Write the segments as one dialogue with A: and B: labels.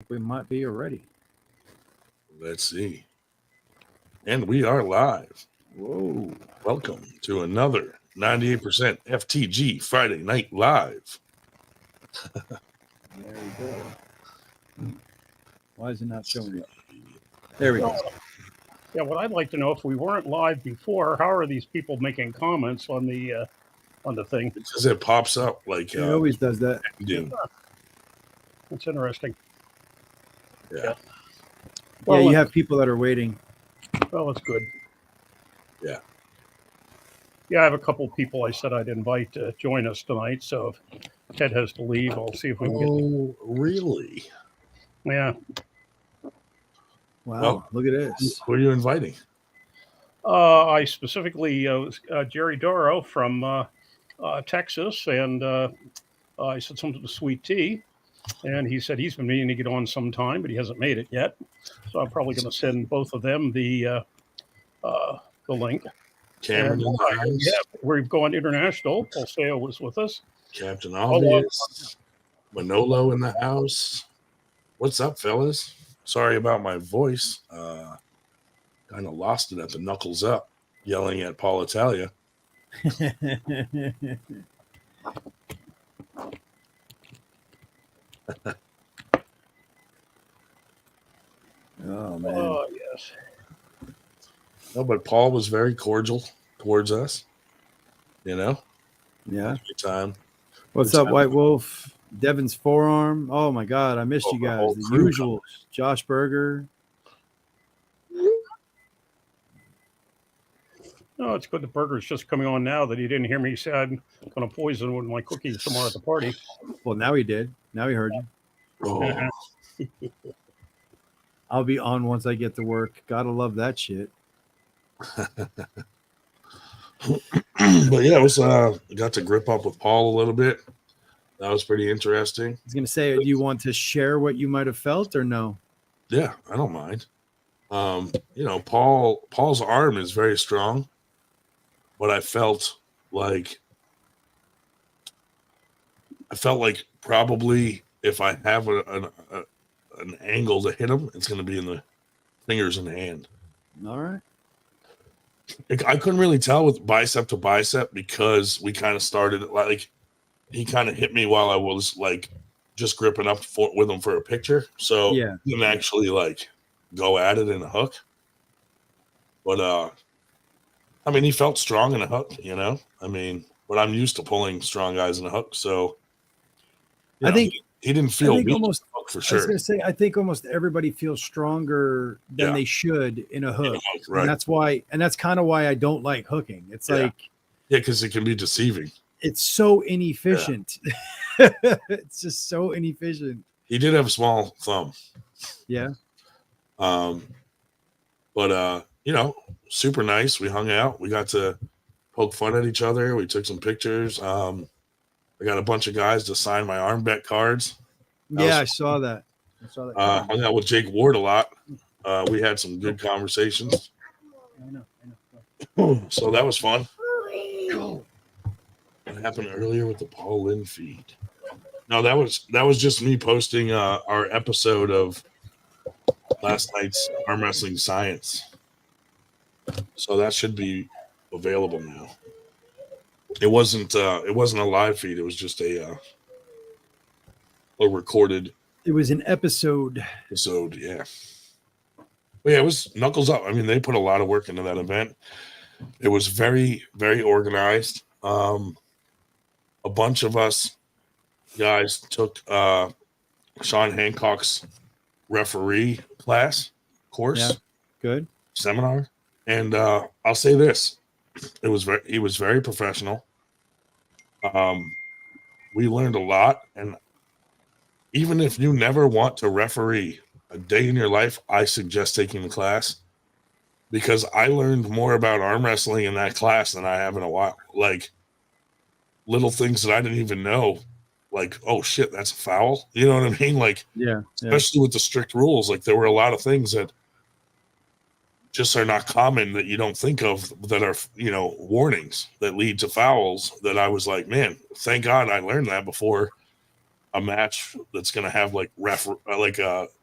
A: We might be already.
B: Let's see. And we are live.
A: Whoa.
B: Welcome to another 98% FTG Friday Night Live.
A: There we go. Why is it not showing up? There we go.
C: Yeah, what I'd like to know, if we weren't live before, how are these people making comments on the thing?
B: Because it pops up like
A: It always does that.
C: That's interesting.
B: Yeah.
A: Well, you have people that are waiting.
C: Well, that's good.
B: Yeah.
C: Yeah, I have a couple of people I said I'd invite to join us tonight. So if Ted has to leave, I'll see if we can get.
B: Oh, really?
C: Yeah.
A: Wow,
B: Well,
A: look at this.
B: Who are you inviting?
C: I specifically Jerry Doro from Texas, and I said something to Sweet Tea, and he said he's been meaning to get on sometime, but he hasn't made it yet. So I'm probably going to send both of them the link.
B: Cameron in the house.
C: Yeah, we've gone international. Polseo was with us.
B: Captain Obvious. Manolo in the house. What's up, fellas? Sorry about my voice. Kind of lost it at the knuckles up, yelling at Paul Italia.
A: Oh, man.
C: Oh, yes.
B: No, but Paul was very cordial towards us. You know?
A: Yeah.
B: Good time.
A: What's up, White Wolf? Devin's Forearm. Oh, my God. I missed you guys. The usual. Josh Berger.
C: No, it's good the burger's just coming on now that he didn't hear me say I'm going to poison one of my cookies tomorrow at the party.
A: Well, now he did. Now he heard you.
B: Oh.
A: I'll be on once I get to work. Gotta love that shit.
B: But yeah, it was got to grip up with Paul a little bit. That was pretty interesting.
A: I was gonna say, do you want to share what you might have felt or no?
B: Yeah, I don't mind. You know, Paul's arm is very strong, but I felt like probably if I have an angle to hit him, it's going to be in the fingers and hand.
A: All right.
B: I couldn't really tell with bicep to bicep because we kind of started like he kind of hit me while I was like just gripping up with him for a picture. So
A: yeah,
B: he didn't actually like go at it in a hook. But I mean, he felt strong in a hook, you know. I mean, but I'm used to pulling strong guys in a hook, so
A: I think
B: he didn't feel weak
A: almost
B: for sure.
A: I was gonna say, I think almost everybody feels stronger than they should in a hook,
B: right?
A: And that's kind of why I don't like hooking. It's
B: because it can be deceiving.
A: It's so inefficient. Yeah. It's just so inefficient.
B: He did have a small thumb.
A: Yeah.
B: But you know, super nice. We hung out. We got to poke fun at each other. We took some pictures. I got a bunch of guys to sign my arm bet cards.
A: I saw that.
B: Hung out with Jake Ward a lot. We had some good conversations.
A: I know.
B: So that was fun. What happened earlier with the Paul Lynn feed? No, that was just me posting our episode of last night's arm wrestling science. So that should be available now. It wasn't a live feed. It was just a recorded.
A: It was an episode.
B: Yeah. But yeah, it was knuckles up. I mean, they put a lot of work into that event. It was very, very organized. A bunch of us guys took Sean Hancock's referee course.
A: Good
B: seminar. And I'll say this. He was very professional. We learned a lot, and even if you never want to referee a day in your life, I suggest taking the class because I learned more about arm wrestling in that class than I have in a while. Like little things that I didn't even know, like, oh shit, that's a foul. You know what I mean? Like, especially with the strict rules, like there were a lot of things that just are not common that you don't think of that are, you know, warnings that lead to fouls that I was like, man, thank God I learned that before a match that's going to have like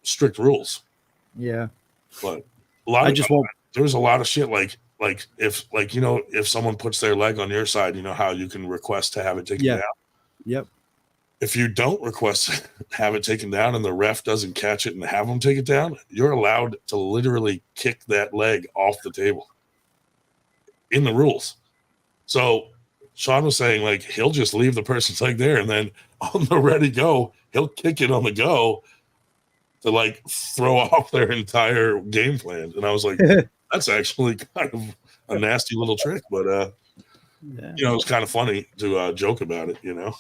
B: strict rules.
A: Yeah.
B: But a lot
A: I
B: of
A: just won't.
B: there's a lot of shit like if if someone puts their leg on your side, you know how you can request to have it taken down.
A: Yep.
B: If you don't request have it taken down and the ref doesn't catch it and have them take it down, you're allowed to literally kick that leg off the table in the rules. So Sean was saying like he'll just leave the person's leg there and then on the ready go, he'll kick it on the go to like throw off their entire game plan. And I was like, that's actually kind of a nasty little trick, but you know, it was kind of funny to joke about it, you know.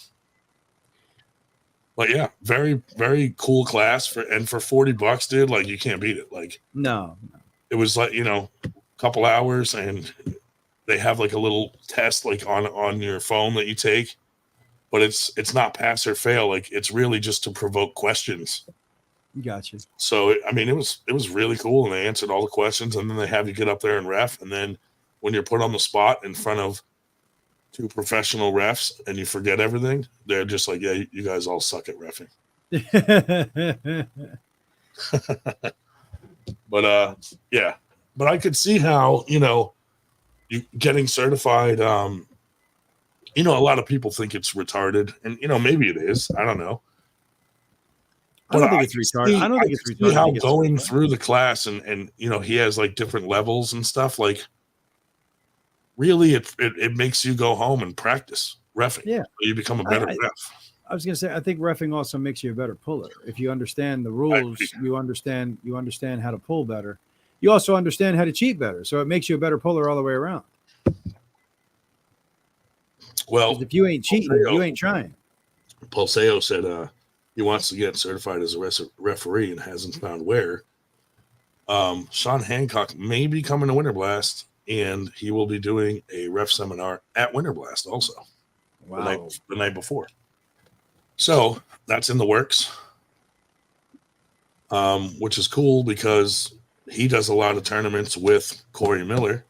B: But yeah, very, very cool class for $40, dude. Like you can't beat it. Like
A: No.
B: it was like, you know, a couple hours and they have like a little test like on your phone that you take, but it's not pass or fail. Like it's really just to provoke questions.
A: Gotcha.
B: So I mean, it was really cool, and they answered all the questions, and then they have you get up there and ref, and then when you're put on the spot in front of 2 professional refs and you forget everything, they're just like, yeah, you guys all suck at refing. But yeah, but I could see how, you know, you getting certified, you know, a lot of people think it's retarded, and you know, maybe it is, I don't know.
A: I don't think it's retarded. I don't think it's retarded.
B: How going through the class and you know, he has like different levels and stuff, like really it makes you go home and practice reffing.
A: Yeah.
B: So you become a better ref.
A: I was gonna say, I think reffing also makes you a better puller. If you understand the rules, you understand how to pull better. You also understand how to cheat better. So it makes you a better puller all the way around.
B: Well,
A: if you ain't cheating, you ain't trying.
B: Pulseo said he wants to get certified as a referee and hasn't found where. Sean Hancock may be coming to Winter Blast, and he will be doing a ref seminar at Winter Blast also.
A: Wow.
B: The night before. So that's in the works, which is cool because he does a lot of tournaments with Corey Miller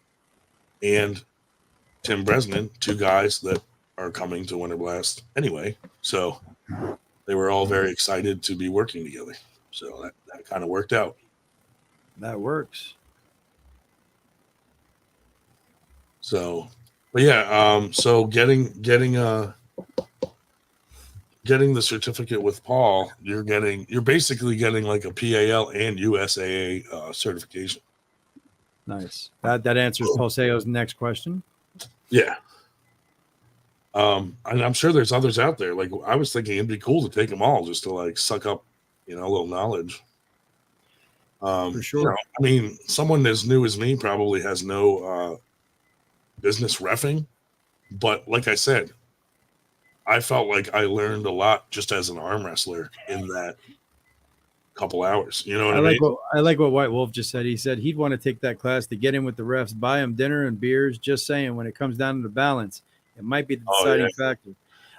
B: and Tim Bresnan, 2 guys that are coming to Winter Blast anyway. So they were all very excited to be working together. So that kind of worked out.
A: That works.
B: So, but yeah, so getting the certificate with Paul, you're basically getting like a PAL and USAA certification.
A: Nice. That answers Pulseo's next question.
B: Yeah. And I'm sure there's others out there. Like I was thinking it'd be cool to take them all just to like suck up, you know, a little knowledge.
A: For sure.
B: You know, I mean, someone as new as me probably has no business reffing, but like I said, I felt like I learned a lot just as an arm wrestler in that couple hours. You know what I mean?
A: I like what White Wolf just said. He said he'd want to take that class to get in with the refs, buy them dinner and beers. Just saying, when it comes down to the balance, it might be the deciding factor.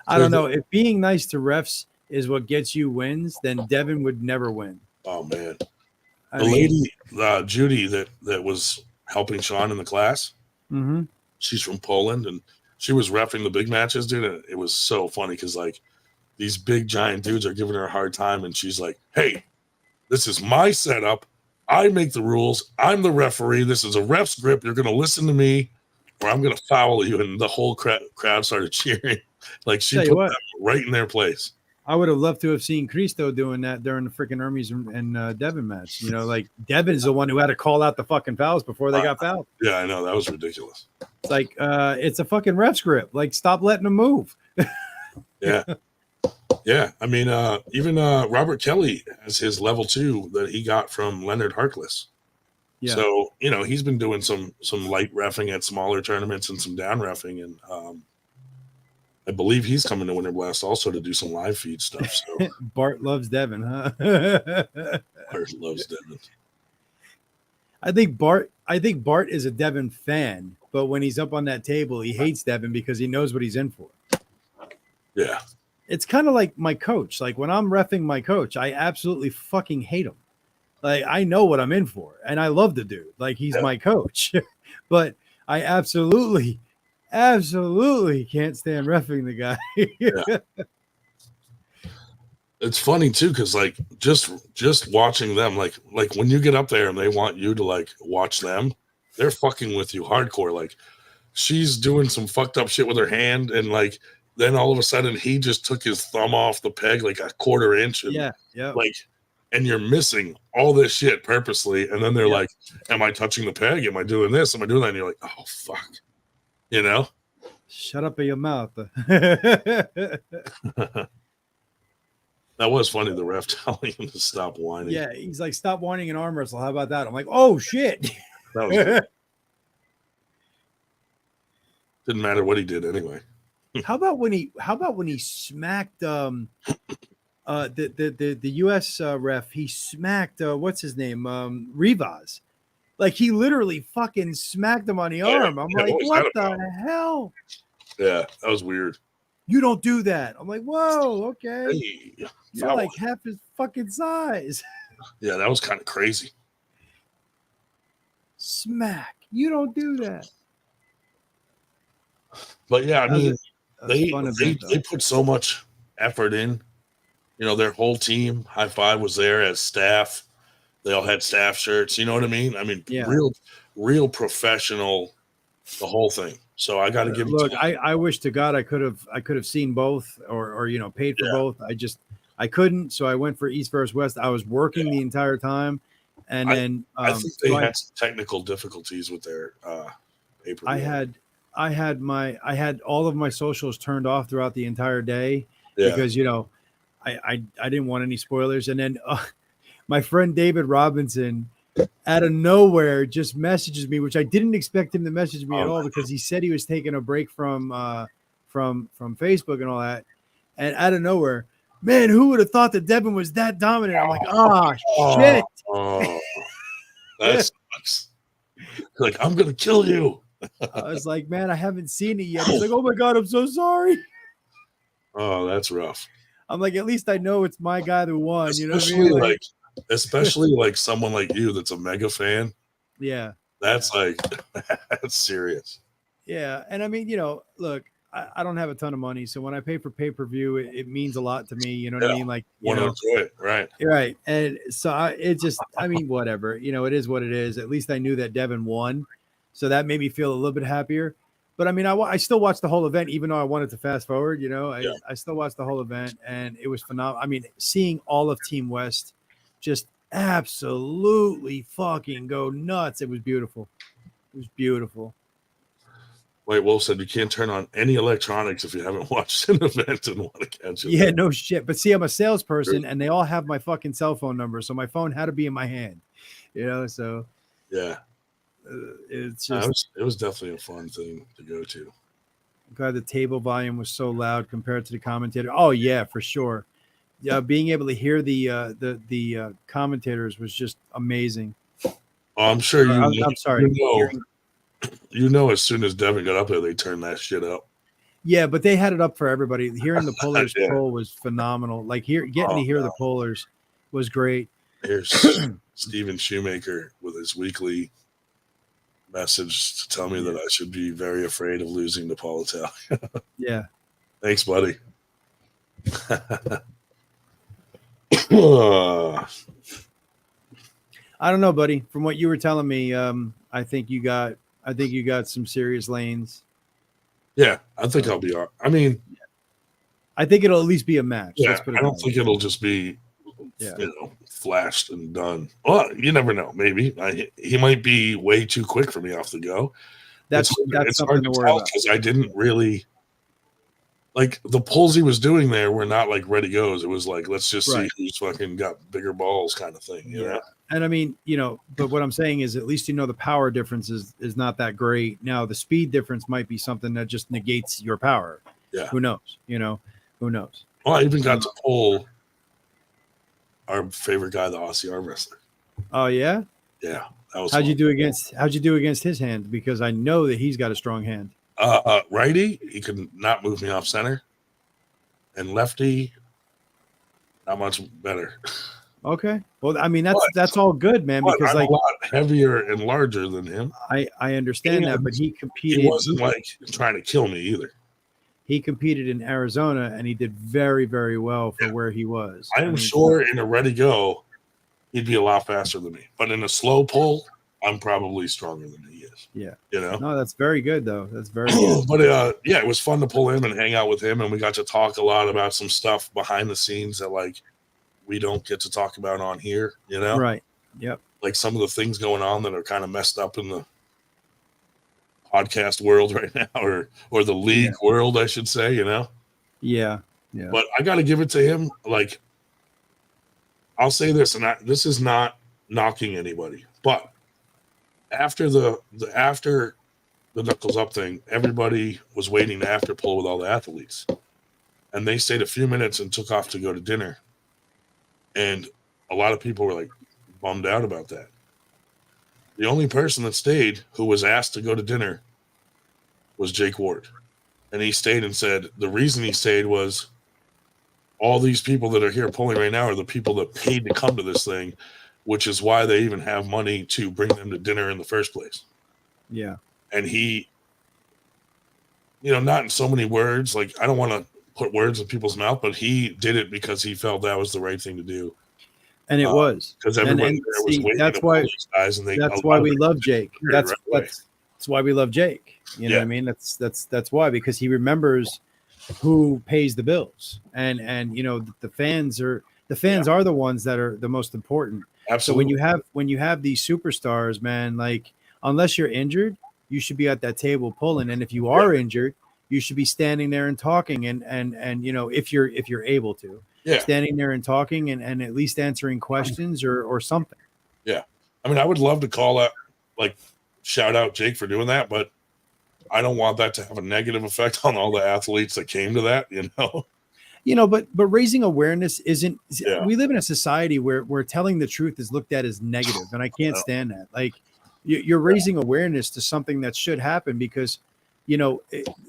A: I don't know. If being nice to refs is what gets you wins, then Devin would never win.
B: Oh man. The lady, Judy, that was helping Sean in the class, she's from Poland, and she was reffing the big matches, dude. And it was so funny because like these big giant dudes are giving her a hard time, and she's like, "Hey, this is my setup. I make the rules. I'm the referee. This is a ref script. You're going to listen to me, or I'm going to foul you." And the whole crowd started cheering. Like she put them right in their place.
A: I would have loved to have seen Cristo doing that during the freaking Hermes and Devin match. You know, like Devin's the one who had to call out the fucking fouls before they got fouled.
B: Yeah, I know. That was ridiculous.
A: It's like, it's a fucking ref script. Like, stop letting them move.
B: Yeah. Yeah. I mean, even Robert Kelly has his level 2 that he got from Leonard Harkless. Yeah. So, you know, he's been doing some light reffing at smaller tournaments and some down reffing. And I believe he's coming to Winter Blast also to do some live feed stuff. So
A: Bart loves Devin, huh?
B: Bart loves Devin.
A: I think Bart is a Devin fan, but when he's up on that table, he hates Devin because he knows what he's in for.
B: Yeah.
A: It's kind of like my coach. Like when I'm reffing my coach, I absolutely fucking hate him. Like I know what I'm in for, and I love the dude. Like he's my coach, but I absolutely can't stand reffing the guy.
B: Yeah. It's funny too, because like just watching them, like when you get up there and they want you to like watch them, they're fucking with you hardcore. Like she's doing some fucked up shit with her hand, and like then all of a sudden he just took his thumb off the peg like a quarter inch, and
A: yeah.
B: like, and you're missing all this shit purposely, and then they're like, "Am I touching the peg? Am I doing this? Am I doing that?" And you're like, "Oh fuck," you know.
A: Shut up in your mouth.
B: That was funny, the ref telling him to stop whining.
A: Yeah, he's like, stop whining in arm wrestle. How about that? I'm like, oh shit.
B: That was good. Didn't matter what he did anyway.
A: How about when he smacked the US ref? He smacked what's his name? Rivas. Like he literally fucking smacked him on the arm. I'm like, what the hell?
B: Yeah, that was weird.
A: You don't do that. I'm like, whoa, okay.
B: Hey,
A: you're like half his fucking size.
B: Yeah, that was kind of crazy.
A: Smack. You don't do that.
B: But yeah, I mean, they put so much effort in. You know, their whole team, High Five, was there as staff. They all had staff shirts. You know what I mean? I mean, real professional, the whole thing. So I got to give.
A: Look, I wish to God I could have seen both or you know paid for both. I couldn't, so I went for East versus West. I was working the entire time, and then
B: I think they had some technical difficulties with their pay-per-view.
A: I had all of my socials turned off throughout the entire day because you know I didn't want any spoilers. And then my friend David Robinson, out of nowhere, just messages me, which I didn't expect him to message me at all because he said he was taking a break from Facebook and all that. And out of nowhere, man, who would have thought that Devin was that dominant? I'm like, shit.
B: That sucks. Like, I'm gonna kill you.
A: I was like, man, I haven't seen it yet. He's like, oh my God, I'm so sorry.
B: Oh, that's rough.
A: I'm like, at least I know it's my guy that won.
B: Especially,
A: you know what I mean?
B: Especially like someone like you that's a mega fan.
A: Yeah.
B: That's like, that's serious.
A: Yeah. And I mean, you know, look, I don't have a ton of money. So when I pay for pay-per-view, it means a lot to me. You know what I mean? Like, you know,
B: right.
A: Right. And so I mean, whatever, you know, it is what it is. At least I knew that Devin won. So that made me feel a little bit happier. But I mean, I still watched the whole event, even though I wanted to fast forward, you know, I still watched the whole event and it was phenomenal. I mean, seeing all of Team West just absolutely fucking go nuts. It was beautiful. It was beautiful.
B: Wait, Wolf said you can't turn on any electronics if you haven't watched an event and want to catch it.
A: Yeah, no shit. But see, I'm a salesperson and they all have my fucking cell phone number. So my phone had to be in my hand, you know? So
B: yeah,
A: it's just,
B: it was definitely a fun thing to go to.
A: God, the table volume was so loud compared to the commentator. Oh yeah, for sure. Yeah, being able to hear the commentators was just amazing.
B: Oh, I'm sure
A: I'm sorry.
B: You know, as soon as Devin got up there, they turned that shit up.
A: Yeah, but they had it up for everybody. Hearing the Polars poll was phenomenal. Like getting to hear the Polars was great.
B: Here's Steven Shoemaker with his weekly message to tell me that I should be very afraid of losing to Paul Italia.
A: Yeah.
B: Thanks, buddy.
A: I don't know, buddy. From what you were telling me, I think you got some serious lanes.
B: Yeah, I think I'll be all right. I mean,
A: I think it'll at least be a match.
B: Yeah, I don't think it'll just be, you know, flashed and done. Well, you never know. Maybe he might be way too quick for me off the go.
A: That's something to worry about
B: because I didn't really like the pulls he was doing there were not like ready goes. It was like, let's just see who's fucking got bigger balls kind of thing. You know?
A: And I mean, you know, but what I'm saying is at least, you know, the power difference is not that great. Now the speed difference might be something that just negates your power.
B: Yeah.
A: Who knows? You know, who knows?
B: Well, I even got to pull our favorite guy, the Aussie arm wrestler.
A: Oh yeah?
B: Yeah. That was
A: How'd you do against his hand? Because I know that he's got a strong hand.
B: Righty, he could not move me off center. And lefty, not much better.
A: Okay. Well, I mean, that's all good, man, because
B: I'm
A: like
B: a lot heavier and larger than him.
A: I understand that, but he competed.
B: He wasn't like trying to kill me either.
A: he competed in Arizona, and he did very, very well for where he was.
B: I am sure in a ready go, he'd be a lot faster than me. But in a slow pull, I'm probably stronger than he is.
A: Yeah.
B: You know?
A: No, that's very good, though. That's very good.
B: But yeah, it was fun to pull him and hang out with him. And we got to talk a lot about some stuff behind the scenes that, like, we don't get to talk about on here, you know?
A: Right. Yep.
B: Like some of the things going on that are kind of messed up in the podcast world right now, or the league world, I should say, you know?
A: Yeah. Yeah.
B: But I got to give it to him. Like, I'll say this, and this is not knocking anybody, but after the Knuckles Up thing, everybody was waiting to after pull with all the athletes, and they stayed a few minutes and took off to go to dinner. And a lot of people were like bummed out about that. The only person that stayed who was asked to go to dinner was Jake Ward. And he stayed and said the reason he stayed was all these people that are here pulling right now are the people that paid to come to this thing, which is why they even have money to bring them to dinner in the first place.
A: Yeah.
B: And he, not in so many words, like I don't want to put words in people's mouth, but he did it because he felt that was the right thing to do.
A: And it was.
B: Because everybody there was waiting
A: that's
B: to
A: why,
B: these guys, and
A: that's why we love Jake. That's why we love Jake. You know what I mean? That's why, because he remembers who pays the bills. And the fans are the ones that are the most important.
B: Absolutely.
A: So when you have these superstars, man, like unless you're injured, you should be at that table pulling. And if you are injured, you should be standing there and talking and if you're able to. Standing there and talking and at least answering questions or something.
B: Yeah. I mean, I would love to call out, like, shout out Jake for doing that, but I don't want that to have a negative effect on all the athletes that came to that,
A: But raising awareness isn't. We live in a society where telling the truth is looked at as negative, and I can't stand that. Like, you're raising awareness to something that should happen because,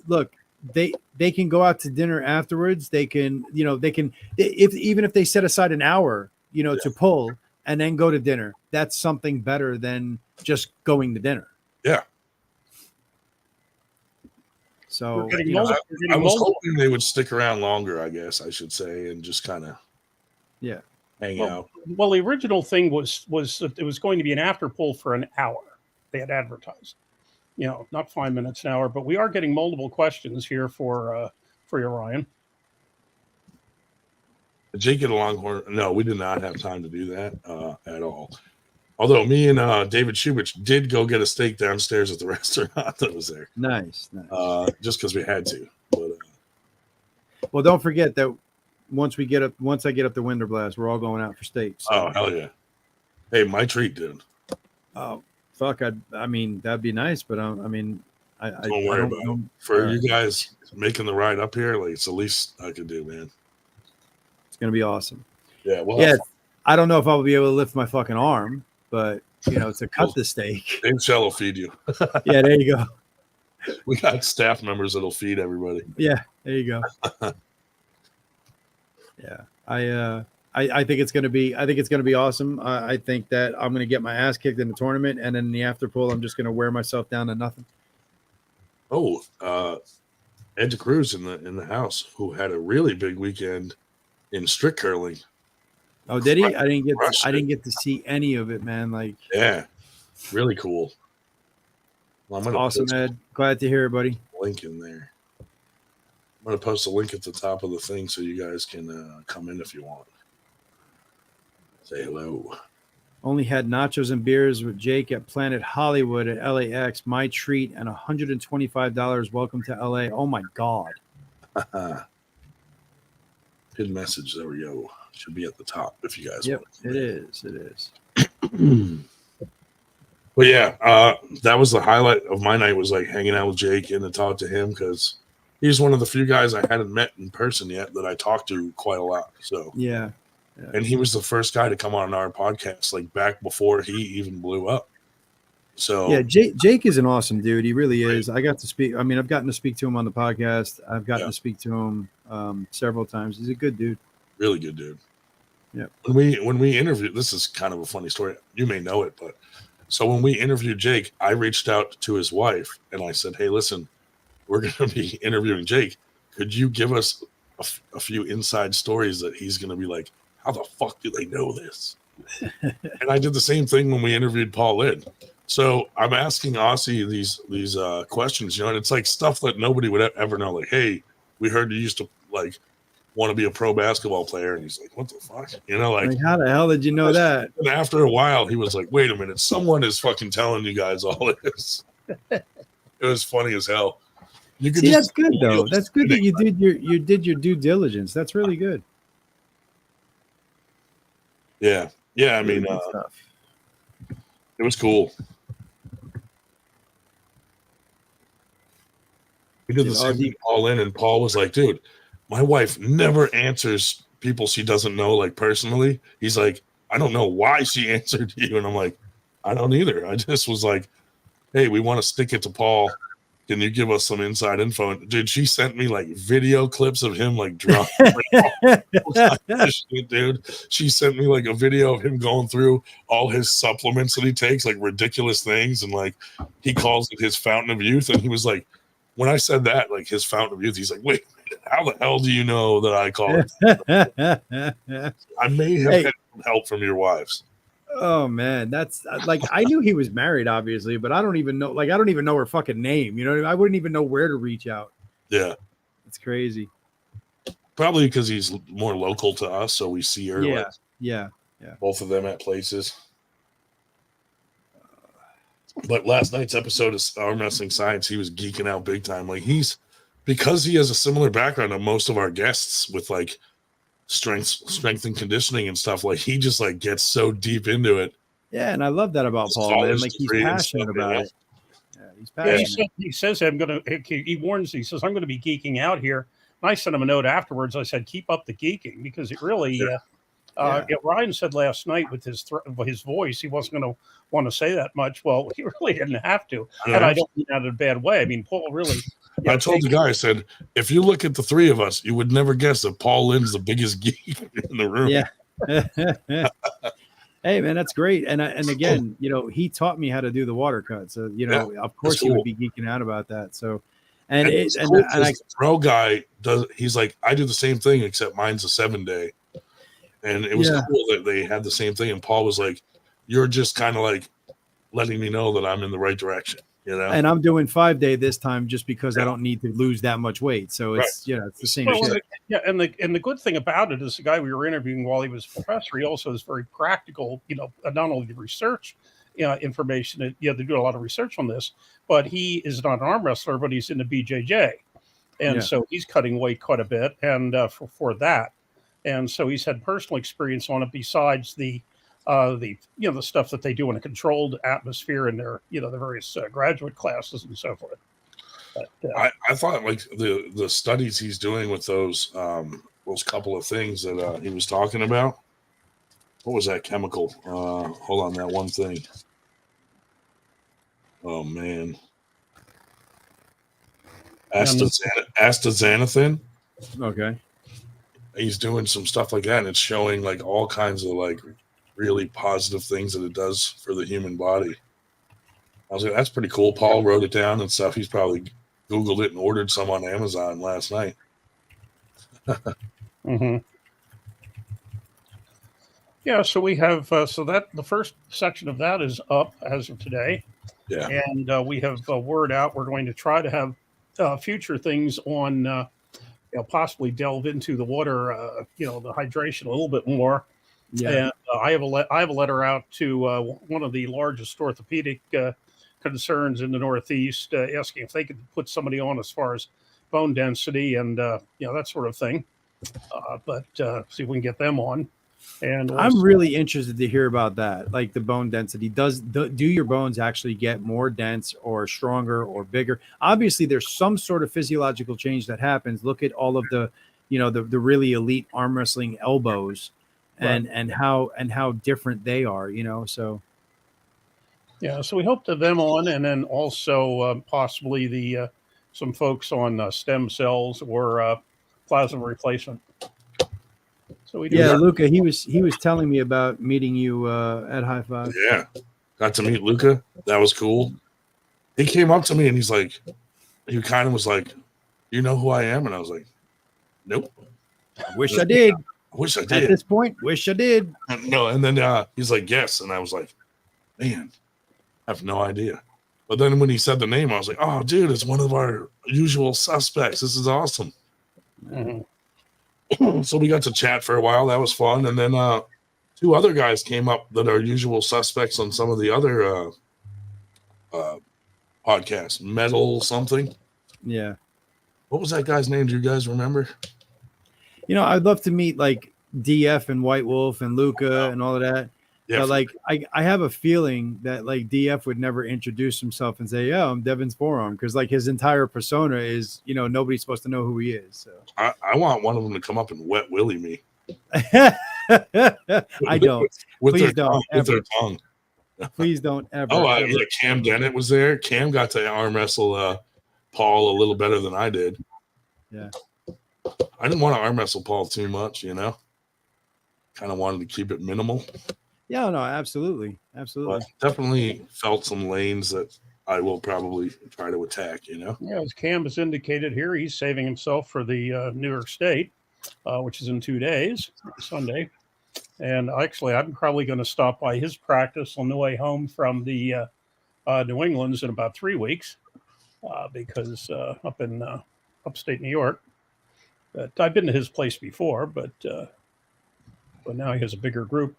A: look, they can go out to dinner afterwards. They can, even if they set aside an hour, to pull and then go to dinner, that's something better than just going to dinner.
B: Yeah.
A: So
B: I was hoping they would stick around longer, I guess I should say, and just kind of hang out.
C: Well, the original thing was it was going to be an after pull for an hour. They had advertised, not 5 minutes an hour, but we are getting multiple questions here for you, Ryan.
B: Jake and Longhorn. No, we did not have time to do that at all. Although me and David Shubich did go get a steak downstairs at the restaurant that was there.
A: Nice.
B: Just because we had to. But,
A: well, don't forget that once I get up the Winter Blast, we're all going out for steak. So.
B: Oh, hell yeah. Hey, my treat, dude.
A: Oh, fuck. I mean, that'd be nice, but I don't
B: worry about it. For you guys making the ride up here, like, it's the least I could do, man.
A: It's going to be awesome.
B: Yeah. Well,
A: I don't know if I'll be able to lift my fucking arm, but, to cut the steak.
B: Dave Shell will feed you.
A: Yeah, there you go.
B: We got staff members that'll feed everybody.
A: Yeah, there you go. Yeah, I think it's gonna be awesome. I think that I'm gonna get my ass kicked in the tournament, and then in the after pull, I'm just gonna wear myself down to nothing.
B: Oh, Ed Cruz in the house, who had a really big weekend in strict curling.
A: Oh, did he? I didn't get to see any of it, man. Like,
B: yeah, really cool.
A: Well, awesome, Ed. Glad to hear it, buddy.
B: Link in there. I'm gonna post a link at the top of the thing so you guys can come in if you want. Say hello.
A: Only had nachos and beers with Jake at Planet Hollywood at LAX. My treat and $125. Welcome to LA. Oh my God.
B: Hidden message. There we go. Should be at the top if you guys
A: want.
B: It
A: is.
B: But yeah, that was the highlight of my night, was like hanging out with Jake and to talk to him, because he's one of the few guys I hadn't met in person yet that I talked to quite a lot. So
A: yeah.
B: And he was the first guy to come on our podcast, like back before he even blew up. So
A: yeah, Jake is an awesome dude. He really is. I got to speak. I mean, I've gotten to speak to him on the podcast. I've gotten to speak to him several times. He's a good dude.
B: Really good dude.
A: Yeah.
B: When we interviewed, this is kind of a funny story. You may know it, but so when we interviewed Jake, I reached out to his wife and I said, "Hey, listen, we're going to be interviewing Jake. could you give us a few inside stories that he's going to be like, how the fuck do they know this? And I did the same thing when we interviewed Paul Lynn. So I'm asking Aussie these questions, and it's like stuff that nobody would ever know. Like, hey, we heard you used to like want to be a pro basketball player, and he's like, what the fuck? Like
A: how the hell did you know that?
B: And after a while, he was like, wait a minute, someone is fucking telling you guys all this. It was funny as hell. You could
A: that's good though. That's good that you did your due diligence. That's really good.
B: Yeah. I mean, it was cool. We did the same thing with Paul Lynn, and Paul was like, dude, my wife never answers people she doesn't know, like personally. He's like, I don't know why she answered you. And I'm like, I don't either. I just was like, hey, we want to stick it to Paul. Can you give us some inside info? And dude, she sent me like video clips of him like drunk. Dude, she sent me like a video of him going through all his supplements that he takes, like ridiculous things. And like, he calls it his fountain of youth. And he was like, when I said that, like his fountain of youth, he's like, wait, how the hell do you know that I call it? I may have had some help from your wives.
A: Oh man, that's like, I knew he was married, obviously, but I don't even know. Like, I don't even know her fucking name. You know what I mean? I wouldn't even know where to reach out.
B: Yeah,
A: it's crazy.
B: Probably because he's more local to us, so we see her.
A: Yeah,
B: like,
A: yeah.
B: Both of them at places. But last night's episode of Arm Wrestling Science, he was geeking out big time. Like because he has a similar background to most of our guests with like strength and conditioning and stuff. Like he just like gets so deep into it.
A: Yeah, and I love that about Paul, man. Like he's passionate about it. Yeah, he's passionate.
C: Yeah, he says he warns. He says I'm going to be geeking out here. And I sent him a note afterwards. I said, keep up the geeking because it really. Ryan said last night with his voice, he wasn't going to want to say that much. Well, he really didn't have to, and I don't mean that in a bad way. I mean, Paul really.
B: I told the guy, I said, if you look at the three of us, you would never guess that Paul Lynn's the biggest geek in the room.
A: Yeah. Hey man, that's great. And again, he taught me how to do the water cut. So of course he would be geeking out about that. So, and
B: the pro guy does. He's like, I do the same thing except mine's a 7-day. And it was cool that they had the same thing. And Paul was like, you're just kind of like letting me know that I'm in the right direction, And
A: I'm doing 5-day this time just because I don't need to lose that much weight. So it's, it's the same shit.
C: Yeah. And the good thing about it is the guy we were interviewing while he was a professor, he also is very practical, not only the research information, they do a lot of research on this, but he is not an arm wrestler, but he's in the BJJ. And so he's cutting weight quite a bit. And for that. And so he's had personal experience on it besides the stuff that they do in a controlled atmosphere in their, the various graduate classes and so forth. But,
B: I thought like the studies he's doing with those couple of things that he was talking about. What was that chemical? Hold on, that one thing. Oh man. Astaxanthin.
A: Okay.
B: He's doing some stuff like that, and it's showing like all kinds of like really positive things that it does for the human body. I was like, that's pretty cool. Paul wrote it down and stuff. He's probably Googled it and ordered some on Amazon last night.
C: Mm-hmm. Yeah, so we have that the first section of that is up as of today.
B: Yeah,
C: and we have word out. We're going to try to have future things on. Possibly delve into the water, the hydration a little bit more. Yeah. And I have a letter out to one of the largest orthopedic concerns in the Northeast, asking if they could put somebody on as far as bone density and that sort of thing. But see if we can get them on. And
A: I'm really interested to hear about that, like the bone density. Do your bones actually get more dense or stronger or bigger? Obviously, there's some sort of physiological change that happens. Look at all of the, the really elite arm wrestling elbows, and how different they are. So.
C: Yeah, so we hope to have them on, and then also possibly the some folks on stem cells or plasma replacement. So we do
A: Luca, he was telling me about meeting you at High Five.
B: Yeah, got to meet Luca. That was cool. He came up to me and he's like, he kind of was like, you know who I am? And I was like, nope.
A: Wish I did.
B: I wish I
A: At
B: did.
A: this point, wish I did.
B: No, and then he's like, yes. And I was like, man, I have no idea. But then when he said the name, I was like, oh, dude, it's one of our usual suspects. This is awesome.
C: Mm-hmm.
B: So we got to chat for a while. That was fun. And then two other guys came up that are usual suspects on some of the other podcasts. Metal something.
A: Yeah.
B: What was that guy's name? Do you guys remember?
A: You know, I'd love to meet like DF and White Wolf and Luca and all of that.
B: Yeah,
A: but like I have a feeling that like DF would never introduce himself and say, "Yeah, I'm Devin's forearm," because like his entire persona is, you know, nobody's supposed to know who he is. So
B: I want one of them to come up and wet willy me.
A: I don't.
B: With
A: Please
B: their
A: don't.
B: tongue, with their tongue.
A: Please don't ever.
B: Oh,
A: ever.
B: yeah, Cam Dennett was there. Cam got to arm wrestle Paul a little better than I did.
A: Yeah.
B: I didn't want to arm wrestle Paul too much, you know. Kind of wanted to keep it minimal.
A: Yeah, no, absolutely. Absolutely.
B: But definitely felt some lanes that I will probably try to attack, you know.
C: Yeah, as Cam has indicated here, he's saving himself for the New York State, which is in 2 days, Sunday. And actually, I'm probably going to stop by his practice on the way home from the New England's in about 3 weeks, because up in upstate New York. But I've been to his place before, but now he has a bigger group,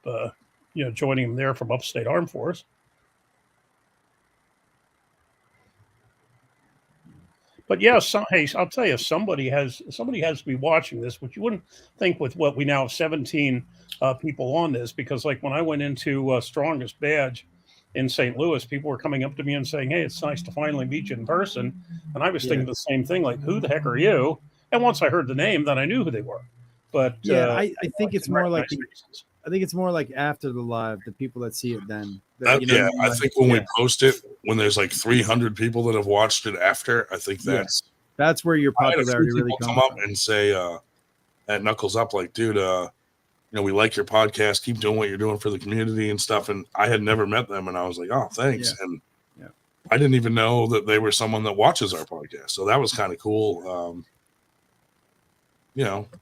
C: joining him there from upstate Armed Force. But yeah, hey, I'll tell you, somebody has to be watching this, which you wouldn't think with what we now have 17 people on this, because like when I went into Strongest Badge in St. Louis, people were coming up to me and saying, "Hey, it's nice to finally meet you in person." And I was thinking the same thing, like, "Who the heck are you?" And once I heard the name, then I knew who they were. But
A: yeah, I think it's more like I think it's more like after the live, the people that see it then.
B: I think when we post it, when there's like 300 people that have watched it after, I think
A: that's where your popularity really comes
B: come up and say at Knuckles Up, like, dude, we like your podcast, keep doing what you're doing for the community and stuff. And I had never met them, and I was like, oh, thanks. Yeah. And I didn't even know that they were someone that watches our podcast, so that was kind of cool.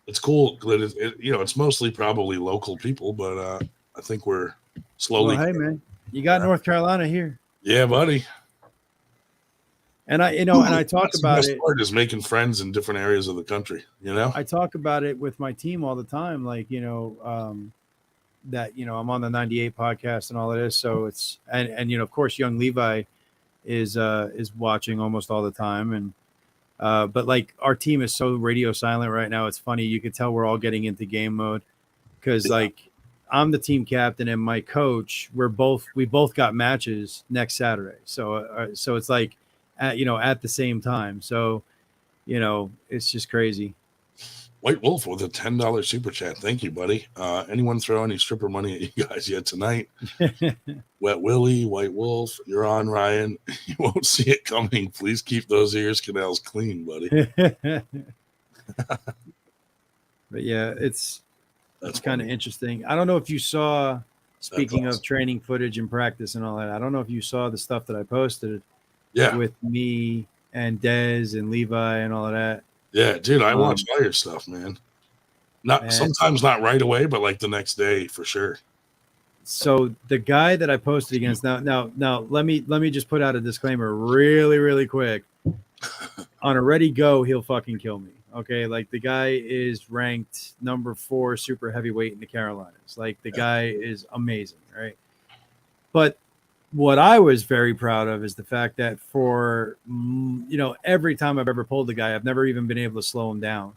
B: It's cool that it's mostly probably local people, but I think we're slowly.
A: Well, hey man, you got North Carolina here.
B: Yeah, buddy.
A: And I talk about it.
B: Part is making friends in different areas of the country. You know,
A: I talk about it with my team all the time. Like, that I'm on the 98 podcast and all of this. So it's and of course, young Levi is watching almost all the time. And but like our team is so radio silent right now. It's funny. You could tell we're all getting into game mode because like I'm the team captain and my coach. We both got matches next Saturday. So it's like at the same time. So it's just crazy.
B: White Wolf with a $10 super chat. Thank you, buddy. Anyone throw any stripper money at you guys yet tonight? Wet Willie, White Wolf, you're on, Ryan. You won't see it coming. Please keep those ears canals clean, buddy.
A: But yeah, it's kind of interesting. I don't know if you saw, speaking of training footage and practice and all that, I don't know if you saw the stuff that I posted with me and Dez and Levi and all of that.
B: Yeah, dude, I watch all your stuff, man. Sometimes not right away, but like the next day for sure.
A: So the guy that I posted against now, let me just put out a disclaimer really, really quick. On a ready go, he'll fucking kill me. Okay, like the guy is ranked number 4 super heavyweight in the Carolinas. Like the guy is amazing, right? But what I was very proud of is the fact that for, every time I've ever pulled the guy, I've never even been able to slow him down.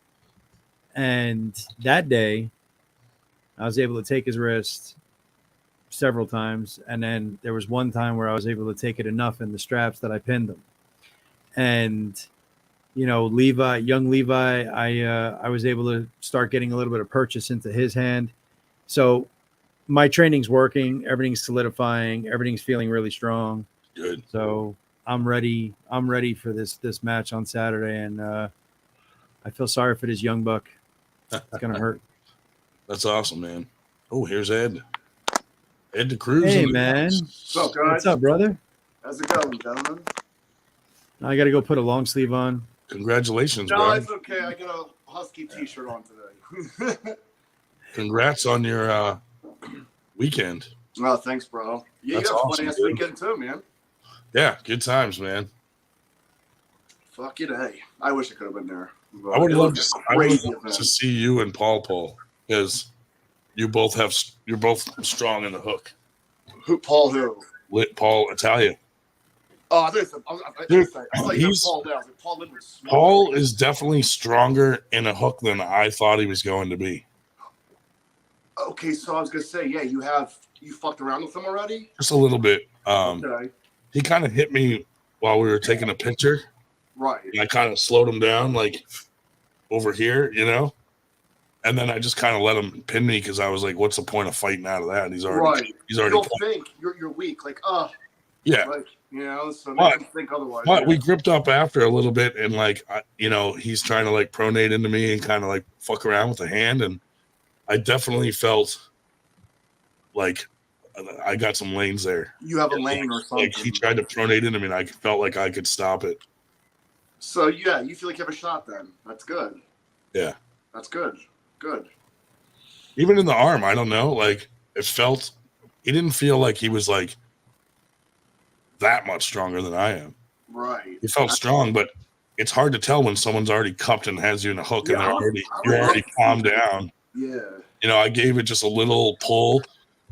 A: And that day, I was able to take his wrist several times. And then there was one time where I was able to take it enough in the straps that I pinned him. And, young Levi, I was able to start getting a little bit of purchase into his hand. So my training's working, everything's solidifying, everything's feeling really strong.
B: Good.
A: So I'm ready for this match on Saturday, and I feel sorry for this young buck. It's gonna hurt.
B: That's awesome, man. Oh, here's Ed. Ed the Cruz.
A: Hey man.
D: What's up, guys?
A: What's up, brother?
D: How's it going, gentlemen?
A: I gotta go put a long sleeve on.
B: Congratulations,
D: No,
B: bro.
D: it's okay. I got a Husky T-shirt on today.
B: Congrats on your weekend.
D: Oh, thanks, bro. Yeah,
B: That's
D: you got a
B: awesome,
D: fun ass
B: dude.
D: weekend too, man.
B: Yeah, good times, man.
D: Fuck it, hey. I wish I could have been there. But
B: I would
D: it
B: love
D: was
B: to.
D: a
B: I would
D: crazy
B: love to
D: event.
B: see you and Paul because you're both strong in the hook.
D: Paul who?
B: Paul Italia.
D: Oh, I thought you said
B: He's-
D: Paul down. Like, Paul Lynn was small.
B: Paul is definitely stronger in a hook than I thought he was going to be.
D: Okay, so I was gonna say, yeah, you fucked around with him already?
B: Just a little bit.
D: Okay.
B: He kind of hit me while we were taking a picture.
D: Right.
B: And I kind of slowed him down, like over here, and then I just kind of let him pin me because I was like, "What's the point of fighting out of that?" And he's already.
D: You'll think you're weak, like,
B: yeah.
D: Like, so make him think otherwise.
B: But we gripped up after a little bit, and he's trying to like pronate into me and kind of like fuck around with the hand, and I definitely felt like I got some lanes there.
D: You have a lane or something.
B: Like he tried to pronate into me, and I felt like I could stop it.
D: So yeah, you feel like you have a shot then. That's good.
B: Yeah.
D: That's good. Good.
B: Even in the arm, I don't know. Like he didn't feel like he was like that much stronger than I am.
D: Right.
B: He felt strong, but it's hard to tell when someone's already cupped and has you in a hook and you're already calmed down.
D: Yeah.
B: I gave it just a little pull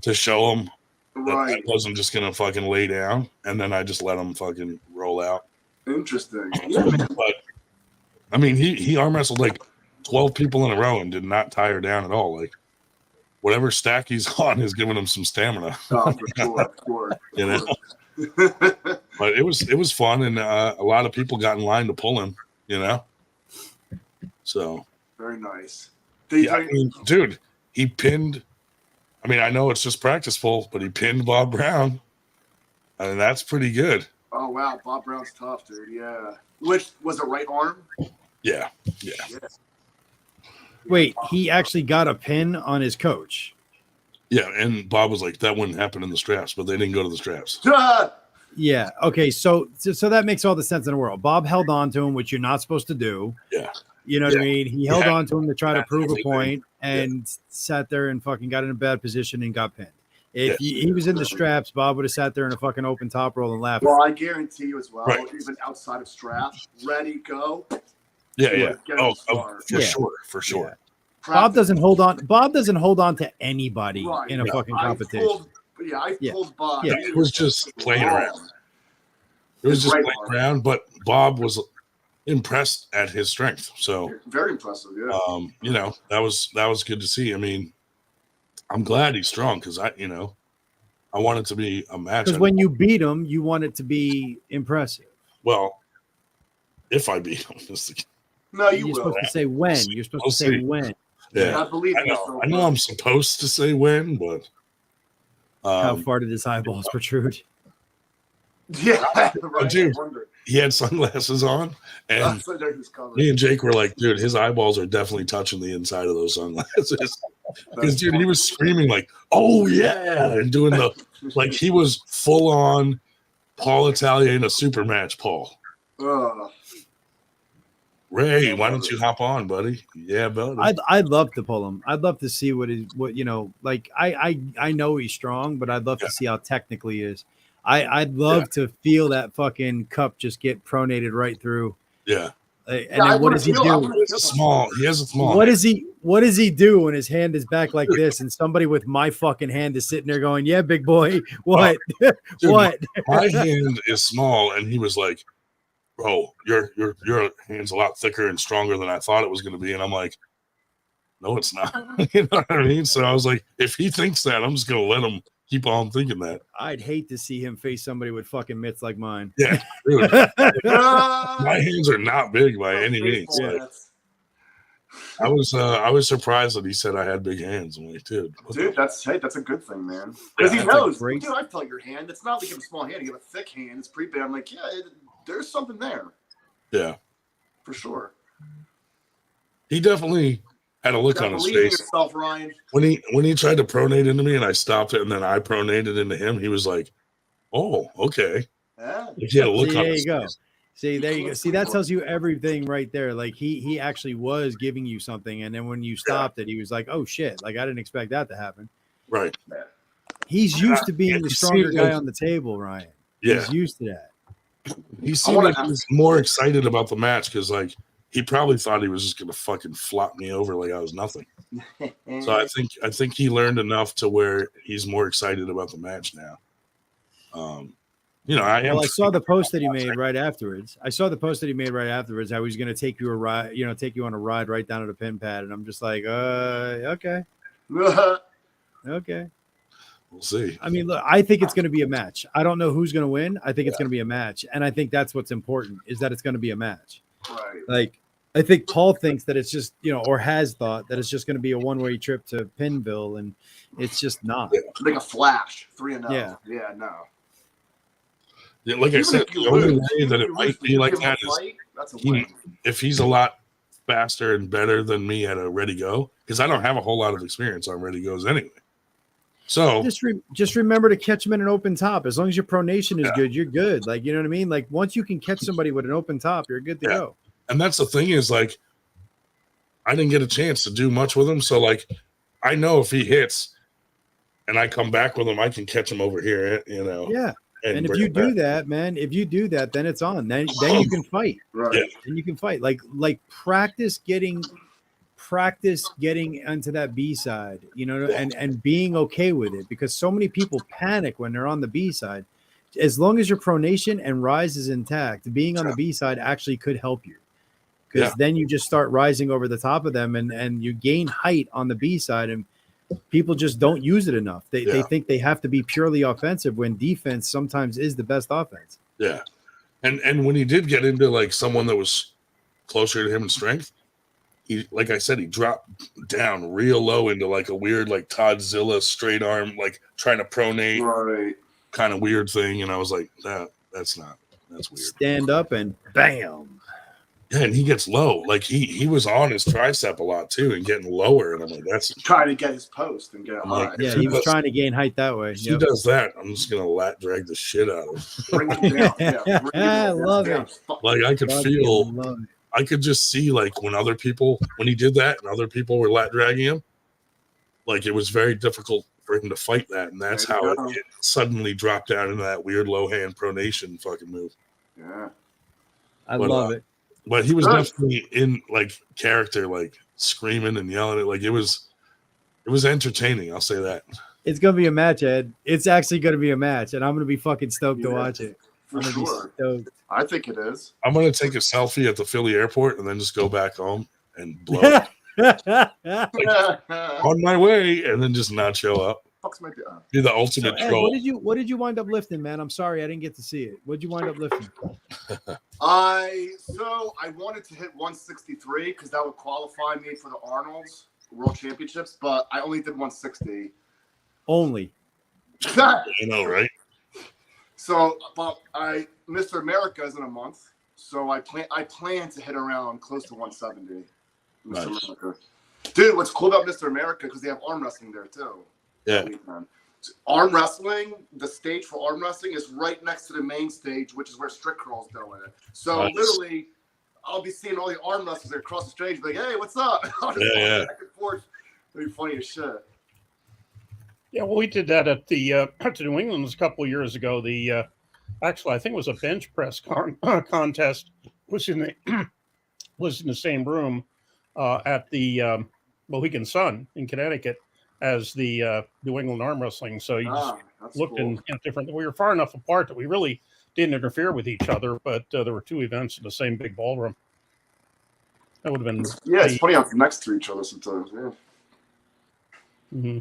B: to show him that
D: Right.
B: I wasn't just gonna fucking lay down, and then I just let him fucking roll out.
D: Interesting. Yeah, man.
B: But I mean, he arm wrestled like 12 people in a row and did not tire down at all. Like whatever stack he's on is giving him some stamina.
D: Oh, for sure.
B: But it was fun, and a lot of people got in line to pull him. So
D: very nice.
B: Dude, he pinned. I mean, I know it's just practice pull, but he pinned Bob Brown, and that's pretty good.
D: Oh wow, Bob Brown's tough, dude. Yeah. Which was a right arm?
B: Yeah.
A: Wait, he actually got a pin on his coach.
B: Yeah, and Bob was like, that wouldn't happen in the straps, but they didn't go to the straps.
A: Yeah. Okay. So that makes all the sense in the world. Bob held on to him, which you're not supposed to do.
B: Yeah.
A: You know what I mean? He held on to him to try to prove a point and sat there and fucking got in a bad position and got pinned. If he was in the straps, Bob would have sat there in a fucking open top roll and laughed.
D: Well, I guarantee you as well, even outside of strap, ready, go.
B: Yeah. For sure.
A: Yeah. Bob doesn't hold on. Bob doesn't hold on to anybody in a fucking competition.
D: I told Bob.
B: Yeah, it was just playing around. It was just playing around, but Bob was impressed at his strength. So
D: very impressive. Yeah.
B: That was good to see. I mean, I'm glad he's strong because I want it to be a match.
A: Because when you beat him, you want it to be impressive.
B: Well, if I beat him,
D: no,
A: you're supposed to say when. You're supposed to say when.
B: Yeah,
D: I believe
B: I know I'm supposed to say when, but
A: how far did his eyeballs protrude?
D: Yeah, right.
B: Dude, he had sunglasses on, and me and Jake were like, "Dude, his eyeballs are definitely touching the inside of those sunglasses." Because dude, he was screaming like, "Oh yeah!" and doing like he was full on Paul Italia in a super match. Paul. Ray, why don't you hop on, buddy? Yeah, buddy.
A: I'd love to pull him. I'd love to see like I know he's strong, but I'd love to see how technically he is. I'd love to feel that fucking cup just get pronated right through.
B: Yeah.
A: And then what does he do?
B: He has a small.
A: What does he do when his hand is back like this and somebody with my fucking hand is sitting there going, "Yeah, big boy, what?"
B: Dude,
A: what?
B: My hand is small, and he was like, "Bro, your hand's a lot thicker and stronger than I thought it was going to be." And I'm like, "No, it's not." You know what I mean? So I was like, if he thinks that, I'm just going to let him keep on thinking that.
A: I'd hate to see him face somebody with fucking mitts like mine.
B: Yeah, dude. My hands are not big by any means. Like, I was surprised that he said I had big hands. I'm like, dude,
D: that's a good thing, man. Because he knows, dude, I felt your hand. It's not like you have a small hand, you have a thick hand. It's pretty big. I'm like, yeah, there's something there.
B: Yeah,
D: for sure.
B: He definitely had a look on his face.
D: Yourself, Ryan.
B: When he tried to pronate into me and I stopped it and then I pronated into him, he was like, "Oh, okay."
D: Yeah.
B: He had a look on his
A: face. See, there you go. See, that tells you everything right there. Like he actually was giving you something, and then when you stopped it, he was like, "Oh shit!" Like I didn't expect that to happen.
B: Right.
A: He's used to being the stronger guy on the table, Ryan.
B: Yeah,
A: he's used to that.
B: He seemed like he was more excited about the match because, like, he probably thought he was just gonna fucking flop me over like I was nothing. So I think he learned enough to where he's more excited about the match now. You know, I
A: saw the post that he made right afterwards. How he was going to take you a ride, take you on a ride right down to the pin pad, and I'm just like, okay, okay.
B: We'll see.
A: I mean, look, I think it's going to be a match. I don't know who's going to win. I think it's going to be a match, and I think that's what's important is that it's going to be a match.
D: Right.
A: Like, I think Paul thinks that it's just, or has thought that it's just going to be a one-way trip to Pinville, and it's just not.
D: Like a flash, 3-0.
A: Yeah.
D: Yeah, no.
B: Yeah, like I said, the only way that it might be like that is
D: that's a win.
B: If he's a lot faster and better than me at a ready go, because I don't have a whole lot of experience on ready goes anyway. So
A: just remember to catch him in an open top. As long as your pronation is good, you're good. Like, you know what I mean? Like once you can catch somebody with an open top, you're good to go.
B: And that's the thing is, like, I didn't get a chance to do much with him. So, like, I know if he hits and I come back with him, I can catch him over here,
A: Yeah. And if you do that, man, then it's on. Then you can fight.
D: Right.
B: Yeah.
A: And you can fight. Like practice getting onto that B side, and being okay with it, because so many people panic when they're on the B side. As long as your pronation and rise is intact, being on the B side actually could help you. Because then you just start rising over the top of them and you gain height on the B side, and people just don't use it enough. They think they have to be purely offensive when defense sometimes is the best offense.
B: Yeah. And when he did get into like someone that was closer to him in strength, he, like I said, he dropped down real low into like a weird like Toddzilla straight arm, like trying to pronate kind of weird thing. And I was like, that's weird.
A: Stand up and bam.
B: Yeah, and he gets low. Like he was on his tricep a lot too and getting lower. And I'm like, that's
D: trying to get his post and get high.
A: Yeah, he was trying to gain height that way.
B: If he does that, I'm just gonna lat drag the shit out of him.
D: Bring him down.
A: I love it.
B: Like I could just see like when he did that and other people were lat dragging him, like it was very difficult for him to fight that, and that's how it suddenly dropped down into that weird low hand pronation fucking move.
D: Yeah,
A: I love it.
B: But he was definitely in like character, like screaming and yelling. Like it was entertaining. I'll say that.
A: It's gonna be a match, Ed. It's actually gonna be a match, and I'm gonna be fucking stoked to watch it.
D: For sure. I think it is.
B: I'm gonna take a selfie at the Philly airport and then just go back home and blow it. On my way, and then just not show up. Be the ultimate troll.
A: Ed, what did you wind up lifting, man? I'm sorry, I didn't get to see it. What did you wind up lifting?
D: I wanted to hit 163 because that would qualify me for the Arnold's World Championships, but I only did 160.
A: Only.
B: I know, right?
D: So, but Mr. America is in a month, so I plan to hit around close to 170. Mr.
B: Nice.
D: America. Dude, what's cool about Mr. America, because they have arm wrestling there too.
B: Yeah.
D: Arm wrestling, the stage for arm wrestling is right next to the main stage, which is where Strict Curl's doing it. So literally, I'll be seeing all the arm wrestlers across the stage, like, "Hey, what's up?" I'll just back and forth. It'd be funny as shit.
C: Yeah, well, we did that at the New England a couple of years ago. The actually, I think it was a bench press contest. Was in the same room at the Mohegan Sun in Connecticut as the New England arm wrestling. So you just looked in different. We were far enough apart that we really didn't interfere with each other, but there were two events in the same big ballroom. That would have been
D: it's funny how it's next to each other sometimes. Yeah.
C: Mm-hmm.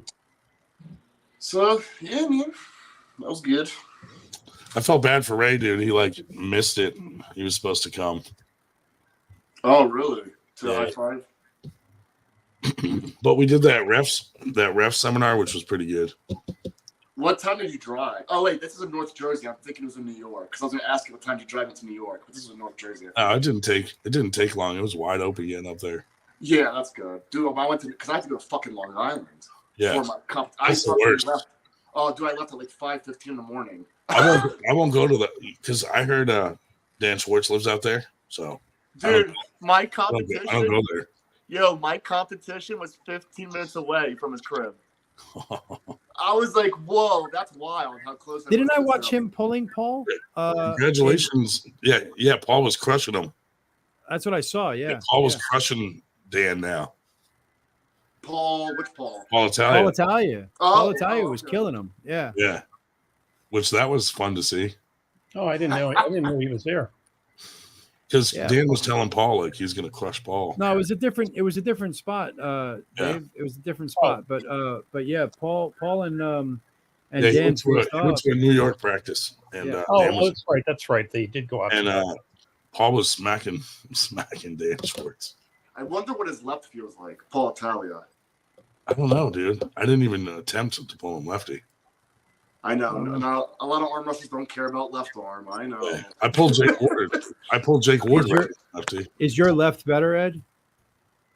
D: So yeah, man, that was good.
B: I felt bad for Ray, dude. He like missed it. He was supposed to come.
D: Oh, really? To high five.
B: But we did that ref seminar, which was pretty good.
D: What time did you drive? Oh wait, this is in North Jersey. I'm thinking it was in New York because I was going to ask you what time you drive into New York, but this is in North Jersey.
B: It didn't take long. It was wide open getting up there.
D: Yeah, that's good, dude. I went to because I had to go to fucking Long Island.
B: Yeah,
D: for my
B: that's the worst.
D: Oh, dude, I left at like 5:15 in the morning.
B: I won't go to the because I heard Dan Schwartz lives out there, so
D: Dude, my
B: I don't
D: competition,
B: go there.
D: my competition was 15 minutes away from his crib. I was like, whoa, that's wild how close
A: Didn't I
D: was to
A: watch
D: him.
A: him pulling Paul?
B: Congratulations. Yeah. Paul was crushing him.
A: That's what I saw. Yeah.
B: Paul was crushing Dan now.
D: Paul, which Paul?
B: Paul Italia.
A: Paul Italia. Paul Italia was killing him. Yeah.
B: Yeah. Which that was fun to see.
C: Oh, I didn't know he was there.
B: Because Dan was telling Paul like he's gonna crush Paul.
A: No, it was a different spot, Dave. It was a different spot. But yeah, Paul and Dan
B: he went to a New York practice. And
C: that's right. They did go out.
B: And Paul was smacking Dan Schwartz.
D: I wonder what his left feels like, Paul Italia.
B: I don't know, dude. I didn't even attempt to pull him lefty.
D: I know. Now, a lot of arm wrestlers don't care about left arm. I know.
B: Yeah. I pulled Jake Ward. Lefty.
A: Is your left better, Ed?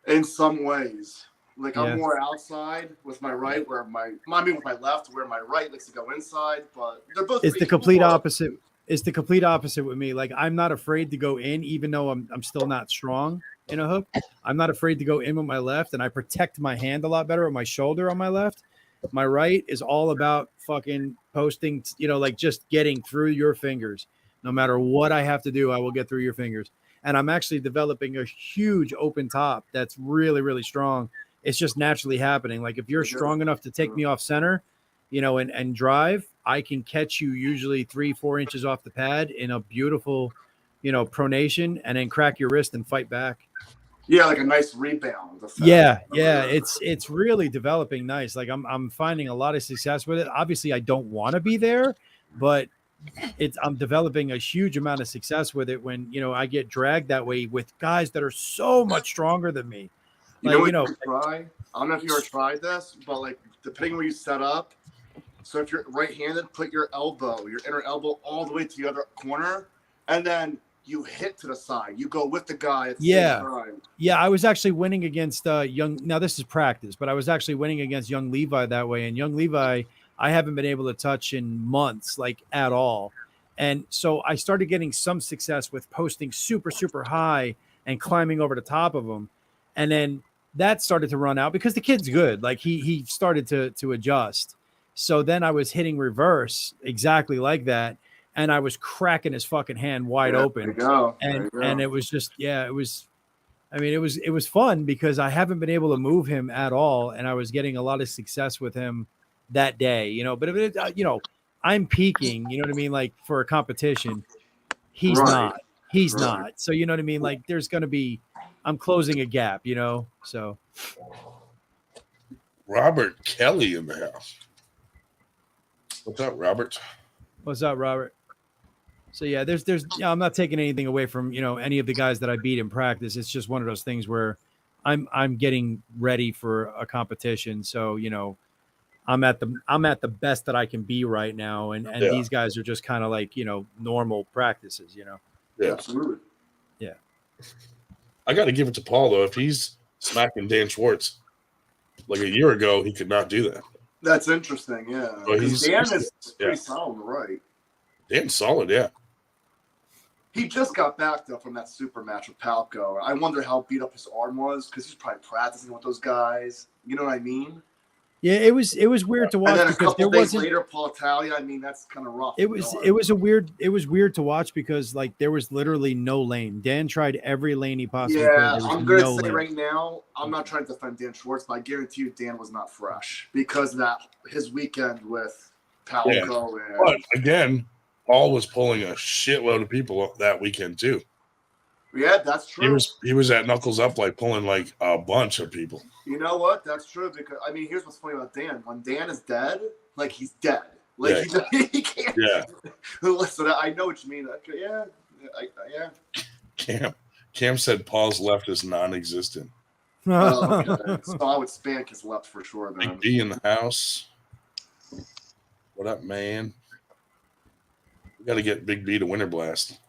D: In some ways. Like I'm more outside with my right, with my left, where my right likes to go inside. But they're both.
A: It's the complete opposite. It's the complete opposite with me. Like I'm not afraid to go in, even though I'm still not strong in a hook. I'm not afraid to go in with my left, and I protect my hand a lot better with my shoulder on my left. My right is all about fucking posting, like just getting through your fingers. No matter what I have to do, I will get through your fingers. And I'm actually developing a huge open top that's really, really strong. It's just naturally happening. Like if you're strong enough to take me off center, and drive, I can catch you usually 3-4 inches off the pad in a beautiful, pronation, and then crack your wrist and fight back.
D: Yeah, like a nice rebound effect.
A: Yeah, it's really developing nice. Like I'm finding a lot of success with it. Obviously, I don't want to be there, but I'm developing a huge amount of success with it when I get dragged that way with guys that are so much stronger than me.
D: Try? I don't know if you ever tried this, but like depending where you set up. So if you're right-handed, put your inner elbow all the way to the other corner, and then you hit to the side. You go with the guy at the same time. Yeah,
A: I was actually winning against now this is practice, but I was actually winning against young Levi that way. And young Levi, I haven't been able to touch in months, like at all. And so I started getting some success with posting super, super high and climbing over the top of him. And then that started to run out because the kid's good. Like he started to adjust. So then I was hitting reverse exactly like that. And I was cracking his fucking hand wide open. And it was just, it was fun because I haven't been able to move him at all. And I was getting a lot of success with him that day, but if it, I'm peaking, you know what I mean? Like for a competition, he's not, So, you know what I mean? Like there's going to be, I'm closing a gap, so.
B: Robert Kelly in the house. What's up, Robert?
A: What's up, Robert? So yeah, there's I'm not taking anything away from any of the guys that I beat in practice. It's just one of those things where I'm getting ready for a competition. So I'm at the best that I can be right now, and these guys are just kind of like normal practices.
B: Yeah,
D: absolutely.
A: Yeah,
B: I got to give it to Paul though. If he's smacking Dan Schwartz like a year ago, he could not do that.
D: That's interesting. Yeah,
B: Dan
D: is pretty solid, right?
B: Dan's solid, yeah.
D: He just got back though from that super match with Palco. I wonder how beat up his arm was because he's probably practicing with those guys. You know what I mean?
A: Yeah, it was weird to watch.
D: And then a
A: because
D: couple days later, Paul Italia. I mean, that's kind of rough.
A: It was weird to watch because like there was literally no lane. Dan tried every lane he possibly could.
D: I'm gonna say right now, I'm not trying to defend Dan Schwartz, but I guarantee you Dan was not fresh because of that his weekend with Palco.
B: Yeah. But again, Paul was pulling a shitload of people that weekend too.
D: Yeah, that's true.
B: He was at Knuckles Up like pulling like a bunch of people.
D: You know what? That's true because I mean, here's what's funny about Dan. When Dan is dead, like he's dead. Like he can't.
B: Yeah.
D: Listen, I know what you mean. Yeah.
B: Cam said Paul's left is non-existent.
D: Okay. So I would spank his left for sure. Then.
B: Big D in the house. What up, man? We got to get Big B to Winter Blast.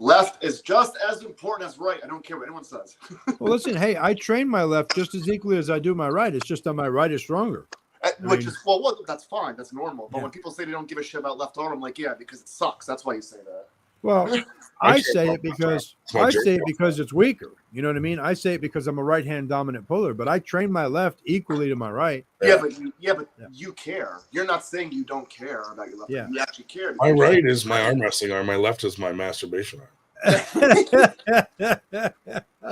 D: Left is just as important as right. I don't care what anyone says.
A: Well, listen, hey, I train my left just as equally as I do my right. It's just that my right is stronger.
D: That's fine. That's normal. But when people say they don't give a shit about left arm, I'm like, yeah, because it sucks. That's why you say that.
A: Well, I say it because
B: my jerk.
A: it's weaker. You know what I mean? I say it because I'm a right hand dominant puller, but I train my left equally to my right.
D: Yeah, but you care. You're not saying you don't care about your left.
A: Yeah.
D: You actually care.
B: My right is my arm wrestling arm. My left is my masturbation arm.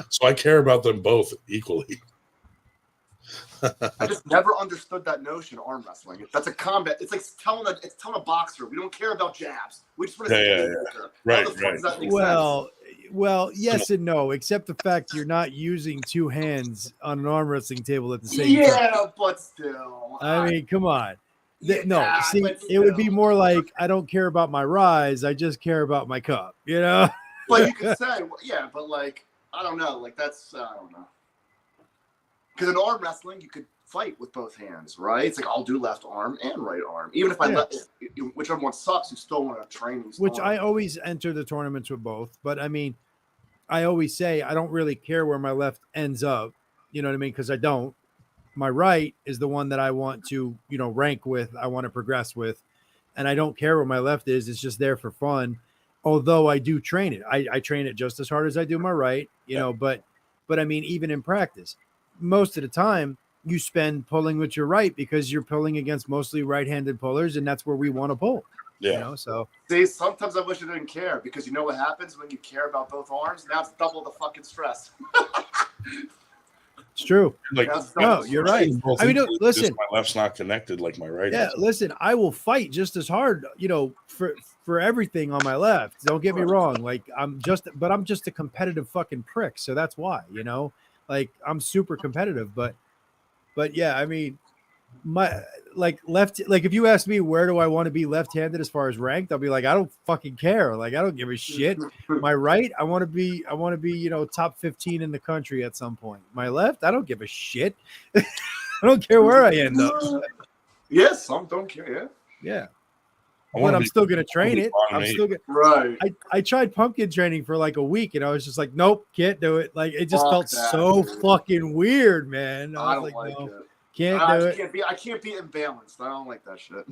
B: So I care about them both equally.
D: I just never understood that notion of arm wrestling. That's a combat. It's like telling a boxer we don't care about jabs. We just want to
B: Yeah. Right.
D: Does that make
A: Well, yes and no, except the fact you're not using two hands on an arm wrestling table at the same time.
D: Yeah, but still.
A: I mean, come on.
D: Yeah,
A: See,
D: but
A: it would be
D: still.
A: more like I don't care about my rise. I just care about my cup, you know?
D: But you could say, yeah, but like, I don't know. Like, that's, I don't know. Because in arm wrestling, you could fight with both hands, right? It's like, I'll do left arm and right arm. Even if whichever one sucks, you still want to train.
A: Which I always enter the tournaments with both. But I mean, I always say I don't really care where my left ends up. You know what I mean? Because I don't. My right is the one that I want to, rank with. I want to progress with. And I don't care where my left is. It's just there for fun. Although I do train it. I train it just as hard as I do my right, but I mean, even in practice, most of the time you spend pulling with your right because you're pulling against mostly right-handed pullers, and that's where we want to pull.
B: Yeah.
A: So
D: see, sometimes I wish I didn't care because you know what happens when you care about both arms? Now it's double the fucking stress.
A: It's true.
B: Like,
A: no, you're right. I mean, listen,
B: my left's not connected like my right.
A: Yeah, listen, I will fight just as hard, for everything on my left. Don't get me wrong. Like I'm just a competitive fucking prick. So that's why, like I'm super competitive, but yeah, I mean, my if you ask me where do I want to be left-handed as far as ranked, I'll be like, I don't fucking care. Like I don't give a shit. My right, I want to be, top 15 in the country at some point. My left, I don't give a shit. I don't care where I end up.
D: Yes, some don't care.
A: Yeah. But I'm still gonna train it. I'm still gonna.
D: Right.
A: I tried pumpkin training for like a week, and I was just like, nope, can't do it. Like it just felt so fucking weird, man. I was like, no.
D: It.
A: Can't do it.
D: I can't be imbalanced. I don't like that shit.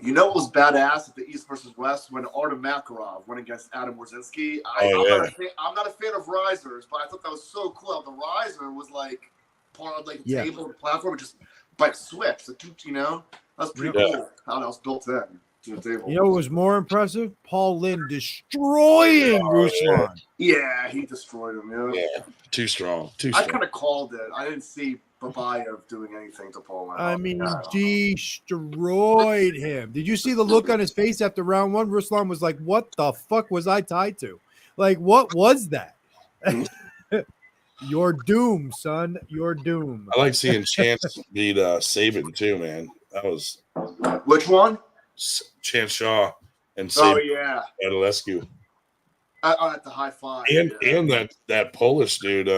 D: You know what was badass at the East versus West when Artem Makarov went against Adam Warzinski? I'm not a fan of risers, but I thought that was so cool. The riser was like part of like the table, the platform, just by switch. That was pretty cool how that was built in to the table.
A: You know what was more impressive? Paul Lynn destroying Ruslan.
D: Yeah, he destroyed him.
B: Yeah, too strong.
D: I kind of called it. I didn't see Babayev doing anything to Paul Lynn.
A: I mean, he destroyed him. Did you see the look on his face after round one? Ruslan was like, what the fuck was I tied to? Like, what was that? Your doom, son. Your doom.
B: I like seeing Chance beat Saban too, man. That was
D: which one?
B: Chance Shaw and Saban.
D: Oh yeah,
B: Adolescu.
D: At the high five.
B: And that Polish dude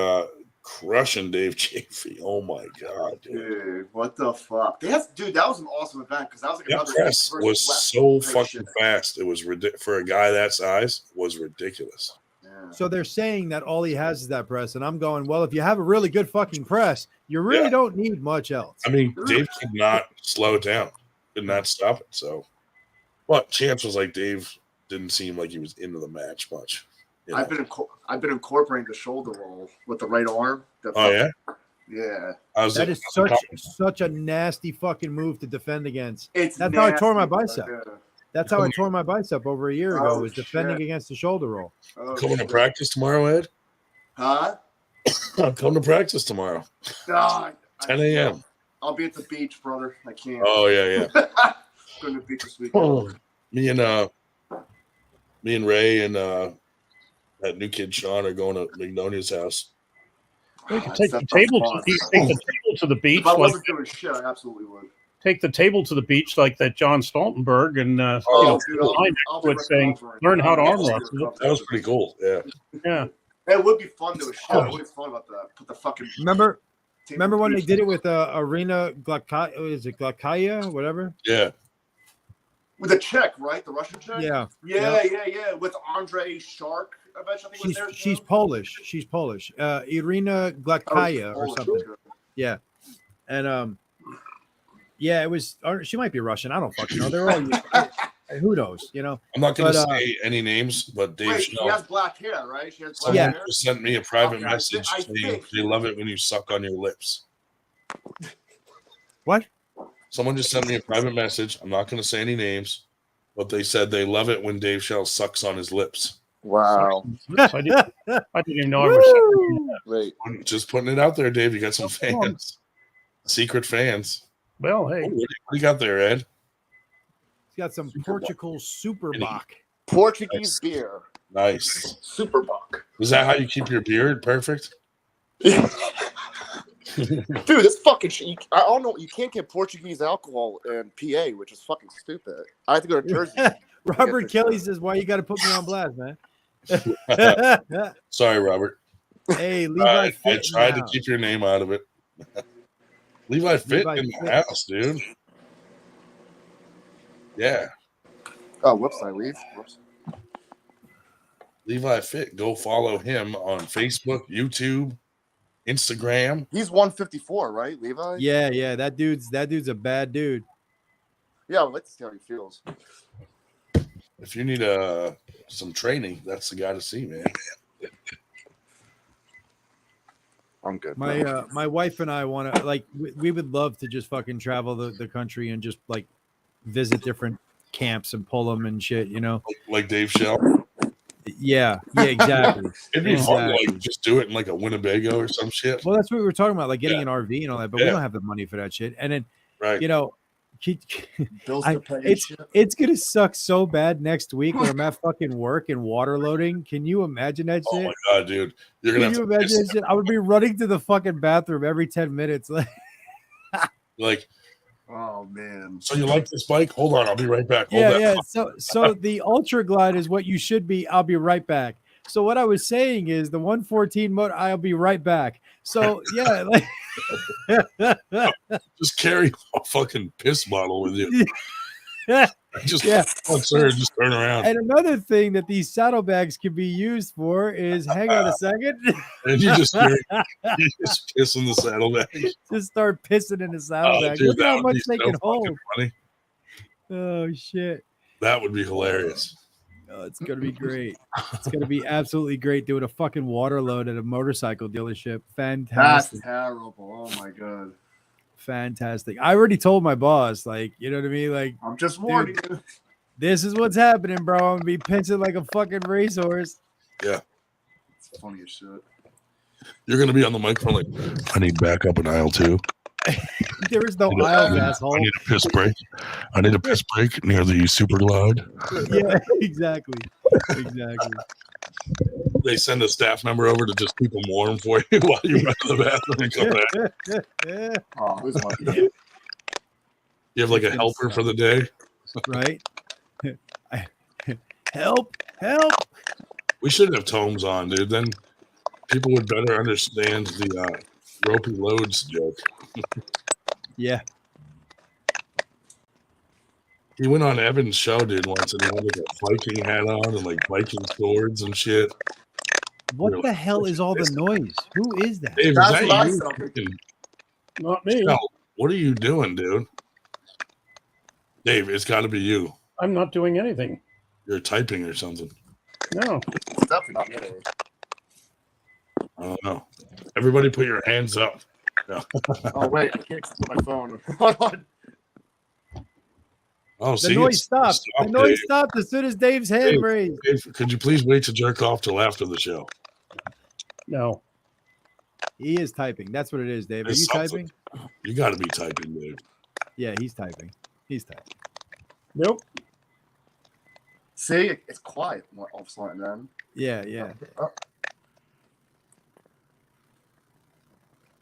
B: crushing Dave Chafee. Oh my god,
D: dude. What the fuck? That was an awesome event because that was like
B: that press was so fucking fast. It was for a guy that size was ridiculous.
A: So they're saying that all he has is that press, and I'm going, well, if you have a really good fucking press, you really don't need much else.
B: I mean, Dave could not slow it down, did not stop it. So, but Chance was like, Dave didn't seem like he was into the match much.
D: I've been incorporating the shoulder roll with the right arm.
B: Yeah.
A: That is such a nasty fucking move to defend against. That's
D: nasty,
A: how I tore my bicep.
D: Yeah.
A: That's how I tore my bicep over a year ago. Was defending against the shoulder roll.
B: Coming to practice tomorrow, Ed?
D: Huh?
B: I'm coming to practice tomorrow. 10 a.m.
D: I'll be at the beach, brother. I can't.
B: Oh yeah.
D: Going to the beach this weekend.
B: Me and Ray and that new kid Sean are going to Magnonia's house.
C: Take the table to the beach.
D: If I wasn't doing shit, I absolutely would.
C: Take the table to the beach like that John Stoltenberg and saying, learn how to arm wrestle.
B: That was pretty cool. Yeah.
C: Yeah.
D: It would be fun to show. It would be fun about that. Put the fucking
A: remember when they did it with Arena Glakaya? Is it Glakaya? Whatever.
B: Yeah.
D: With the Czech, right? The Russian Czech.
A: Yeah.
D: With Andre Shark. I bet you think was there.
A: She's Polish. She's Polish. Irina Glakaya or something. Yeah. And Yeah, it was. Or she might be Russian. I don't fucking know. They're all. Who knows? You know.
B: I'm not going to
A: But,
B: say any names, but Dave
D: Wait, she
B: Schnell.
D: has black hair, right? She has black
B: Someone
D: hair.
B: just sent me a private
D: Okay,
B: message
D: I
B: saying
D: think-
B: they love it when you suck on your lips.
A: What?
B: Someone just sent me a private message. I'm not going to say any names, but they said they love it when Dave Shell sucks on his lips.
E: Wow.
C: I didn't even know I was.
E: Wait.
B: I'm just putting it out there, Dave. You got some fans, secret fans.
C: Well,
B: Oh,
C: hey,
B: what do you got there, Ed?
A: He's got some Portugal Superbach.
E: Portuguese beer.
B: Nice.
E: Superbuck.
B: Is that how you keep your beard perfect?
E: Dude, this fucking shit. I don't know. You can't get Portuguese alcohol in PA, which is fucking stupid. I have to go to Jersey.
A: Robert Kelly says, "Why you got to put me on blast, man?"
B: Sorry, Robert.
A: Hey, Levi
B: I
A: Fit.
B: tried to
A: now.
B: keep your name out of it. Levi Fit
A: Levi
B: in the
A: Fit.
B: house, dude. Yeah.
E: Oh, whoops, I leave. Whoops.
B: Levi Fit. Go follow him on Facebook, YouTube, Instagram.
E: He's 154, right, Levi?
A: Yeah. That dude's a bad dude.
E: Yeah, I'd like to see how he feels.
B: If you need some training, that's the guy to see, man.
E: I'm good.
A: My wife and I want to we would love to just fucking travel the country and just like visit different camps and pull them and shit, you know.
B: Like Dave Shell.
A: Yeah, exactly.
B: It'd be fun to
A: Exactly.
B: like just do it in like a Winnebago or some shit.
A: Well, that's what we were talking about, like getting
B: Yeah.
A: an RV and all that, but we
B: Yeah.
A: don't have the money for that shit. And then,
B: Right.
A: you know,
E: Bills
A: I-
E: to pay and
A: it's
E: shit.
A: it's gonna suck so bad next week when I'm at fucking work and water loading. Can you imagine that
B: Oh
A: shit?
B: my god, dude. You're gonna
A: Can
B: have
A: you
B: to
A: imagine
B: piss,
A: that shit? I would be running to the fucking bathroom every 10 minutes.
B: like,
E: Oh, man.
B: so you like this bike? Hold on, I'll be right back. Hold
A: Yeah.
B: that.
A: So the Ultra Glide is what you should be. I'll be right back. So what I was saying is the 114 motor. I'll be right back. So yeah,
B: Just carry a fucking piss bottle with you. Just
A: Yeah.
B: oh, sir, just turn around.
A: And another thing that these saddlebags can be used for is, hang on a second,
B: And you just piss in the saddlebag.
A: just start pissing in the
B: Oh,
A: saddlebag.
B: dude,
A: Look at
B: that
A: how
B: would
A: much
B: be
A: they
B: so
A: can
B: fucking
A: hold.
B: funny.
A: Oh shit.
B: That would be hilarious.
A: Oh, it's gonna be great. It's gonna be absolutely great doing a fucking water load at a motorcycle dealership.
E: That's
A: Fantastic.
E: terrible. Oh, my God.
A: Fantastic. I already told my boss, like, you know what I mean? Like,
E: I'm just warning you.
A: this is what's happening, bro. I'm gonna be pinching like a fucking racehorse.
B: Yeah.
E: It's funny as shit.
B: You're gonna be on the microphone like, I need backup in aisle 2.
A: There is no
B: I
A: aisles,
B: need-
A: asshole.
B: I need a piss break. I need a piss break near the Super Glide.
A: Yeah, exactly. Exactly.
B: They send a staff member over to just keep them warm for you while you run to the bathroom and come back.
E: Oh, who's lucky?
B: You have like a helper for the day.
A: Right? Help!
B: We should have Tomes on, dude. Then people would better understand the ropey loads joke.
A: Yeah.
B: He went on Evan's show, dude, once, and he had like a Viking hat on and like Viking swords and shit.
A: What the hell is all the noise? Who is that?
B: Dave, is
E: That's
B: that
E: what I
B: you?
E: said.
B: Freaking-
C: not me.
B: No, what are you doing, dude? Dave, it's got to be you.
C: I'm not doing anything.
B: You're typing or something.
C: No.
E: It's definitely not me.
B: I don't know. Everybody put your hands up.
E: Oh, wait. I can't put my phone. Hold on.
B: Oh,
A: The
B: see,
A: noise
B: it's-
A: stopped. The
B: Dave.
A: noise stopped as soon as Dave's hand
B: Dave.
A: raised.
B: Dave, could you please wait to jerk off till after the show?
C: No.
A: He is typing. That's what it is, Dave. Are
B: It's
A: you
B: something.
A: typing?
B: You got to be typing, Dave.
A: Yeah, he's typing. He's typing.
C: Nope.
E: See, it's quiet all of a sudden, then.
A: Yeah.
E: Oh,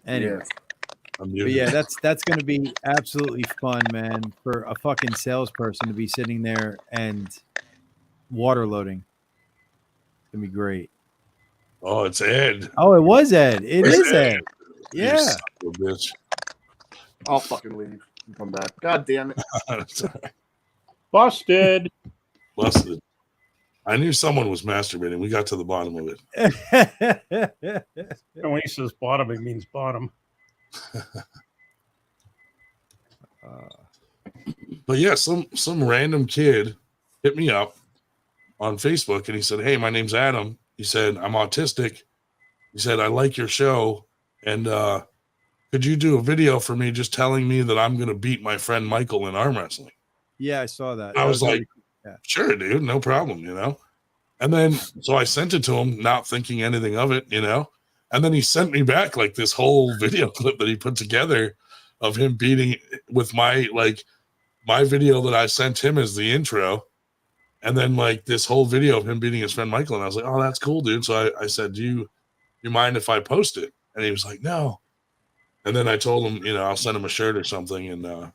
A: Anyway.
E: yeah.
B: I'm
A: But
B: muted.
A: yeah, that's going to be absolutely fun, man, for a fucking salesperson to be sitting there and water loading. It's going to be great.
B: Oh, it's Ed.
A: Oh, it was Ed. It
B: It's
A: is
B: Ed.
A: Ed.
B: You
A: Yeah.
B: son of a bitch.
E: I'll fucking leave and come back. God damn it.
C: Busted.
B: Busted. I knew someone was masturbating. We got to the bottom of it.
C: And when he says bottom, it means bottom.
B: But yeah, some random kid hit me up on Facebook and he said, "Hey, my name's Adam." He said, "I'm autistic." He said, "I like your show, and could you do a video for me just telling me that I'm going to beat my friend Michael in arm wrestling?"
A: Yeah, I saw that.
B: I
A: That
B: was like,
A: really cool. Yeah.
B: "Sure, dude, no problem," you know. And then so I sent it to him, not thinking anything of it, you know. And then he sent me back like this whole video clip that he put together of him beating with my video that I sent him as the intro. And then like this whole video of him beating his friend Michael. And I was like, "Oh, that's cool, dude." So I said, "Do you mind if I post it?" And he was like, "No." And then I told him, I'll send him a shirt or something. And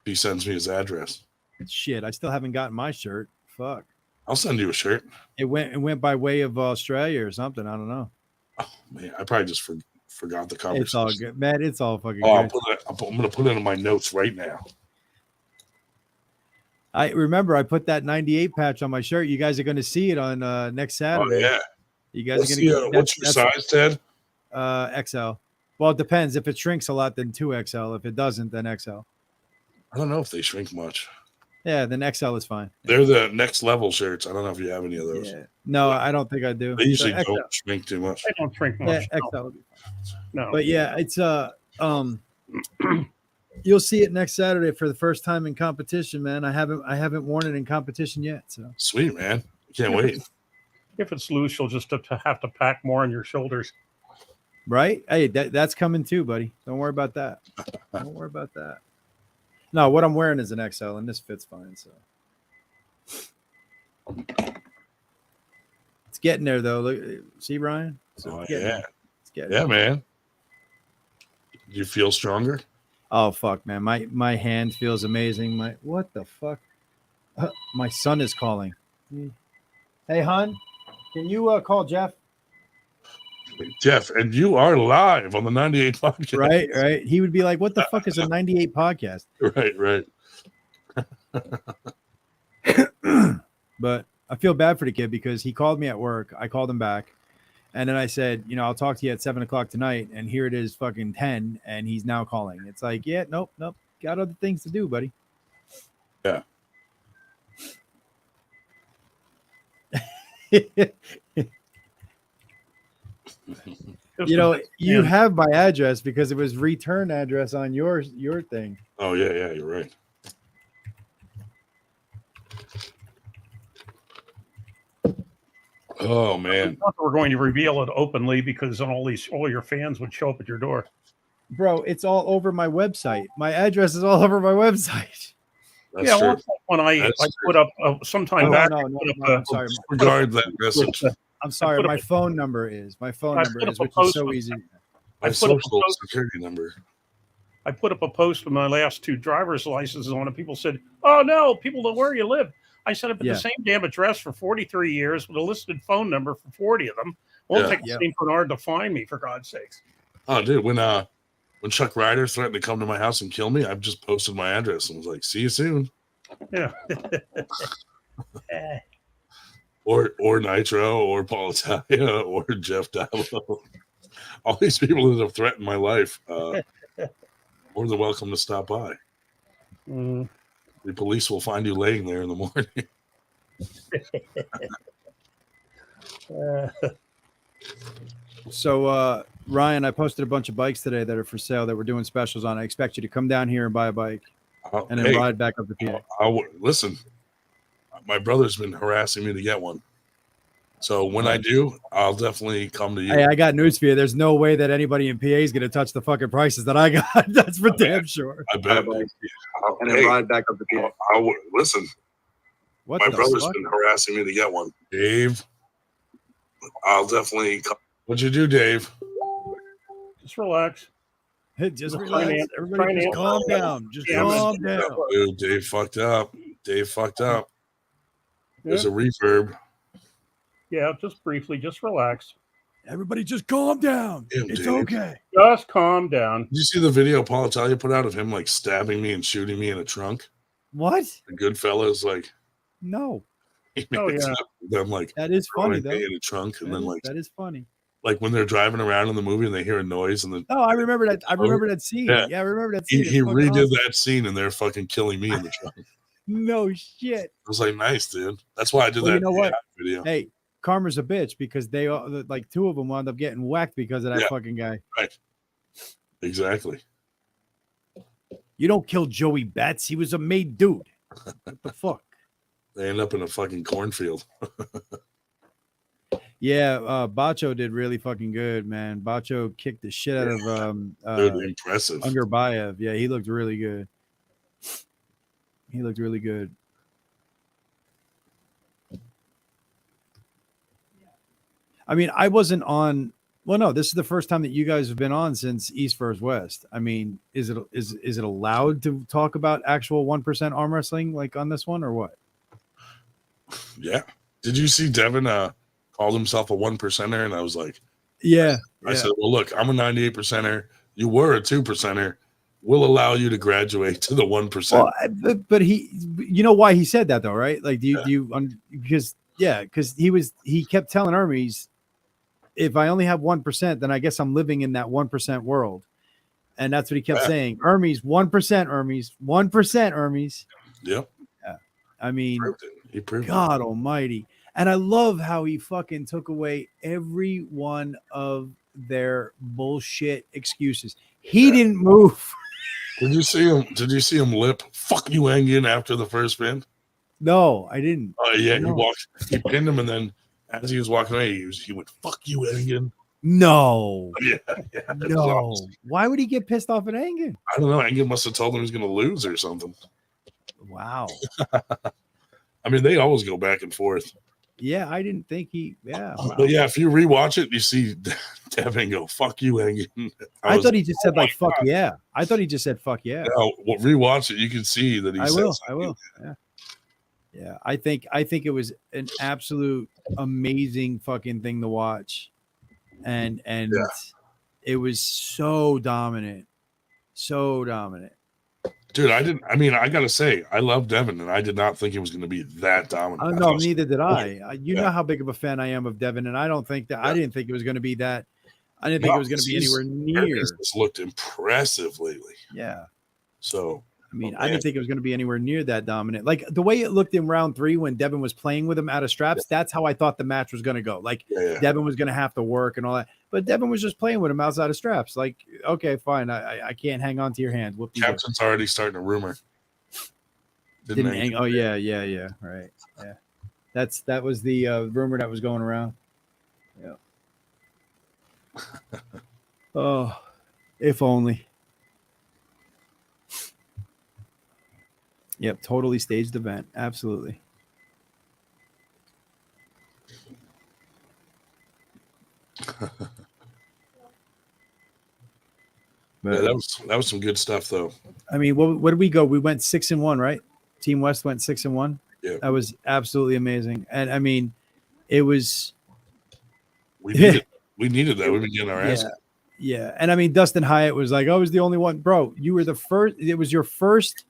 B: he sends me his address.
A: Shit, I still haven't gotten my shirt. Fuck.
B: I'll send you a shirt.
A: It went by way of Australia or something. I don't know.
B: Oh man, I probably just forgot the conversation.
A: It's all good, man. It's all fucking
B: good. I'm gonna put it in my notes right now.
A: I remember I put that 98 patch on my shirt. You guys are going to see it on next Saturday.
B: Oh yeah.
A: You guys are going to.
B: What's your size, Ted?
A: XL. Well, it depends. If it shrinks a lot, then 2XL. If it doesn't, then XL.
B: I don't know if they shrink much.
A: Yeah, then XL is fine.
B: They're the next level shirts. I don't know if you have any of those.
A: Yeah. No, I don't think I do.
B: They usually don't shrink too much.
C: They don't shrink much.
A: Yeah, XL would be fine.
C: No.
A: But yeah, it's you'll see it next Saturday for the first time in competition, man. I haven't worn it in competition yet. So
B: sweet, man. Can't wait.
C: If it's loose, you'll just have to pack more on your shoulders.
A: Right? Hey, that's coming too, buddy. Don't worry about that. Don't worry about that. No, what I'm wearing is an XL, and this fits fine. So it's getting there, though. Look, see, Ryan? So
B: yeah.
A: It's getting
B: there. Man. Do you feel stronger?
A: Oh fuck, man! My hand feels amazing. What the fuck? My son is calling. Hey, hon, can you call Jeff?
B: Jeff, and you are live on the 98 podcast.
A: Right. He would be like, "What the fuck is a 98 podcast?"
B: Right.
A: But I feel bad for the kid because he called me at work. I called him back, and then I said, "I'll talk to you at 7:00 tonight." And here it is, fucking 10, and he's now calling. It's like, yeah, nope, got other things to do, buddy.
B: Yeah.
A: You have my address because it was return address on your thing.
B: Oh yeah, you're right. Oh man,
C: we're going to reveal it openly because then all your fans would show up at your door.
A: Bro, it's all over my website. My address is all over my website.
B: That's true.
C: When I put up sometime back.
A: No, I'm sorry.
B: Regard that message.
A: I'm sorry. My phone number is, which is so easy.
B: My social security number.
C: I put up a post with my last 2 driver's licenses on it. People said, "Oh no, people know where you live." I set up at the same damn address for 43 years with a listed phone number for 40 of them. Won't take St. Bernard to find me, for God's sakes.
B: Oh, dude, when Chuck Ryder threatened to come to my house and kill me, I've just posted my address and was like, "See you soon."
C: Yeah.
B: or Nitro, or Paul Italia, or Jeff Dabo. All these people that have threatened my life, more than welcome to stop by.
C: Mm.
B: The police will find you laying there in the morning.
A: So, Ryan, I posted a bunch of bikes today that are for sale that we're doing specials on. I expect you to come down here and buy a bike and then ride back up the PA.
B: Listen, my brother's been harassing me to get one. So when I do, I'll definitely come to you.
A: Hey, I got news for you. There's no way that anybody in PA is going to touch the fucking prices that I got. That's for damn sure.
B: I bet.
E: And then ride back up the PA.
B: Listen, my brother's been harassing me to get one. Dave, I'll definitely come. What'd you do, Dave?
C: Just relax.
A: Just relax. Everybody just calm down. Just calm down.
B: Dude, Dave fucked up. There's a reverb.
C: Yeah, just briefly. Just relax.
A: Everybody just calm down.
B: Damn,
A: it's
B: Dave.
A: okay.
C: Just calm down.
B: Did you see the video Paul Italia put out of him like stabbing me and shooting me in a trunk?
A: What?
B: The Goodfellas, like.
A: No.
B: Them like
A: that is funny though.
B: Me in a trunk and then like
A: that is funny.
B: Like when they're driving around in the movie and they hear a noise and
A: Oh, I remember that. I remember that scene.
B: Yeah.
A: Yeah, I remember that scene.
B: he
A: It's fucking
B: redid
A: awesome.
B: that scene and they're fucking killing me in the truck.
A: No shit.
B: I was like, nice, dude. That's why I did
A: Well,
B: that
A: you know what?
B: video.
A: Hey, karma's a bitch because they all, like two of them wound up getting whacked because of that fucking guy.
B: Right. Exactly.
A: You don't kill Joey Betts. He was a made dude. What the fuck?
B: They end up in a fucking cornfield.
A: Yeah, Bacho did really fucking good, man. Bacho kicked the shit out of
B: Dude, impressive.
A: Ungerbayev. Yeah, he looked really good. He looked really good. I mean, I wasn't on. Well, no, this is the first time that you guys have been on since East vs. West. I mean, is it allowed to talk about actual 1% arm wrestling like on this one or what?
B: Yeah. Did you see Devin called himself a 1%er? And I was like,
A: yeah.
B: I said, well, look, I'm a 98%er. You were a 2%er. We'll allow you to graduate to the 1%.
A: Well, but he, you know why he said that though, right? Like, because he kept telling Hermes, if I only have 1%, then I guess I'm living in that 1% world. And that's what he kept saying. Hermes, 1%, Hermes, 1%, Hermes.
B: Yep.
A: Yeah. I mean,
B: he proved
A: God almighty. And I love how he fucking took away every one of their bullshit excuses. He didn't move.
B: Did you see him lip "fuck you" Engin after the first pin?
A: No, I didn't.
B: Oh yeah, no. He pinned him, and then as he was walking away, he went "fuck you, Engin."
A: No.
B: Yeah.
A: No. Awesome. Why would he get pissed off at Engin?
B: I don't know. Engin must have told him he's going to lose or something.
A: Wow.
B: I mean, they always go back and forth.
A: Yeah, I didn't think he. Yeah.
B: Wow. But yeah, if you rewatch it, you see Devin go "fuck you, Engin."
A: I thought he just said like "fuck God. Yeah." I thought he just said "fuck yeah."
B: No, well, rewatch it. You can see that he says.
A: I will. Yeah. Yeah. I think it was an absolute amazing fucking thing to watch, and it was so dominant,
B: Dude, I gotta say, I love Devin, and I did not think he was going to be that dominant.
A: No, neither did I. You know how big of a fan I am of Devin, and I don't think that I didn't think it was going to be that. I didn't think it was going to be anywhere near.
B: He's looked impressive lately.
A: Yeah.
B: So
A: I mean, I didn't think it was going to be anywhere near that dominant. Like the way it looked in round 3 when Devin was playing with him out of straps, that's how I thought the match was going to go. Like Devin was going to have to work and all that. But Devin was just playing with him outside of straps. Like, okay, fine. I can't hang on to your hand.
B: Captain's already starting a rumor.
A: Didn't hang. Oh, yeah. Right. Yeah. That was the rumor that was going around. Yeah. Oh, if only. Yep, totally staged event. Absolutely.
B: Yeah, that was some good stuff, though.
A: I mean, what did we go? We went 6-1, right? Team West went 6-1.
B: Yeah,
A: that was absolutely amazing. And I mean, it was.
B: We needed that. We've been getting our ass.
A: Yeah, and I mean, Dustin Hyatt was like, "I was the only one, bro. You were the first. It was your first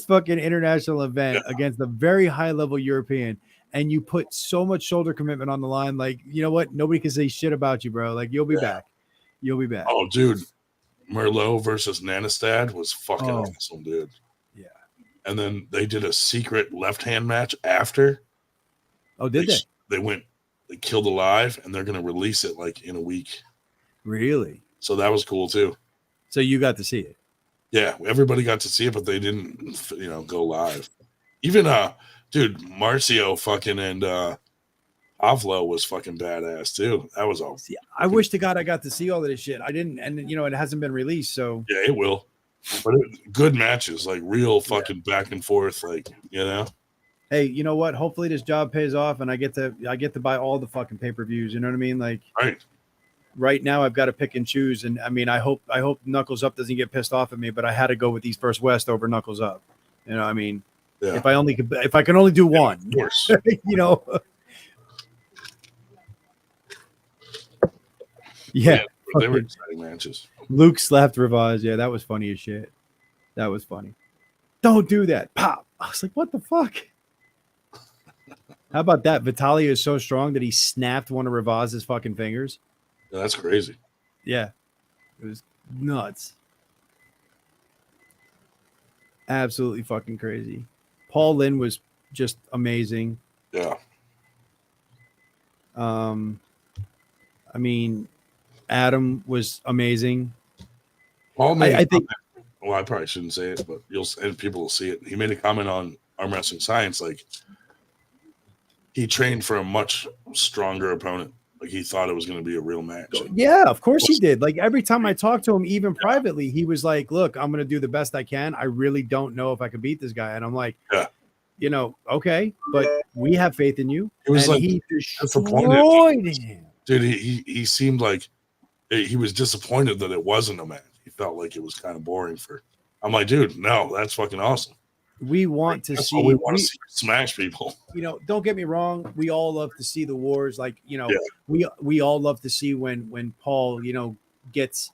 A: fucking international event against a very high level European, and you put so much shoulder commitment on the line. Like, you know what? Nobody can say shit about you, bro. Like, you'll be back. You'll be back."
B: Oh, dude, Merlot versus Nanastad was fucking awesome, dude.
A: Yeah.
B: And then they did a secret left hand match after.
A: Oh, did they?
B: They killed Alive, and they're gonna release it like in a week.
A: Really?
B: So that was cool too.
A: So you got to see it.
B: Yeah, everybody got to see it, but they didn't, go live. Even dude, Marcio fucking and Avlo was fucking badass too. That was all.
A: See, I wish to God I got to see all of this shit. I didn't, and it hasn't been released, so
B: yeah, it will. But good matches, like real fucking back and forth, like
A: Hey, you know what? Hopefully this job pays off, and I get to buy all the fucking pay-per-views. You know what I mean? Like, right now I've got to pick and choose, and I mean, I hope Knuckles Up doesn't get pissed off at me, but I had to go with East vs. West over Knuckles Up. I mean, if I can only do one,
B: of course.
A: Yeah,
B: they were exciting matches.
A: Luke slapped Ravaz. Yeah, that was funny as shit. That was funny. Don't do that. Pop. I was like, what the fuck? How about that? Vitaly is so strong that he snapped one of Ravaz's fucking fingers.
B: Yeah, that's crazy.
A: Yeah. It was nuts. Absolutely fucking crazy. Paul Lynn was just amazing.
B: Yeah.
A: I mean, Adam was amazing.
B: Paul made
A: I think
B: well, I probably shouldn't say it, but and people will see it. He made a comment on Arm Wrestling Science, like he trained for a much stronger opponent. Like he thought it was going to be a real match.
A: yeah, of course he did. Like every time I talked to him, even privately, he was like, "Look, I'm going to do the best I can. I really don't know if I can beat this guy." And I'm like,
B: yeah,
A: you know, okay, but we have faith in you.
B: It was
A: and
B: like
A: he
B: disappointed.
A: him.
B: Dude, he seemed like he was disappointed that it wasn't a match. He felt like it was kind of boring for. I'm like, dude, no, that's fucking awesome.
A: We want to see.
B: We want to see smash people.
A: You know, don't get me wrong. We all love to see the wars. Like, you know,
B: Yeah.
A: we all love to see when Paul, you know, gets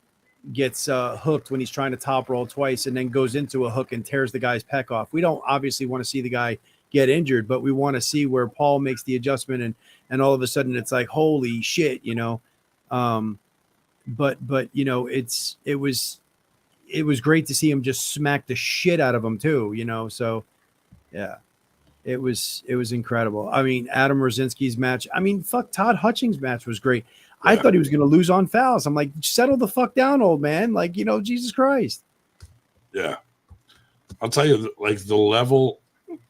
A: hooked when he's trying to top roll twice and then goes into a hook and tears the guy's pec off. We don't obviously want to see the guy get injured, but we want to see where Paul makes the adjustment and all of a sudden it's like, holy shit, you know. But you know, it was great to see him just smack the shit out of him too, you know. So yeah, it was incredible. I mean, Adam Rosinski's match. I mean, fuck, Todd Hutchings' match was great. Yeah. I thought he was going to lose on fouls. I'm like, settle the fuck down, old man. Like, you know, Jesus Christ.
B: Yeah, I'll tell you, like the level,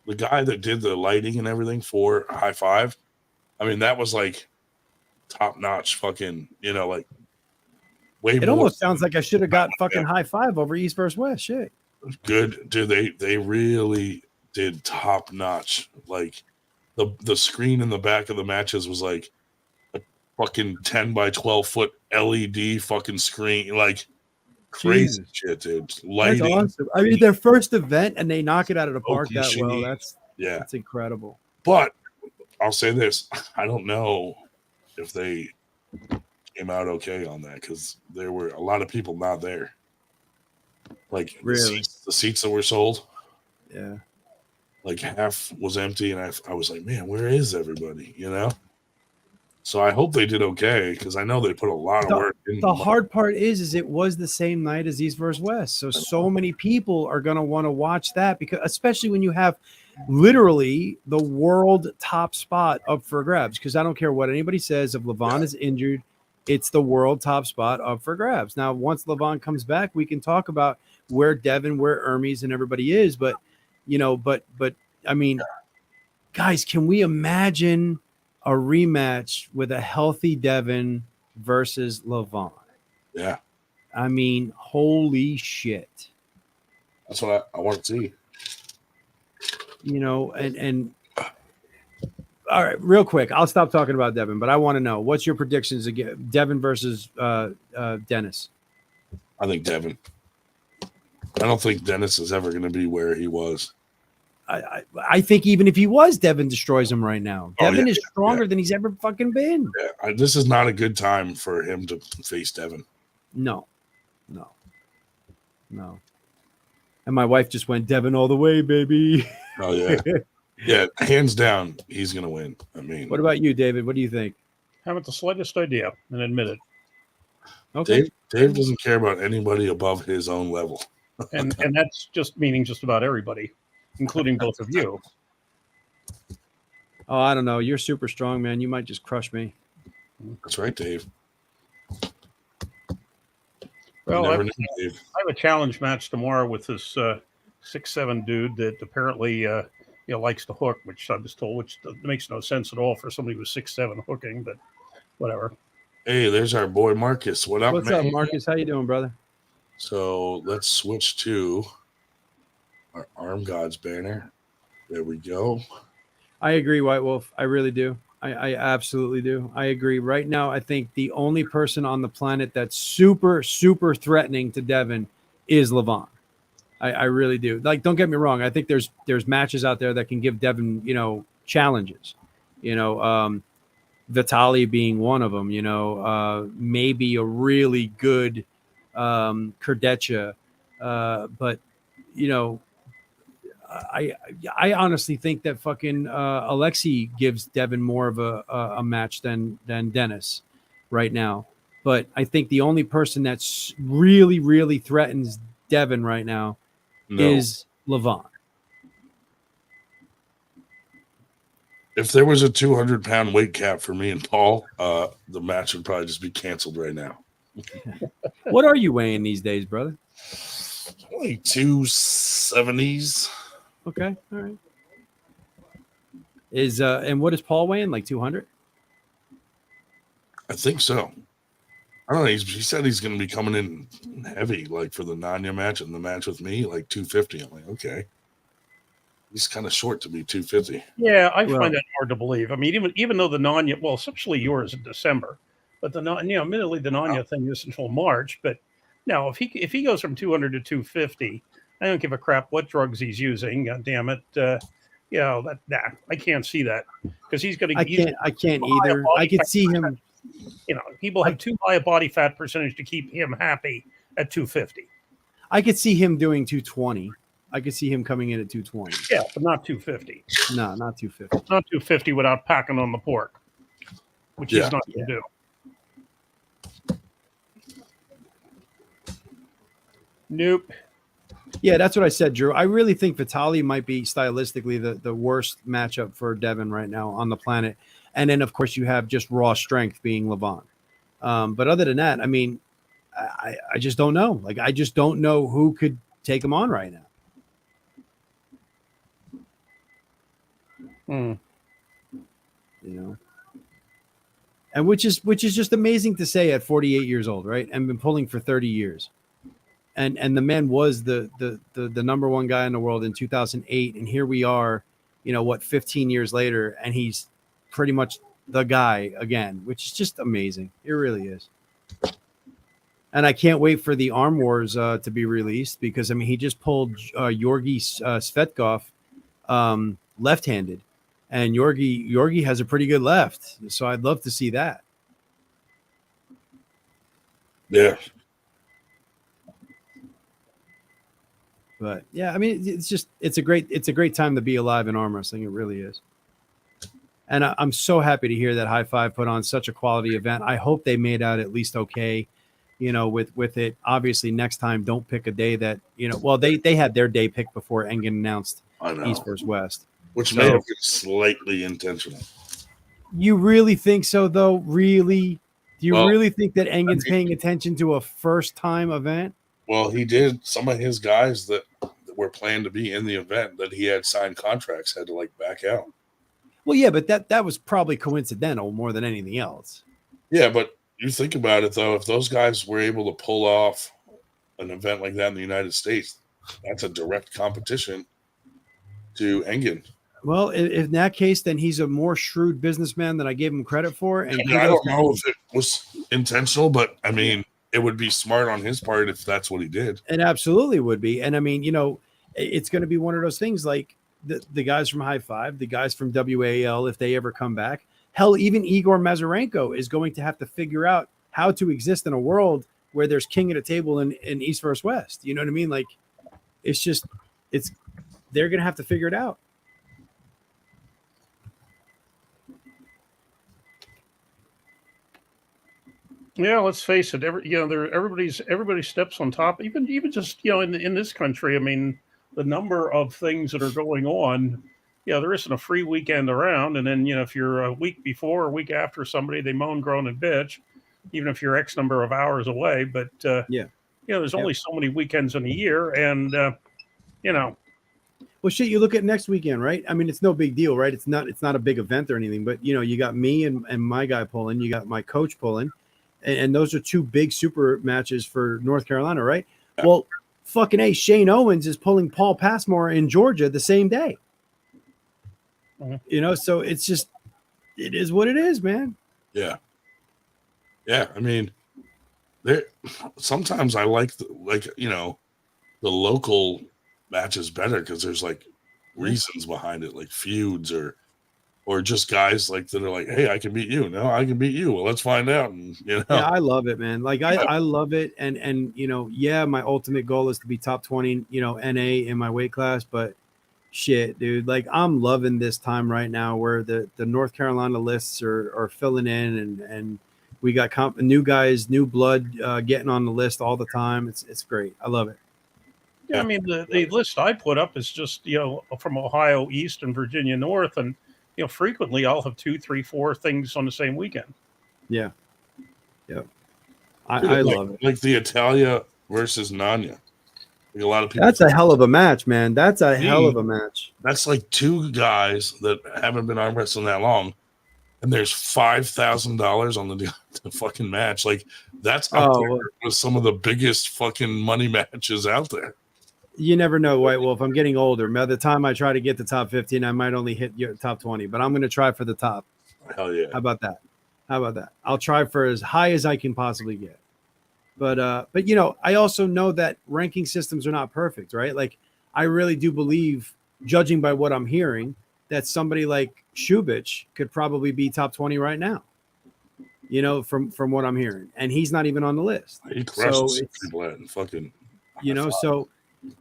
B: the guy that did the lighting and everything for High Five. I mean, that was like top notch. Fucking, you know, like.
A: It almost sounds like I should have got fucking High Five over East versus West. Shit.
B: Good, dude. They really did top notch. Like the screen in the back of the matches was like a fucking 10 by 12 foot LED fucking screen. Like crazy shit, dude. Lighting.
A: That's awesome. I mean, their first event and they knock it out of the park that
B: machine.
A: Well. That's incredible.
B: But I'll say this: I don't know if they came out okay on that because there were a lot of people not there. Like
A: really?
B: the seats that were sold,
A: yeah,
B: like half was empty, and I was like, man, where is everybody? You know. So I hope they did okay because I know they put a lot of work in.
A: The hard part is it was the same night as East versus West, so many people are gonna want to watch that because especially when you have literally the world top spot up for grabs. Because I don't care what anybody says, if Levon is injured, it's the world top spot up for grabs. Now, once Levon comes back, we can talk about where Devin, where Hermes, and everybody is. But you know, but I mean, guys, can we imagine a rematch with a healthy Devin versus Levon?
B: Yeah.
A: I mean, holy shit.
B: That's what I want to see.
A: You know, and all right, real quick, I'll stop talking about Devin, but I want to know what's your predictions again, Devin versus Dennis.
B: I think Devin. I don't think Dennis is ever going to be where he was.
A: I think even if he was, Devin destroys him right now. Devin is stronger than he's ever fucking been.
B: Yeah, this is not a good time for him to face Devin.
A: No. And my wife just went Devin all the way, baby.
B: Oh yeah. Yeah, hands down, he's going to win. I mean,
A: what about you, David? What do you think?
C: Haven't the slightest idea, and admit it.
A: Okay.
B: Dave doesn't care about anybody above his own level,
C: and that's just meaning just about everybody, including both of you.
A: Oh, I don't know. You're super strong, man. You might just crush me.
B: That's right, Dave.
C: Well, I have a challenge match tomorrow with this 6'7" dude that apparently likes to hook, which I was told, which makes no sense at all for somebody who's 6'7" hooking, but whatever.
B: Hey, there's our boy Marcus. What up,
A: What's up, Marcus? How you doing, brother?
B: So let's switch to our Arm Gods banner. There we go.
A: I agree, White Wolf. I really do. I absolutely do. I agree. Right now, I think the only person on the planet that's super, super threatening to Devin is Levon. I really do. Like, don't get me wrong. I think there's matches out there that can give Devin, challenges. Vitaly being one of them. Maybe a really good Kurdecha. But I honestly think that fucking Alexi gives Devin more of a match than Dennis right now. But I think the only person that's really threatens Devin right now is Levon.
B: If there was a 200-pound weight cap for me and Paul, the match would probably just be canceled right now.
A: What are you weighing these days, brother?
B: Like 270s.
A: Okay, all right. Is and what is Paul weighing? Like 200?
B: I think so. I don't know. He said he's going to be coming in heavy, like for the Nanya match and the match with me, like 250. I'm like, okay. He's kind of short to be 250.
C: Yeah, I find that hard to believe. I mean, even though the Nanya, well, especially yours in December, but admittedly the Nanya thing is until March. But now, if he goes from 200 to 250, I don't give a crap what drugs he's using. God damn it, I can't see that because he's going to.
A: I can't either. I could see him.
C: He will have too high a body fat percentage to keep him happy at 250.
A: I could see him doing 220. I could see him coming in at 220.
C: Yeah, but not 250.
A: No, not 250.
C: Not 250 without packing on the pork, which he's not going to do. Nope.
A: Yeah, that's what I said, Drew. I really think Vitali might be stylistically the worst matchup for Devin right now on the planet. And then, of course, you have just raw strength being Levon. But other than that, I mean, I just don't know. Like, I just don't know who could take him on right now. And which is just amazing to say at 48 years old, right? And been pulling for 30 years. And the man was the number one guy in the world in 2008, and here we are, 15 years later, and he's pretty much the guy again, which is just amazing. It really is. And I can't wait for the Arm Wars to be released because he just pulled Georgi Svetkov left-handed. And Georgi has a pretty good left, so I'd love to see that.
B: Yeah.
A: But yeah, it's a great time to be alive in arm wrestling. It really is. And I'm so happy to hear that High Five put on such a quality event. I hope they made out at least okay, with it. Obviously, next time, don't pick a day that, they had their day picked before Engen announced East versus West.
B: Which may have been slightly intentional.
A: You really think so, though? Really? Do you really think that Engen's paying attention to a first-time event?
B: Well, he did. Some of his guys that were planned to be in the event that he had signed contracts had to back out.
A: Well, yeah, but that was probably coincidental more than anything else.
B: Yeah, but you think about it, though. If those guys were able to pull off an event like that in the United States, that's a direct competition to Engen.
A: Well, in that case, then he's a more shrewd businessman than I gave him credit for. And
B: I don't know if it was intentional, but it would be smart on his part if that's what he did.
A: It absolutely would be. And it's going to be one of those things like the guys from High Five, the guys from WAL, if they ever come back. Hell, even Igor Mazurenko is going to have to figure out how to exist in a world where there's king at a table in East versus West. You know what I mean? Like, they're going to have to figure it out.
C: Yeah, let's face it. Everybody steps on top. Even just in this country. I mean, the number of things that are going on. Yeah, there isn't a free weekend around. And then if you're a week before or a week after somebody, they moan, groan, and bitch. Even if you're X number of hours away. But there's only so many weekends in a year, and
A: Well, shit, you look at next weekend, right? I mean, it's no big deal, right? It's not a big event or anything. But you got me and my guy pulling. You got my coach pulling. And those are two big super matches for North Carolina, right? Yeah. Well, fucking A, Shane Owens is pulling Paul Passmore in Georgia the same day. Mm-hmm. So it's just, it is what it is, man.
B: Yeah. Yeah. I mean, sometimes I like the local matches better because there's reasons behind it, like feuds or just guys that are like, hey, I can beat you. No, I can beat you. Well, let's find out. And
A: Yeah, I love it, man. I love it. And my ultimate goal is to be top 20, NA in my weight class. But shit, dude. Like I'm loving this time right now where the North Carolina lists are filling in and we got new guys, new blood getting on the list all the time. It's great. I love it.
C: Yeah, I mean the list I put up is just from Ohio East and Virginia North, and frequently I'll have 2, 3, 4 things on the same weekend.
A: Yeah, yeah, I love it.
B: Like the Italia versus Nanya. Like a lot of people.
A: That's a hell of a match, man. That's a hell of a match.
B: That's like two guys that haven't been arm wrestling that long, and there's $5,000 on the fucking match. Like that's up there with some of the biggest fucking money matches out there.
A: You never know, White Wolf. I'm getting older. By the time I try to get the top 15, I might only hit your top 20, but I'm going to try for the top.
B: Hell yeah.
A: How about that? I'll try for as high as I can possibly get. But I also know that ranking systems are not perfect, right? Like I really do believe, judging by what I'm hearing, that somebody like Shubich could probably be top 20 right now. From what I'm hearing, and he's not even on the list.
B: He crushes people at and fucking.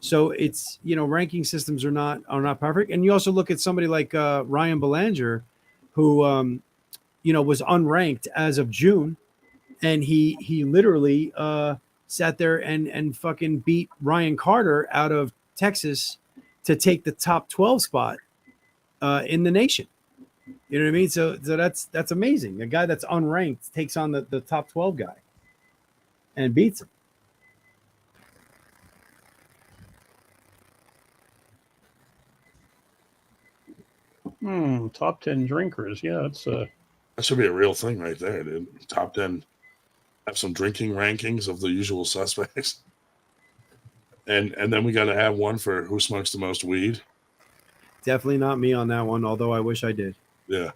A: So it's ranking systems are not perfect, and you also look at somebody like Ryan Belanger, who was unranked as of June, and he literally sat there and fucking beat Ryan Carter out of Texas to take the top 12 spot in the nation. You know what I mean? So that's amazing. A guy that's unranked takes on the top 12 guy and beats him.
C: Top 10 drinkers. Yeah, that
B: should be a real thing right there, dude. Top 10. Have some drinking rankings of the usual suspects. And then we got to have one for who smokes the most weed.
A: Definitely not me on that one, although I wish I did.
B: Yeah.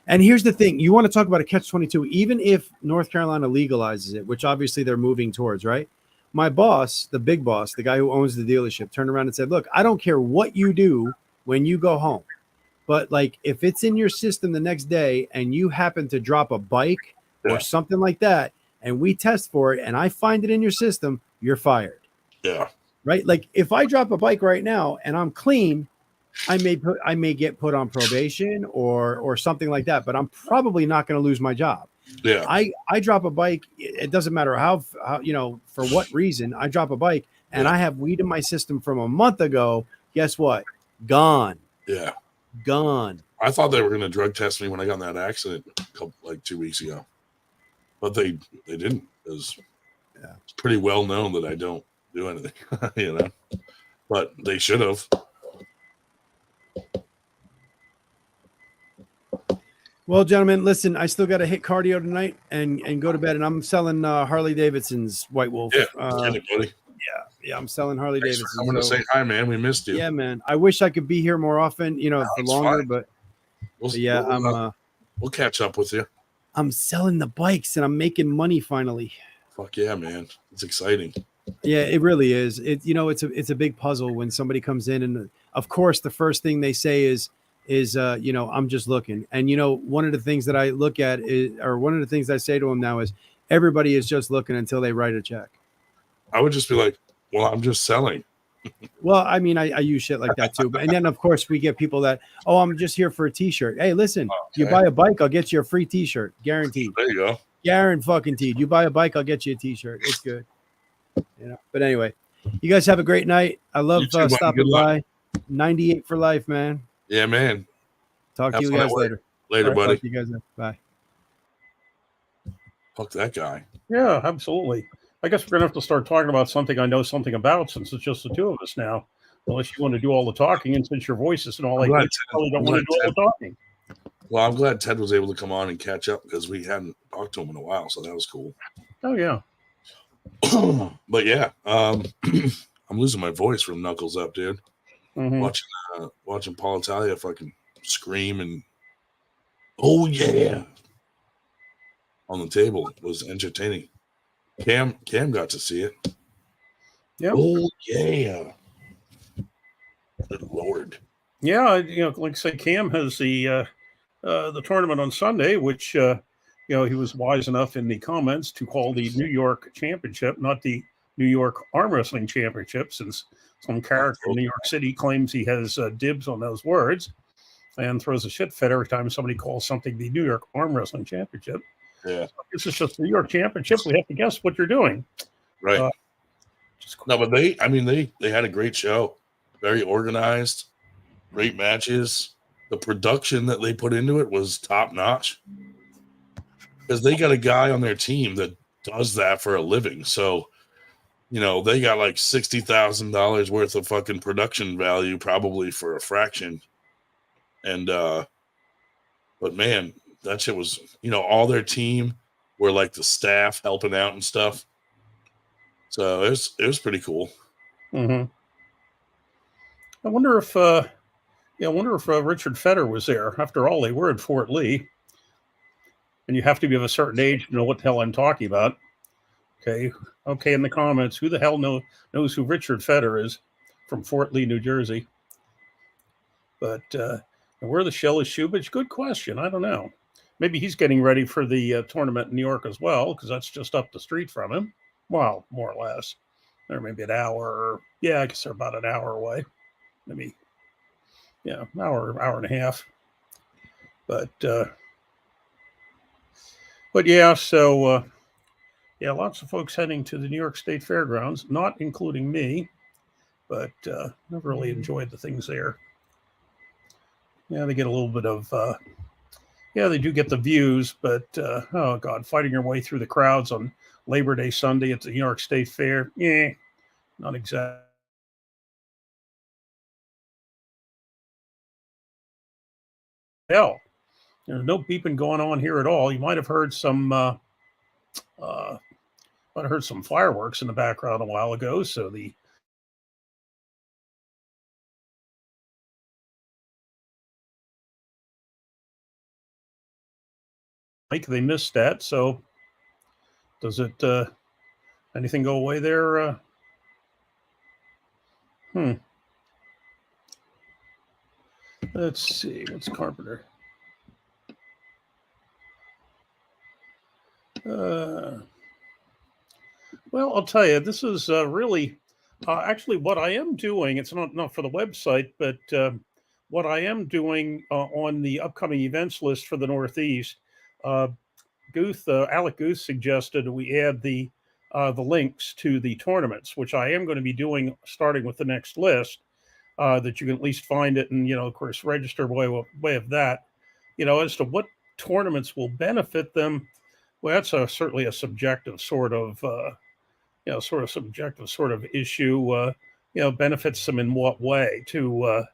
A: And here's the thing. You want to talk about a catch-22, even if North Carolina legalizes it, which obviously they're moving towards, right? My boss, the big boss, the guy who owns the dealership, turned around and said, look, I don't care what you do when you go home. But like if it's in your system the next day and you happen to drop a bike or something like that, and we test for it and I find it in your system, you're fired.
B: Yeah.
A: Right? Like if I drop a bike right now and I'm clean, I may get put on probation or something like that, but I'm probably not going to lose my job.
B: Yeah.
A: I drop a bike, it doesn't matter how for what reason I drop a bike and I have weed in my system from a month ago, guess what? Gone.
B: Yeah.
A: Gone.
B: I thought they were going to drug test me when I got in that accident 2 weeks ago, but they didn't. It's pretty well known that I don't do anything, but they should have.
A: Well, gentlemen, listen, I still got to hit cardio tonight and go to bed, and I'm selling Harley Davidson's White Wolf.
B: Yeah, buddy.
A: Yeah, I'm selling Harley Davidson.
B: I'm going to say hi, man. We missed you.
A: Yeah, man. I wish I could be here more often, for longer,
B: fine.
A: but
B: we'll catch up with you.
A: I'm selling the bikes and I'm making money finally.
B: Fuck yeah, man. It's exciting.
A: Yeah, it really is. It's a big puzzle when somebody comes in, and of course the first thing they say is I'm just looking. And one of the things that I look at one of the things I say to them now is everybody is just looking until they write a check.
B: I would just be like, well, I'm just selling.
A: Well, I mean, I use shit like that too. And then of course we get people that, I'm just here for a t-shirt. Hey, listen, You buy a bike, I'll get you a free t-shirt. Guaranteed.
B: There you go.
A: Guaranteed. You buy a bike, I'll get you a t-shirt. It's good. But anyway, you guys have a great night. I love stopping by. 98 for life, man.
B: Yeah, man.
A: Talk to you guys later.
B: Later, buddy.
A: Talk to you guys later. Bye.
B: Fuck that guy.
C: Yeah, absolutely. I guess we're going to have to start talking about something I know something about, since it's just the two of us now. Unless you want to do all the talking, and since your voice isn't all like that, you probably don't want to do all the talking.
B: Well, I'm glad Ted was able to come on and catch up because we hadn't talked to him in a while, so that was cool.
C: Oh, yeah.
B: But yeah, I'm losing my voice from Knuckles Up, dude.
C: Mm-hmm.
B: Watching Paul Italia fucking scream and oh yeah on the table was entertaining. Cam got to see it.
C: Yeah.
B: Oh yeah. Good Lord.
C: Yeah, like I say, Cam has the tournament on Sunday, which he was wise enough in the comments to call the New York Championship, not the New York Arm Wrestling Championship, since some character in New York City claims he has dibs on those words and throws a shit fit every time somebody calls something the New York Arm Wrestling Championship.
B: Yeah.
C: So this is just the New York Championship. We have to guess what you're doing.
B: Right. No, but they had a great show. Very organized, great matches. The production that they put into it was top notch. Because they got a guy on their team that does that for a living. So, they got like $60,000 worth of fucking production value, probably for a fraction. And, but man, that shit was, all their team were like the staff helping out and stuff. So it was pretty cool.
C: Mm-hmm. I wonder if, Richard Feder was there. After all, they were at Fort Lee. And you have to be of a certain age to know what the hell I'm talking about. Okay, in the comments, who the hell knows who Richard Feder is from Fort Lee, New Jersey? But where the shell is Shubich? Good question. I don't know. Maybe he's getting ready for the tournament in New York as well, because that's just up the street from him. Well, more or less. They're maybe an hour. Yeah, I guess they're about an hour away. Maybe, hour and a half. But yeah, so lots of folks heading to the New York State Fairgrounds, not including me, but I've really enjoyed the things there. Yeah, they get a little bit of, they do get the views, but oh God, fighting your way through the crowds on Labor Day Sunday at the New York State Fair, not exactly. Hell, there's no beeping going on here at all. You might have heard some fireworks in the background a while ago. So they missed that. So does it anything go away there? Let's see. What's Carpenter? Well, I'll tell you, this is really actually what I am doing. It's not for the website, but what I am doing on the upcoming events list for the Northeast. Alec Guth suggested we add the links to the tournaments, which I am going to be doing starting with the next list, that you can at least find it and, of course, register way of that, as to what tournaments will benefit them. Well, that's certainly a subjective sort of, issue. Benefits them in what way? To,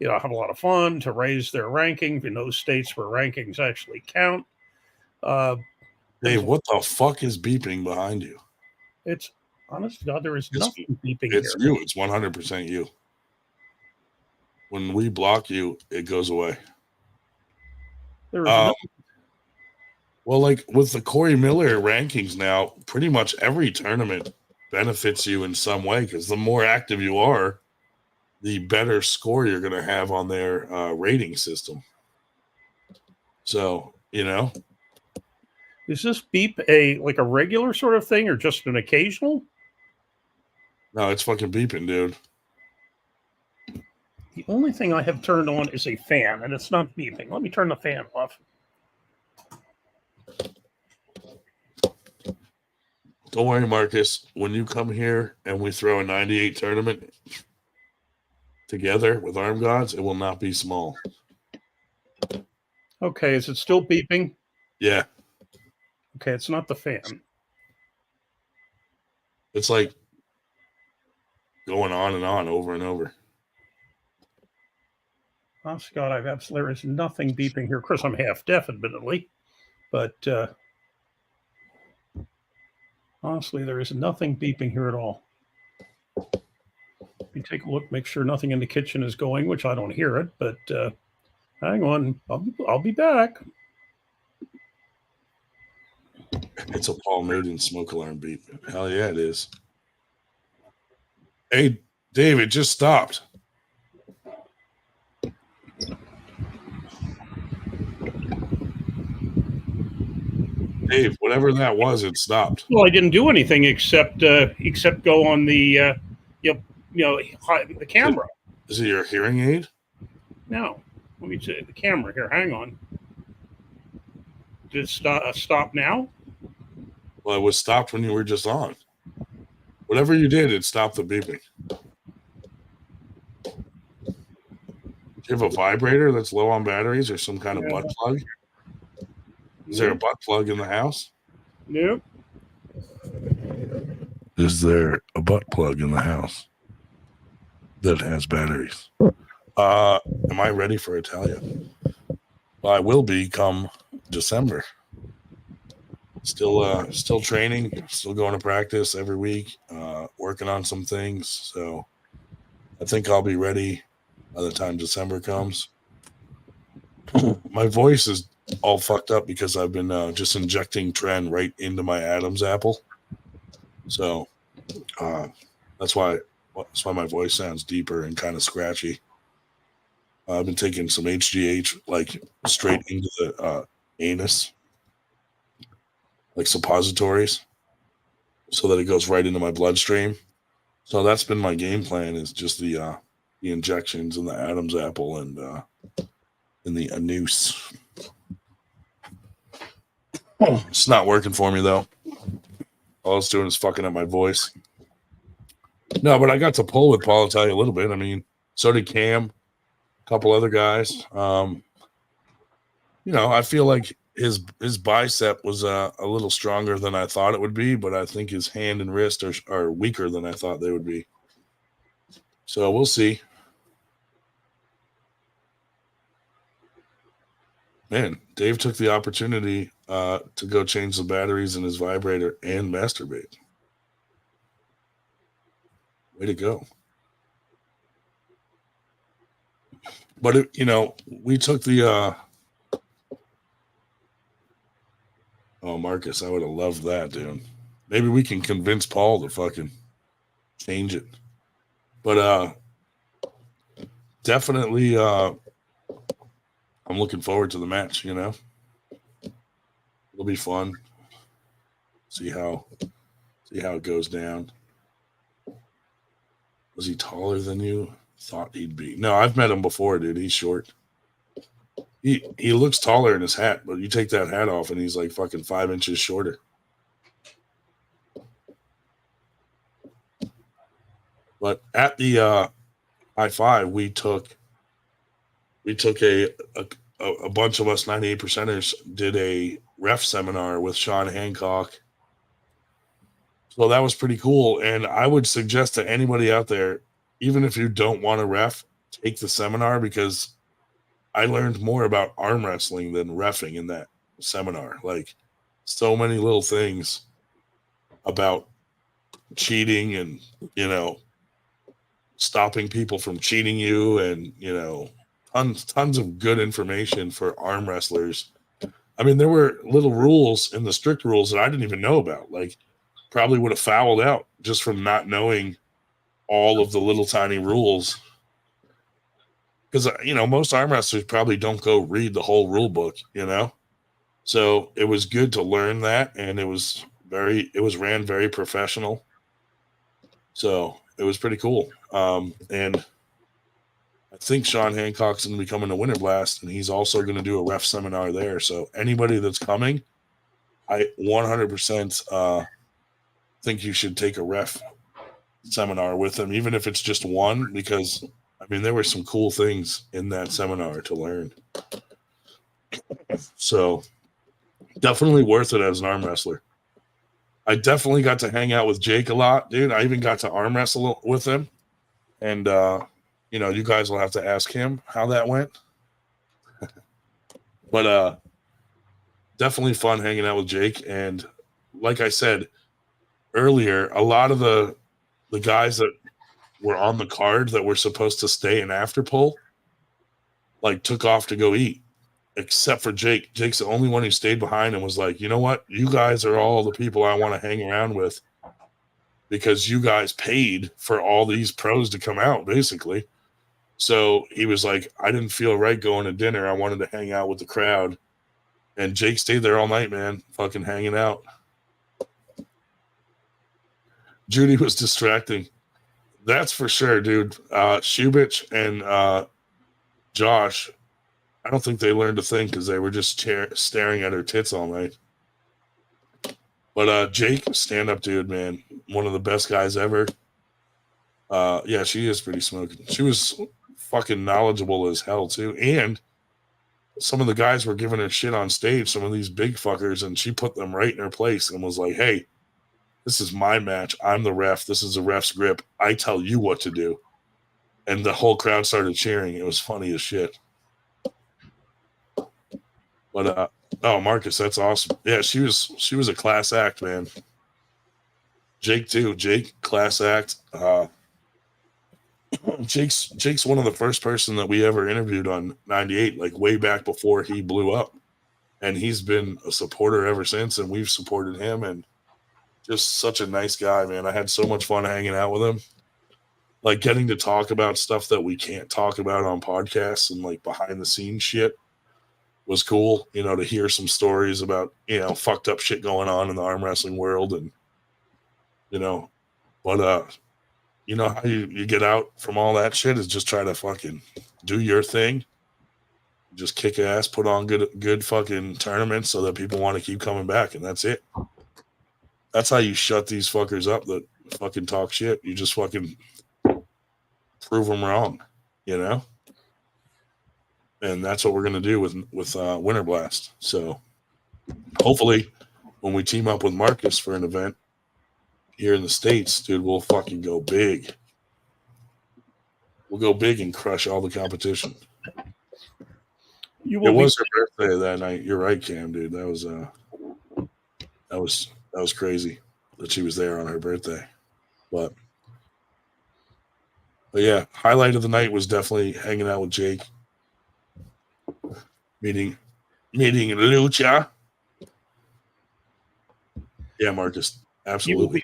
C: have a lot of fun, to raise their ranking in those states where rankings actually count.
B: Dave, what the fuck is beeping behind you?
C: It's honest to God, there is nothing beeping here.
B: It's you. It's 100% you. When we block you, it goes away.
C: There is nothing.
B: Well, like with the Corey Miller rankings now, pretty much every tournament benefits you in some way, because the more active you are, the better score you're going to have on their rating system. So,
C: Is this beep a regular sort of thing or just an occasional?
B: No, it's fucking beeping, dude.
C: The only thing I have turned on is a fan, and it's not beeping. Let me turn the fan off.
B: Don't worry, Marcus. When you come here and we throw a 98 tournament together with Arm Gods, it will not be small.
C: Okay, is it still beeping?
B: Yeah.
C: Okay, it's not the fan.
B: It's like going on and on over and over.
C: Oh, Scott, there is nothing beeping here. Of course, I'm half deaf, admittedly, but honestly, there is nothing beeping here at all. Let me take a look, make sure nothing in the kitchen is going, which I don't hear it, but hang on, I'll be back.
B: It's a Paul Maiden smoke alarm beep. Hell yeah, it is. Hey, Dave, it just stopped. Dave, whatever that was, it stopped.
C: Well, I didn't do anything except go on the the camera.
B: Is it your hearing aid?
C: No, let me see the camera here. Hang on. Did it stop now?
B: Well, it was stopped when you were just on. Whatever you did, it stopped the beeping. Do you have a vibrator that's low on batteries or some kind of butt plug? Is there a butt plug in the house?
C: Nope.
B: Is there a butt plug in the house that has batteries? Am I ready for Italia? Well, I will be come December. Still training, still going to practice every week, working on some things. So I think I'll be ready by the time December comes. My voice is all fucked up because I've been just injecting Tren right into my Adam's apple. So that's why my voice sounds deeper and kind of scratchy. I've been taking some HGH like straight into the anus, like suppositories, so that it goes right into my bloodstream. So that's been my game plan, is just the injections in the Adam's apple and in the anus. It's not working for me though. All it's doing is fucking up my voice. No, but I got to pull with Paul Italia a little bit. I mean, so did Cam, a couple other guys. I feel like his bicep was a little stronger than I thought it would be, but I think his hand and wrist are weaker than I thought they would be. So we'll see. Man, Dave took the opportunity to go change the batteries in his vibrator and masturbate. Way to go. But, we took the... Oh, Marcus, I would have loved that, dude. Maybe we can convince Paul to fucking change it. But definitely I'm looking forward to the match, It'll be fun. See how it goes down. Was he taller than you thought he'd be? No, I've met him before, dude. He's short. He looks taller in his hat, but you take that hat off and he's like fucking 5 inches shorter. But at the high five, we took a bunch of us 98%ers did a ref seminar with Sean Hancock. So that was pretty cool. And I would suggest to anybody out there, even if you don't want to ref, take the seminar, because I learned more about arm wrestling than reffing in that seminar. Like, so many little things about cheating and, stopping people from cheating you, and, tons of good information for arm wrestlers. I mean, there were little rules in the strict rules that I didn't even know about. Like, probably would have fouled out just from not knowing all of the little tiny rules. Because, most arm wrestlers probably don't go read the whole rule book, So it was good to learn that, and it was ran very professional. So it was pretty cool. And I think Sean Hancock's going to be coming to Winter Blast, and he's also going to do a ref seminar there. So anybody that's coming, I 100% think you should take a ref seminar with him, even if it's just one, because there were some cool things in that seminar to learn. So definitely worth it as an arm wrestler. I definitely got to hang out with Jake a lot, dude. I even got to arm wrestle with him. And, you guys will have to ask him how that went. But definitely fun hanging out with Jake. And like I said earlier, a lot of the guys that were on the card that were supposed to stay in after pull, like, took off to go eat, except for Jake. Jake's the only one who stayed behind and was like, you know what? You guys are all the people I want to hang around with, because you guys paid for all these pros to come out, basically. So he was like, I didn't feel right going to dinner. I wanted to hang out with the crowd. And Jake stayed there all night, man, fucking hanging out. Judy was distracting. That's for sure, dude. Shubich and Josh, I don't think they learned a thing because they were just staring at her tits all night. But Jake, stand-up dude, man. One of the best guys ever. Yeah, she is pretty smoking. She was fucking knowledgeable as hell, too. And some of the guys were giving her shit on stage, some of these big fuckers, and she put them right in her place and was like, hey, this is my match. I'm the ref. This is the ref's grip. I tell you what to do. And the whole crowd started cheering. It was funny as shit. But oh, Marcus, that's awesome. Yeah, she was a class act, man. Jake too. Jake, class act. Jake's one of the first person that we ever interviewed on 98, like way back before he blew up. And he's been a supporter ever since, and we've supported him, and just such a nice guy, man. I had so much fun hanging out with him. Like getting to talk about stuff that we can't talk about on podcasts and like behind the scenes shit was cool, you know, to hear some stories about, you know, fucked up shit going on in the arm wrestling world. And, you know, but, you know, how you get out from all that shit is just try to fucking do your thing. Just kick ass, put on good fucking tournaments so that people want to keep coming back. And that's it. That's how you shut these fuckers up that fucking talk shit. You just fucking prove them wrong, you know? And that's what we're going to do with Winter Blast. So hopefully when we team up with Marcus for an event here in the States, dude, we'll fucking go big. We'll go big and crush all the competition. It was her birthday that night. You're right, Cam, dude. That was crazy that she was there on her birthday. But yeah, highlight of the night was definitely hanging out with Jake. Meeting Lucha. Yeah, Marcus, absolutely.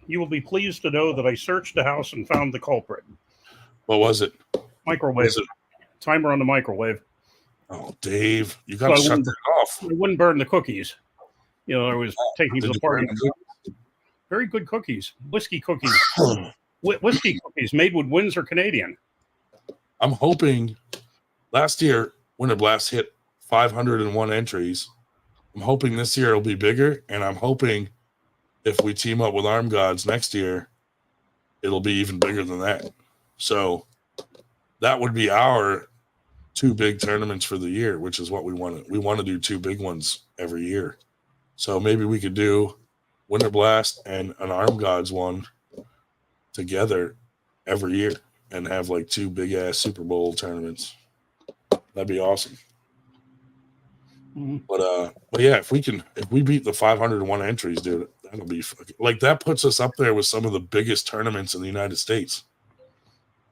C: You will be pleased to know that I searched the house and found the culprit.
B: What was it?
C: Microwave. Timer on the microwave.
B: Oh, Dave, you got to shut that off.
C: I wouldn't burn the cookies. You know, I was taking to the party. Very good cookies. Whiskey cookies. Whiskey cookies made with Windsor Canadian.
B: I'm hoping last year Winter Blast hit 501 entries. I'm hoping this year it'll be bigger, and I'm hoping if we team up with Arm Gods next year, it'll be even bigger than that. So that would be our 2 big tournaments for the year, which is what we want. We want to do 2 big ones every year. So maybe we could do Winter Blast and an Arm Gods one together every year and have like 2 big ass Super Bowl tournaments. That'd be awesome. Mm-hmm. But yeah, if we beat the 501 entries, dude, that'll be like that puts us up there with some of the biggest tournaments in the United States.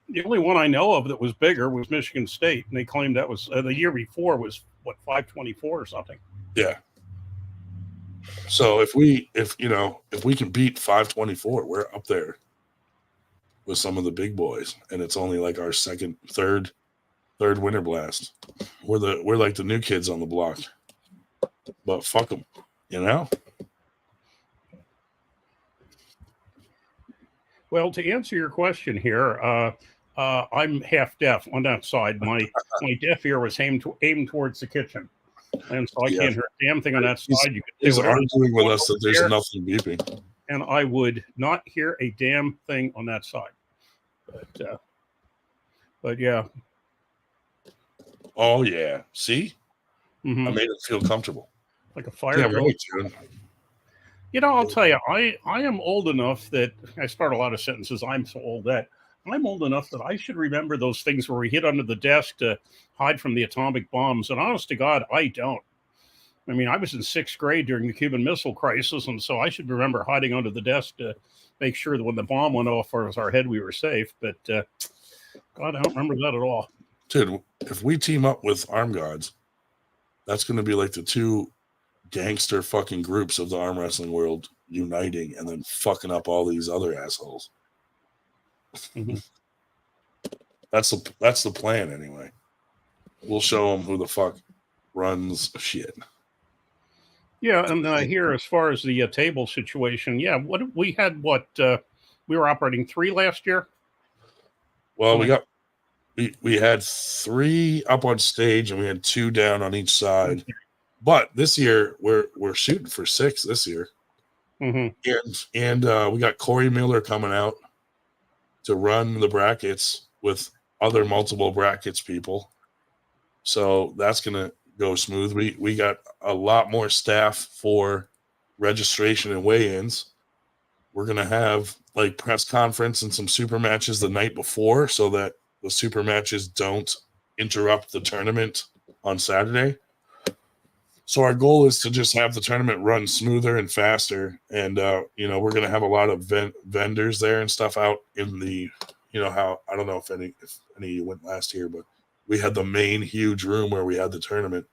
C: The only one I know of that was bigger was Michigan State, and they claimed that was the year before was what 524 or something.
B: Yeah. So if we can beat 524, we're up there with some of the big boys, and it's only like our third Winter Blast. We're like the new kids on the block, but fuck them, you know.
C: Well, to answer your question here, I'm half deaf on that side. My deaf ear was aimed towards the kitchen, and so I can't hear a damn thing on that side. You could
B: say arguing with us that there's nothing beeping,
C: and I would not hear a damn thing on that side. But yeah.
B: Oh yeah, see,
C: mm-hmm.
B: I made it feel comfortable,
C: like a fire.
B: Yeah, right, dude.
C: You know, I'll tell you, I am old enough that I start a lot of sentences. I'm so old that I'm old enough that I should remember those things where we hid under the desk to hide from the atomic bombs. And honest to God, I don't. I mean, I was in 6th grade during the Cuban Missile Crisis, and so I should remember hiding under the desk to make sure that when the bomb went off over our head, we were safe. But God, I don't remember that at all.
B: Dude, if we team up with Arm Gods, that's going to be like the 2 gangster fucking groups of the arm wrestling world uniting and then fucking up all these other assholes.
C: Mm-hmm.
B: That's the plan anyway. We'll show them who the fuck runs shit.
C: Yeah, and here, as far as the table situation, yeah, what we had, we were operating 3 last year.
B: Well, we had 3 up on stage and we had 2 down on each side. But this year we're shooting for 6 this year. And we got Corey Miller coming out to run the brackets with other multiple brackets people. So that's gonna go smooth. We got a lot more staff for registration and weigh-ins. We're gonna have like press conference and some super matches the night before so that the super matches don't interrupt the tournament on Saturday. So our goal is to just have the tournament run smoother and faster. And, we're going to have a lot of vendors there and stuff out in the, how, I don't know if any of you went last year, but we had the main huge room where we had the tournament.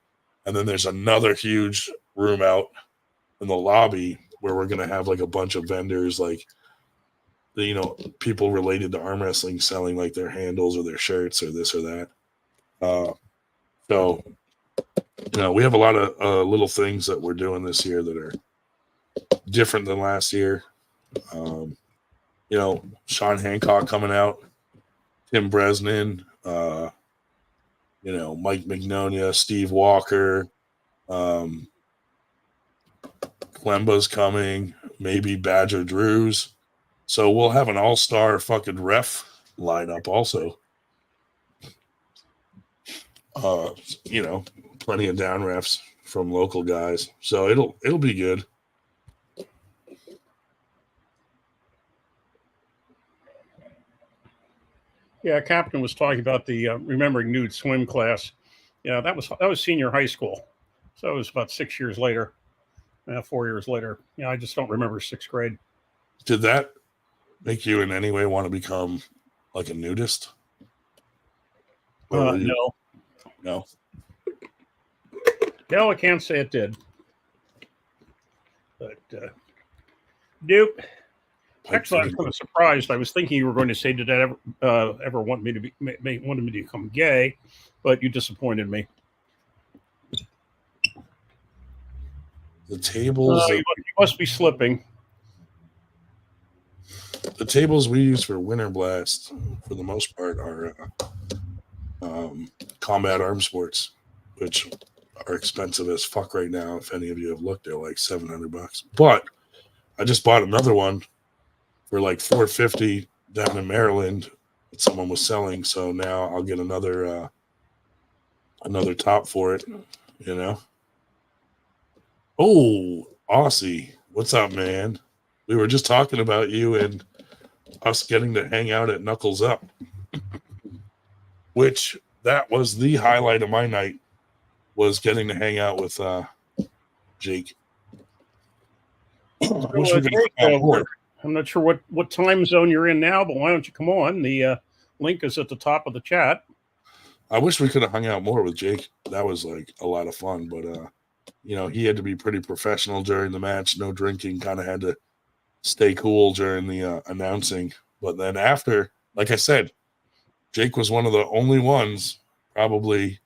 B: And then there's another huge room out in the lobby where we're going to have like a bunch of vendors, like, people related to arm wrestling selling like their handles or their shirts or this or that. So we have a lot of little things that we're doing this year that are different than last year. Sean Hancock coming out, Tim Bresnan, Mike Magnolia, Steve Walker, Klemba's coming, maybe Badger Drews. So we'll have an all-star fucking ref lineup also. Plenty of down refs from local guys. So it'll be good.
C: Yeah, Captain was talking about the remembering nude swim class. Yeah, that was senior high school, so it was about 6 years later, 4 years later. Yeah, I just don't remember 6th grade.
B: Did that make you in any way want to become like a nudist?
C: No.
B: No.
C: No, I can't say it did. But nope. Actually, I was kind of surprised. I was thinking you were going to say, "Did that ever want me to wanted me to become gay?" But you disappointed me.
B: The tables.
C: You must be slipping.
B: The tables we use for Winter Blast, for the most part, are combat arm sports, which are expensive as fuck right now. If any of you have looked, they're like $700. But I just bought another one for like $450 down in Maryland that someone was selling. So now I'll get another top for it. Oh, Aussie, what's up, man? We were just talking about you and us getting to hang out at Knuckles Up, which that was the highlight of my night, was getting to hang out with Jake.
C: I'm not sure what time zone you're in now, but why don't you come on? The link is at the top of the chat.
B: I wish we could have hung out more with Jake. That was like a lot of fun, but he had to be pretty professional during the match. No drinking, kind of had to stay cool during the announcing. But then after, like I said, Jake was one of the only ones probably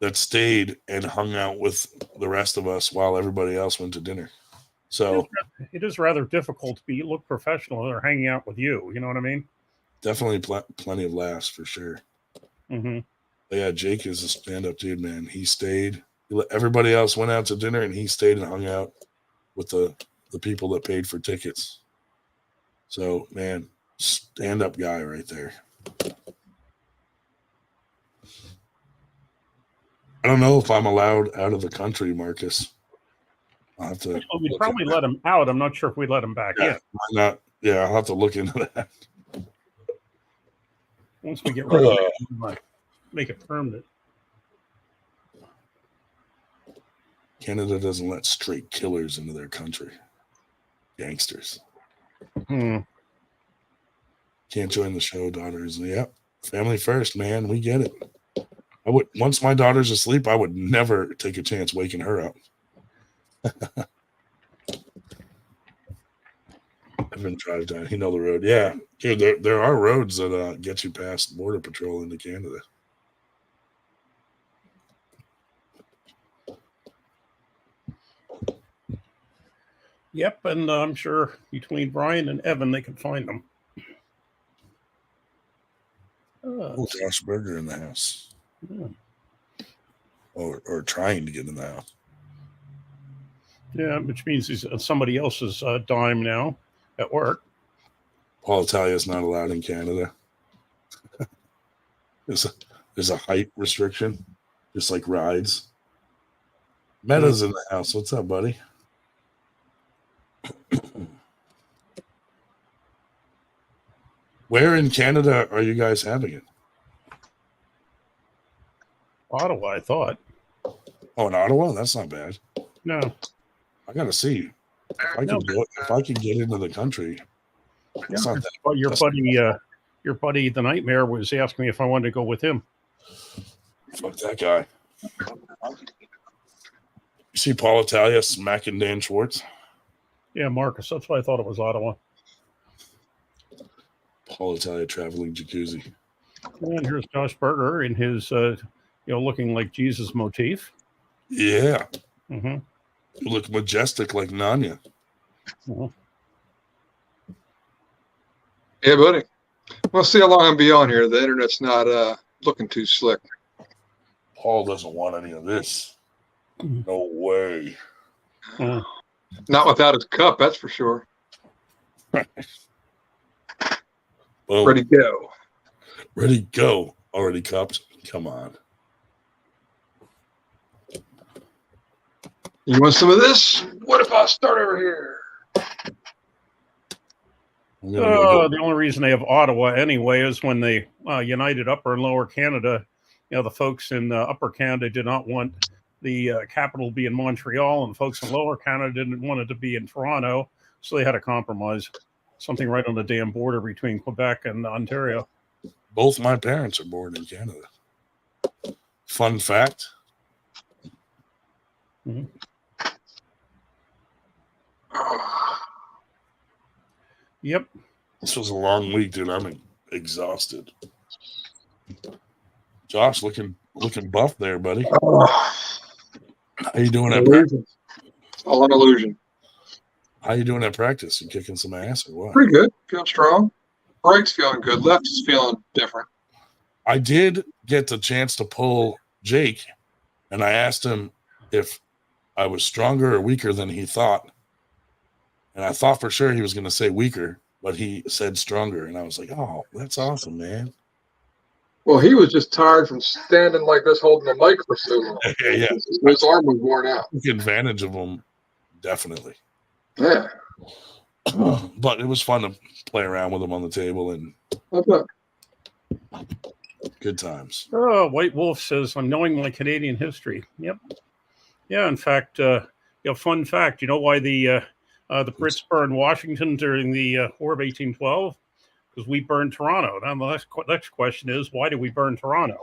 B: that stayed and hung out with the rest of us while everybody else went to dinner. So
C: it is rather difficult to look professional when they're hanging out with you. You know what I mean?
B: Definitely plenty of laughs for sure.
C: Mm-hmm.
B: Yeah, Jake is a stand-up dude, man. He stayed. Everybody else went out to dinner, and he stayed and hung out with the people that paid for tickets. So, man, stand-up guy right there. I don't know if I'm allowed out of the country, Marcus. I'll have to.
C: We'd probably let him out. I'm not sure if we'd let him back in.
B: Why not? Yeah, I'll have to look into that.
C: Once we get ready to make it permanent.
B: Canada doesn't let straight killers into their country. Gangsters.
C: Hmm.
B: Can't join the show, daughters. Yep. Family first, man. We get it. Once my daughter's asleep, I would never take a chance waking her up. I've been drive down. You know the road. Yeah. Dude, there are roads that get you past Border Patrol into Canada.
C: Yep, and I'm sure between Brian and Evan, they can find them.
B: Josh Berger in the house.
C: Yeah.
B: Or trying to get in the house.
C: Yeah, which means he's on somebody else's dime now at work.
B: Paul Italia is not allowed in Canada. There's a height restriction, just like rides. Meta's in the house. What's up, buddy? Where in Canada are you guys having it?
C: Ottawa, I thought.
B: Oh, in Ottawa? That's not bad.
C: No.
B: I gotta see. If I could get into the country.
C: Yeah. Well, your buddy, the Nightmare, was asking me if I wanted to go with him.
B: Fuck that guy. You see Paul Italia smacking Dan Schwartz?
C: Yeah, Marcus. That's why I thought it was Ottawa.
B: Paul Italia traveling jacuzzi.
C: And here's Josh Berger in his, looking like Jesus motif.
B: Yeah.
C: Mm-hmm.
B: You look majestic like Nanya.
C: Mm-hmm.
F: Yeah, buddy. We'll see how long I'll be on here. The internet's not looking too slick.
B: Paul doesn't want any of this. No way.
C: Mm-hmm.
F: Not without his cup, that's for sure.
B: Boom.
F: Ready, go.
B: Ready, go. Already cupped. Come on.
F: You want some of this? What if I start over here?
C: The only reason they have Ottawa anyway is when they united Upper and Lower Canada. The folks in Upper Canada did not want the capital to be in Montreal, and folks in Lower Canada didn't want it to be in Toronto, so they had a compromise. Something right on the damn border between Quebec and Ontario.
B: Both my parents are born in Canada. Fun fact.
C: Mm-hmm. Yep.
B: This was a long week, dude. I'm exhausted. Josh, looking buff there, buddy. How you doing at practice?
F: All an illusion.
B: How you doing at practice? You kicking some ass or what?
F: Pretty good. Feeling strong. Right's feeling good. Left is feeling different.
B: I did get the chance to pull Jake, and I asked him if I was stronger or weaker than he thought. And I thought for sure he was going to say weaker, but he said stronger. And I was like, oh, that's awesome, man.
F: Well, he was just tired from standing like this holding the mic for so long.
B: Yeah.
F: His arm was worn out.
B: Took advantage of him, definitely.
F: Yeah.
B: But it was fun to play around with him on the table and good times.
C: Oh, White Wolf says, I'm knowing my Canadian history. Yep. Yeah, in fact, fun fact, you know why the Brits burned Washington during the War of 1812? Because we burned Toronto. Now, the next question is, why did we burn Toronto?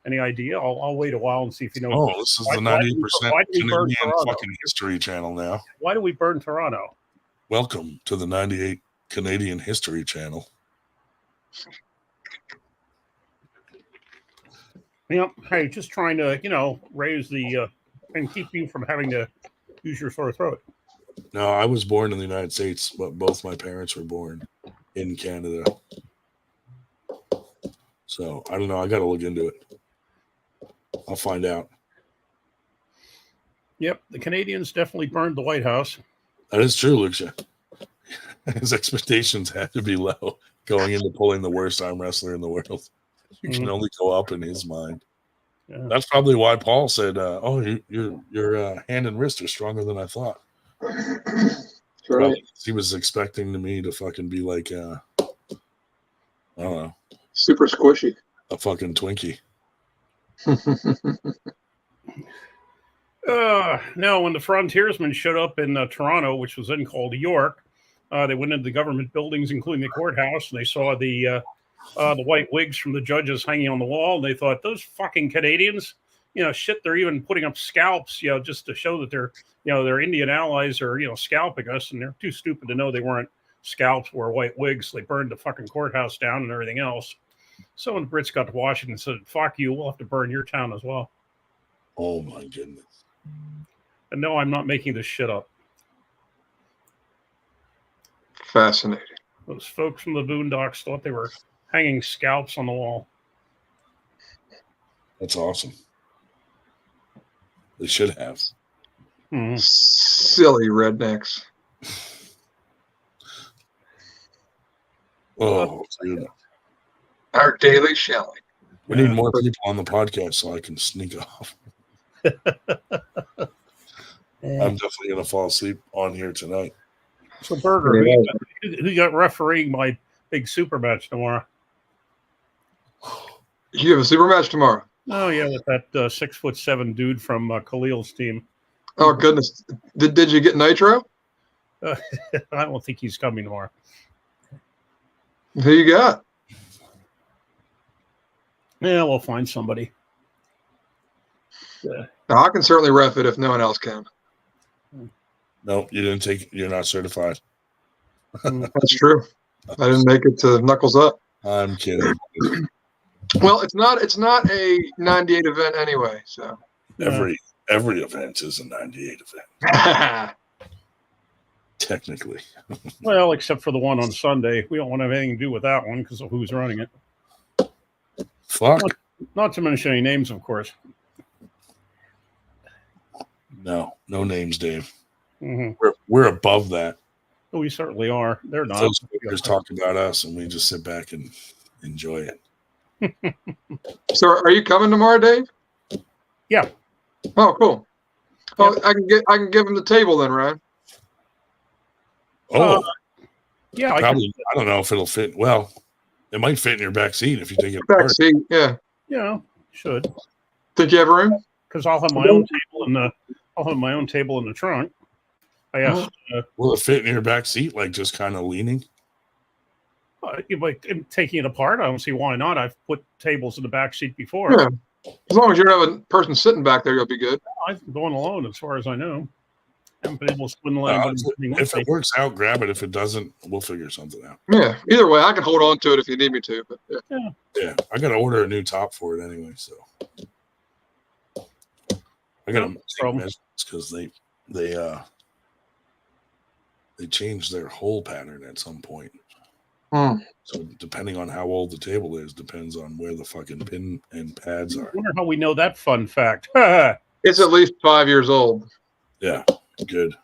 C: Any idea? I'll wait a while and see if you know.
B: Oh, this is the 98% Canadian fucking history channel now.
C: Why do we burn Toronto?
B: Welcome to the 98 Canadian History Channel.
C: Yep. Hey, just trying to, raise the and keep you from having to use your sore throat.
B: No, I was born in the United States, but both my parents were born in Canada. So I don't know. I got to look into it. I'll find out.
C: Yep, the Canadians definitely burned the White House.
B: That is true, Lucia. His expectations had to be low going into pulling the worst arm wrestler in the world. You can only go up in his mind. Yeah. That's probably why Paul said, your hand and wrist are stronger than I thought.
F: Right.
B: He was expecting me to fucking be like, I don't know.
F: Super squishy.
B: A fucking Twinkie.
C: Now, when the frontiersmen showed up in Toronto, which was then called York, they went into the government buildings, including the courthouse, and they saw the white wigs from the judges hanging on the wall. And they thought, those fucking Canadians, shit, they're even putting up scalps, just to show that their Indian allies are, scalping us. And they're too stupid to know they weren't scalps, were white wigs. So they burned the fucking courthouse down and everything else. So when the Brits got to Washington and said, fuck you, we'll have to burn your town as well.
B: Oh, my goodness.
C: And no, I'm not making this shit up.
F: Fascinating.
C: Those folks from the Boondocks thought they were hanging scalps on the wall.
B: That's awesome. They should have.
C: Mhm.
F: Silly rednecks.
B: Oh, dude.
F: Our daily shelling.
B: We need more people on the podcast so I can sneak off. I'm definitely going to fall asleep on here tonight.
C: So, Burger, who got refereeing my big super match tomorrow?
F: You have a super match tomorrow.
C: Oh, yeah, with that 6'7" dude from Khalil's team.
F: Oh, goodness. Did you get Nitro?
C: I don't think he's coming tomorrow.
F: Who you got?
C: Yeah, we'll find somebody.
F: Now, I can certainly ref it if no one else can.
B: No, you didn't take. You're not certified.
F: That's true. I didn't make it to Knuckles Up.
B: I'm kidding.
F: Well, it's not a 98 event anyway, so
B: Every event is a 98 event. Technically.
C: Well, except for the one on Sunday. We don't want to have anything to do with that one because of who's running it.
B: Fuck.
C: Not to mention any names, of course.
B: No names, Dave.
C: Mm-hmm.
B: We're above that.
C: Oh, we certainly are. They're not.
B: Those speakers talk about us, and we just sit back and enjoy it.
F: So, are you coming tomorrow, Dave?
C: Yeah.
F: Oh, cool. Oh,
C: Yep.
F: I can give him the table then, right?
B: Oh,
C: Yeah,
B: probably. I don't know if it'll fit. Well, it might fit in your back seat if you take it
F: Back
B: apart.
F: seat, yeah.
C: should.
F: Think you have room?
C: Because I'll have my own table in the trunk. I asked,
B: Will it fit in your back seat, like just kind of leaning?
C: taking it apart. I don't see why not. I've put tables in the back seat before.
F: Yeah. As long as you don't have a person sitting back there, you'll be good.
C: I'm going alone, as far as I know. Haven't been able to swindle
B: No,
C: anybody sitting with
B: if
C: me.
B: it works out, grab it. If it doesn't, we'll figure something out.
F: Yeah. Either way, I can hold on to it if you need me to. But yeah.
B: Yeah, I got to order a new top for it anyway. So I got to make measurements because they changed their hole pattern at some point. So depending on how old the table is, depends on where the fucking pin and pads
C: I
B: are.
C: wonder how we know that fun fact.
F: It's at least 5 years old.
B: Yeah, good.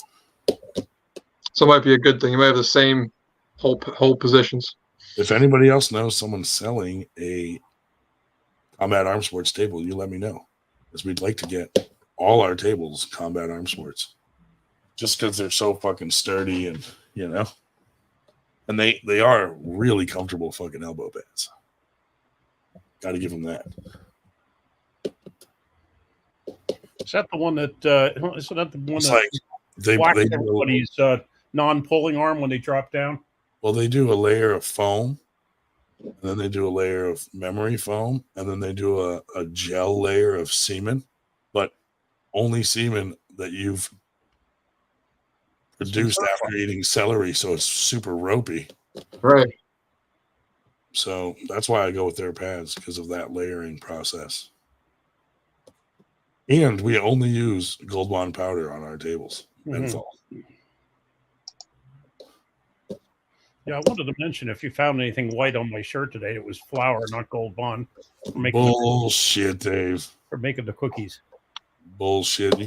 F: So it might be a good thing. You might have the same whole positions.
B: If anybody else knows someone selling a Combat Arm Sports table, you let me know. Because we'd like to get all our tables Combat Arm Sports. Just because they're so fucking sturdy and, and they are really comfortable fucking elbow pads. Got to give them that.
C: Is that the one that? Isn't that the one
B: It's
C: that
B: like they
C: whacked
B: do,
C: everybody's non-pulling arm when they drop down?
B: well, they do a layer of foam, and then they do a layer of memory foam, and then they do a gel layer of semen, but only semen that you've produced after eating celery, so it's super ropey.
F: Right.
B: So that's why I go with their pads, because of that layering process. And we only use Gold Bond powder on our tables. Menthol.
C: Yeah, I wanted to mention if you found anything white on my shirt today, it was flour, not Gold Bond.
B: Bullshit, Dave.
C: For making the cookies.
B: Bullshit. You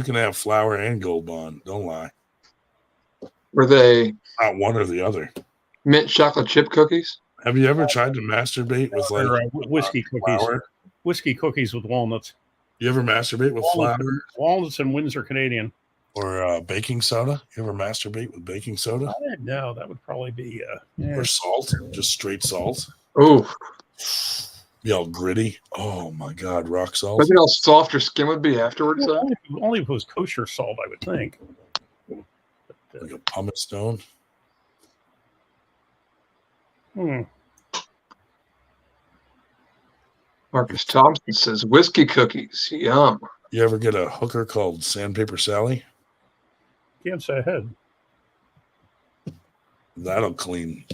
B: can have flour and Gold Bond. Don't lie.
F: Were they
B: Not one or the other.
F: mint chocolate chip cookies?
B: Have you ever tried to masturbate with like
C: whiskey cookies?
B: flour?
C: Whiskey cookies with walnuts.
B: You ever masturbate with flour
C: Walnuts and Windsor Canadian.
B: or baking soda? You ever masturbate with baking soda
C: No, that would probably be
B: or salt? Just straight salt.
F: Oh,
B: Be all gritty. Oh my god, rock salt.
F: imagine how soft your skin would be afterwards.
C: only if it was kosher salt, I would think.
B: Like a pumice stone.
F: Marcus Thompson says whiskey cookies. Yum.
B: You ever get a hooker called Sandpaper Sally?
C: Can't say ahead.
B: That'll clean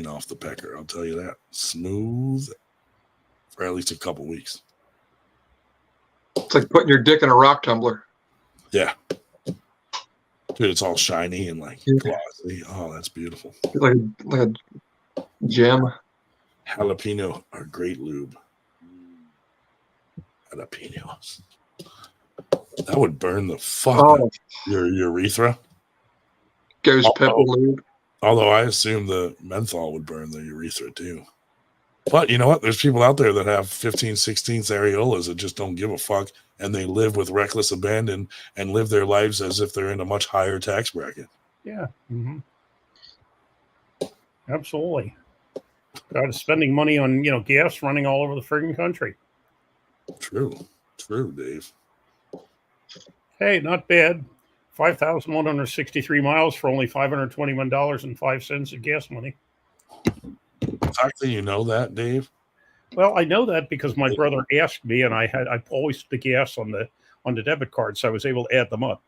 B: off the pecker. I'll tell you that. Smooth for at least a couple weeks.
F: It's like putting your dick in a rock tumbler.
B: Yeah. Dude, it's all shiny and like
F: Yeah.
B: glossy. Oh, that's beautiful.
F: like a gem.
B: Jalapeno are great lube. Jalapenos. That would burn the fuck out of your urethra.
F: Ghost pepper lube.
B: Although I assume the menthol would burn the urethra too. But you know what? There's people out there that have 15, 16th areolas that just don't give a fuck, and they live with reckless abandon and live their lives as if they're in a much higher tax bracket.
C: Yeah. Absolutely. God, spending money on, gas running all over the friggin' country.
B: True, Dave. Hey,
C: not bad. 5,163 miles for only $521.05 of gas money.
B: The fact that you know that, Dave.
C: Well, I know that because my brother asked me, and I always put the gas on the debit card, so I was able to add them up.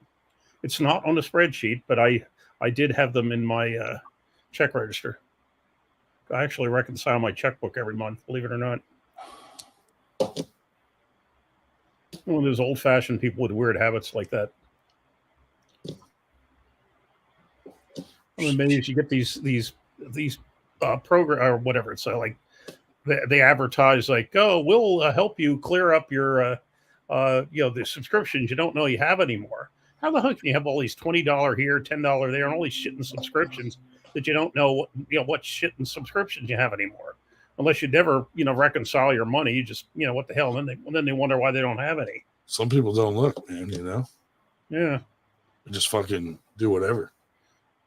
C: It's not on the spreadsheet, but I did have them in my check register. I actually reconcile my checkbook every month, believe it or not. One of those old-fashioned people with weird habits like that. I'm amazed you get these program or whatever. It's like they advertise like, oh, we'll help you clear up your the subscriptions you don't know you have anymore. How the heck can you have all these $20 here, $10 there, and all these shit in subscriptions that you don't know what shit in subscriptions you have anymore? Unless you never reconcile your money, you just what the hell? And then they wonder why they don't have any.
B: Some people don't look, man.
C: Yeah,
B: they just fucking do whatever.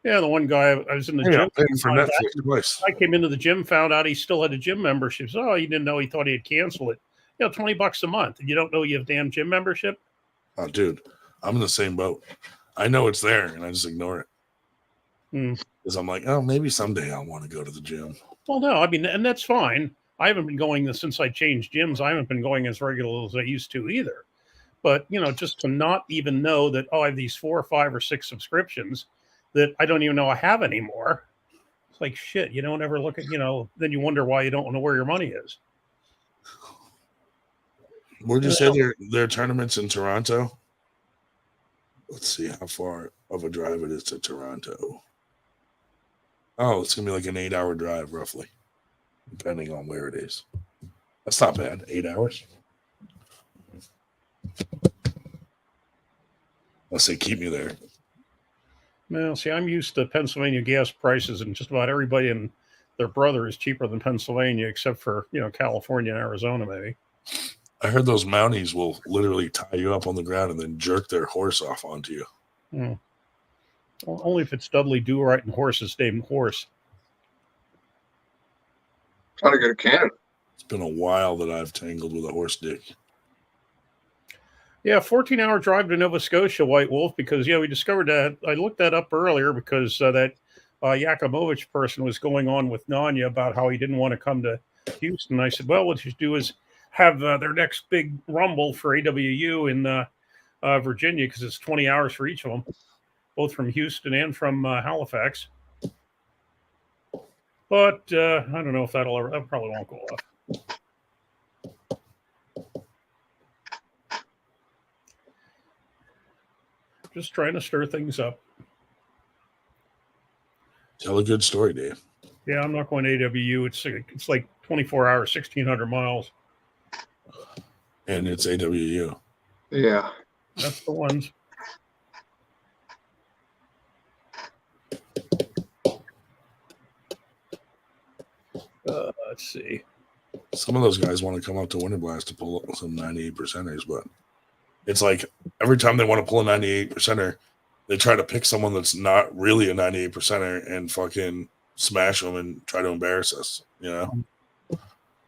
C: Yeah, the one guy I was in the gym.
B: Paying for Netflix twice.
C: I came into the gym, found out he still had a gym membership. So, oh, he didn't know. He thought he had canceled it. $20 a month. And you don't know you have damn gym membership?
B: Oh, dude, I'm in the same boat. I know it's there, and I just ignore it. Because I'm like, oh, maybe someday I'll want to go to the gym.
C: Well, no, I mean, and that's fine. I haven't been going since I changed gyms. I haven't been going as regular as I used to either. But, just to not even know that, I have these 4 or 5 or 6 subscriptions that I don't even know I have anymore. It's like, shit, you don't ever look at, then you wonder why you don't know where your money is.
B: Where'd you say there are tournaments in Toronto? Let's see how far of a drive it is to Toronto. Oh, it's going to be like an 8-hour drive, roughly, depending on where it is. That's not bad. 8 hours. Unless they keep me there.
C: Well, see, I'm used to Pennsylvania gas prices, and just about everybody and their brother is cheaper than Pennsylvania, except for, California and Arizona, maybe.
B: I heard those Mounties will literally tie you up on the ground and then jerk their horse off onto you.
C: Well, only if it's Dudley Do-Right and horses named Horse.
F: Trying to go to Canada.
B: It's been a while that I've tangled with a horse dick.
C: Yeah, 14-hour drive to Nova Scotia, White Wolf, because, we discovered that. I looked that up earlier because that Yakimovich person was going on with Nanya about how he didn't want to come to Houston. I said, well, what you should do is have their next big rumble for AWU in Virginia, because it's 20 hours for each of them, both from Houston and from Halifax. But I don't know if that probably won't go off. Just trying to stir things up.
B: Tell a good story, Dave.
C: Yeah, I'm not going to AWU. It's like 24 hours, 1,600 miles.
B: And it's AWU.
F: Yeah.
C: That's the ones. Let's see.
B: Some of those guys want to come up to Winter Blast to pull up some 98%ers, but it's like every time they want to pull a 98%er, they try to pick someone that's not really a 98%er and fucking smash them and try to embarrass us,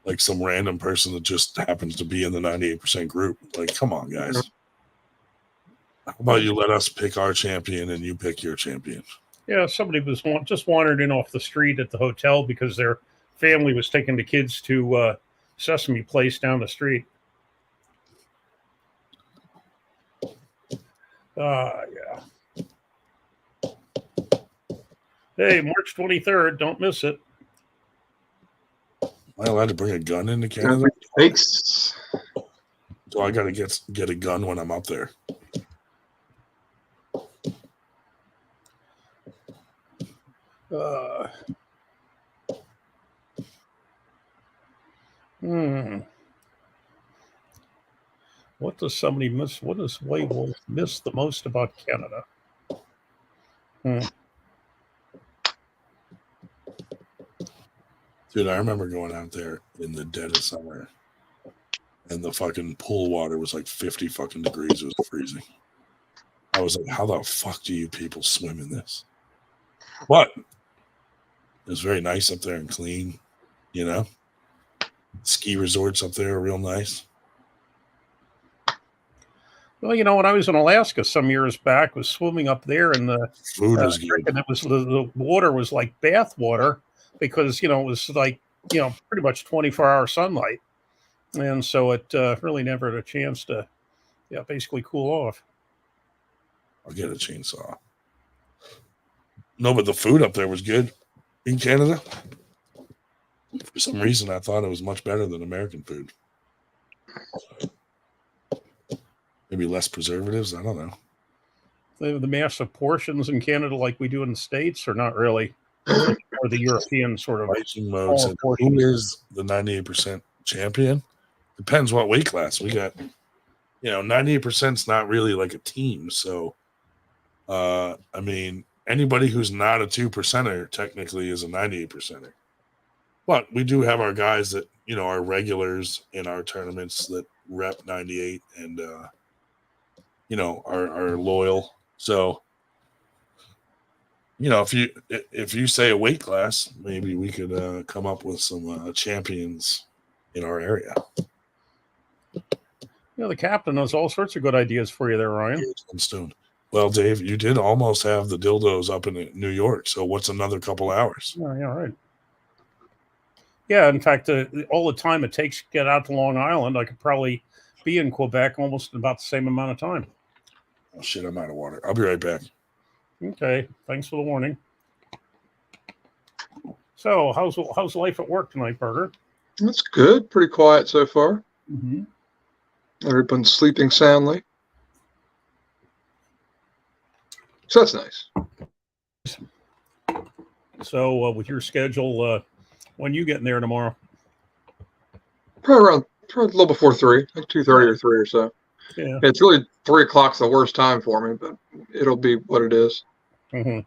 B: Like some random person that just happens to be in the 98% group. Like, come on, guys. How about you let us pick our champion and you pick your champion?
C: Yeah, somebody was just wandered in off the street at the hotel because their family was taking the kids to Sesame Place down the street. Yeah. Hey, March 23rd. Don't miss it.
B: Am I allowed to bring a gun into Canada?
F: Thanks.
B: So I got to get a gun when I'm up there.
C: Uh, hmm. What does somebody miss? What does White Wolf miss the most about Canada?
B: Dude, I remember going out there in the dead of summer, and the fucking pool water was like 50 fucking degrees. It was freezing. I was like, how the fuck do you people swim in this? But it was very nice up there and clean, you know? Ski resorts up there are real nice.
C: Well, you know, when I was in Alaska some years back, was swimming up there, and the
B: Food was good.
C: and it was the water was like bath water because it was like pretty much 24-hour sunlight, and so it really never had a chance to basically cool off.
B: I'll get a chainsaw. No, but the food up there was good in Canada. For some reason, I thought it was much better than American food. Maybe less preservatives. I don't know.
C: They have the massive portions in Canada like we do in the States, or not really, or the European sort of
B: Viking modes. And who
C: portions.
B: is the 98% champion? Depends what weight class we got. 98% is not really like a team. So, I mean, anybody who's not a 2%er technically is a 98%er. But we do have our guys that, are regulars in our tournaments that rep 98 and, are loyal. So, if you say a weight class, maybe we could come up with some champions in our area.
C: The captain has all sorts of good ideas for you there, Ryan.
B: Well, Dave, you did almost have the dildos up in New York. So what's another couple hours?
C: Yeah, right. Yeah, in fact, all the time it takes to get out to Long Island, I could probably be in Quebec almost in about the same amount of time.
B: Oh, shit, I'm out of water. I'll be right back.
C: Okay, thanks for the warning. So, how's life at work tonight, Berger?
F: That's good. Pretty quiet so far.
C: Mm-hmm.
F: Everyone's sleeping soundly. So that's nice.
C: So, with your schedule, when you get in there tomorrow?
F: Probably a little before 3, like 2:30 or 3 or so.
C: Yeah.
F: It's really 3 o'clock's the worst time for me, but it'll be what it is.
C: Mm-hmm.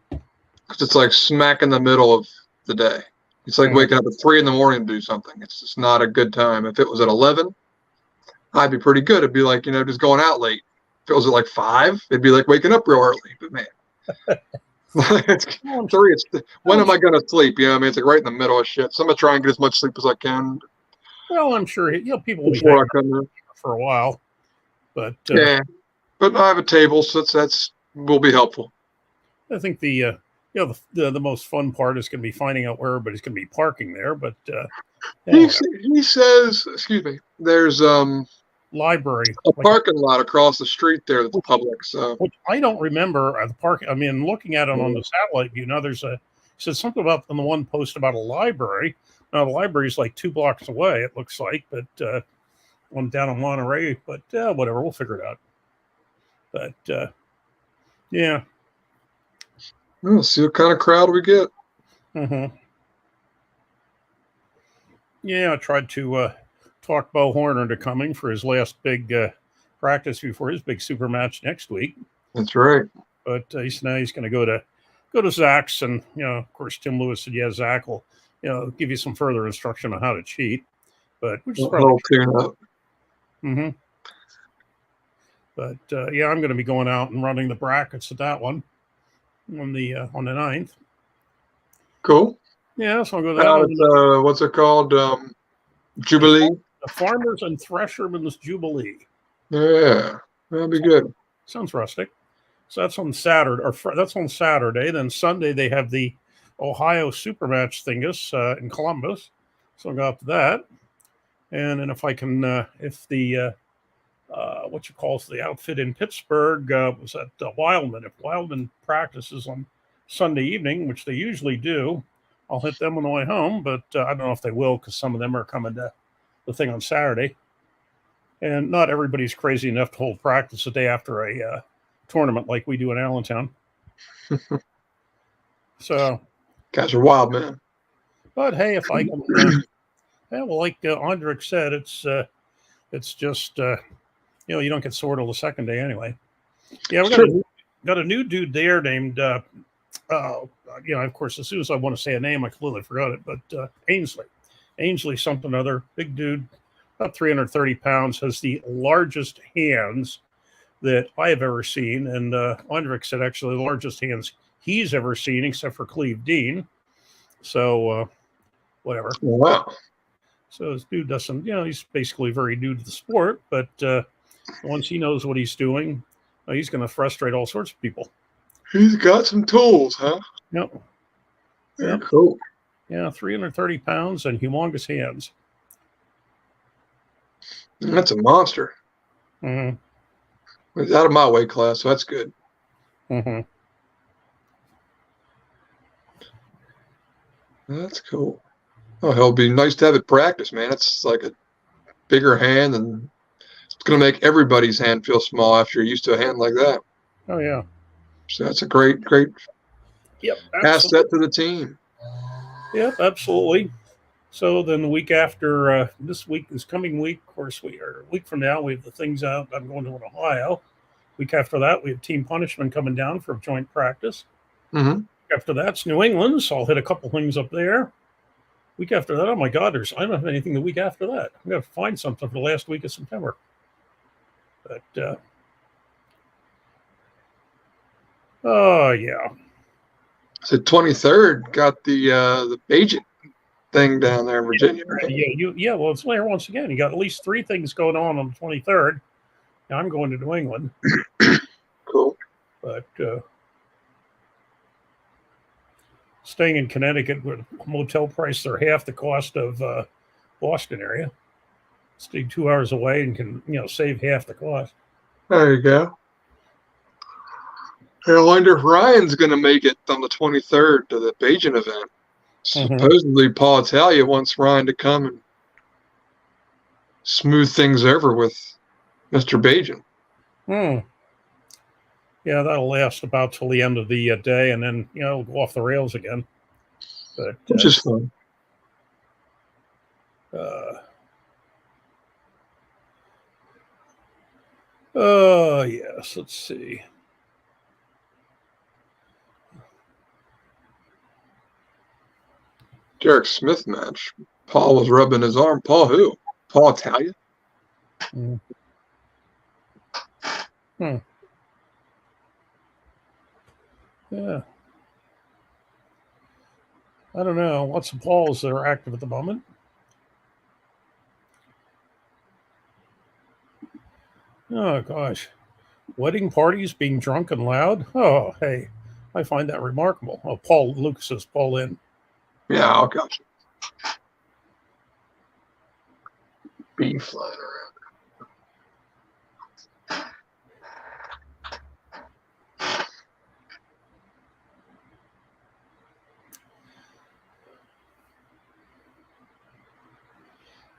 F: Because it's like smack in the middle of the day. It's like waking up at 3 in the morning to do something. It's just not a good time. If it was at 11, I'd be pretty good. It'd be like, just going out late. If it was at like 5, it'd be like waking up real early. But man, it's 3. When am I going to sleep? It's like right in the middle of shit. So I'm going to try and get as much sleep as I can.
C: Well, I'm sure people will be hanging out for a while. But
F: yeah, but I have a table, so that's will be helpful.
C: I think the most fun part is going to be finding out where everybody's going to be parking there. But
F: he says, excuse me, there's
C: library,
F: a parking lot across the street there that's public. So
C: which I don't remember the parking. I mean, looking at it on the satellite view, there's said something about on the one post about a library. Now the library is like 2 blocks away. It looks like, but I'm down in Monterey. But whatever, we'll figure it out. But yeah.
F: We'll see what kind of crowd we get.
C: Mm-hmm. Yeah, I tried to talk Bo Horner into coming for his last big practice before his big super match next week.
F: That's right.
C: But he said now he's going to go to Zach's, and of course Tim Lewis said, yeah, Zach will give you some further instruction on how to cheat. But which is probably
F: true.
C: Mm-hmm. But yeah, I'm going to be going out and running the brackets at that one on the 9th.
F: Cool.
C: Yeah, so I'll go down.
F: What's it called? Jubilee.
C: The Farmers and Threshermen's Jubilee.
F: Yeah, that'll be good.
C: Sounds rustic. So that's on Saturday, that's on Saturday. Then Sunday they have the Ohio Supermatch Thingus in Columbus. So I'll go up to that. And then if I can, if the the outfit in Pittsburgh was at Wildman. If Wildman practices on Sunday evening, which they usually do, I'll hit them on the way home. But I don't know if they will, because some of them are coming to the thing on Saturday. And not everybody's crazy enough to hold practice the day after a tournament like we do in Allentown. So,
F: Guys are wild, man.
C: But hey, if I can, yeah, well, like Andrik said, it's just you don't get sore till the second day anyway. Yeah, we got a new dude there named of course, as soon as I want to say a name, I completely forgot it. But Ainsley something other, big dude, about 330 pounds, has the largest hands that I have ever seen. And Andrik said actually the largest hands he's ever seen, except for Cleve Dean. So whatever.
F: Wow.
C: So this dude doesn't, he's basically very new to the sport, but once he knows what he's doing, he's going to frustrate all sorts of people.
F: He's got some tools, huh?
C: Yep.
F: Yep. Cool.
C: Yeah, 330 pounds and humongous hands.
F: That's a monster.
C: Mm-hmm.
F: He's out of my weight class, so that's good.
C: Mm-hmm.
F: That's cool. Oh, it'll be nice to have it practice, man. It's like a bigger hand, and it's going to make everybody's hand feel small after you're used to a hand like that.
C: Oh, yeah.
F: So that's a great asset to the team.
C: Yep, absolutely. So then the week after this coming week, of course, a week from now, we have the things out. I'm going to Ohio. Week after that, we have Team Punishment coming down for joint practice.
F: Mm-hmm.
C: After that's New England, so I'll hit a couple things up there. Week after that, oh my God, I don't have anything the week after that. I'm going to find something for the last week of September. But, oh, yeah.
F: So 23rd got the agent thing down there in Virginia. Right?
C: Yeah, well, it's there once again. You got at least 3 things going on the 23rd. Now I'm going to New England.
F: Cool.
C: But staying in Connecticut with motel prices are half the cost of Boston area. Stay 2 hours away and can save half the cost.
F: There you go. I wonder if Ryan's going to make it on the 23rd to the Bajan event.
C: Mm-hmm.
F: Supposedly, Paul Italia wants Ryan to come and smooth things over with Mr. Bajan.
C: Yeah, that'll last about till the end of the day, and then we'll go off the rails again. But
F: which is fun.
C: Yes. Let's see.
F: Derek Smith match. Paul was rubbing his arm. Paul who? Paul Italia?
C: Yeah. I don't know. Lots of Pauls that are active at the moment. Oh, gosh. Wedding parties being drunk and loud? Oh, hey. I find that remarkable. Oh, Paul Lucas says Paul in.
F: Yeah, I'll got you. Bee flying around.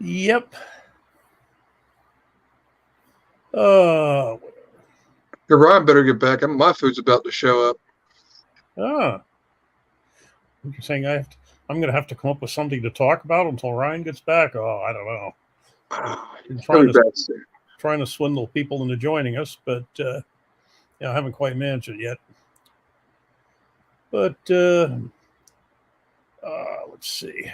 C: Yep.
F: Hey, Ryan better get back. My food's about to show up.
C: You're saying I'm going to have to come up with something to talk about until Ryan gets back? Oh, I don't know. I'm trying to swindle people into joining us, but I haven't quite managed it yet. But let's see.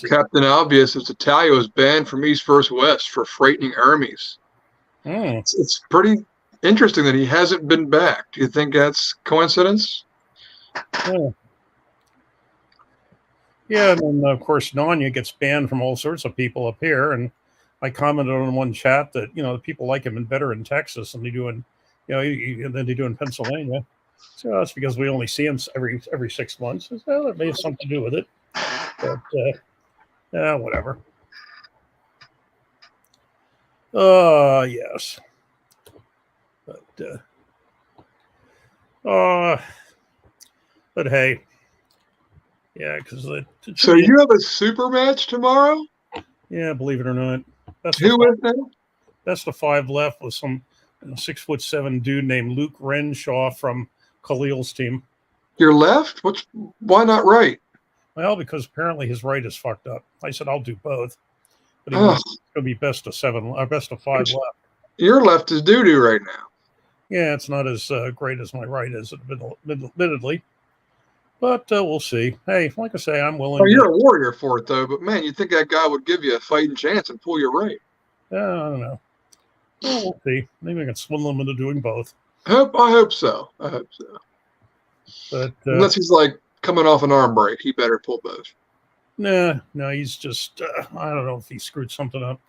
F: Captain Obvious is Italia was banned from East vs. West for frightening Hermes. It's pretty interesting that he hasn't been back. Do you think that's coincidence?
C: Yeah, and then of course Nanya gets banned from all sorts of people up here, and I commented on one chat that the people like him better in Texas than they do in Pennsylvania. So that's because we only see him every 6 months. So that may have something to do with it. But whatever. Yes. But hey, yeah, because
F: so you have a super match tomorrow?
C: Yeah, believe it or not.
F: Who is that?
C: Best of 5 left with some 6'7" dude named Luke Renshaw from Khalil's team.
F: Your left? Why not right?
C: Well, because apparently his right is fucked up. I said I'll do both, but he
F: Ugh.
C: wants it's going to be best of 7 or best of 5 left.
F: Your left is doo-doo right now.
C: Yeah, it's not as great as my right is, admittedly. But we'll see. Hey, like I say, I'm willing.
F: Oh, you're a warrior for it, though. But man, you'd think that guy would give you a fighting chance and pull you right.
C: I don't know. Well, we'll see. Maybe I can swindle him into doing both.
F: I hope so.
C: But
F: unless he's like coming off an arm break, he better pull both.
C: no, he's just. I don't know if he screwed something up.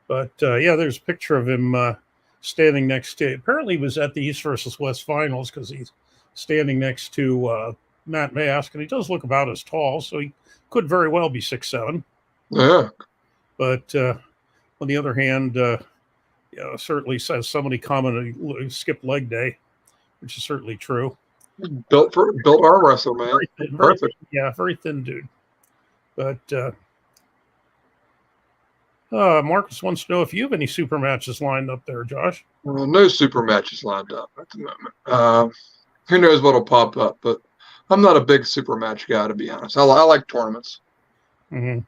C: But yeah, there's a picture of him standing next to. Apparently, he was at the East versus West finals because he's standing next to Matt Mask, and he does look about as tall, so he could very well be 6'7".
F: Yeah.
C: But on the other hand, certainly says somebody commented he skipped leg day, which is certainly true.
F: Built arm wrestle, man. Perfect.
C: Very thin dude. But Marcus wants to know if you have any super matches lined up there, Josh.
F: No super matches lined up at the moment. Who knows what'll pop up, but I'm not a big super match guy, to be honest. I like tournaments.
C: Mm-hmm.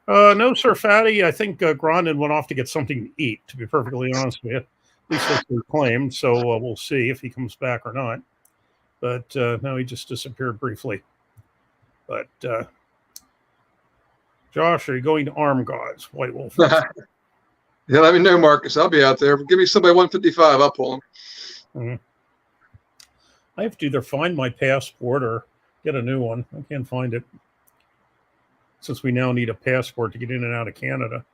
C: No, Sir Fatty. I think Grondin went off to get something to eat, to be perfectly honest with you. At least that's what he claimed. So we'll see if he comes back or not. But no, he just disappeared briefly. But Josh, are you going to Arm Gods, White Wolf?
F: Yeah, let me know, Marcus. I'll be out there. Give me somebody 155. I'll pull him.
C: Mm-hmm. I have to either find my passport or get a new one. I can't find it. Since we now need a passport to get in and out of Canada.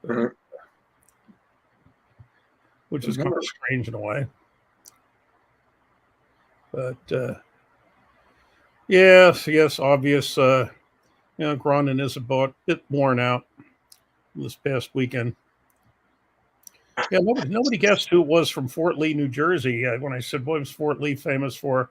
F: Mm-hmm.
C: Which is kind of strange in a way. But yes, obvious. Grondin is a bit worn out this past weekend. Yeah, nobody guessed who it was from Fort Lee, New Jersey. When I said, what was Fort Lee famous for?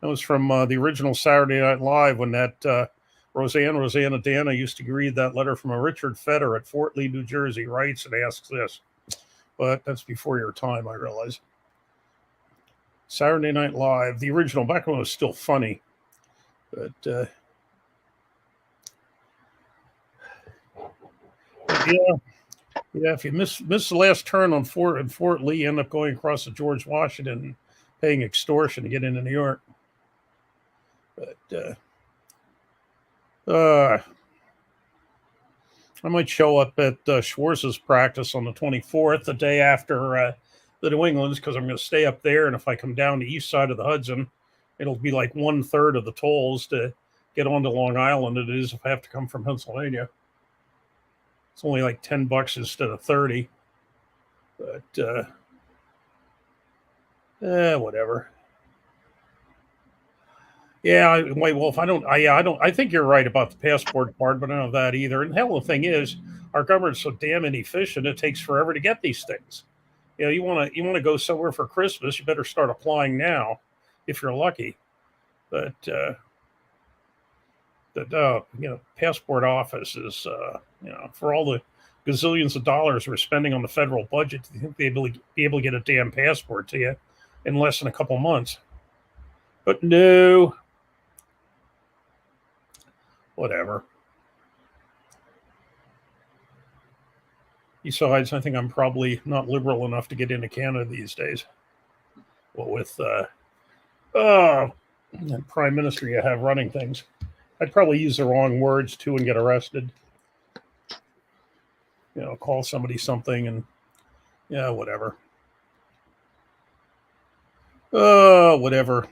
C: That was from the original Saturday Night Live when that Rosanna Dana used to read that letter from a Richard Feder at Fort Lee, New Jersey, writes and asks this. But that's before your time, I realize. Saturday Night Live, the original, back when it was still funny. But yeah, if you miss the last turn on Fort Lee, you end up going across the George Washington and paying extortion to get into New York. But I might show up at Schwartz's practice on the 24th, the day after the New England's, because I'm going to stay up there. And if I come down the east side of the Hudson, it'll be like 1/3 of the tolls to get onto Long Island it is if I have to come from Pennsylvania. It's only like $10 instead of 30. But whatever. Yeah, White Wolf. I think you're right about the passport part, but I don't know that either. And hell, the thing is, our government's so damn inefficient. It takes forever to get these things. You want to go somewhere for Christmas, you better start applying now, if you're lucky. But passport office is for all the gazillions of dollars we're spending on the federal budget, you think they'd be able to get a damn passport to you in less than a couple months. But no. Whatever. Besides, I think I'm probably not liberal enough to get into Canada these days. Well, with the prime minister you have running things, I'd probably use the wrong words too and get arrested. Call somebody something and whatever. Whatever.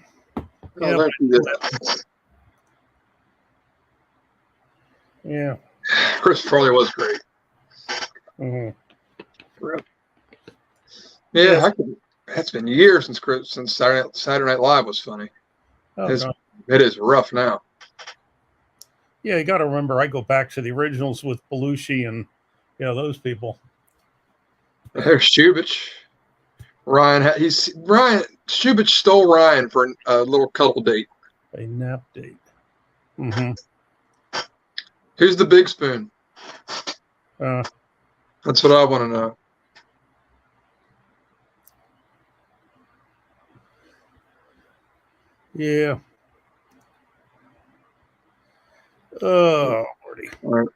C: Yeah.
F: Chris Farley was great.
C: Mm-hmm.
F: Yeah, that's been years since Saturday Night Live was funny. It is rough now.
C: Yeah, you got to remember, I go back to the originals with Belushi and those people.
F: There's Shubich. Shubich stole Ryan for a little couple date.
C: A nap date. Mm-hmm.
F: Who's the big spoon? That's what I want to know.
C: Yeah. Oh, Lordy.
F: All right.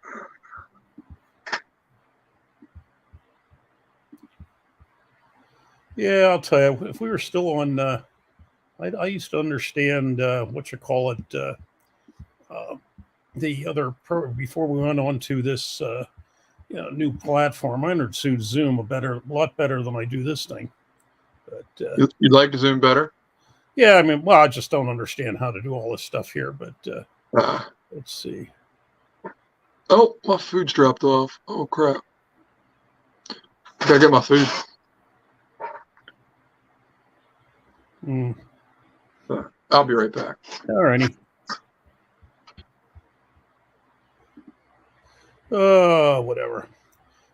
C: Yeah, I'll tell you. If we were still on, I used to understand what you call it. The other before we went on to this new platform, I understood Zoom a lot better than I do this thing. But
F: You'd like to Zoom better?
C: yeah, I mean, well, I just don't understand how to do all this stuff here. But
F: Ah.
C: let's see.
F: Oh, my food's dropped off. Oh crap! Gotta get my food. I'll be right back.
C: All righty. Whatever.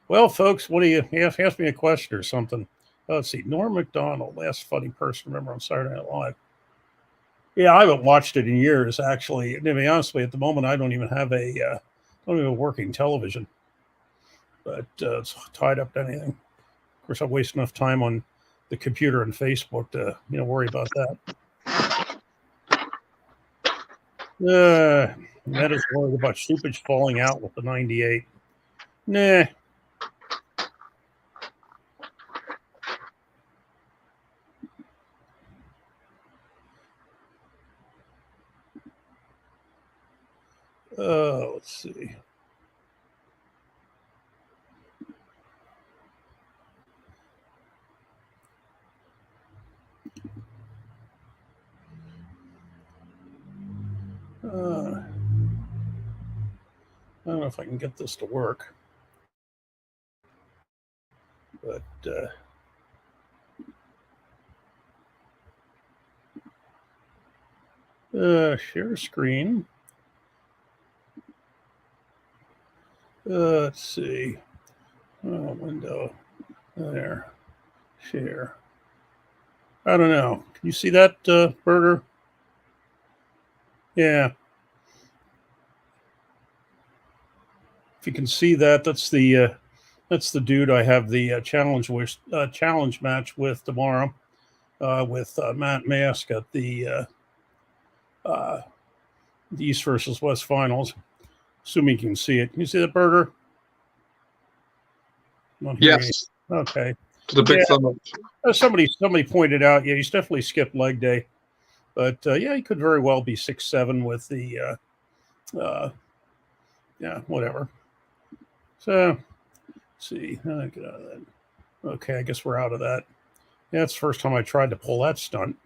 C: Well, folks, what do you ask me a question or something? Let's see. Norm Macdonald, last funny person to remember on Saturday Night Live. Yeah, I haven't watched it in years, actually. To be honest with you, at the moment, I don't even have a working television, but it's tied up to anything. Of course, I waste enough time on the computer and Facebook to worry about that. That is worried about Supich falling out with the 98. Nah. Let's see. I don't know if I can get this to work, but share screen. Let's see. Window. There. Share. I don't know. Can you see that, Burger? Yeah. If you can see that, that's the dude I have the challenge match with tomorrow, with Matt Mask at the East versus West finals. Assuming you can see it. Can you see that, Burger?
F: Yes.
C: Okay.
F: To the big thumb up.
C: Somebody pointed out, yeah, he's definitely skipped leg day, but yeah, he could very well be 6'7" with the whatever. So let's see. Get out of that. Okay, I guess we're out of that. Yeah, it's the first time I tried to pull that stunt,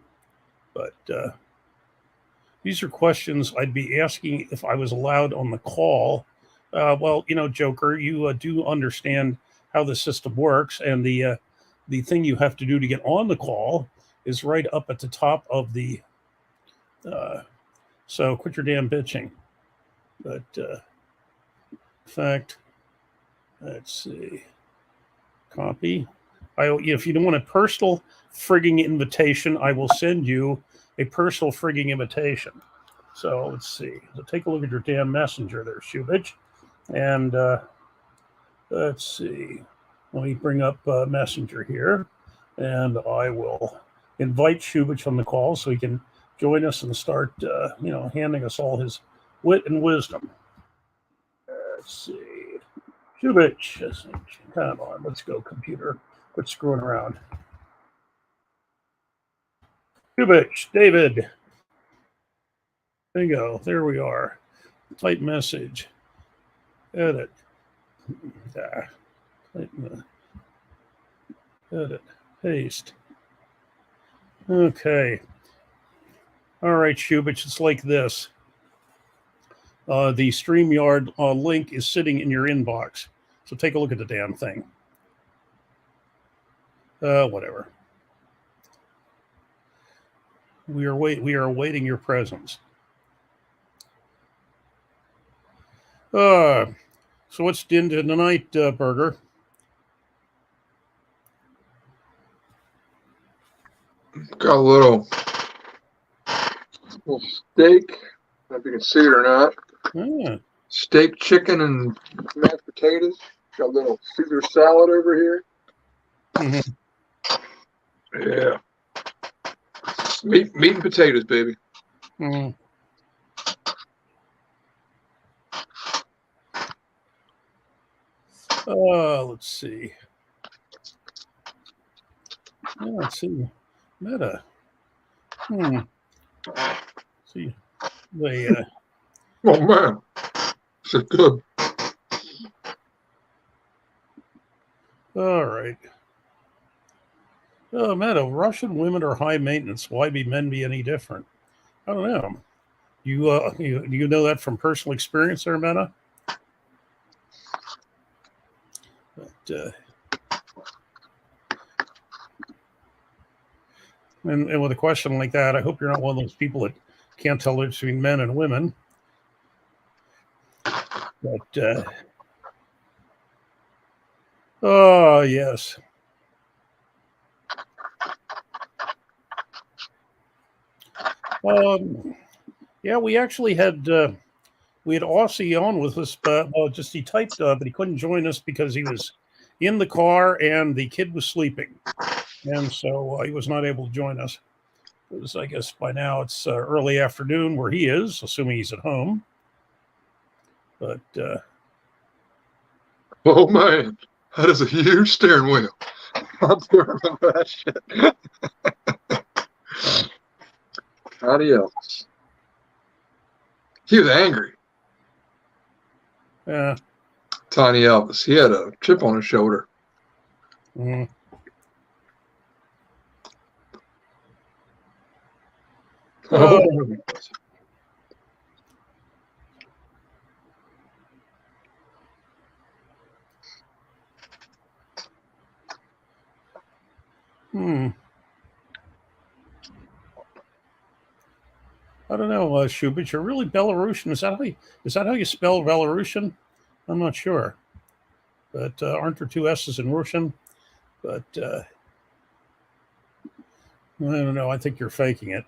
C: but these are questions I'd be asking if I was allowed on the call. Well, Joker, you do understand how the system works, and the thing you have to do to get on the call is right up at the top of the. So quit your damn bitching. But in fact, let's see. Copy. If you don't want a personal frigging invitation, I will send you a personal frigging invitation. So let's see. So take a look at your damn messenger there, Shubich. And let's see. Let me bring up Messenger here, and I will invite Shubich on the call so he can join us and start, handing us all his wit and wisdom. Let's see. Shubich, come on, let's go, computer. Quit screwing around. Shubich, David. Bingo, there we are. Type message. Edit. Edit. Paste. Okay. All right, Shubich, it's like this. The StreamYard link is sitting in your inbox. So take a look at the damn thing. Whatever. We are awaiting your presence. So what's dinner tonight, Burger?
F: Got a little steak. I don't know if you can see it or not.
C: Ah.
F: Steak, chicken, and mashed potatoes. Got a little Caesar salad over here.
C: Mm-hmm.
F: Yeah. Meat and potatoes, baby.
C: Mm. Let's see. Let's see. Meta. See, they.
F: Oh man, this is good.
C: All right. Oh, Meta. Russian women are high maintenance. Why be men be any different? I don't know. You know that from personal experience, there, Meta? But, and with a question like that, I hope you're not one of those people that can't tell the difference between men and women. But oh yes. Yeah, we actually had Aussie on with us, but just he typed, but he couldn't join us because he was in the car and the kid was sleeping, and so he was not able to join us. Because I guess by now it's early afternoon where he is, assuming he's at home. But
F: Oh man, that is a huge steering wheel. I do remember that shit. Adios. He was angry.
C: yeah.
F: Tiny Elvis. He had a chip on his shoulder.
C: Mm.
F: Oh.
C: I don't know, Shubich. You're really Belarusian. Is that how you spell Belarusian? I'm not sure. But aren't there two S's in Russian? But I don't know. I think you're faking it.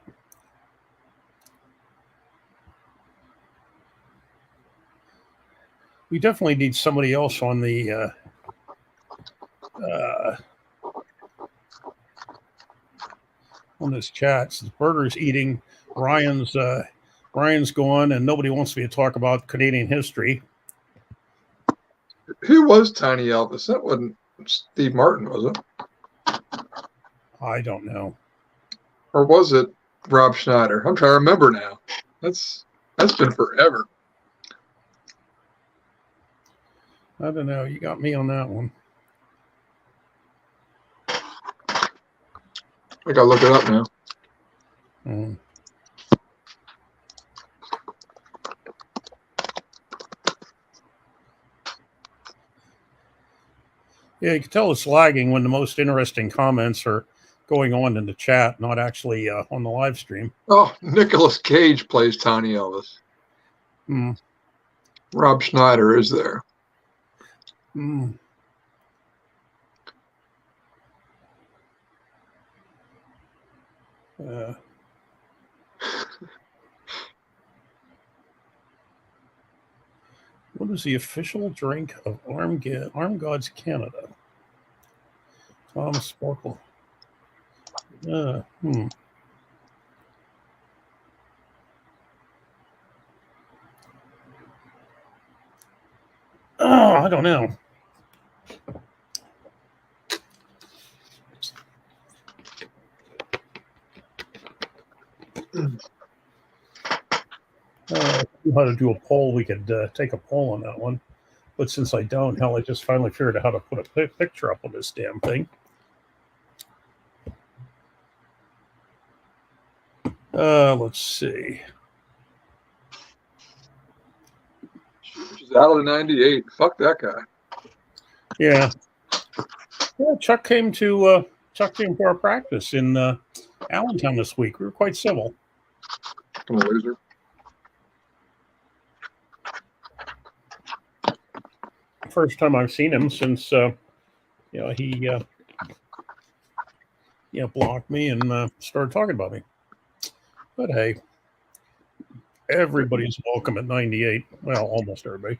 C: We definitely need somebody else on the on this chat. Since Burger's eating, Ryan's gone, and nobody wants me to talk about Canadian history.
F: Who was Tiny Elvis? That wasn't Steve Martin, was it?
C: I don't know.
F: Or was it Rob Schneider? I'm trying to remember now. That's been forever.
C: I don't know. You got me on that one.
F: I gotta look it up now.
C: Mm. Yeah, you can tell it's lagging when the most interesting comments are going on in the chat, not actually on the live stream.
F: Oh, Nicolas Cage plays Tiny Elvis.
C: Mm.
F: Rob Schneider is there.
C: Mm. What is the official drink of Arm Gods Canada? Tom Sparkle. Oh, I don't know. If we knew how to do a poll, we could take a poll on that one. But since I don't, hell, I just finally figured out how to put a picture up on this damn thing. Let's see.
F: She's out of the 98. Fuck that guy.
C: Yeah. Chuck came to our practice in Allentown this week. We were quite civil.
F: I'm a loser.
C: First time I've seen him since he blocked me and started talking about me. But hey, everybody's welcome at 98. Well, almost everybody.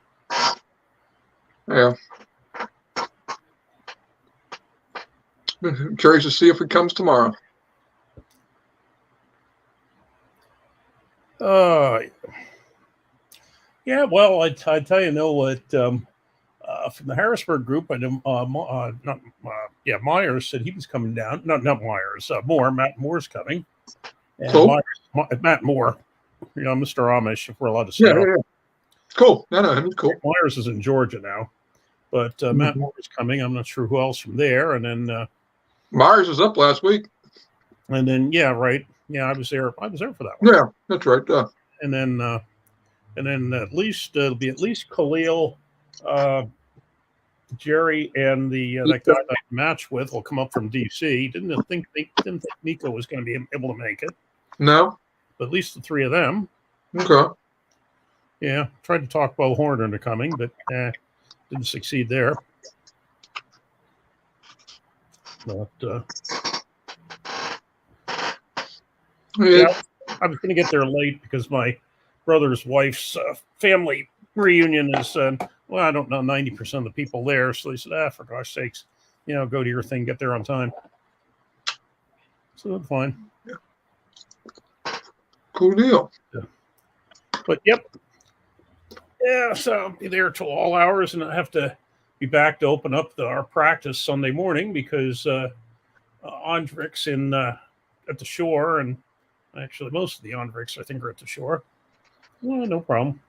F: Yeah. I'm curious to see if it comes tomorrow.
C: Yeah, well, I tell you, know what? From the Harrisburg group, I know, Myers said he was coming down. No, not Myers. Matt Moore's coming. And
F: Cool.
C: Matt Moore, Mr. Amish, if we're allowed to say.
F: Yeah. Cool. No, him cool.
C: Myers is in Georgia now, but Matt Moore is coming. I'm not sure who else from there. And then
F: Myers was up last week.
C: And then right. Yeah, I was there for that one.
F: Yeah, that's right.
C: And then at least it'll be at least Khalil, Jerry, and that guy I matched with will come up from DC. Didn't think Nico was going to be able to make it.
F: No.
C: But at least the three of them.
F: Okay.
C: Yeah, tried to talk Bo Horn into coming, but didn't succeed there. But I was going to get there late because my brother's wife's family reunion is, I don't know, 90% of the people there. So they said, for gosh sakes, go to your thing, get there on time. So that's fine.
F: Yeah. Cool deal.
C: Yeah. But yep. Yeah, so I'll be there till all hours, and I have to be back to open up our practice Sunday morning because Andrik's at the shore, and actually most of the Andriks I think are at the shore. Well, no problem.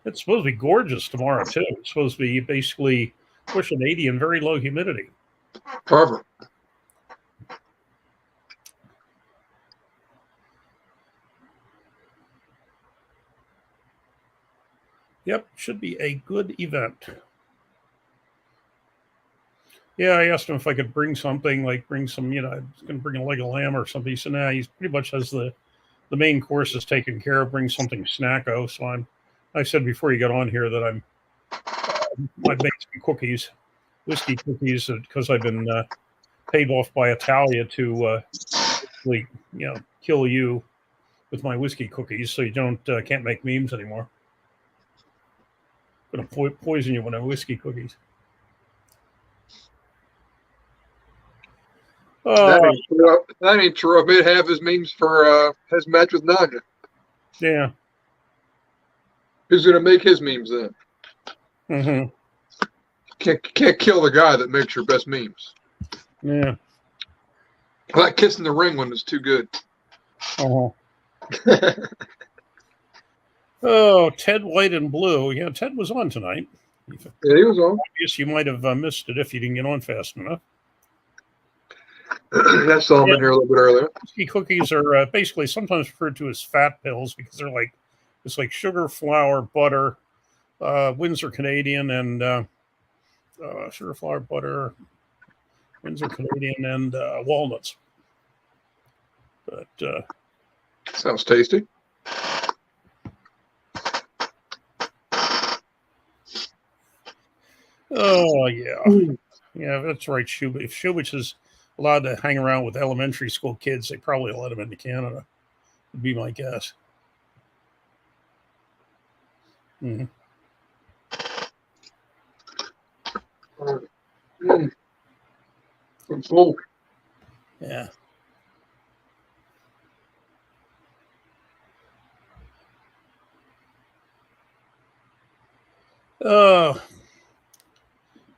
C: It's supposed to be gorgeous tomorrow too. It's supposed to be basically pushing 80 and very low humidity.
F: Perfect.
C: Yep, should be a good event. Yeah, I asked him if I could bring something, I was going to bring a leg of lamb or something. He said, nah, he pretty much has the main course is taken care of. Bring something snacko. So I said before you got on here that I baked some cookies, whiskey cookies, because I've been paid off by Italia to kill you with my whiskey cookies, so you can't make memes anymore. I'm going to poison you with my whiskey cookies.
F: That ain't true. I made half his memes for his match with Nanya.
C: Yeah.
F: Who's going to make his memes then?
C: Mm-hmm.
F: Can't kill the guy that makes your best memes.
C: Yeah.
F: That Kiss in the Ring one is too good.
C: Uh-huh. Oh, Ted White and Blue. Yeah, Ted was on tonight.
F: Yeah, he was on.
C: I guess you might have missed it if you didn't get on fast enough.
F: I saw him in here a little bit earlier.
C: Whiskey cookies are basically sometimes referred to as fat pills because it's like sugar, flour, butter, Windsor Canadian, and sugar, flour, butter, Windsor Canadian, and walnuts. But
F: sounds tasty.
C: Oh yeah, yeah, that's right. If Shubich is allowed to hang around with elementary school kids, they probably let him into Canada. Would be my guess. Mm-hmm.
F: I'm full.
C: Yeah.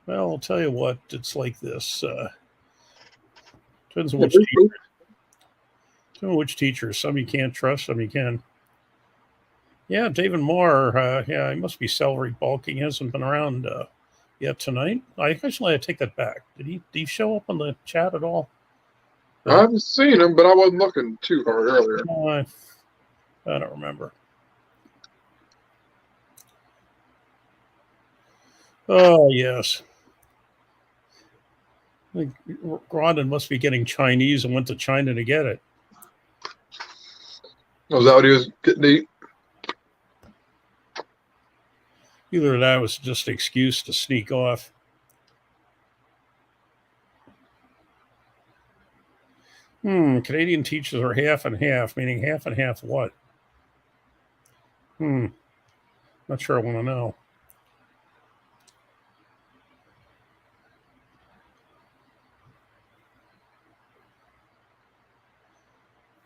C: Well, I'll tell you what, it's like this. Depends on which teachers. Some you can't trust, some you can. Yeah, David Moore, he must be salary bulking. He hasn't been around yet tonight. I take that back. Did he show up on the chat at all?
F: I haven't seen him, but I wasn't looking too hard earlier.
C: I don't remember. Oh, yes. I think Grondin must be getting Chinese and went to China to get it.
F: Was that what he was getting to eat?
C: Either that was just an excuse to sneak off. Canadian teachers are half and half, meaning half and half what? Not sure I want to know.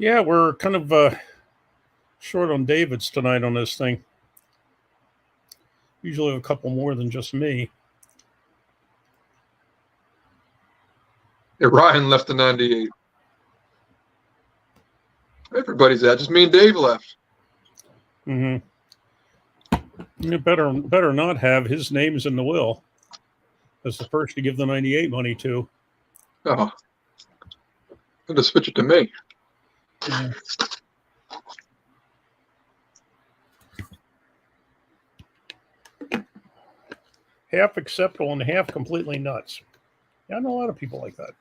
C: Yeah, we're kind of short on Davids tonight on this thing. Usually a couple more than just me.
F: Yeah, Ryan left the 98. Everybody's out. Just me and Dave left.
C: Mm-hmm. You better not have his name's in the will as the person to give the 98 money to.
F: Oh, I'm gonna switch it to me.
C: Yeah. Half acceptable and half completely nuts. Yeah, I know a lot of people like that.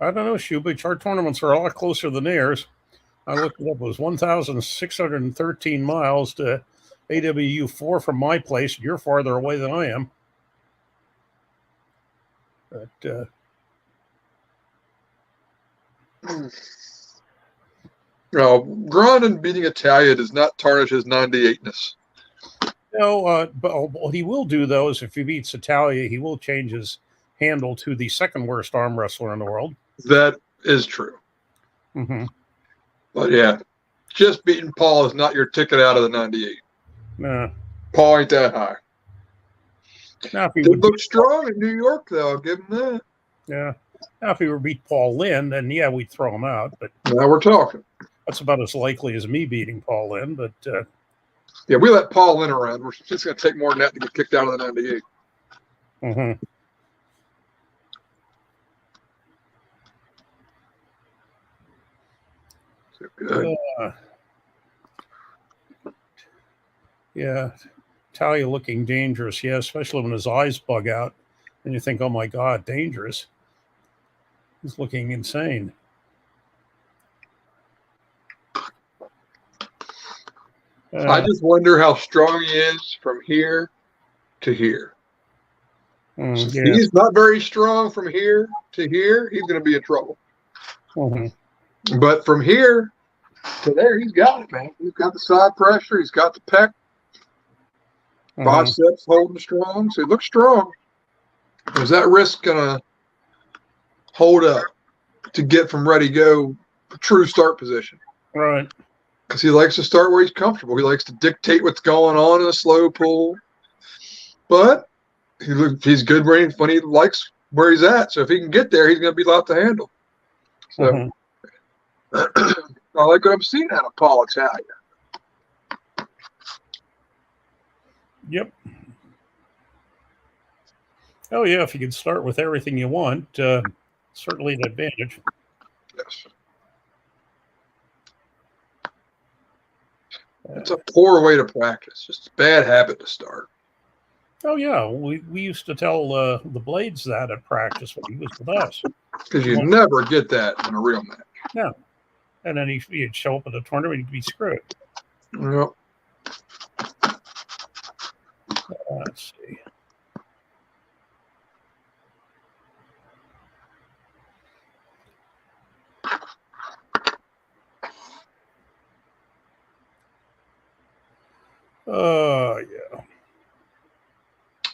C: I don't know, Shubich. Our tournaments are a lot closer than theirs. I looked it up. It was 1,613 miles to AWU4 from my place. You're farther away than I am. But
F: No, Grondin beating Italia does not tarnish his 98-ness.
C: no, but what he will do, though, is if he beats Italia, he will change his handle to the second worst arm wrestler in the world.
F: That is true.
C: Mm-hmm.
F: But yeah, just beating Paul is not your ticket out of the 98.
C: Nah.
F: Paul ain't that high.
C: Now, if he
F: Did
C: would
F: look strong in New York, though. I'll give him that.
C: Yeah. Now, if he were beat Paul Lynn, then yeah, we'd throw him out. But
F: Now we're talking.
C: that's about as likely as me beating Paul Lynn. But
F: Yeah, we let Paul Lynn around. We're just going to take more than that to get kicked out of the 98.
C: mm-hmm.
F: So good.
C: Yeah, Talia looking dangerous. Yeah, especially when his eyes bug out, and you think, "Oh my God, dangerous." He's looking insane.
F: I just wonder how strong he is from here to here.
C: Yeah.
F: He's not very strong from here to here. He's going to be in trouble.
C: Mm-hmm.
F: But from here to there, he's got it, man. He's got the side pressure. He's got the pec.
C: Mm-hmm.
F: Biceps holding strong. So he looks strong. Is that wrist going to hold up to get from ready go true start position?
C: Right.
F: Because he likes to start where he's comfortable. He likes to dictate what's going on in a slow pull. But he's good when he likes where he's at. So if he can get there, he's going to be a lot to handle. So I like what I'm seeing out of Paul Italia.
C: Yep. Oh, yeah, if you can start with everything you want, certainly an advantage.
F: Yes. It's a poor way to practice. Just a bad habit to start.
C: Oh, yeah. We used to tell the Blades that at practice when he was with us.
F: Because you never get that in a real match.
C: No. And then he'd show up at the tournament, he'd be screwed.
F: Yep.
C: Let's see. Yeah.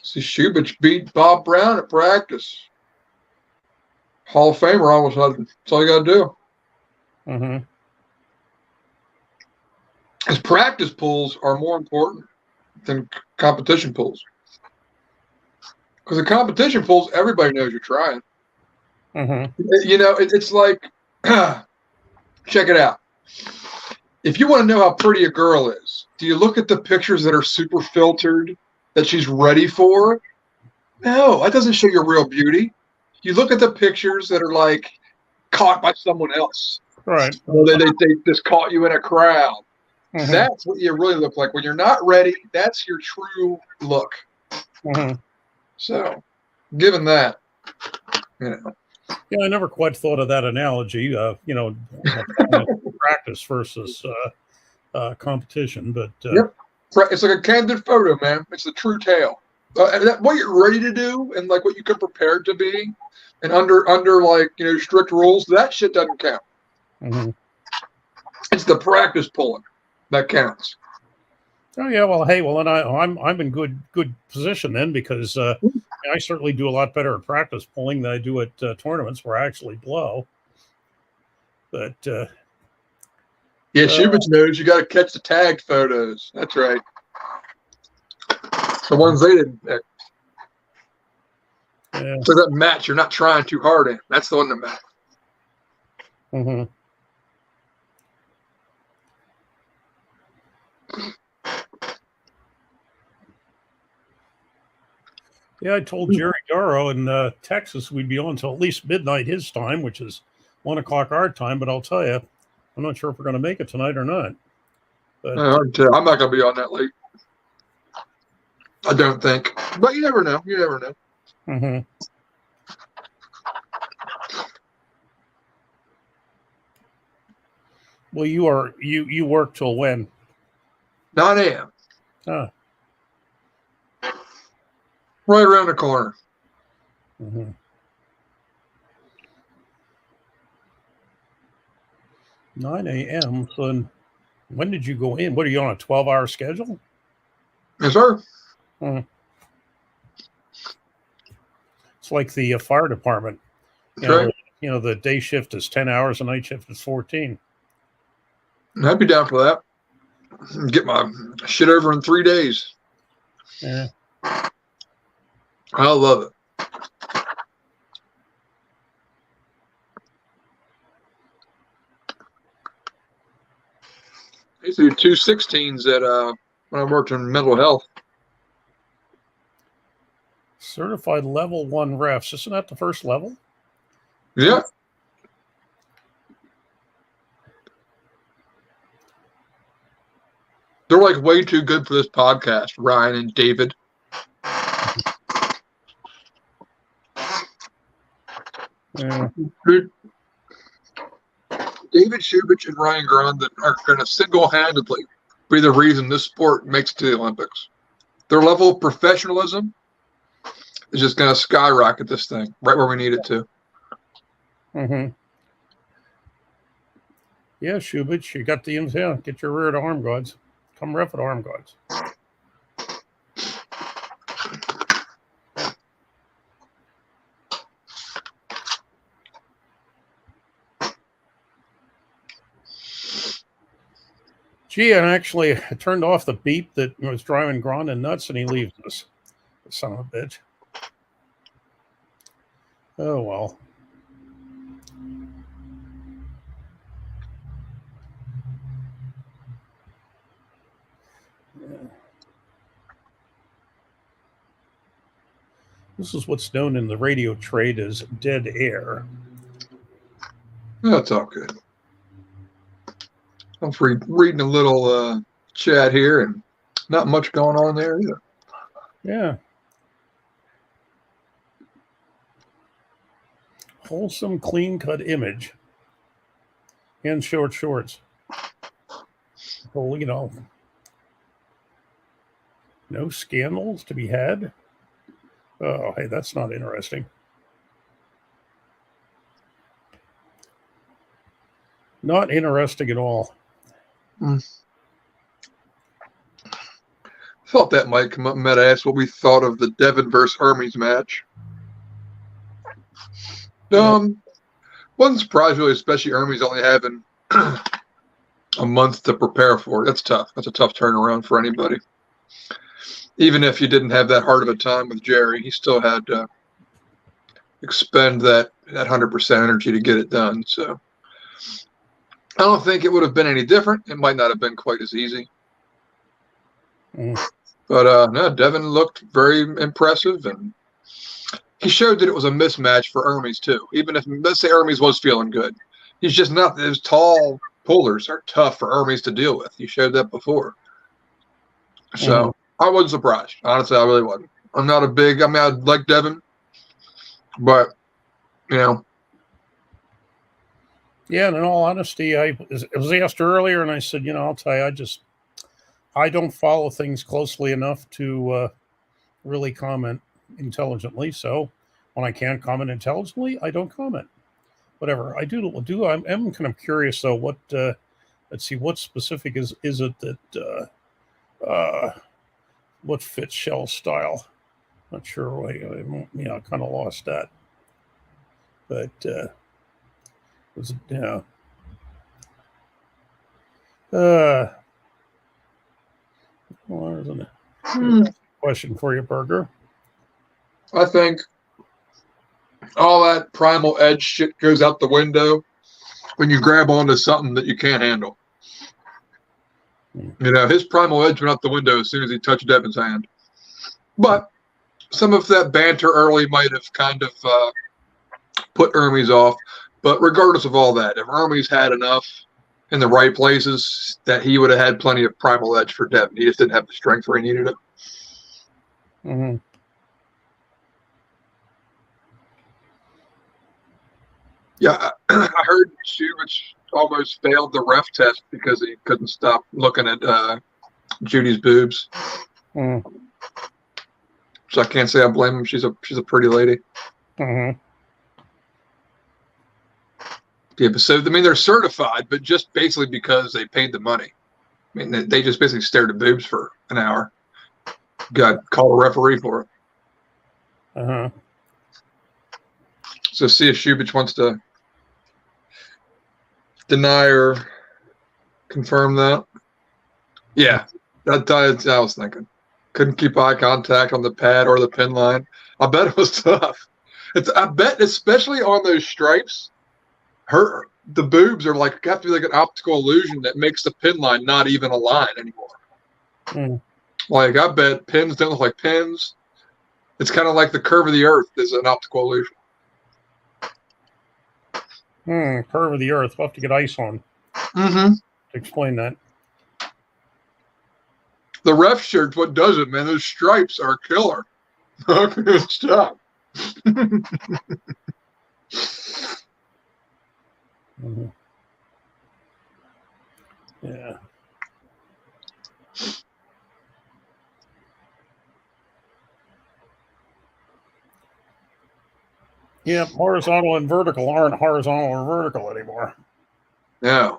F: See, Shubich beat Bob Brown at practice. Hall of Famer all of a sudden. That's all you got to do.
C: Mm-hmm.
F: His practice pulls are more important than competition pulls. Because the competition pulls, everybody knows you're trying.
C: Mm-hmm.
F: You know, it's like, check it out. If you want to know how pretty a girl is, do you look at the pictures that are super filtered that she's ready for? No, that doesn't show your real beauty. You look at the pictures that are like caught by someone else.
C: Right.
F: Well, they just caught you in a crowd.
C: Mm-hmm.
F: That's what you really look like. When you're not ready, that's your true look.
C: Mm-hmm.
F: So, given that, you know.
C: Yeah, I never quite thought of that analogy, practice versus competition. But
F: Yep. It's like a candid photo, man. It's the true tale. What you're ready to do and like what you can prepare to be and under like, strict rules, that shit doesn't count.
C: Mm-hmm.
F: It's the practice pulling that counts.
C: Oh yeah, well, hey, well, and I'm in good position then because I certainly do a lot better at practice pulling than I do at tournaments where I actually blow. But
F: yeah, Shubich knows you got to catch the tagged photos. That's right. The ones they didn't pick.
C: yeah.
F: So that match you're not trying too hard in. That's the one that matters.
C: Mm-hmm. Yeah, I told Jerry Doro in Texas we'd be on until at least midnight his time, which is 1 o'clock our time. But I'll tell you, I'm not sure if we're going to make it tonight or not. But
F: I'm not going to be on that late. I don't think. But you never know. You never know.
C: mm-hmm. Well, you work till when?
F: 9 a.m.
C: Ah.
F: Right around the corner.
C: Mm-hmm. 9 a.m. So then when did you go in? What are you on a 12-hour schedule?
F: Yes, sir.
C: Mm-hmm. It's like the fire department.
F: That's right.
C: The day shift is 10 hours, the night shift is 14.
F: I'd be down for that. Get my shit over in 3 days.
C: Yeah.
F: I love it. I used to do 2 16s at when I worked in mental health.
C: Certified level 1 refs. Isn't that the first level?
F: Yeah. They're like way too good for this podcast, Ryan and David.
C: Yeah.
F: David Shubich and Ryan Grondin are going to single-handedly be the reason this sport makes it to the Olympics. Their level of professionalism is just going to skyrocket this thing right where we need it to.
C: Mm-hmm. Yeah, Shubich, you got the info. Get your rear at arm guards. Come ref at arm guards. Gee, and actually, I turned off the beep that was driving Grondin nuts, and he leaves us. Son of a bitch. Oh, well. Yeah. This is what's known in the radio trade as dead air.
F: That's all good. I'm reading a little chat here, and not much going on there either.
C: Yeah. Wholesome, clean-cut image. And short shorts. Well, no scandals to be had. Oh, hey, that's not interesting. Not interesting at all.
F: Thought that might come up and might ask what we thought of the Devin versus Hermes match. Wasn't surprised really, especially Hermes only having a month to prepare for it. That's tough. That's a tough turnaround for anybody. Even if you didn't have that hard of a time with Jerry, he still had to expend that 100% energy to get it done. So I don't think it would have been any different. It might not have been quite as easy. But no, Devin looked very impressive, and he showed that it was a mismatch for Hermes too. Even if, let's say, Hermes was feeling good, he's just not. Those tall pullers are tough for Hermes to deal with. He showed that before. So I wasn't surprised. Honestly, I really wasn't. I'm not a big. I mean, I like Devin, but
C: Yeah, and in all honesty, I was asked earlier, and I said, I'll tell you, I don't follow things closely enough to really comment intelligently. So when I can't comment intelligently, I don't comment. Whatever I do, I'm kind of curious though. What let's see, what specific is it that what fits Shell's style? Not sure why, kind of lost that. But was well, there's a question for you, Burger.
F: I think all that primal edge shit goes out the window when you grab onto something that you can't handle. You know, his primal edge went out the window as soon as he touched Devin's hand. But some of that banter early might have kind of put Hermes off. But regardless of all that, if Hermes had enough in the right places, that he would have had plenty of primal edge for Devin. He just didn't have the strength where he needed it.
C: Mm-hmm.
F: Yeah, I heard Shuvich almost failed the ref test because he couldn't stop looking at Judy's boobs.
C: Mm.
F: So I can't say I blame him. She's a pretty lady.
C: Mm-hmm.
F: Yeah, but so I mean they're certified, but just basically because they paid the money. I mean they just basically stared at boobs for an hour. Got called a referee for it.
C: Uh-huh.
F: So see if Shubich wants to deny or confirm that. Yeah, that's I was thinking. Couldn't keep eye contact on the pad or the pin line. I bet it was tough. I bet, especially on those stripes, the boobs are like have to be like an optical illusion that makes the pin line not even a line anymore.
C: Mm.
F: Like I bet pins don't look like pins. It's kind of like the curve of the earth is an optical illusion.
C: Curve of the earth. We'll have to get ice on
F: Mm-hmm.
C: to explain that.
F: The ref shirt, what does it, man? Those stripes are killer. Good stuff.
C: Mm-hmm. Yeah. Yeah, horizontal and vertical aren't horizontal or vertical anymore.
F: Yeah.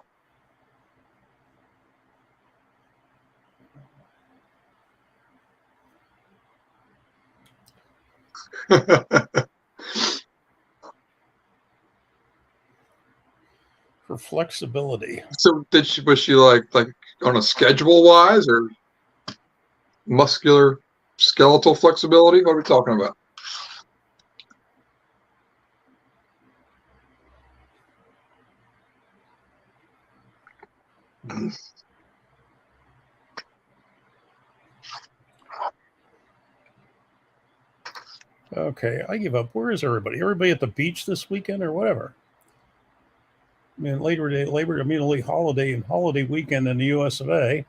C: For flexibility.
F: So was she like on a schedule wise or muscular skeletal flexibility? What are we talking about?
C: Okay, I give up. Where is everybody? Everybody at the beach this weekend or whatever? I mean, holiday weekend in the US of A.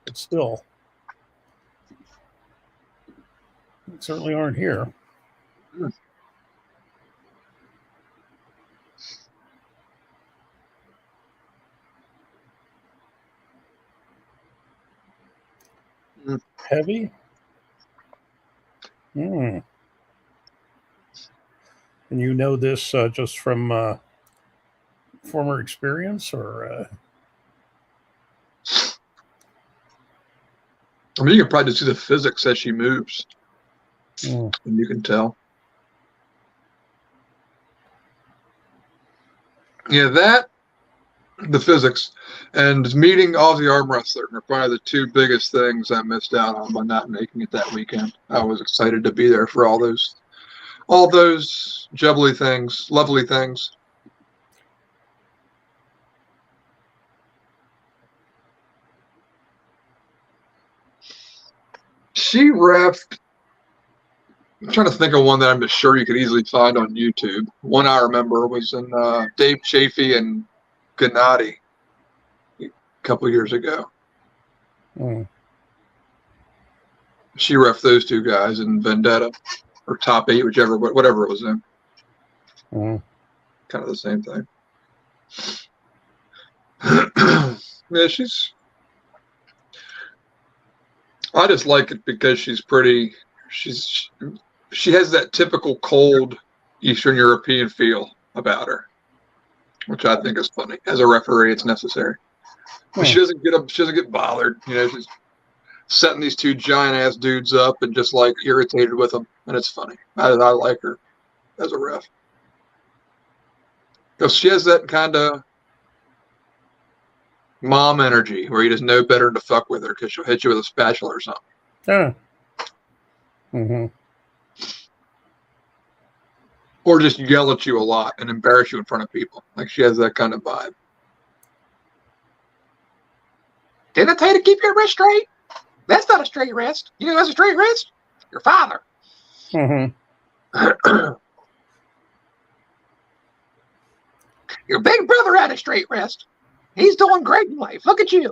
C: But still, certainly aren't here. Heavy? And you know this just from former experience, or?
F: I mean, you can probably just see the physics as she moves, and you can tell. Yeah, the physics, and meeting Aussie arm wrestler are probably the two biggest things I missed out on by not making it that weekend. I was excited to be there for all those jubbly things, lovely things. She reffed. I'm trying to think of one that I'm sure you could easily find on YouTube. One I remember was in Dave Chafee and Gennady a couple years ago. She reffed those two guys in Vendetta or Top 8, whatever it was in. Kind of the same thing. Yeah, I just like it because she's pretty. She has that typical cold Eastern European feel about her, which I think is funny. As a referee, it's necessary. But she doesn't get bothered. You know, setting these two giant ass dudes up and just like irritated with them, and it's funny. I like her as a ref because she has that kind of mom energy where you just know better to fuck with her because she'll hit you with a spatula or something.
C: Yeah. Mm-hmm.
F: Or just yell at you a lot and embarrass you in front of people. Like she has that kind of vibe. Didn't I tell you to keep your wrist straight? That's not a straight wrist. You know that's a straight wrist? Your father.
C: Mm-hmm.
F: Your big brother had a straight wrist. He's doing great in life. Look at you.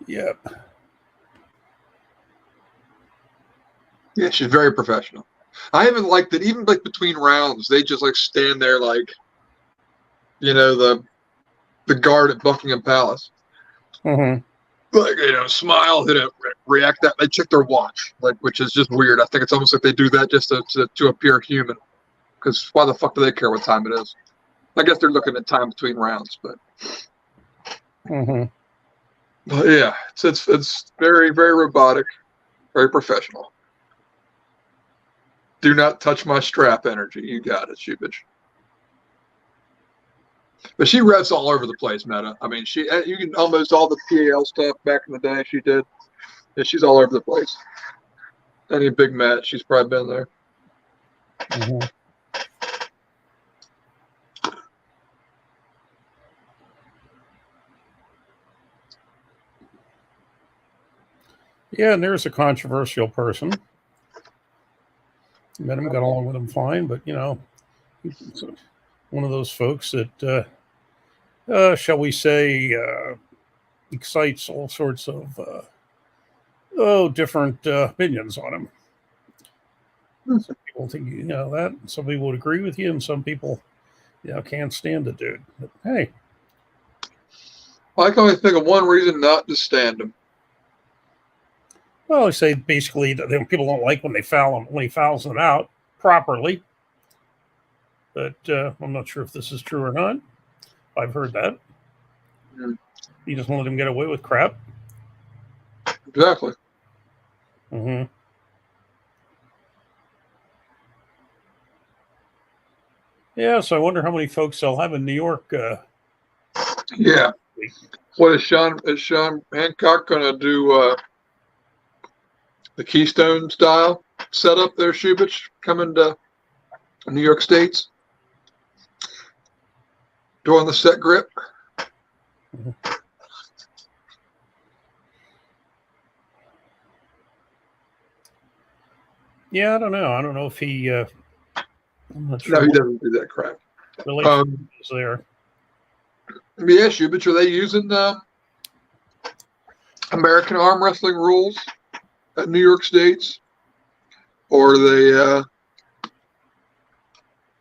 C: Yep.
F: Yeah, she's very professional. I haven't liked that even like between rounds, they just like stand there like, you know, the guard at Buckingham Palace.
C: Mm-hmm.
F: Like, you know, smile, they don't react that. They check their watch, like, which is just weird. I think it's almost like they do that just to appear human. Because why the fuck do they care what time it is? I guess they're looking at time between rounds, but yeah, it's very, very robotic, very professional. Do not touch my strap energy. You got it, Shubich. But she revs all over the place, Meta. I mean, you can almost all the PAL stuff back in the day she did. Yeah, she's all over the place. Any big match, she's probably been there.
C: Mm-hmm. Yeah, and there's a controversial person. Met him, got along with him fine, but, you know, he's one of those folks that, shall we say, excites all sorts of, different opinions on him. Some people think, you know, that. Some people would agree with you, and some people, you know, can't stand the dude. But, hey.
F: Well, I can only think of one reason not to stand him.
C: Well, I say basically that people don't like when they foul him, when he fouls them out properly. But I'm not sure if this is true or not. I've heard that. He just let him get away with crap.
F: Exactly.
C: Mm-hmm. Yeah, so I wonder how many folks they'll have in New York.
F: Yeah. What is Sean Hancock going to do? The Keystone style setup there, Shubich, coming to New York States? Doing the set grip?
C: Mm-hmm. Yeah, I don't know. I don't know if he. I'm not sure.
F: No, he doesn't do that crap.
C: Really, is there?
F: Yeah, Shubich, are they using American arm wrestling rules at New York States, or are they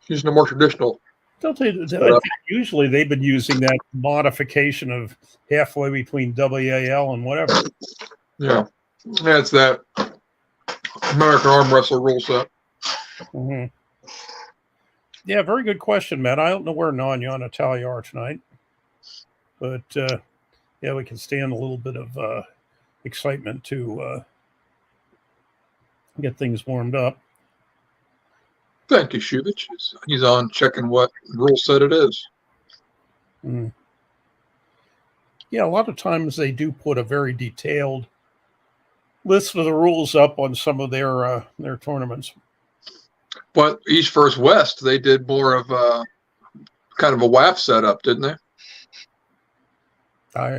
F: using a more traditional?
C: I'll tell you, I think usually they've been using that modification of halfway between WAL and whatever.
F: Yeah, that's that American arm wrestle rule set.
C: Mm-hmm. Yeah, very good question, Matt. I don't know where Nanya and Natalia are tonight, but yeah, we can stand a little bit of excitement to get things warmed up.
F: Thank you, Shubich. He's on checking what rule set it is.
C: Mm. Yeah, a lot of times they do put a very detailed list of the rules up on some of their tournaments.
F: But East versus West, they did more of kind of a WAF setup, didn't they?
C: I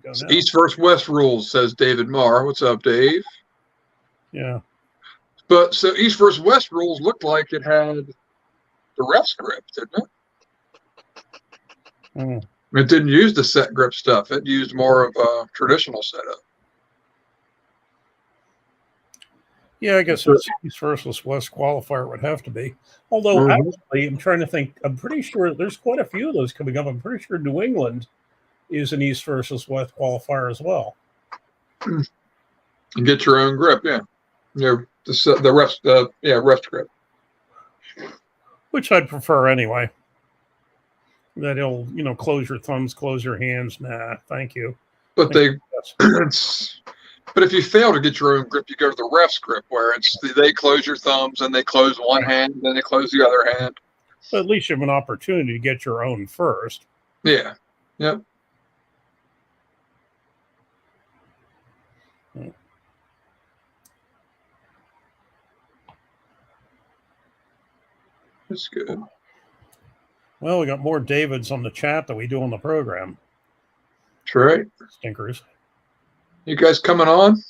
C: don't know.
F: East versus West rules, says David Marr. What's up, Dave?
C: Yeah.
F: But so East versus West rules looked like it had the ref script, didn't it?
C: Mm.
F: It didn't use the set grip stuff. It used more of a traditional setup.
C: Yeah, I guess it's East versus West qualifier would have to be. Although, actually, I'm trying to think. I'm pretty sure there's quite a few of those coming up. I'm pretty sure New England is an East versus West qualifier as well.
F: You get your own grip, yeah. The ref grip.
C: Which I'd prefer anyway. that he'll, close your thumbs, close your hands. Nah, thank you.
F: But but if you fail to get your own grip, you go to the ref's grip, where they close your thumbs and they close one hand, and then they close the other hand.
C: But at least you have an opportunity to get your own first.
F: Yeah. Yep. That's good.
C: Well, we got more Davids on the chat than we do on the program.
F: That's right.
C: Stinkers.
F: You guys coming on?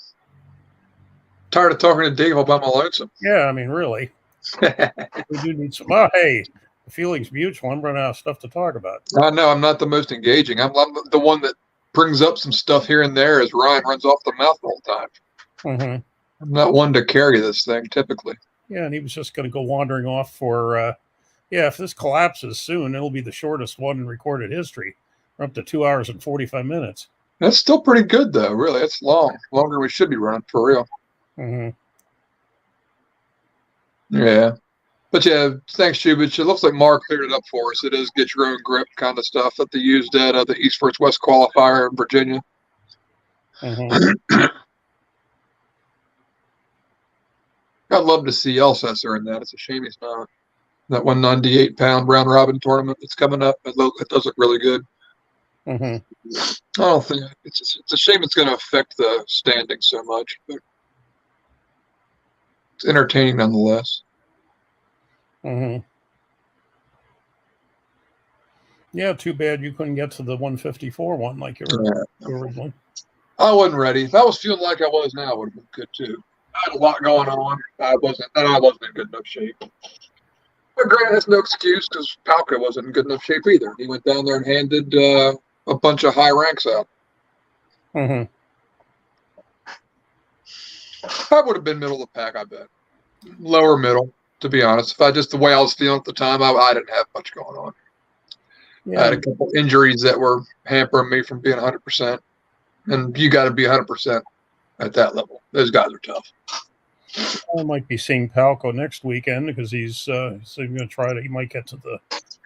F: Tired of talking to Dave about my lonesome.
C: Yeah, I mean, really. We do need some. Oh, hey, the feeling's mutual. I'm running out of stuff to talk about.
F: I know I'm not the most engaging. I'm the one that brings up some stuff here and there as Ryan runs off the mouth the whole time.
C: Mm-hmm.
F: I'm not one to carry this thing typically.
C: Yeah, and he was just going to go wandering off for, if this collapses soon, it'll be the shortest one in recorded history. We're up to 2 hours and 45 minutes.
F: That's still pretty good, though, really. It's long. Longer than we should be running, for real.
C: Mm-hmm.
F: Yeah. But, yeah, thanks, Chubich. It looks like Mark cleared it up for us. It is get your own grip kind of stuff that they used at the East vs. West qualifier in Virginia.
C: Mm-hmm.
F: I'd love to see Elsesser in that. It's a shame he's not. That 198-pound round robin tournament that's coming up, it does look really good.
C: Mm-hmm.
F: I don't think it's a shame it's going to affect the standings so much, but it's entertaining nonetheless.
C: Mm-hmm. Yeah, too bad you couldn't get to the 154 one like you were originally. I
F: wasn't ready. If I was feeling like I was now, it would have been good too. I had a lot going on. I wasn't in good enough shape. But Grant has no excuse because Palka wasn't in good enough shape either. He went down there and handed a bunch of high ranks out.
C: Mm-hmm.
F: I would have been middle of the pack, I bet. Lower middle, to be honest. If the way I was feeling at the time, I didn't have much going on.
C: Yeah.
F: I had a couple injuries that were hampering me from being 100%. And you got to be 100% at that level. Those guys are tough.
C: I might be seeing Palco next weekend because he's going to try to. He might get to the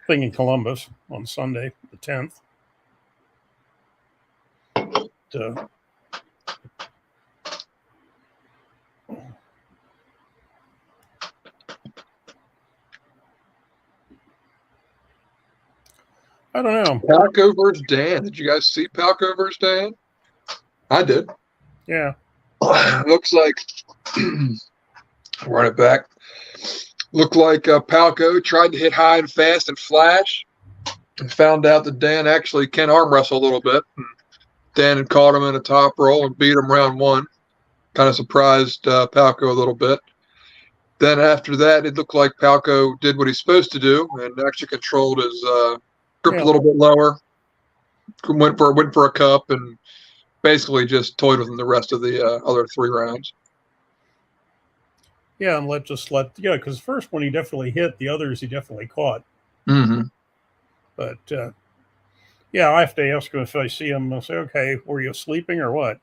C: thing in Columbus on Sunday, the 10th. I don't know.
F: Palco versus Dan. Did you guys see Palco versus Dan? I did.
C: Yeah.
F: Looks like run it back. Looked like Palco tried to hit high and fast and flash, and found out that Dan actually can arm wrestle a little bit. And Dan had caught him in a top roll and beat him round one. Kind of surprised Palco a little bit. Then after that, it looked like Palco did what he's supposed to do and actually controlled his grip a little bit lower. Went for a cup and basically just toyed with him the rest of the other 3 rounds.
C: Yeah, and because the first one he definitely hit, the others he definitely caught.
F: Mm-hmm.
C: But I have to ask him if I see him. I'll say, okay, were you sleeping or what?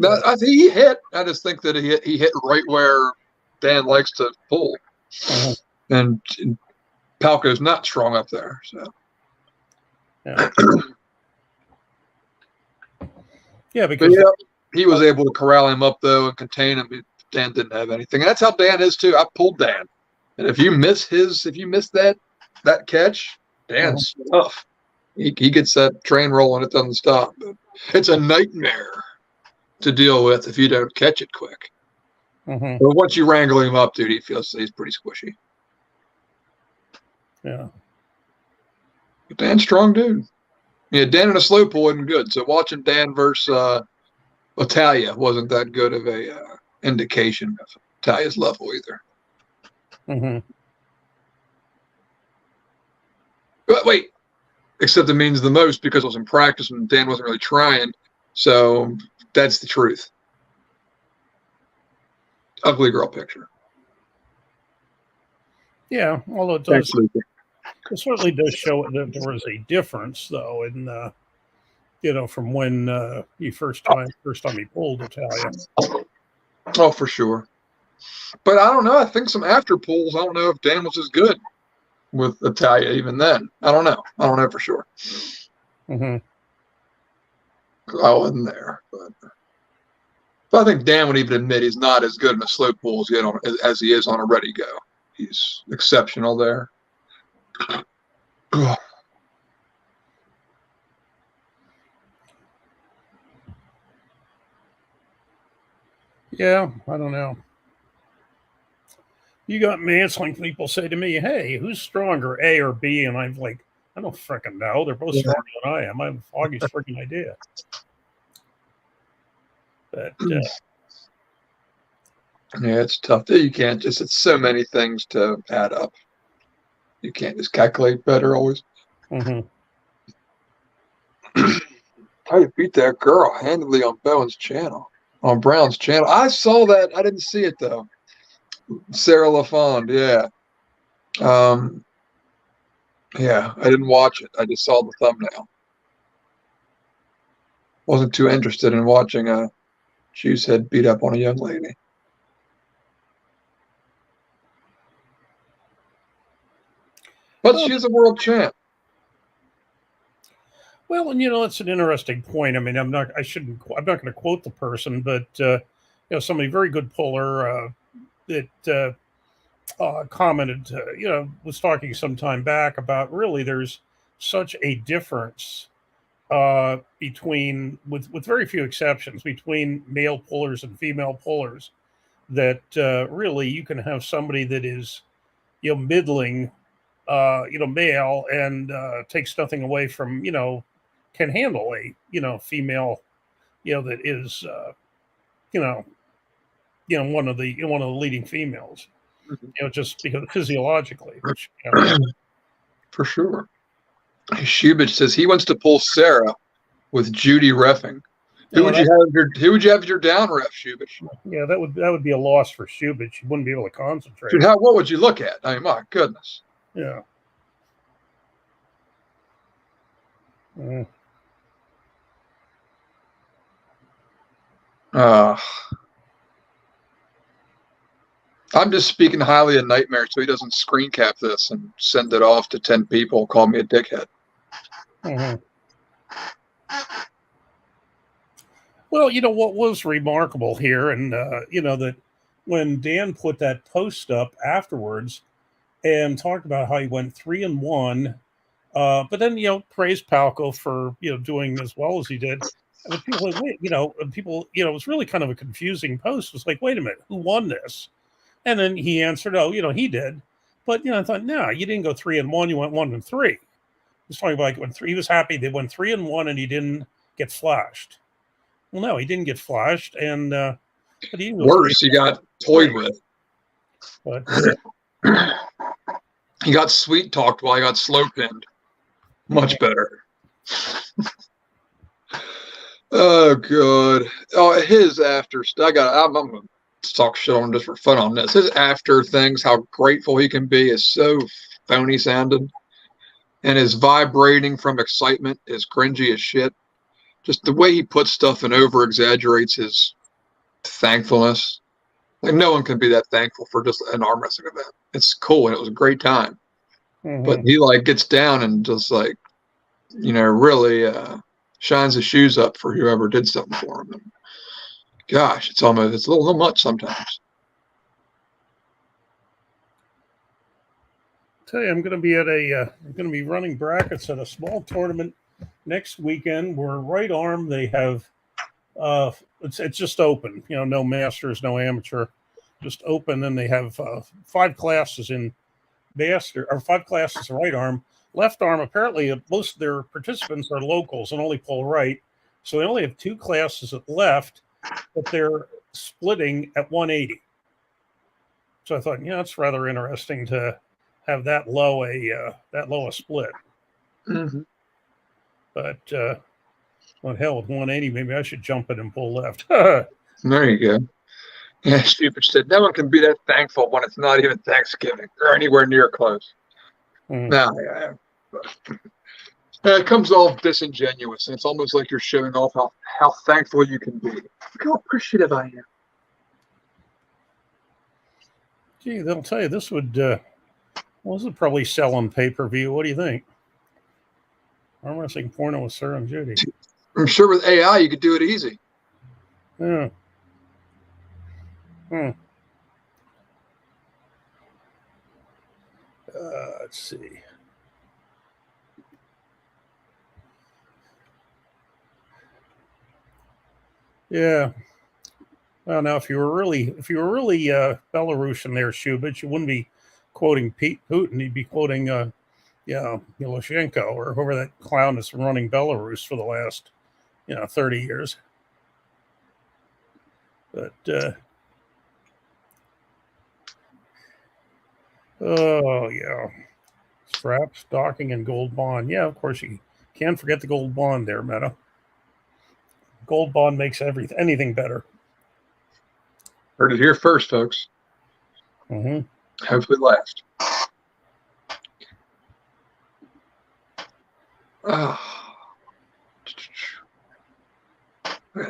C: But,
F: I think he hit. I just think that he hit right where Dan likes to pull, and Palco's not strong up there. So,
C: because
F: he was able to corral him up though and contain him. Dan didn't have anything. And that's how Dan is too. I pulled Dan, and if you miss that catch, Dan's tough. He gets that train rolling. It doesn't stop. But it's a nightmare to deal with if you don't catch it quick.
C: Mm-hmm.
F: But once you wrangle him up, dude, he's pretty squishy.
C: Yeah.
F: But Dan's strong, dude. Yeah, Dan in a slow pull isn't good. So watching Dan versus Italia wasn't that good of a indication of Italia's level either.
C: Mm-hmm.
F: But wait, except it means the most because I was in practice and Dan wasn't really trying. So that's the truth. Ugly girl picture.
C: Yeah, although it does. It certainly does show that there was a difference, though, in from when he first time he pulled Italia.
F: Oh, for sure. But I don't know. I think some after pulls. I don't know if Dan was as good. with Italia even then. I don't know. I don't know for sure.
C: Mm-hmm.
F: I wasn't there, but I think Dan would even admit he's not as good in a slow pull as he is on a ready go. He's exceptional there.
C: Yeah, I don't know. You got me. It's like people say to me, "Hey, who's stronger, A or B?" And I'm like, I don't freaking know. They're both stronger than I am. I have the foggiest freaking idea. But
F: Yeah, it's tough. You can't just. It's so many things to add up. You can't just calculate better always.
C: mm-hmm.
F: How you beat that girl handily on Brown's channel? I saw that. I didn't see it though. Sarah LaFond, yeah. Yeah, I didn't watch it. I just saw the thumbnail. Wasn't too interested in watching a juice head beat up on a young lady. But she's a world champ.
C: Well, and it's an interesting point. I mean, I'm not going to quote the person, but somebody very good puller that commented, was talking some time back about really there's such a difference between, with very few exceptions, between male pullers and female pullers, that really you can have somebody that is, middling, male and takes nothing away from, can handle a, female, that is, one of the leading females, just because physiologically, which,
F: For sure. Shubich says he wants to pull Sarah with Judy reffing. Who would you have as your down ref, Shubich?
C: Yeah, that would be a loss for Shubich. You wouldn't be able to concentrate.
F: Dude, what would you look at? I mean, my goodness.
C: Yeah.
F: I'm just speaking highly of Nightmare so he doesn't screen cap this and send it off to 10 people, call me a dickhead.
C: Mm-hmm. Well, what was remarkable here, and that when Dan put that post up afterwards and talked about how he went 3-1, but then praised Palco for doing as well as he did. And people like, wait, it was really kind of a confusing post. It was like, wait a minute, who won this? And then he answered, oh, he did. But I thought, no, you didn't go 3-1, you went 1-3. He was talking about he was happy they went 3-1 and he didn't get flashed. Well, no, he didn't get flashed, and but he
F: worse, he got toyed with.
C: But
F: he got sweet talked while he got slow pinned. Much better. Oh god. Oh, his after. I'm gonna talk shit on him just for fun on this. His after things, how grateful he can be, is so phony sounding, and his vibrating from excitement is cringy as shit. Just the way he puts stuff and over exaggerates his thankfulness. Like no one can be that thankful for just an arm wrestling event. It's cool and it was a great time.
C: Mm-hmm.
F: But he gets down and just really shines his shoes up for whoever did something for him. And gosh, it's a little much sometimes.
C: Tell you, I'm going to be running brackets at a small tournament next weekend where right arm they have it's just open, no masters, no amateur, just open, and they have 5 classes in master or 5 classes in right arm. Left arm, apparently most of their participants are locals and only pull right, so they only have 2 classes at left, but they're splitting at 180. So I thought, it's rather interesting to have that low a split.
F: Mm-hmm.
C: But well, hell, with 180, maybe I should jump in and pull left.
F: There you go. Yeah, stupid said no one can be that thankful when it's not even Thanksgiving or anywhere near close.
C: Mm.
F: No, it comes off disingenuous, and it's almost like you're showing off how thankful you can be. Look how appreciative I am.
C: Gee, they'll tell you this would Well, this is probably selling pay-per-view. What do you think? Arm wrestling porno with Sir and Judy.
F: I'm sure with AI you could do it easy.
C: Yeah. Let's see. Yeah. Well, now if you were really Belarusian there, Shubich, you wouldn't be quoting Putin. You'd be quoting Miloshenko or whoever that clown that's been running Belarus for the last 30 years. But oh yeah, straps, docking, and gold bond. Yeah, of course you can't forget the gold bond there, Meta. Gold bond makes anything better.
F: Heard it here first, folks.
C: Mm-hmm.
F: Hopefully last.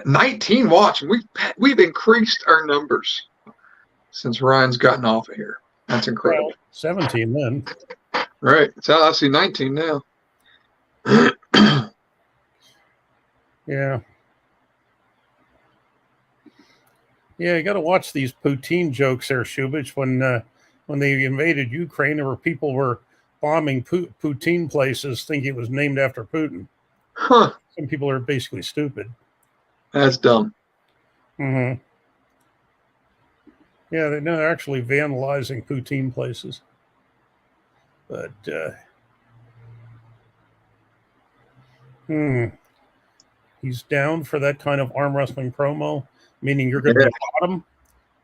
F: 19 watching. We've increased our numbers since Ryan's gotten off of here. That's incredible.
C: Well, 17 then.
F: Right. So I see 19 now.
C: Yeah. Yeah, you got to watch these Putin jokes there, Shubich. When they invaded Ukraine, there were people were bombing Putin places thinking it was named after Putin.
F: Huh.
C: Some people are basically stupid.
F: That's dumb.
C: Mm-hmm. Yeah, they're actually vandalizing Putin places. But he's down for that kind of arm wrestling promo, meaning you're going to be bottom,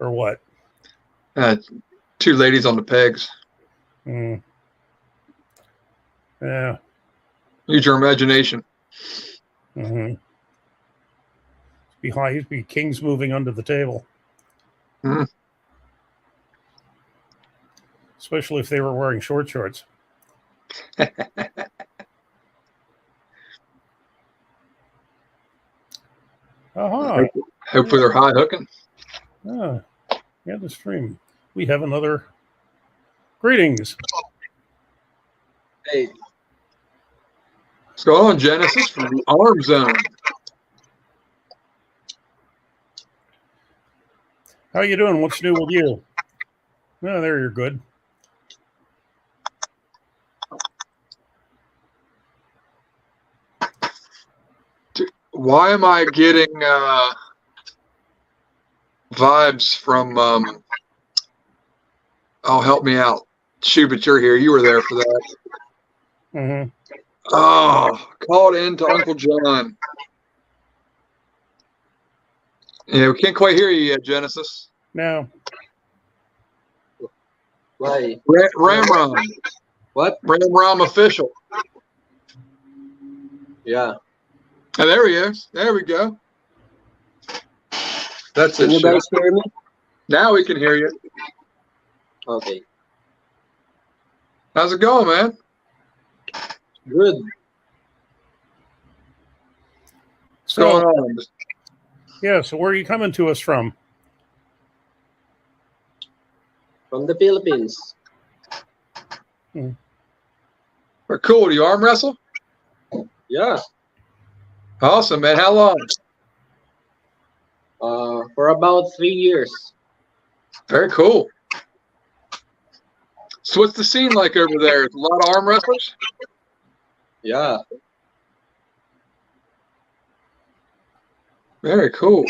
C: or what?
F: Two ladies on the pegs.
C: Yeah.
F: Use your imagination.
C: Mm-hmm. He'd be kings moving under the table.
F: Mm.
C: Especially if they were wearing short shorts.
F: Hopefully they're high hooking.
C: Yeah, the stream. We have another. Greetings.
F: Hey. What's going on, Genesis from the Arm Zone?
C: How you doing? What's new with you? Oh, there you're good.
F: Why am I getting vibes from oh, help me out. Shubit, you're here. You were there for that.
C: Mm-hmm.
F: Oh, called in to Uncle John. Yeah, we can't quite hear you yet, Genesis.
C: No.
G: Why?
F: Ramram.
G: What?
F: Ramram official.
G: Yeah.
F: Oh, there he is. There we go. That's it.
G: Can you guys hear me?
F: Now we can hear you.
G: Okay.
F: How's it going, man?
G: Good.
F: What's going on?
C: Yeah, so where are you coming to us from?
G: From the Philippines.
F: Cool. Do you arm wrestle?
G: Yeah.
F: Awesome, man. How long?
G: For about 3 years.
F: Very cool. So what's the scene like over there? A lot of arm wrestlers?
G: Yeah.
F: Very cool.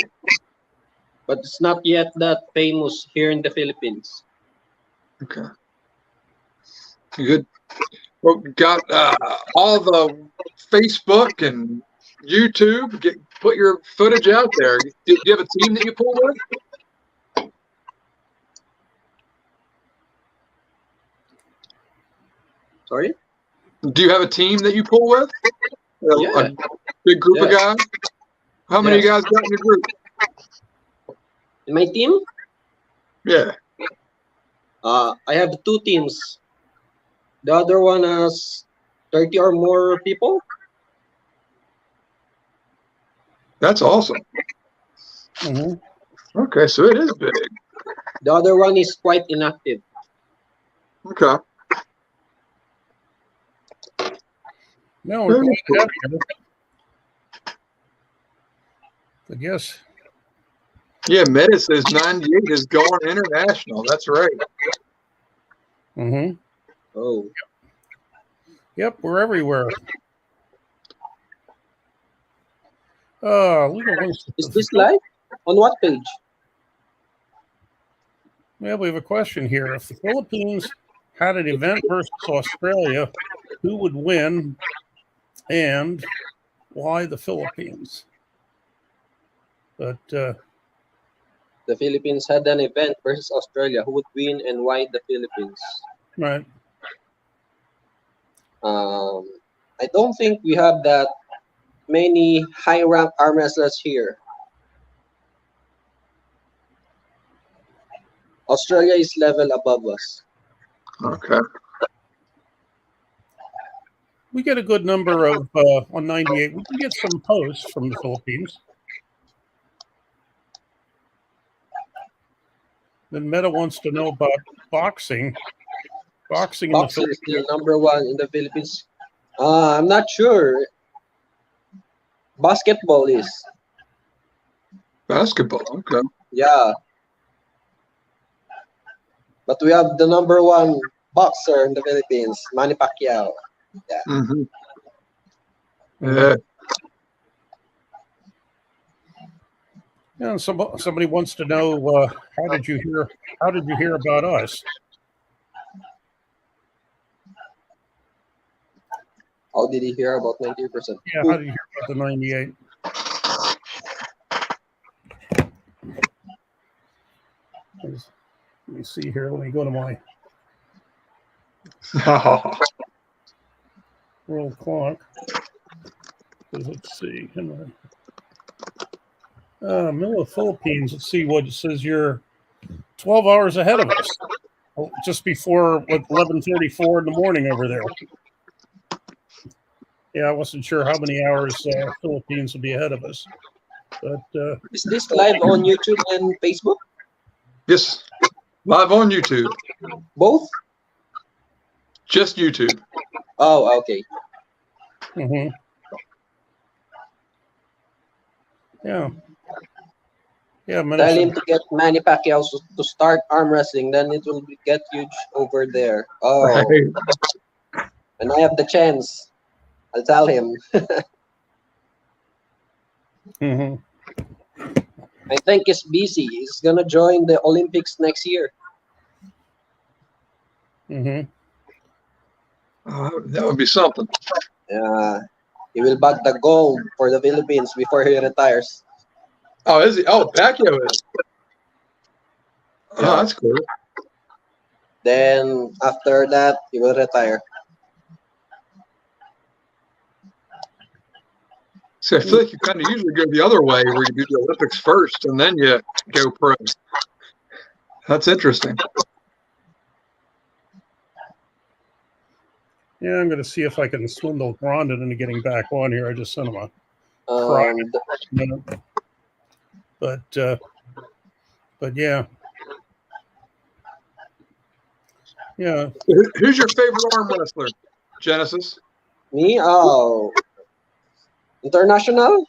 G: But it's not yet that famous here in the Philippines.
F: Okay. Good. Well, got all the Facebook and YouTube. Put your footage out there. Do you have a team that you pull with?
G: Sorry?
F: Do you have a team that you pull with?
G: Yeah.
F: A big group of guys? How many
G: Yes.
F: guys got in your group?
G: In my team,
F: Yeah.
G: I have 2 teams. The other one has 30 or more people.
F: That's awesome.
C: Mm-hmm.
F: Okay, so it is big.
G: The other one is quite inactive.
F: Okay.
C: No, we're glad to have you. I guess.
F: Yeah, Meta says 98 is going international. That's right.
C: Mm-hmm.
G: Oh,
C: Yep, we're everywhere. Legal list.
G: is this live? On what page?
C: Yeah, we have a question here. If the Philippines had an event versus Australia, who would win and why the Philippines? But
G: The Philippines had an event versus Australia. Who would win and why the Philippines?
C: right.
G: I don't think we have that many high-ranked arm wrestlers here. Australia is level above us.
F: Okay.
C: We get a good number of on 98. We can get some posts from the Philippines. Then Meta wants to know about boxing. Boxing in the
G: Boxing is
C: Philippines.
G: still number one in the Philippines. I'm not sure. Basketball is.
F: Basketball. Okay.
G: Yeah. But we have the number one boxer in the Philippines, Manny Pacquiao. Yeah.
F: Mm-hmm. Yeah.
C: Yeah, and somebody wants to know how did you hear about us?
G: How did he hear about 90%?
C: Yeah, how did you hear about the 98? Let me see here. Let me go to my world clock. Let's see. Middle of Philippines. Let's see what it says. You're 12 hours ahead of us. Just before 11:34 in the morning over there. Yeah, I wasn't sure how many hours Philippines would be ahead of us. But
G: Is this live on YouTube and Facebook?
F: Yes. Live on YouTube.
G: Both?
F: Just YouTube.
G: Oh, okay.
C: mm-hmm. Yeah. Yeah,
G: Tell him to get Manny Pacquiao to start arm wrestling, then it will get huge over there. Oh,
F: Right.
G: and I have the chance. I'll tell him.
C: Mm-hmm.
G: I think he's busy. He's gonna join the Olympics next year.
C: Mm-hmm.
F: That would be something.
G: He will bag the gold for the Philippines before he retires.
F: Oh, is he? Oh, Pacquiao is. Oh, that's cool.
G: Then after that, he will retire.
F: See, I feel like you kind of usually go the other way, where you do the Olympics first and then you go pro. That's interesting.
C: Yeah, I'm going to see if I can swindle Grondin into getting back on here. I just sent him a minute. But yeah. Yeah.
F: Who's your favorite arm wrestler, Genesis?
G: Me? Oh, international?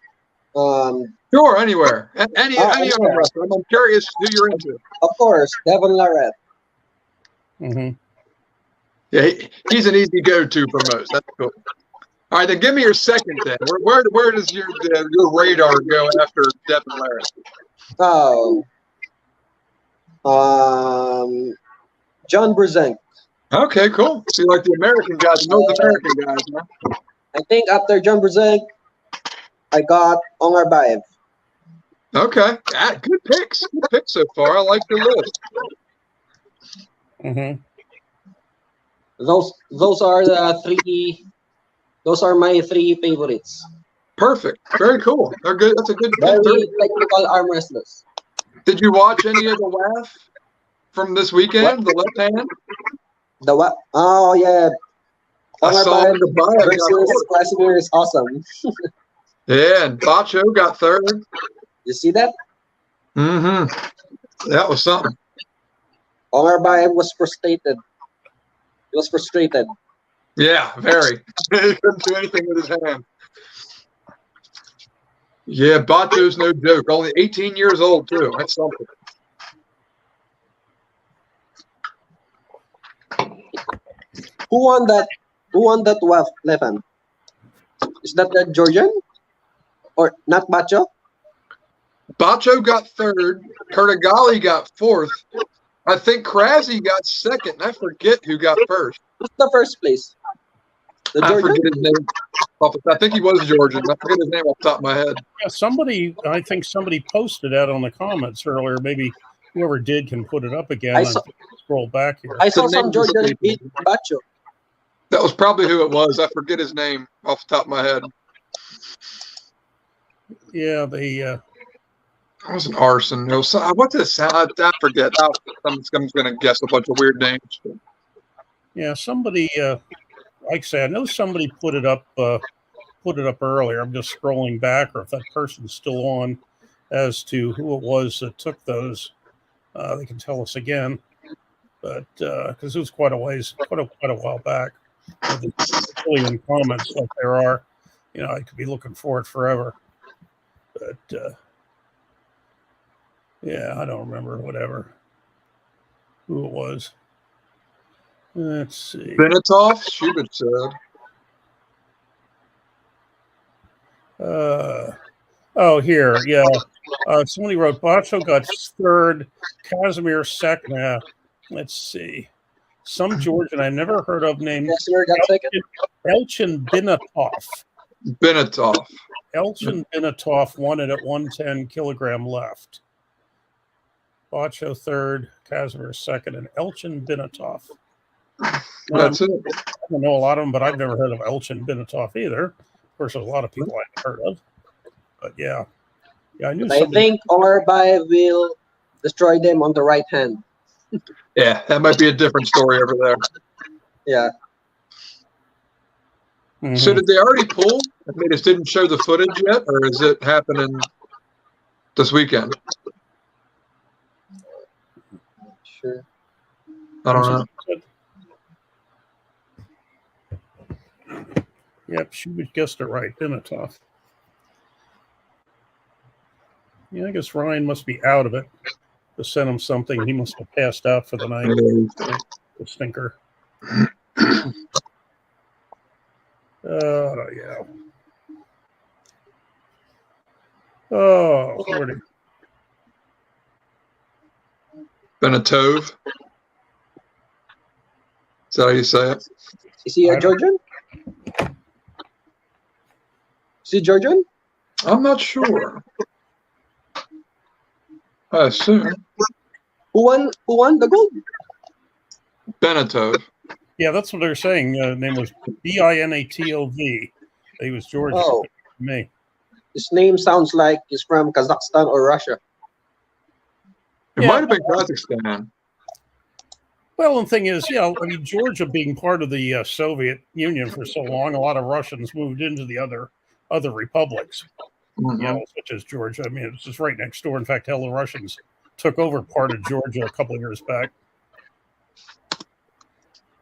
F: Sure, anywhere. Any
G: anywhere.
F: arm wrestler. I'm curious who you're into.
G: Of course, Devon Larratt.
C: Mm-hmm.
F: Yeah, he's an easy go-to for most. That's cool. All right, then give me your second. Then where does your radar go after Devon Larratt?
G: Oh, John Brzenk.
F: Okay, cool. So you like the American guys, the North American guys, huh?
G: I think after John Brzenk, I got Omar Baev.
F: Okay, good picks. Good picks so far. I like your list.
C: Mm-hmm.
G: Those are the three. Those are my three favorites.
F: Perfect. Very cool. They're good. That's a good
G: Very
F: third.
G: technical arm wrestlers.
F: Did you watch any of the WAF from this weekend? The left hand?
G: The what? Oh yeah.
F: I
G: Omar
F: saw
G: Baev
F: the Baev
G: versus Casimir is awesome.
F: Yeah, and Bacho got third.
G: You see that?
F: Mm-hmm. That was something.
G: Omar Baev was frustrated. He was frustrated.
F: Yeah, very. He couldn't do anything with his hand. Yeah, Bato's no joke. Only 18 years old, too. That's something.
G: Who won that? Who won that left hand? Is that the Georgian or not Bacho?
F: Bacho got third. Kurtagali got fourth. I think Krasny got second. I forget who got first.
G: Who's the first place? The
F: I
G: Georgian?
F: forget his name. I think he was Georgian. I forget his name off the top of my head.
C: Yeah, I think somebody posted that on the comments earlier. Maybe whoever did can put it up again.
G: I
C: I
G: saw-
C: scroll back here.
G: I saw
F: The
G: some
F: name was
G: Georgian
F: escaping
G: beat
F: me.
G: Bacho.
F: That was probably who it was. I forget his name off the top of my head.
C: Yeah, they
F: It was an arson. It was, what's this? I forget. I'm going to guess a bunch of weird names.
C: somebody like I say, I know somebody put it up earlier. I'm just scrolling back, or if that person's still on, as to who it was that took those. They can tell us again, but because it was quite a while back. Really in comments like there are, I could be looking for it forever, but yeah, I don't remember who it was. Let's see.
F: Benetov, Shubert said.
C: Here, yeah. Somebody wrote Bacho got third, Casimir second. Let's see. Some Georgian I never heard of named
G: Casimir got second.
C: Elchin Binatov.
F: Benetov.
C: Elchin Binatov won it at 110 kilogram left. Bacho third, Casimir second, and Elchin Binatov.
F: That's it.
C: I don't know a lot of them, but I've never heard of Elchin Binatov either. Of course, there's a lot of people I haven't heard of. But yeah, I knew.
G: I think Orbai will destroy them on the right hand.
F: Yeah, that might be a different story over there.
G: Yeah.
C: Mm-hmm.
F: So did they already pull? I mean, it didn't show the footage yet, or is it happening this weekend?
G: Sure.
F: I don't know.
C: Yep, she guessed it right. Binatov. Yeah, I guess Ryan must be out of it. To send him something, he must have passed out for the night. The stinker. Yeah. Oh, where'd it?
F: Benetov. Is that how you say it?
G: Is he a Georgian? Is he Georgian?
F: I'm not sure. I assume.
G: Who won the gold?
F: Benetov.
C: Yeah, that's what they're saying. Name was Binatov. He was Georgian.
G: Oh.
C: Me.
G: His name sounds like he's from Kazakhstan or Russia.
F: It might have been Kazakhstan.
C: Well, the thing is, Georgia being part of the Soviet Union for so long, a lot of Russians moved into the other republics.
F: Mm-hmm.
C: Such as Georgia. I mean, it's just right next door. In fact, the Russians took over part of Georgia a couple of years back.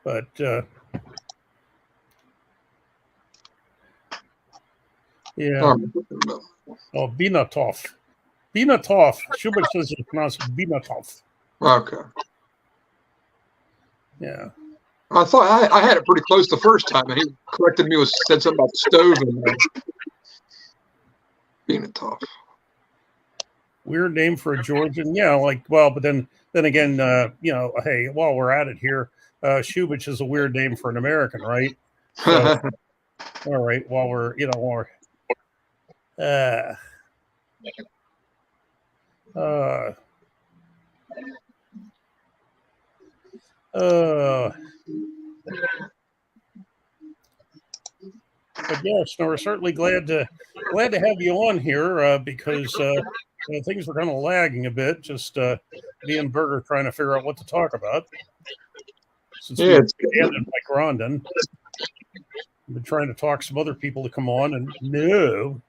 C: But yeah. Oh, Binatov. Binatov. Schubert says it's pronounced Binatov.
F: Okay.
C: Yeah.
F: I thought I had it pretty close the first time, and he corrected me, said something about stove and Binatov.
C: Weird name for a Georgian. Yeah, but then again, hey, while we're at it here, Shubich is a weird name for an American, right? So, all right, while we're but yes, no, we're certainly glad to have you on here because things were kind of lagging a bit. Just me and Berger trying to figure out what to talk about. Since we ended Mike Rondon, we've been trying to talk some other people to come on, and no.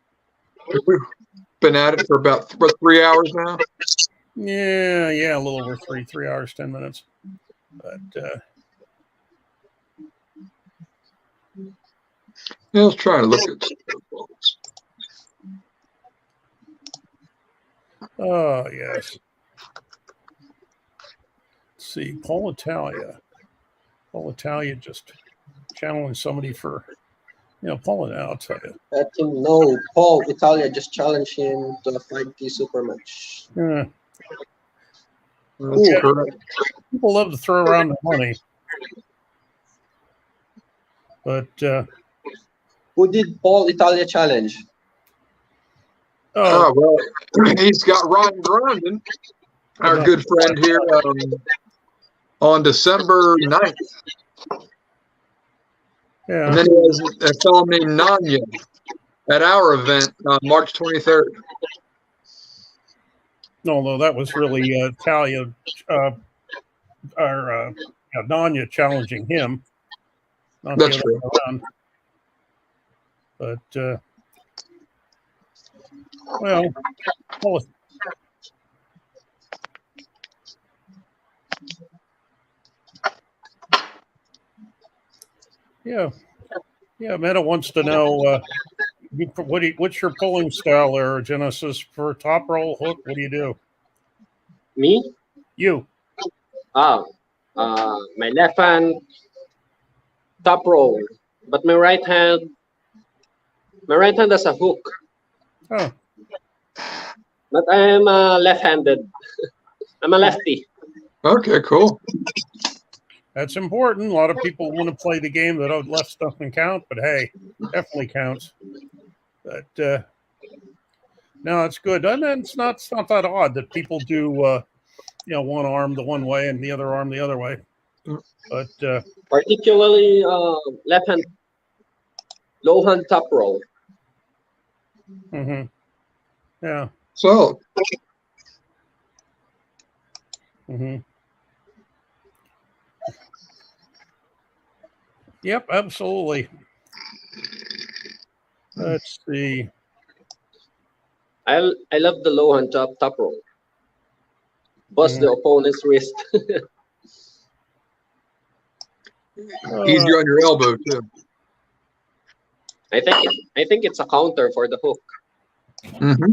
F: We've been at it for about 3 hours now.
C: Yeah, a little over 3 hours, 10 minutes. But
F: Yeah, I was trying to look at.
C: Oh, yes. Let's see, Paul Italia. Paul Italia just challenged somebody for, Paul, I'll tell you.
G: Let him know. Paul Italia just challenged him to a 5K super match.
C: Yeah.
F: That's
C: Yeah.
F: correct.
C: People love to throw around the money. But
G: Who did Paul Italia challenge?
F: Well, he's got Ryan Grondin, our good friend here, on December 9th.
C: Yeah.
F: And then he has a fellow named Nanya at our event on March 23rd.
C: Although that was really Talia or Nanya challenging him. Not
F: That's
C: the
F: true.
C: other way around. But well, yeah. Meta wants to know what's your pulling style there, Genesis, for top roll hook? What do you do?
G: Me?
C: You.
G: My left hand top roll, but my right hand has a hook.
C: Oh.
G: But I am left-handed. I'm a lefty.
F: Okay, cool.
C: That's important. A lot of people want to play the game that left stuff can count, but hey, definitely counts. But no, it's good. And it's not that odd that people do one arm the one way and the other arm the other way. But
G: particularly left hand low hand top roll.
C: Mm-hmm. Yeah.
F: So.
C: Mm-hmm. Yep, absolutely. Let's see.
G: I love the low hand top roll. Bust the opponent's wrist.
F: Easier on your elbow too.
G: I think it's a counter for the hook.
F: Mm-hmm.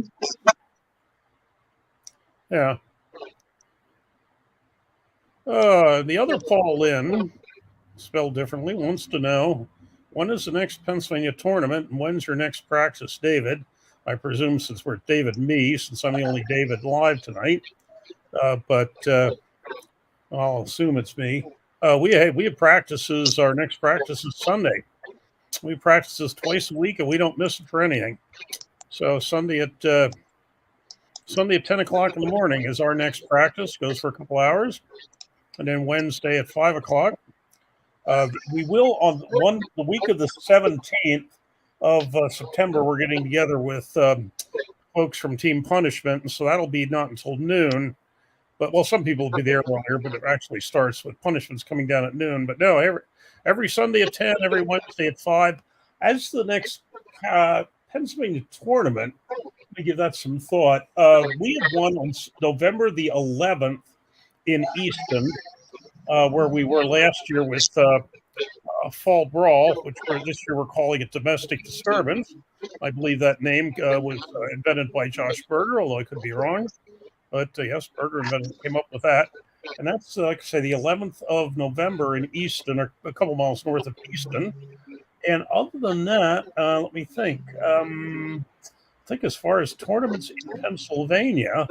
C: Yeah. The other Paul Lynn, spelled differently, wants to know, when is the next Pennsylvania tournament and when's your next practice, David? I presume since we're David me, since I'm the only David live tonight. But I'll assume it's me. We have practices. Our next practice is Sunday. We practice this twice a week, and we don't miss it for anything. So Sunday at 10 o'clock in the morning is our next practice. Goes for a couple hours, and then Wednesday at 5 o'clock. We will on the week of the 17th of September. We're getting together with folks from Team Punishment, and so that'll be not until noon. But some people will be there longer, but it actually starts with Punishments coming down at noon. But no, every Sunday at 10, every Wednesday at 5. As the next Pennsylvania tournament, let me give that some thought. We have one on November the 11th in Easton, where we were last year with Fall Brawl, which this year we're calling it Domestic Disturbance. I believe that name was invented by Josh Berger, although I could be wrong. But yes, Berger came up with that. And that's, like I say, the 11th of November in Easton, or a couple miles north of Easton. And other than that, let me think. I think as far as tournaments in Pennsylvania,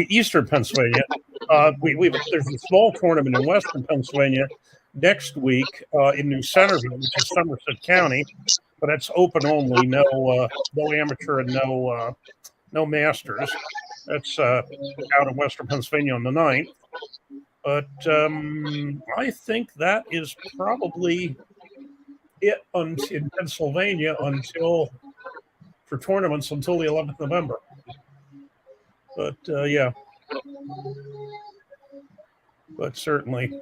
C: Eastern Pennsylvania, there's a small tournament in Western Pennsylvania next week in New Centerville, which is Somerset County, but that's open only, no amateur and no masters. That's out in Western Pennsylvania on the 9th. But I think that is probably it in Pennsylvania for tournaments until the 11th of November. But yeah. But certainly.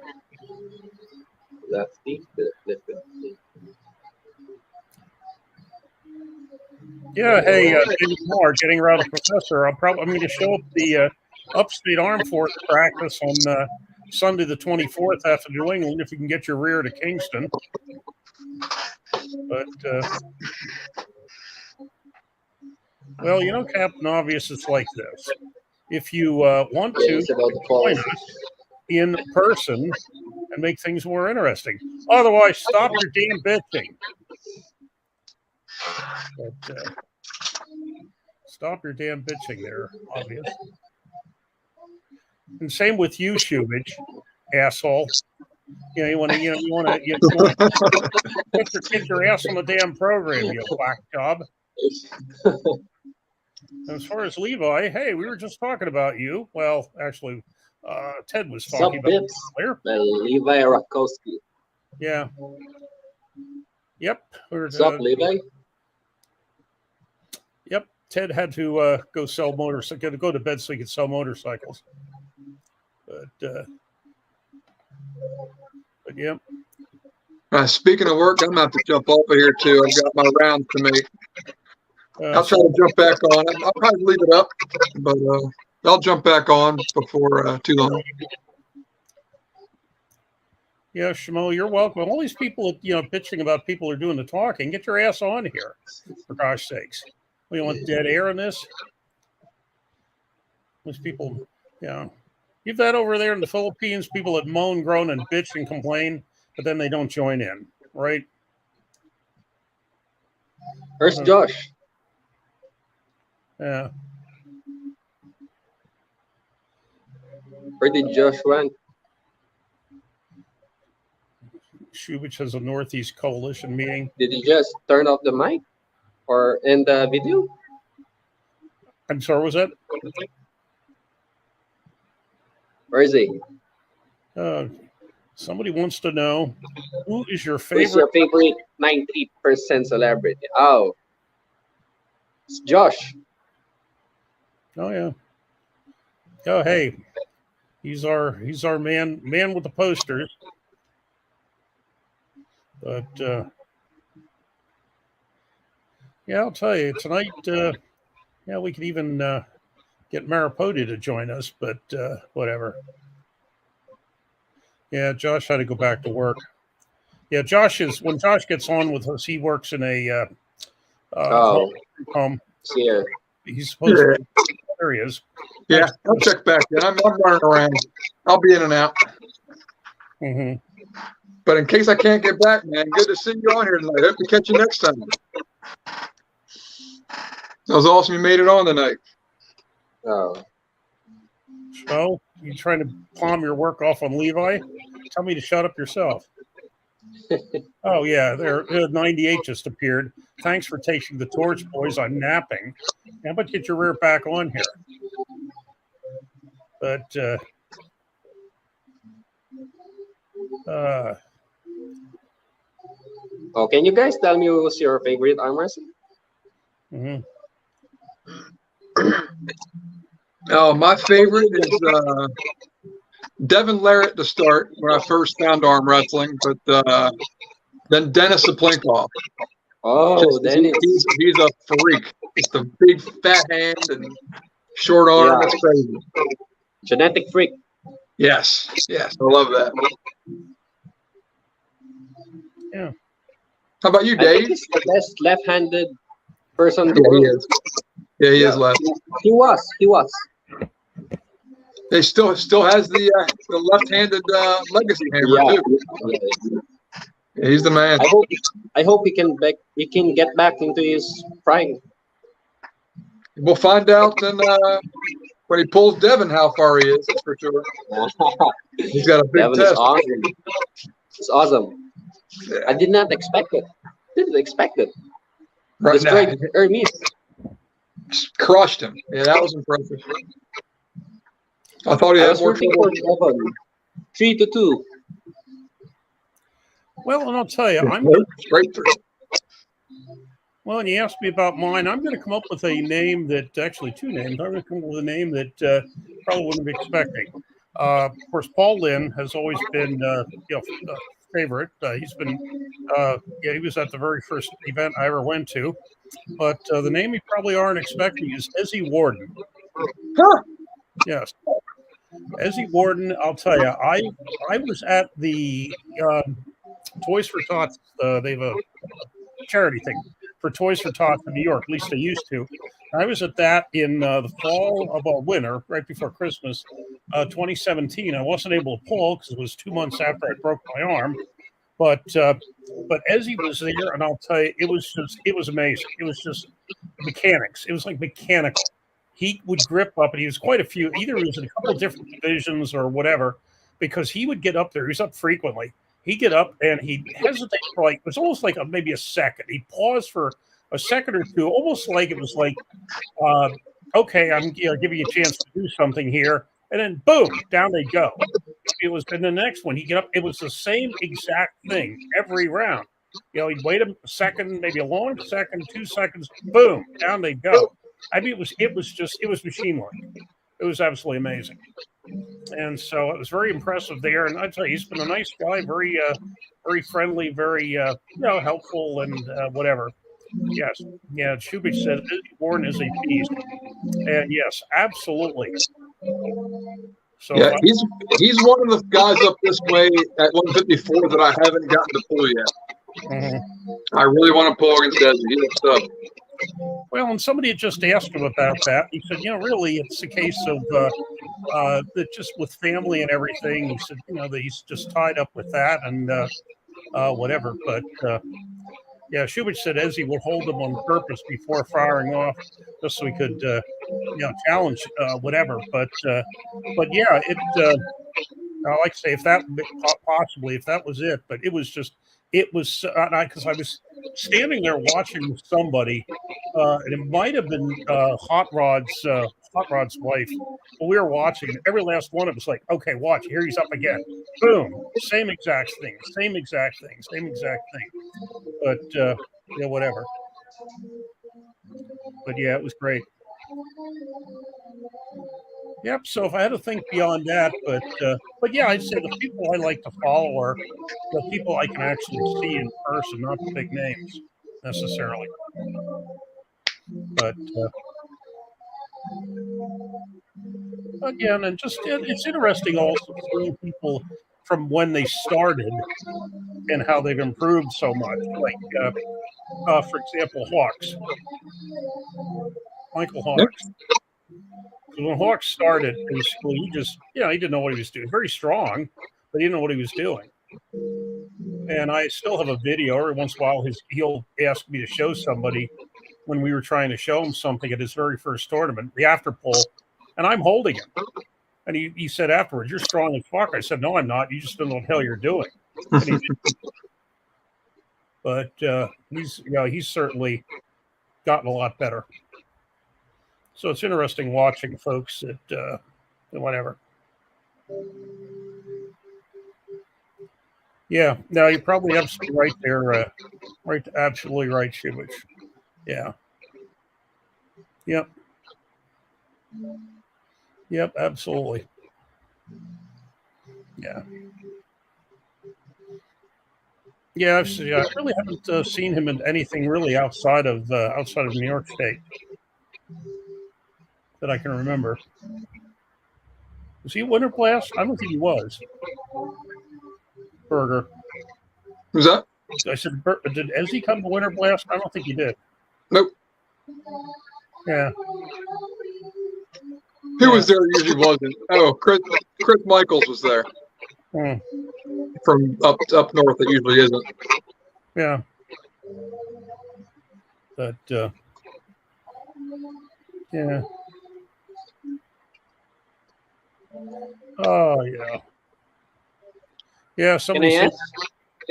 C: Yeah, hey, David Moore, getting around a professor. I'm going to show up the Upstate Armed Force practice on Sunday the 24th after New England, if you can get your rear to Kingston. But well, you know, Captain Obvious, it's like this. If you want
G: Yeah,
C: to
G: it's about the
C: join
G: falls.
C: us in person and make things more interesting, otherwise, stop your damn bitching. But stop your damn bitching there, Obvious. And same with you, Shubich, asshole. You know, you want to get your ass on the damn program, you whack job. As far as Levi, hey, we were just talking about you. Well, actually, Ted was
G: Sup,
C: talking about you
G: Bips?
C: earlier.
G: Well, Levi Rakowski.
C: Yeah. Yep.
G: Sup, Levi?
C: Yep. Ted had to go sell motorcycles, go to bed so he could sell motorcycles. But yeah.
F: Speaking of work, I'm going to have to jump over here too. I've got my rounds to make. I'll try to jump back on. I'll probably leave it up, but I'll jump back on before too long.
C: Yeah, Shamo, you're welcome. All these people, bitching about people are doing the talking. Get your ass on here, for gosh sakes. We want dead air in this. These people, you've got over there in the Philippines people that moan, groan, and bitch and complain, but then they don't join in, right?
G: Where's Josh?
C: Yeah.
G: Where did Josh went?
C: Shubich has a Northeast Coalition meeting.
G: Did he just turn off the mic or end the video?
C: I'm sorry, was that?
G: Where is he?
C: Somebody wants to know who is your
G: Who's your
C: favorite?
G: favorite 90% celebrity? Oh, it's Josh.
C: Oh yeah. Oh hey, he's our man with the posters. But yeah, I'll tell you tonight. We could even get Maripodi to join us, but whatever. Yeah, Josh had to go back to work. Yeah, when Josh gets on with us, he works in a home.
G: Here.
C: He's supposed to be, there he is.
F: Yeah, I'll check back in. I'm running around. I'll be in and out.
C: Mm-hmm.
F: But in case I can't get back, man, good to see you on here tonight. Hope to catch you next time. That was awesome. You made it on tonight.
G: Oh.
C: So, you trying to palm your work off on Levi? Tell me to shut up yourself. Oh, yeah, there 98 just appeared. Thanks for taking the torch, boys. I'm napping. How about get your rear back on here? But,
G: oh, can you guys tell me who's your favorite arm wrestler?
C: Mm-hmm.
F: Oh, my favorite is Devin Larrett to start when I first found arm wrestling, but then Dennis Saplinkoff.
G: Oh, Dennis.
F: He's a freak. Just a big fat hand and short arm.
G: Yeah.
F: It's crazy.
G: Genetic freak.
F: Yes, I love that.
C: Yeah.
F: How about you,
G: I
F: Dave?
G: think he's the best left-handed person in the
F: Yeah,
G: world.
F: he is. Yeah, he is left.
G: He was.
F: He still has the left-handed legacy hammer too. Yeah, he's the man.
G: I hope he can get back into his prime.
F: We'll find out then when he pulls Devin how far he is. That's for sure. He's got a big
G: Devin
F: test.
G: is awesome. It's awesome.
F: Yeah.
G: I did not expect it. Didn't expect it.
F: Right
G: Destroyed
F: now,
G: Hermes.
F: crushed him. Yeah, that was impressive. I thought he
G: I
F: had
G: was
F: more
G: rooting
F: trouble.
G: for Devin. 3-2.
C: Well, and I'll tell you,
F: Straight through.
C: Well, and you asked me about mine. I'm going to come up with a name that, actually two names. I'm going to come up with a name that probably wouldn't be expecting. Of course, Paul Lynn has always been, favorite. He's been, he was at the very first event I ever went to. But the name you probably aren't expecting is Ezzy Warden.
F: Huh.
C: Yes. Ezzy Warden, I'll tell you, I was at the Toys for Tots. They've charity thing for Toys for Tots in New York. At least they used to. I was at that in the fall of a winter, right before Christmas, 2017. I wasn't able to pull because it was 2 months after I broke my arm. But Ezzy was there, and I'll tell you, it was amazing. It was just mechanics. It was like mechanical. He would grip up, and he was quite a few. Either he was in a couple of different divisions or whatever, because he would get up there. He was up frequently. He'd get up and he'd hesitate for like, it was almost like maybe a second. He'd pause for a second or two, almost like it was like, okay, I'm giving you a chance to do something here. And then boom, down they go. It was, and the next one, he'd get up. It was the same exact thing every round. He'd wait a second, maybe a long second, 2 seconds, boom, down they go. I mean, it was machine work. It was absolutely amazing. And so it was very impressive there. And I'd tell you, he's been a nice guy, very friendly, very, helpful and whatever. Yes. Yeah. Shubich said, Warren is a beast. And yes, absolutely. So
F: yeah, he's one of the guys up this way at 154 that I haven't gotten to pull yet. Mm-hmm. I really want to pull against Desi. He looks up.
C: Well, and somebody had just asked him about that. He said, really, it's a case of that just with family and everything. He said, that he's just tied up with that and whatever. But yeah, Shubich said Ezzy will hold him on purpose before firing off, just so he could, challenge whatever. But yeah, I like to say if that was it, but it was because I was standing there watching somebody, and it might have been Hot Rod's wife. But we were watching, and every last one of us like, okay, watch, here he's up again. Boom, same exact thing. But whatever. But yeah, it was great. Yep. So if I had to think beyond that, but yeah, I'd say the people I like to follow are the people I can actually see in person, not the big names necessarily. But again, and just it's interesting also seeing people from when they started and how they've improved so much. Like, for example, Hawks, Michael Hawks. When Hawks started in school, he just, he didn't know what he was doing. Very strong, but he didn't know what he was doing. And I still have a video. Every once in a while, he'll ask me to show somebody when we were trying to show him something at his very first tournament, the after pull, and I'm holding him. And he said afterwards, "You're strong as fuck." I said, "No, I'm not. You just don't know what the hell you're doing." But he's certainly gotten a lot better. So it's interesting watching folks at whatever. Yeah, no, you probably have some right there. Right, absolutely right, Shubich. Yeah. Yep, absolutely. Yeah. Yeah, I really haven't seen him in anything really outside of New York State that I can remember. Was he at Winter Blast? I don't think he was. Berger.
F: Who's that?
C: I said, did Ezzy come to Winter Blast? I don't think he did.
F: Nope.
C: Yeah.
F: Who was there usually wasn't? Oh, Chris Michaels was there. From up north, it usually isn't.
C: Yeah. But yeah. Oh yeah. Yeah. Somebody
G: Can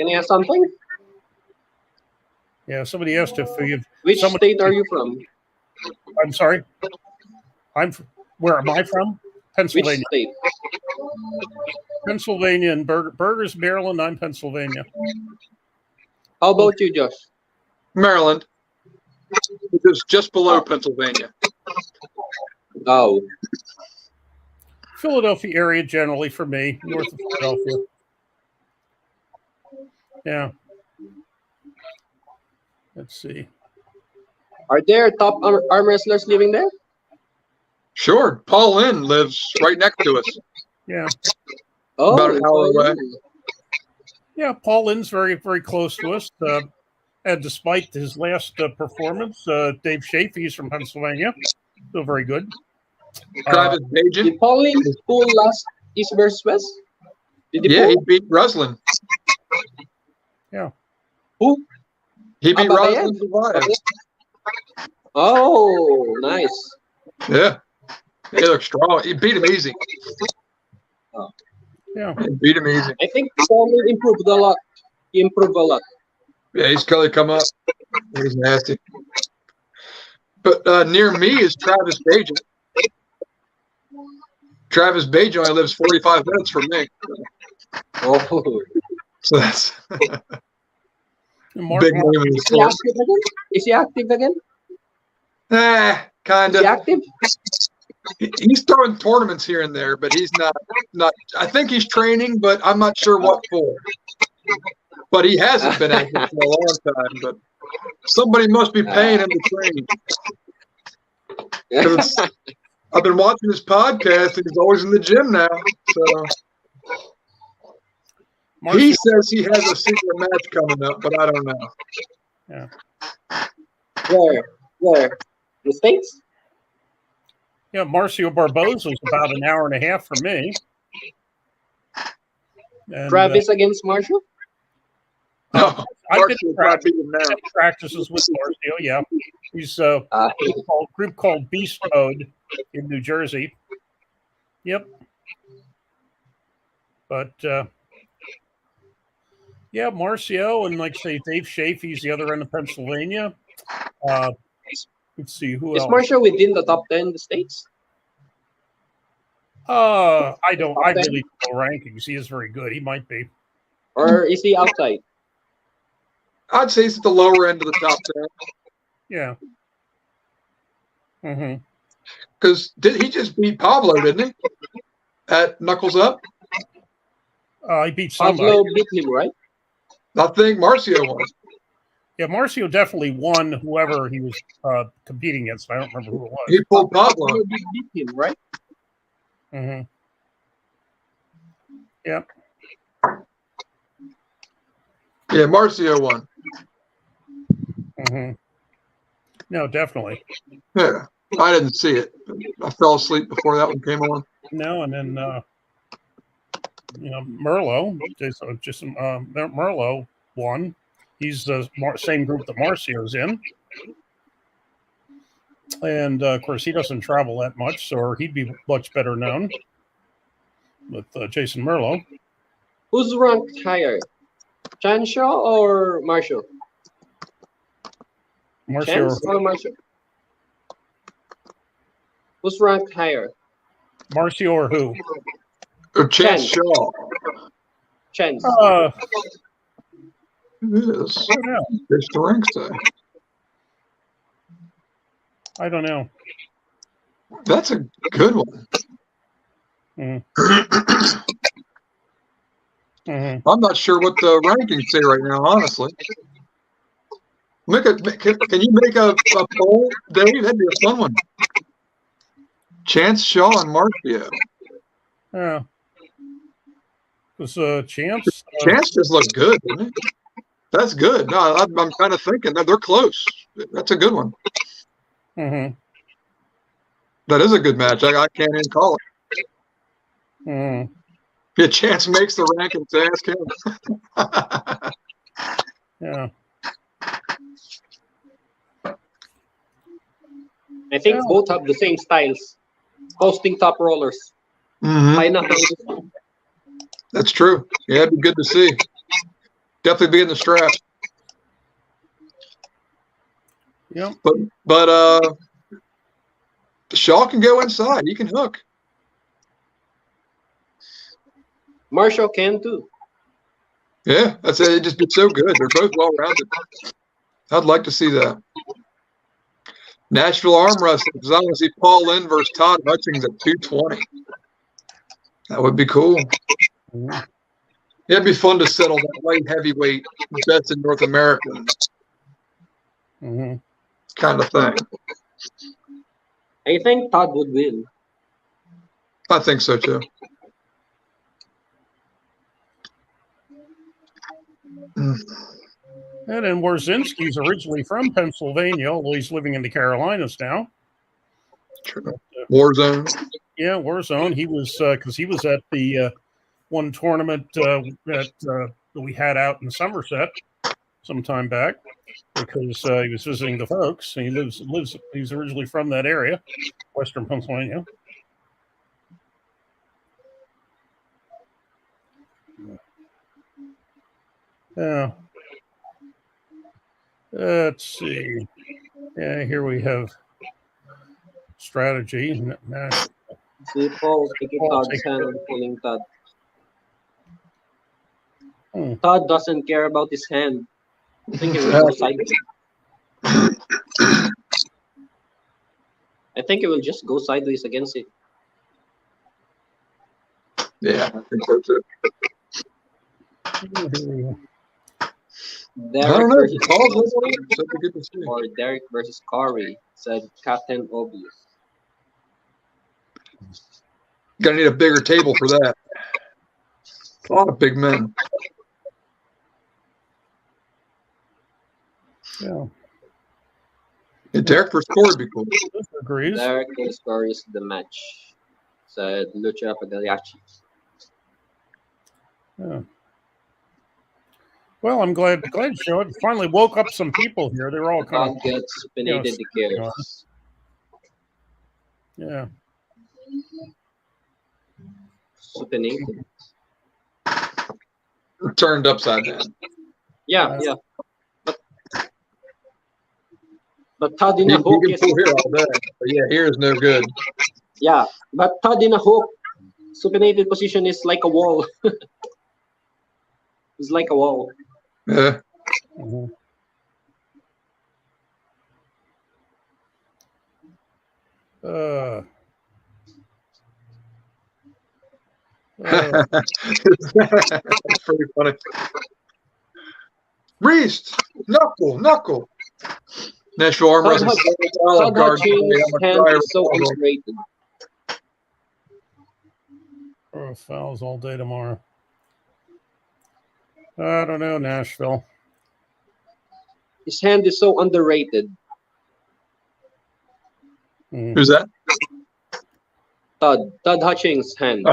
G: I ask something?
C: Yeah. Somebody asked if you've.
G: Which state are you from?
C: I'm sorry. Where am I from? Pennsylvania.
G: Which state?
C: Pennsylvania and Berger's Maryland. I'm Pennsylvania.
G: How about you, Josh?
F: Maryland. It is just below Pennsylvania.
G: Oh.
C: Philadelphia area generally for me, north of Philadelphia. Yeah. Let's see.
G: Are there top arm wrestlers living there?
F: Sure. Paul Lynn lives right next to us.
C: Yeah.
G: Oh,
F: about an hour away.
C: Yeah, Paul Lynn's very, very close to us. And despite his last performance, Dave Shafee's from Pennsylvania, still very good.
F: Travis Bajan.
G: Did Pauling pull last East versus West? Did he
F: Yeah,
G: pull?
F: he beat Ruslan.
C: Yeah.
G: Who?
F: He beat
G: Babayan.
F: Ruslan Zavaev.
G: Oh, nice.
F: Yeah. He looked strong. He beat him easy.
C: Yeah.
F: He beat him easy.
G: I think Pauling improved a lot. He improved a lot.
F: Yeah, he's clearly come up. He's nasty. But near me is Travis Bajan. Travis Bajan only lives 45 minutes from me.
G: Oh.
F: So that's
C: Mark,
F: big name in the
G: Is he
F: sport.
G: active again? Is he active again?
F: Kind
G: Is he
F: of.
G: active?
F: He's throwing tournaments here and there, but he's not. I think he's training, but I'm not sure what for. But he hasn't been active for a long time. But somebody must be paying him to train. 'Cause I've been watching his podcast, and he's always in the gym now. So he says he has a secret match coming up, but I don't know.
C: Yeah.
G: Where? The States?
C: Yeah, Marcio Barbosa is about an hour and a half from me. And,
G: Travis against Marshall?
F: No,
C: I've been
F: Mark's not beating him now.
C: practices with Marcio. Yeah, he's a group called Beast Mode in New Jersey. Yep. But yeah, Marcio and like say Dave Shafee's the other end of Pennsylvania. Let's see who
G: Is
C: else.
G: Marshall within the top 10 in the States?
C: I really don't know rankings. He is very good. He might be.
G: Or is he outside?
F: I'd say he's at the lower end of the top 10.
C: Yeah. Mm-hmm.
F: Because did he just beat Pablo, didn't he? At Knuckles Up?
C: He beat somebody.
G: Pablo beat him, right?
F: I think Marcio won.
C: Yeah, Marcio definitely won whoever he was competing against. I don't remember who it was.
F: He pulled Pablo.
G: Pablo beat him, right?
C: Mm-hmm. Yep.
F: Yeah, Marcio won.
C: Mm-hmm. No, definitely.
F: Yeah, I didn't see it. I fell asleep before that one came on.
C: No, and then Merlo, Merlo won. He's the same group that Marcio's in, and of course he doesn't travel that much, so he'd be much better known with Jason Merlo.
G: Who's ranked higher, Chanshaw or Marshall? Chance or Marshall? Who's ranked higher?
C: Marcio or who?
F: Or Chance Shaw.
G: Chance.
F: Yes.
C: I don't know.
F: There's the ranks there.
C: I don't know.
F: That's a good one.
C: Mm-hmm. Mm-hmm.
F: I'm not sure what the rankings say right now, honestly. Can you make a poll, Dave? That'd be a fun one. Chance Shaw and Marcio.
C: Yeah. Was Chance?
F: Chance just looked good, didn't he? That's good. No, I'm kind of thinking that they're close. That's a good one.
C: Mm-hmm.
F: That is a good match. I can't even call it.
C: Mm-hmm.
F: Yeah, Chance makes the rankings. Ask him.
C: Yeah.
G: I think both have the same styles. Posting top rollers.
F: Mm-hmm. That's true. Yeah, it'd be good to see. Definitely be in the strap.
C: Yep.
F: But Shaw can go inside. He can hook.
G: Marshall can too.
F: Yeah, that's it. It'd just be so good. They're both well rounded. I'd like to see that. Nashville arm wrestling. Because I want to see Paul Lynn versus Todd Hutchings at 220. That would be cool.
C: Mm-hmm.
F: It'd be fun to settle that light heavyweight best in North America kind of thing.
G: I think Todd would win.
F: I think so too.
C: And then Warzinski's originally from Pennsylvania, although he's living in the Carolinas now.
F: Warzone.
C: Yeah, Warzone. He was because he was at the one tournament that we had out in Somerset some time back because he was visiting the folks. He lives. He's originally from that area, Western Pennsylvania. Yeah. Let's see. Yeah, here we have strategy.
G: See Paul taking Todd's hand and pulling Todd. Todd doesn't care about his hand. I think he will go sideways. I think he will just go sideways against it.
F: Yeah, I think so too.
G: Derek versus or Derek versus Corey, said Captain Obvious.
F: Gonna need a bigger table for that. A lot of big men.
C: Yeah.
F: Derek versus Corey would be cool.
C: Agrees.
G: Derek versus Corey is the match, said Lucha Pagagliacci.
C: Yeah. Well, I'm glad show it finally woke up some people here. They're all kind of
G: gets supinated the cares.
C: Yeah.
G: Supinated.
F: Turned upside down.
G: Yeah. But Todd in a hook
F: you can pull here all day. But yeah, here is no good.
G: Yeah, but Todd in a hook supinated position is like a wall. It's like a wall.
F: Yeah.
C: Mm-hmm.
F: That's pretty funny. Reese, knuckle. National Arm Wrestling.
G: Todd Hutchings' hand is so underrated.
C: Fouls all day tomorrow. I don't know, Nashville.
G: His hand is so underrated.
F: Who's that?
G: Todd Hutchings' hand.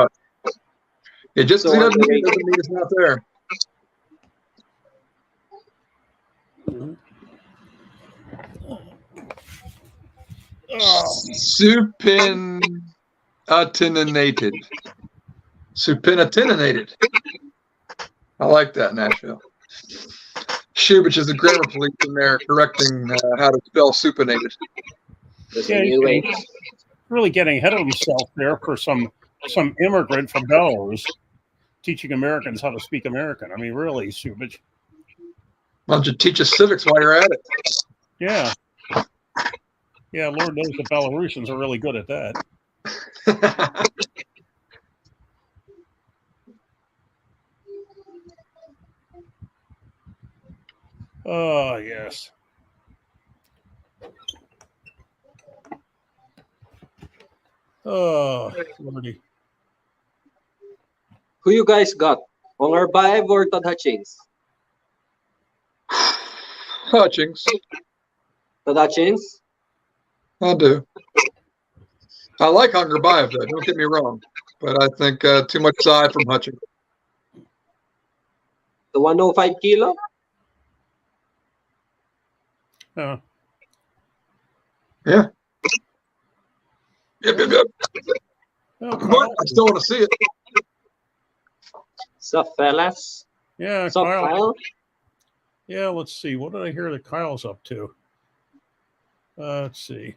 F: It just
G: So
F: doesn't mean it's not there. Supinatinated. I like that, Nashville. Shubich is the grammar police in there correcting how to spell supinated.
C: Yeah, he's really getting ahead of himself there for some immigrant from Belarus teaching Americans how to speak American. I mean, really, Shubich.
F: Why don't you teach us civics while you're at it?
C: Yeah. Yeah, Lord knows the Belarusians are really good at that. Oh, yes. Oh, Lordy.
G: Who you guys got? Onger Baev or Todd Hutchings?
F: Hutchings.
G: Todd Hutchings?
F: I do. I like Hungerbayev, though. Don't get me wrong. But I think too much side from Hutchings.
G: The 105 kilo?
C: Yeah.
F: Yep.
C: Oh,
F: But I still want to see it.
G: Sup, fellas?
C: Yeah,
G: Sup,
C: Kyle.
G: Kyle?
C: Yeah, let's see. What did I hear that Kyle's up to? Let's see.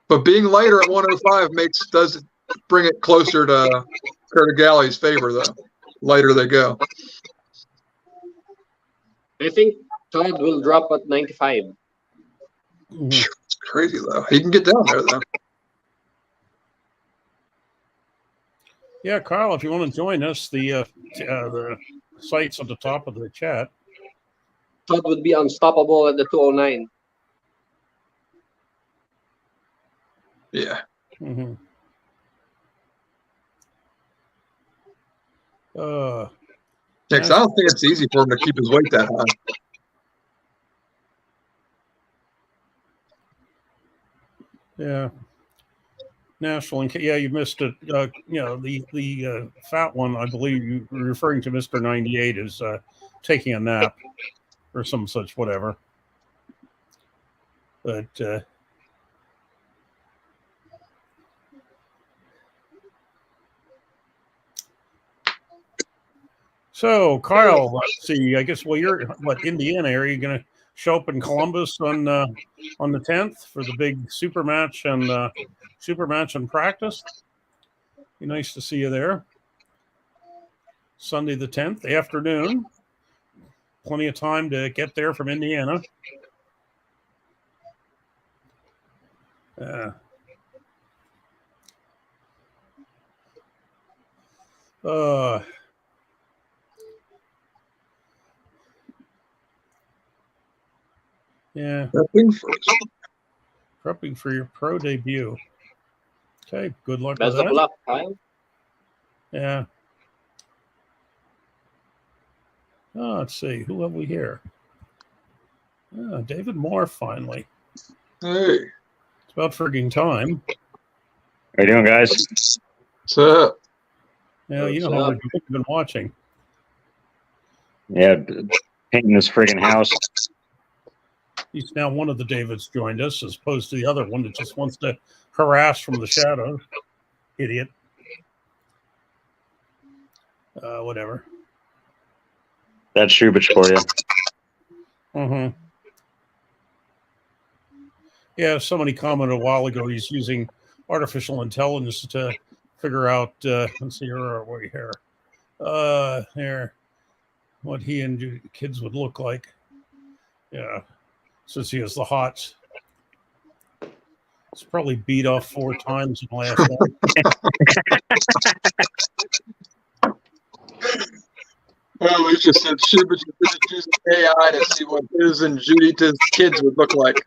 F: But being lighter at 105 does bring it closer to Kurtigali's favor, though. Lighter they go.
G: I think Todd will drop at 95.
F: It's crazy, though. He can get down there, though.
C: Yeah, Kyle, if you want to join us, the site's at the top of the chat.
G: Todd would be unstoppable at the 209.
F: Yeah.
C: Mm-hmm.
F: I don't think it's easy for him to keep his weight that high.
C: Yeah. National, yeah, you missed it. The fat one, I believe you were referring to Mr. 98 is taking a nap or some such whatever. But so Kyle, let's see. I guess you're Indiana? Are you going to show up in Columbus on the 10th for the big super match and practice? Be nice to see you there. Sunday the 10th, afternoon. Plenty of time to get there from Indiana. Yeah. Prepping for your pro debut. Okay, good luck
H: Best
C: with
H: of
C: that.
H: luck, Kyle.
C: Yeah. Oh, let's see. Who have we here? Oh, David Moore, finally.
F: Hey.
C: It's about frigging time.
I: How you doing, guys?
F: What's up?
C: Yeah, you know how much you've been watching.
I: Yeah, painting this friggin' house.
C: He's now one of the Davids joined us, as opposed to the other one that just wants to harass from the shadow. Idiot. Whatever.
I: That's Shubich for you.
C: Mm-hmm. Yeah, somebody commented a while ago he's using artificial intelligence to figure out, let's see, here, what he and kids would look like. Yeah, since he has the hots. He's probably beat off 4 times in the last one.
F: Well, we just said Shubich is using AI to see what his and Judith's kids would look like.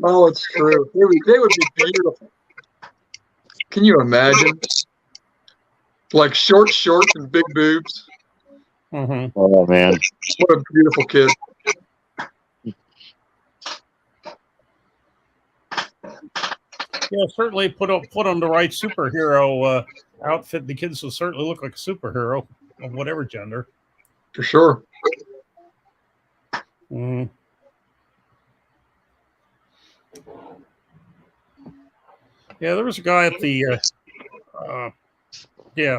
F: Oh, it's true. They would be beautiful. Can you imagine? Like short shorts and big boobs.
C: Mm-hmm.
I: Oh, man.
F: What a beautiful kid.
C: Yeah, certainly put on the right superhero outfit. The kids will certainly look like a superhero of whatever gender.
F: For sure.
C: Mm. Yeah, there was a guy at the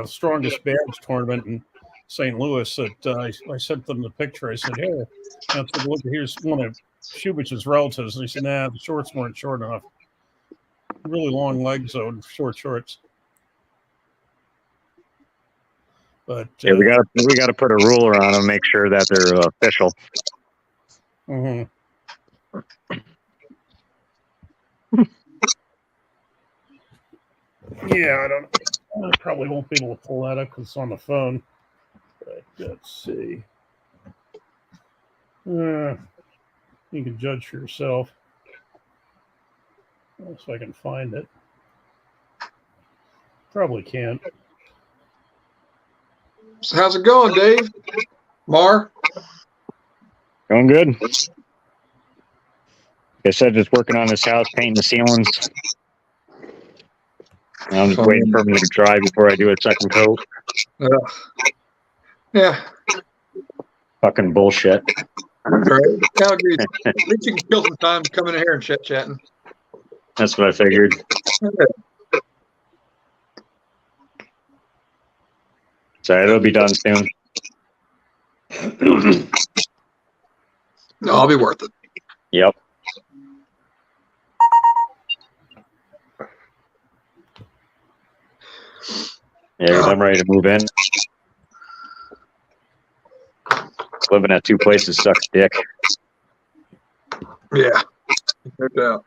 C: strongest badge tournament in St. Louis that I sent them the picture. I said, "Hey, I said, look, here's one of Shubich's relatives." And he said, "Nah, the shorts weren't short enough. Really long legs, though, and short shorts." But
I: yeah, we got to put a ruler on them, make sure that they're official.
C: Mm-hmm. Yeah, I probably won't be able to pull that up because it's on the phone. But let's see. You can judge for yourself. So I can find it. Probably can't.
F: So how's it going, Dave? Mar?
I: Going good. Like I said, just working on this house, painting the ceilings. And I'm just waiting for me to dry before I do a second coat.
F: Yeah.
I: Fucking bullshit.
F: Right. At least you can kill some time coming in here and chatting.
I: That's what I figured. So it'll be done soon.
F: No, I'll be worth it.
I: Yep. Yeah, I'm ready to move in. Living at 2 places sucks dick.
F: Yeah. No doubt.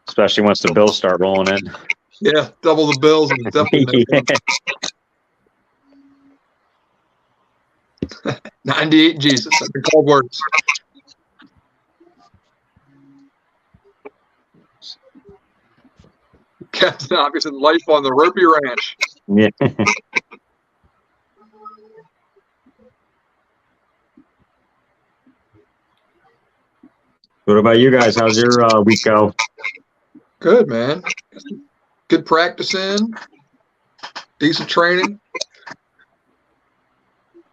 I: Especially once the bills start rolling in.
F: Yeah, double the bills and definitely no 98 Jesus. I've been called words. Captain Obvious and life on the Ropey Ranch.
I: Yeah. What about you guys? How's your week go?
F: Good, man. Good practicing. Decent training.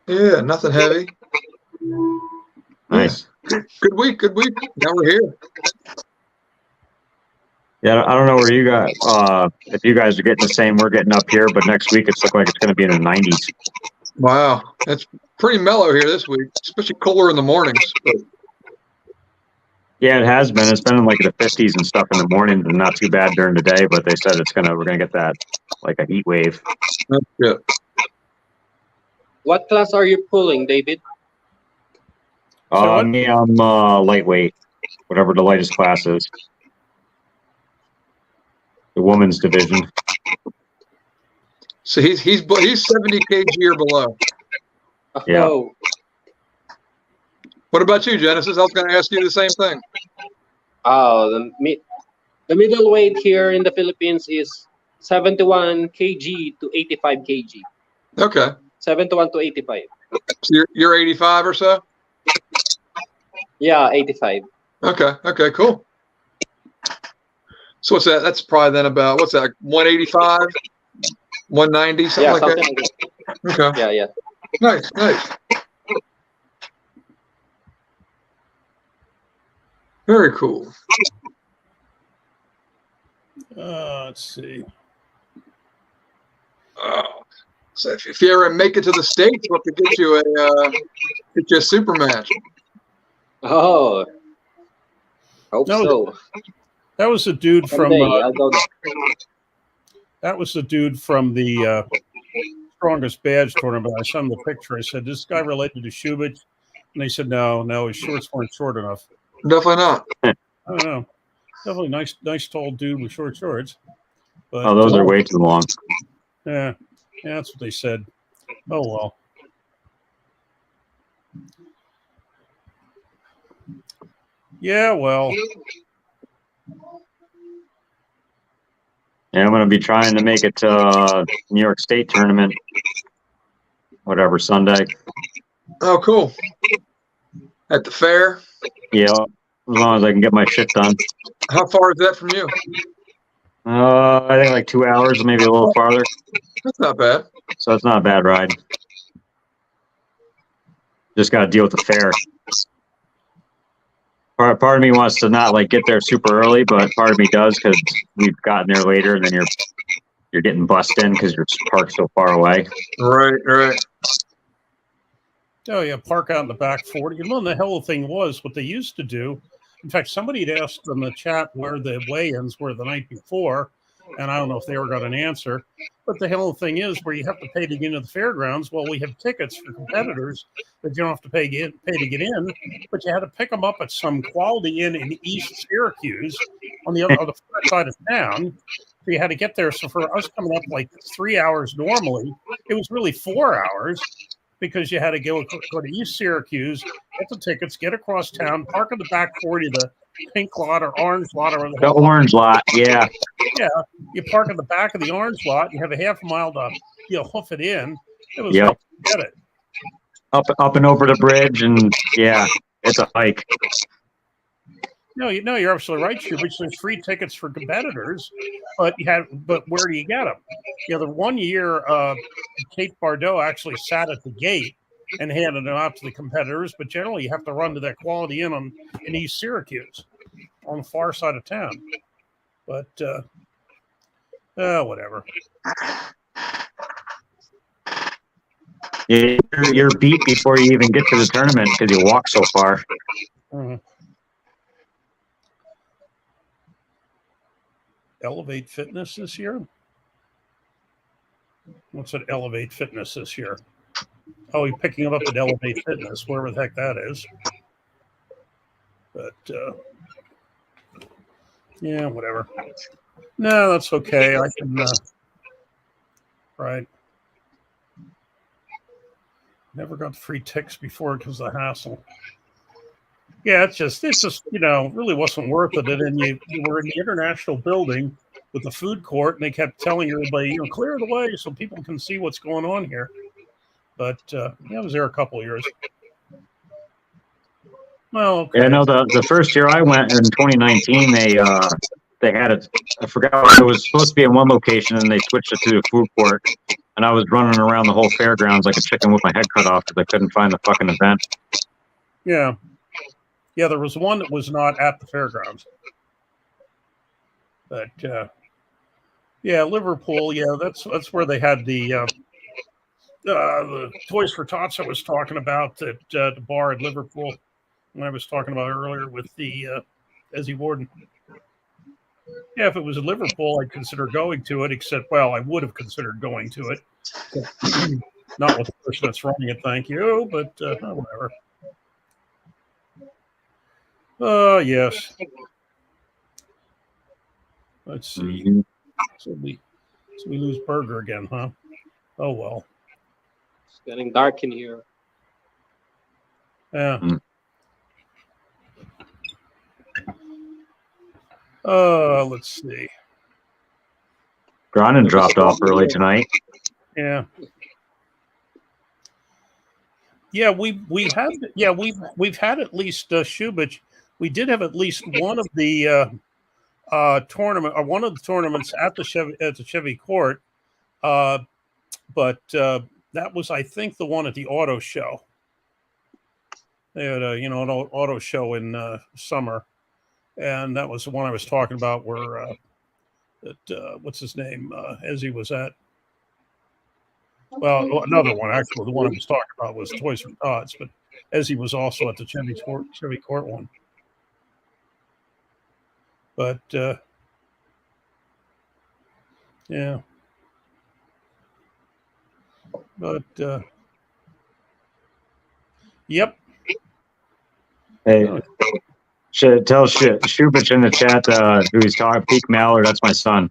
F: Yeah, nothing heavy.
I: Nice.
F: Yeah. Good week. Good week. Now we're here.
I: Yeah, I don't know where you guys, if you guys are getting the same we're getting up here, but next week it's looking like it's going to be in the 90s.
F: Wow. It's pretty mellow here this week, especially cooler in the mornings. But
I: Yeah, it has been. It's been in like the 50s and stuff in the morning, and not too bad during the day. But they said we're gonna get that like a heat wave.
F: that's good.
G: What class are you pulling, David?
C: So what?
I: Me, I'm lightweight, whatever the lightest class is. The women's division.
F: So he's 70 kg or below.
I: Yeah.
G: Oh,
F: What about you, Genesis? I was going to ask you the same thing.
G: the middleweight here in the Philippines is 71 kg to 85 kg.
F: Okay.
G: 71 to 85.
F: So you're 85 or so?
G: Yeah, 85.
F: Okay. Okay, cool. So what's that? That's probably then about, what's that, 185, 190, something
G: Yeah,
F: like
G: something
F: that?
G: like that.
F: Okay.
G: Yeah, yeah.
F: Nice, nice. Very cool.
C: Let's see.
F: So if you ever make it to the States, we'll have to get you a super match.
G: Oh, hope
C: No,
G: so.
C: That was the dude from.
G: Someday I'll go there.
C: That was the dude from the Strongest Badge tournament. I sent him the picture. I said, "This guy related to Shubich?" And they said, "No, his shorts weren't short enough."
F: Definitely not.
C: I don't know. Definitely nice tall dude with short shorts. But,
I: Oh, those are way too long.
C: Yeah, that's what they said. Oh well. Yeah, well.
I: Yeah, I'm going to be trying to make it to New York State tournament, whatever, Sunday.
F: Oh, cool. At the fair?
I: Yeah, as long as I can get my shit done.
F: How far is that from you?
I: I think like 2 hours, maybe a little farther.
F: That's not bad.
I: So it's not a bad ride. Just got to deal with the fair. Part of me wants to not like get there super early, but part of me does because we've gotten there later, and then you're getting bussed in because you're parked so far away.
F: Right.
C: Oh yeah, park out in the back 40. And then the hell of the thing was what they used to do. In fact, somebody had asked in the chat where the weigh-ins were the night before, and I don't know if they ever got an answer. But the hell of the thing is where you have to pay to get into the fairgrounds. Well, we have tickets for competitors that you don't have to pay to get in, but you had to pick them up at some Quality Inn in East Syracuse on the far side of town. So you had to get there. So for us coming up like 3 hours normally, it was really 4 hours because you had to go to East Syracuse, get the tickets, get across town, park in the back 40, the pink lot or orange lot or
I: The orange lot, yeah.
C: Yeah, you park in the back of the orange lot. You have a half a mile to hoof it in. It was
I: Yep.
C: like, get it.
I: Up and over the bridge, and yeah, it's a hike.
C: No, you're absolutely right, Shubich. There's free tickets for competitors, but where do you get them? The one year, Kate Bardot actually sat at the gate and handed them out to the competitors, but generally you have to run to that Quality Inn in East Syracuse on the far side of town. But whatever.
I: You're beat before you even get to the tournament because you walk so far.
C: Mm-hmm. Elevate Fitness this year? What's at Elevate Fitness this year? Oh, you're picking it up at Elevate Fitness, wherever the heck that is. But, yeah, whatever. No, that's okay. I can, right. Never got free ticks before because of the hassle. Yeah, it's just really wasn't worth it. And then you were in the international building with the food court, and they kept telling everybody, clear the way so people can see what's going on here. But I was there a couple of years. Well, okay.
I: Yeah, no, the first year I went in 2019, they had it. I forgot, it was supposed to be in one location, and they switched it to a food court. And I was running around the whole fairgrounds like a chicken with my head cut off because I couldn't find the fucking event.
C: Yeah. Yeah, there was one that was not at the fairgrounds. But yeah, Liverpool, yeah, that's where they had the Toys for Tots I was talking about at the bar at Liverpool when I was talking about earlier with the Ezzy Warden. Yeah, if it was in Liverpool, I'd consider going to it, except, well, I would have considered going to it. Not with the person that's running it, thank you, but whatever. Yes. Let's see.
I: Mm-hmm.
C: So we lose Burger again, huh? Oh, well.
G: It's getting dark in here.
C: Yeah.
I: Mm.
C: Let's see.
I: Gronin dropped off early tonight.
C: Yeah. Yeah, we've had at least Shubich. We did have at least one of the tournament or one of the tournaments at the Chevy Court, but that was, I think, the one at the auto show. They had an auto show in summer, and that was the one I was talking about where what's his name, Ezzy was at. Well, another one, actually. The one I was talking about was Toys for Tots, but Ezzy was also at the Chevy Court one. But, yeah. But, yep.
I: Hey, tell Shubich in the chat who he's talking. Peak Mallard, that's my son.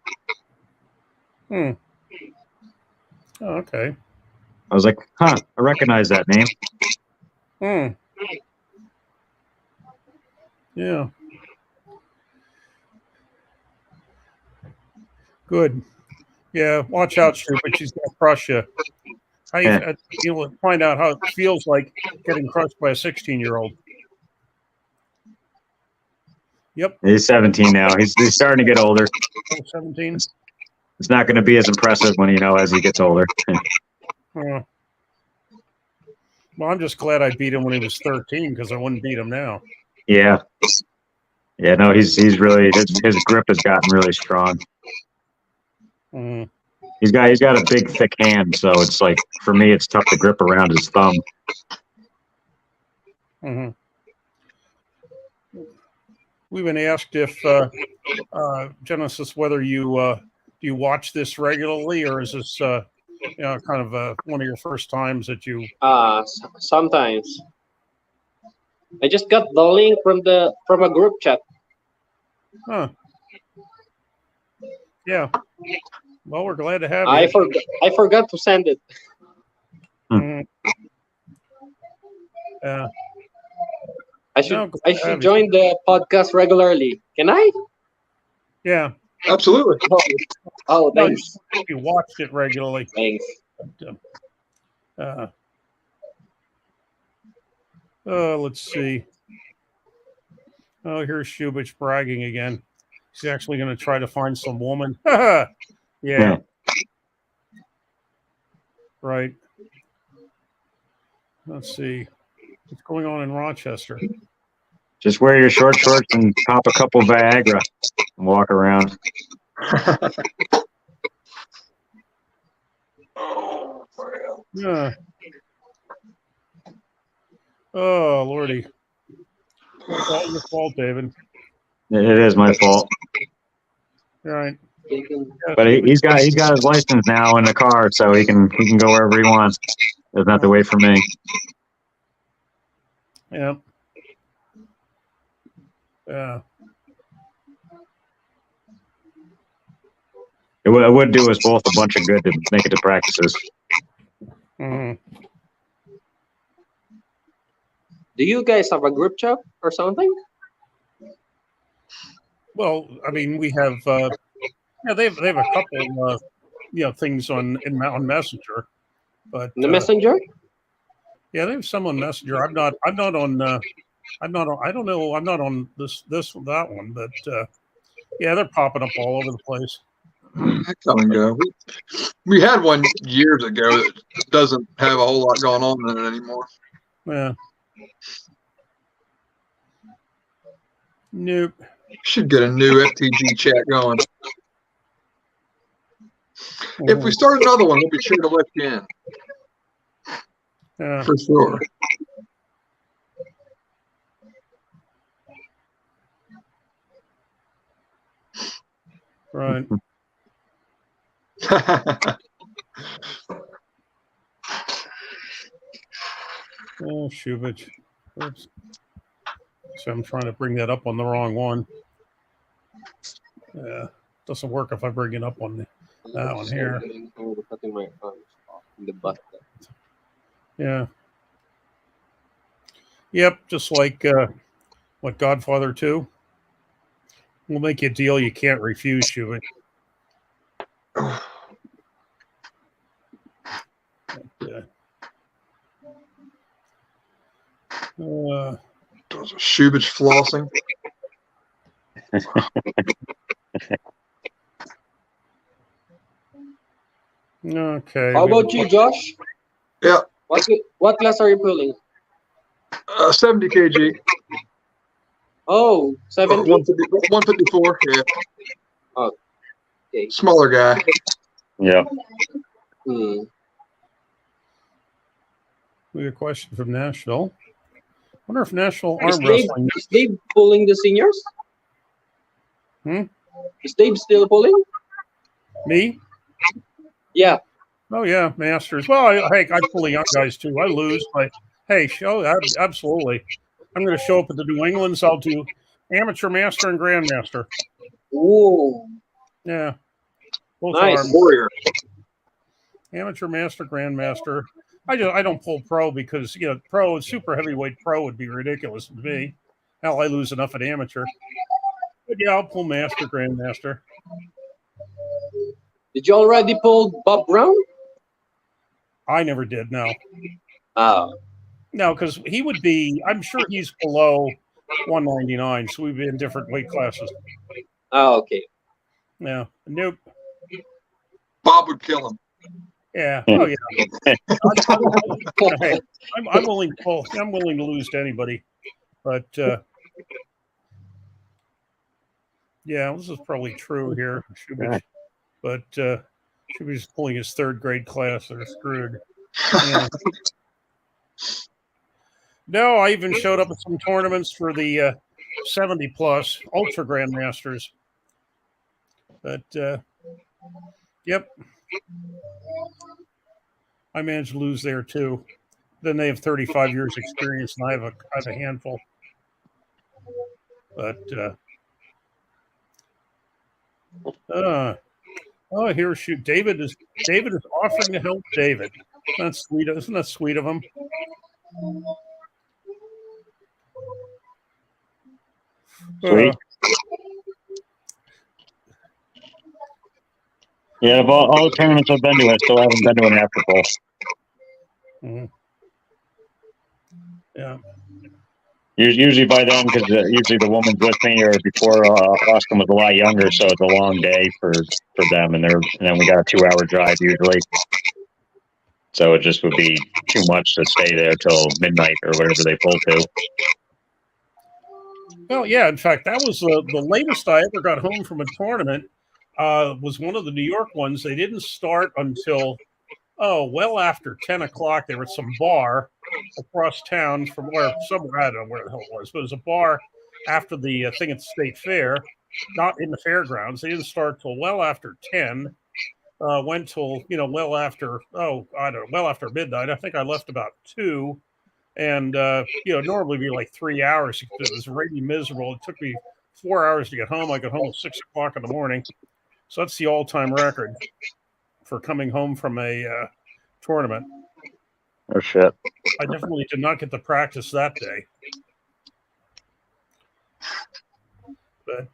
C: Oh, okay.
I: I was like, huh, I recognize that name.
C: Yeah. Good. Yeah, watch out, Shubich. She's going to crush you. You'll find out how it feels like getting crushed by a 16-year-old. Yep.
I: He's 17 now. He's starting to get older.
C: 17.
I: It's not going to be as impressive when as he gets older.
C: Well, I'm just glad I beat him when he was 13 because I wouldn't beat him now.
I: Yeah. Yeah. No, he's really his grip has gotten really strong.
C: Mm.
I: He's got a big thick hand, so it's like for me it's tough to grip around his thumb.
C: Mm-hmm. We've been asked if Genesis whether you do you watch this regularly, or is this kind of one of your first times that you?
G: Sometimes. I just got the link from a group chat.
C: Huh. Yeah. Well, we're glad to have you.
G: I forgot to send it.
C: Mm-hmm. Yeah.
G: I should join the podcast regularly. Can I?
C: Yeah.
F: Absolutely.
G: Oh, thanks.
C: You watched it regularly.
G: Thanks.
C: Let's see. Oh, here's Shubich bragging again. He's actually going to try to find some woman. Yeah. Right. Let's see. What's going on in Rochester?
I: Just wear your short shorts and pop a couple Viagra and walk around.
C: Yeah. Oh, Lordy. It's all your fault, David.
I: It is my fault.
C: All right.
I: But he's got his license now in the car, so he can go wherever he wants. Doesn't have to wait for me.
C: Yeah. Yeah.
I: It would do us both a bunch of good to make it to practices.
C: Mm-hmm.
G: Do you guys have a group chat or something?
C: Well, I mean, we have. They have a couple, things on Messenger, but
G: The Messenger.
C: Yeah, they have some on Messenger. I'm not on I'm not. I don't know. I'm not on that one, but yeah, they're popping up all over the place.
F: That come and go. We had one years ago that doesn't have a whole lot going on in it anymore.
C: Yeah. Nope.
F: Should get a new FTG chat going. If we start another one, we'll be sure to let you in.
C: Yeah.
F: For sure.
C: Right. Oh, Shubich. Oops. So I'm trying to bring that up on the wrong one. Yeah. Doesn't work if I bring it up on that one here. Yeah. Yep. Just like what Godfather 2. We'll make you a deal you can't refuse, Shubich.
F: Those are Shubich flossing.
C: Okay.
G: How about you, Josh?
F: Yeah.
G: What class are you pulling?
F: 70 kg.
G: Oh, 70?
F: 154. Yeah.
G: Oh, okay.
F: Smaller guy.
I: Yeah.
G: Hmm.
C: We have a question from Nashville. I wonder if National
G: Is
C: Arm Wrestling.
G: Dave pulling the seniors? Is Dave still pulling?
C: Me?
G: Yeah.
C: Oh yeah, Masters. Well, I pull the young guys too. I lose, but hey, absolutely. I'm going to show up at the New Englands. I'll do amateur master and grandmaster.
G: Ooh.
C: Yeah. Both
G: Nice.
C: arms.
F: Warrior.
C: Amateur master, grandmaster. I don't pull pro because pro super heavyweight pro would be ridiculous to me. Hell, I lose enough at amateur. But yeah, I'll pull master, grandmaster.
G: Did you already pull Bob Brown?
C: I never did. No.
G: Oh.
C: No, because he would be. I'm sure he's below 199, so we'd be in different weight classes.
G: Oh, okay.
C: Yeah. Nope.
F: Bob would kill him.
C: Yeah. Oh yeah. Hey, I'm willing to pull. I'm willing to lose to anybody, but yeah, this is probably true here. But Shubi's pulling his third grade class. They're screwed. Yeah. No, I even showed up at some tournaments for the 70 plus ultra grandmasters. But yep. I managed to lose there too. Then they have 35 years experience, and I have a handful. But here shoot. David is offering to help David. That's sweet. Isn't that sweet of him?
I: Sweet. Yeah, of all the tournaments I've been to, I still haven't been to an after bowl.
C: Mm-hmm. Yeah.
I: Usually by then, because usually the woman's with me, or before Austin was a lot younger, so it's a long day for them, and then we got a 2-hour drive usually. So it just would be too much to stay there till midnight or whatever they pull to.
C: Well, yeah. In fact, that was the latest I ever got home from a tournament. Was one of the New York ones. They didn't start until well after 10 o'clock. There was some bar across town from somewhere, I don't know where the hell it was, but it was a bar after the thing at the State Fair, not in the fairgrounds. They didn't start till well after 10. Went till well after well after midnight. I think I left about 2, and normally be like 3 hours. It was really miserable. It took me 4 hours to get home. I got home at 6 o'clock in the morning. So that's the all-time record for coming home from a tournament.
I: Oh, shit.
C: I definitely did not get to practice that day. But,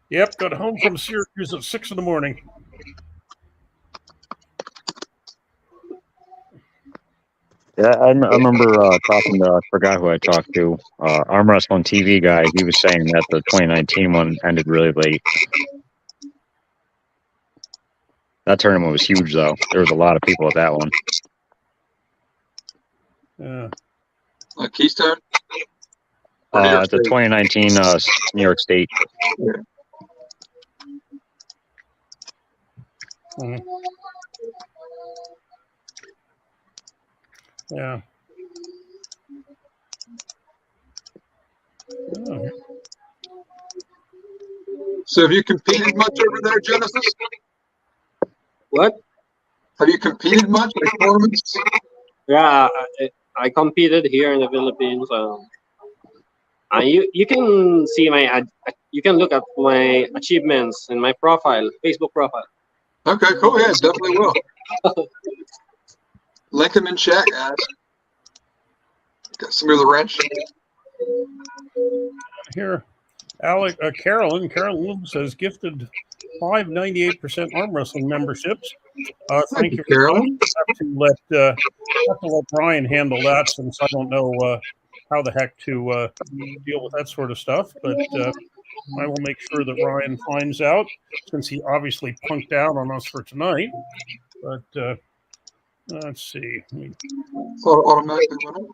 C: yep, got home from Syracuse at 6 in the morning.
I: Yeah, I remember talking to, I forgot who I talked to, Arm Wrestling TV guy. He was saying that the 2019 one ended really late. That tournament was huge, though. There was a lot of people at that one.
C: Yeah.
F: Keystone? Or New York
I: The
F: State?
I: 2019 New York State.
C: Mhm. Yeah. Oh,
F: So have you competed much over there, Genesis?
G: What?
F: Have you competed much in tournaments?
G: Yeah, I competed here in the Philippines. You can see you can look at my achievements in my profile, Facebook profile.
F: Okay, cool. Yeah, definitely will. Link them in chat, guys. Got some of the wrench.
C: here, Carolyn Looms has gifted 5 98% arm wrestling memberships. Thank you,
F: Carolyn.
C: have to let Brian handle that, since I don't know how the heck to deal with that sort of stuff. But I will make sure that Ryan finds out, since he obviously punked out on us for tonight. But let's see. Let me
F: Automatically went up.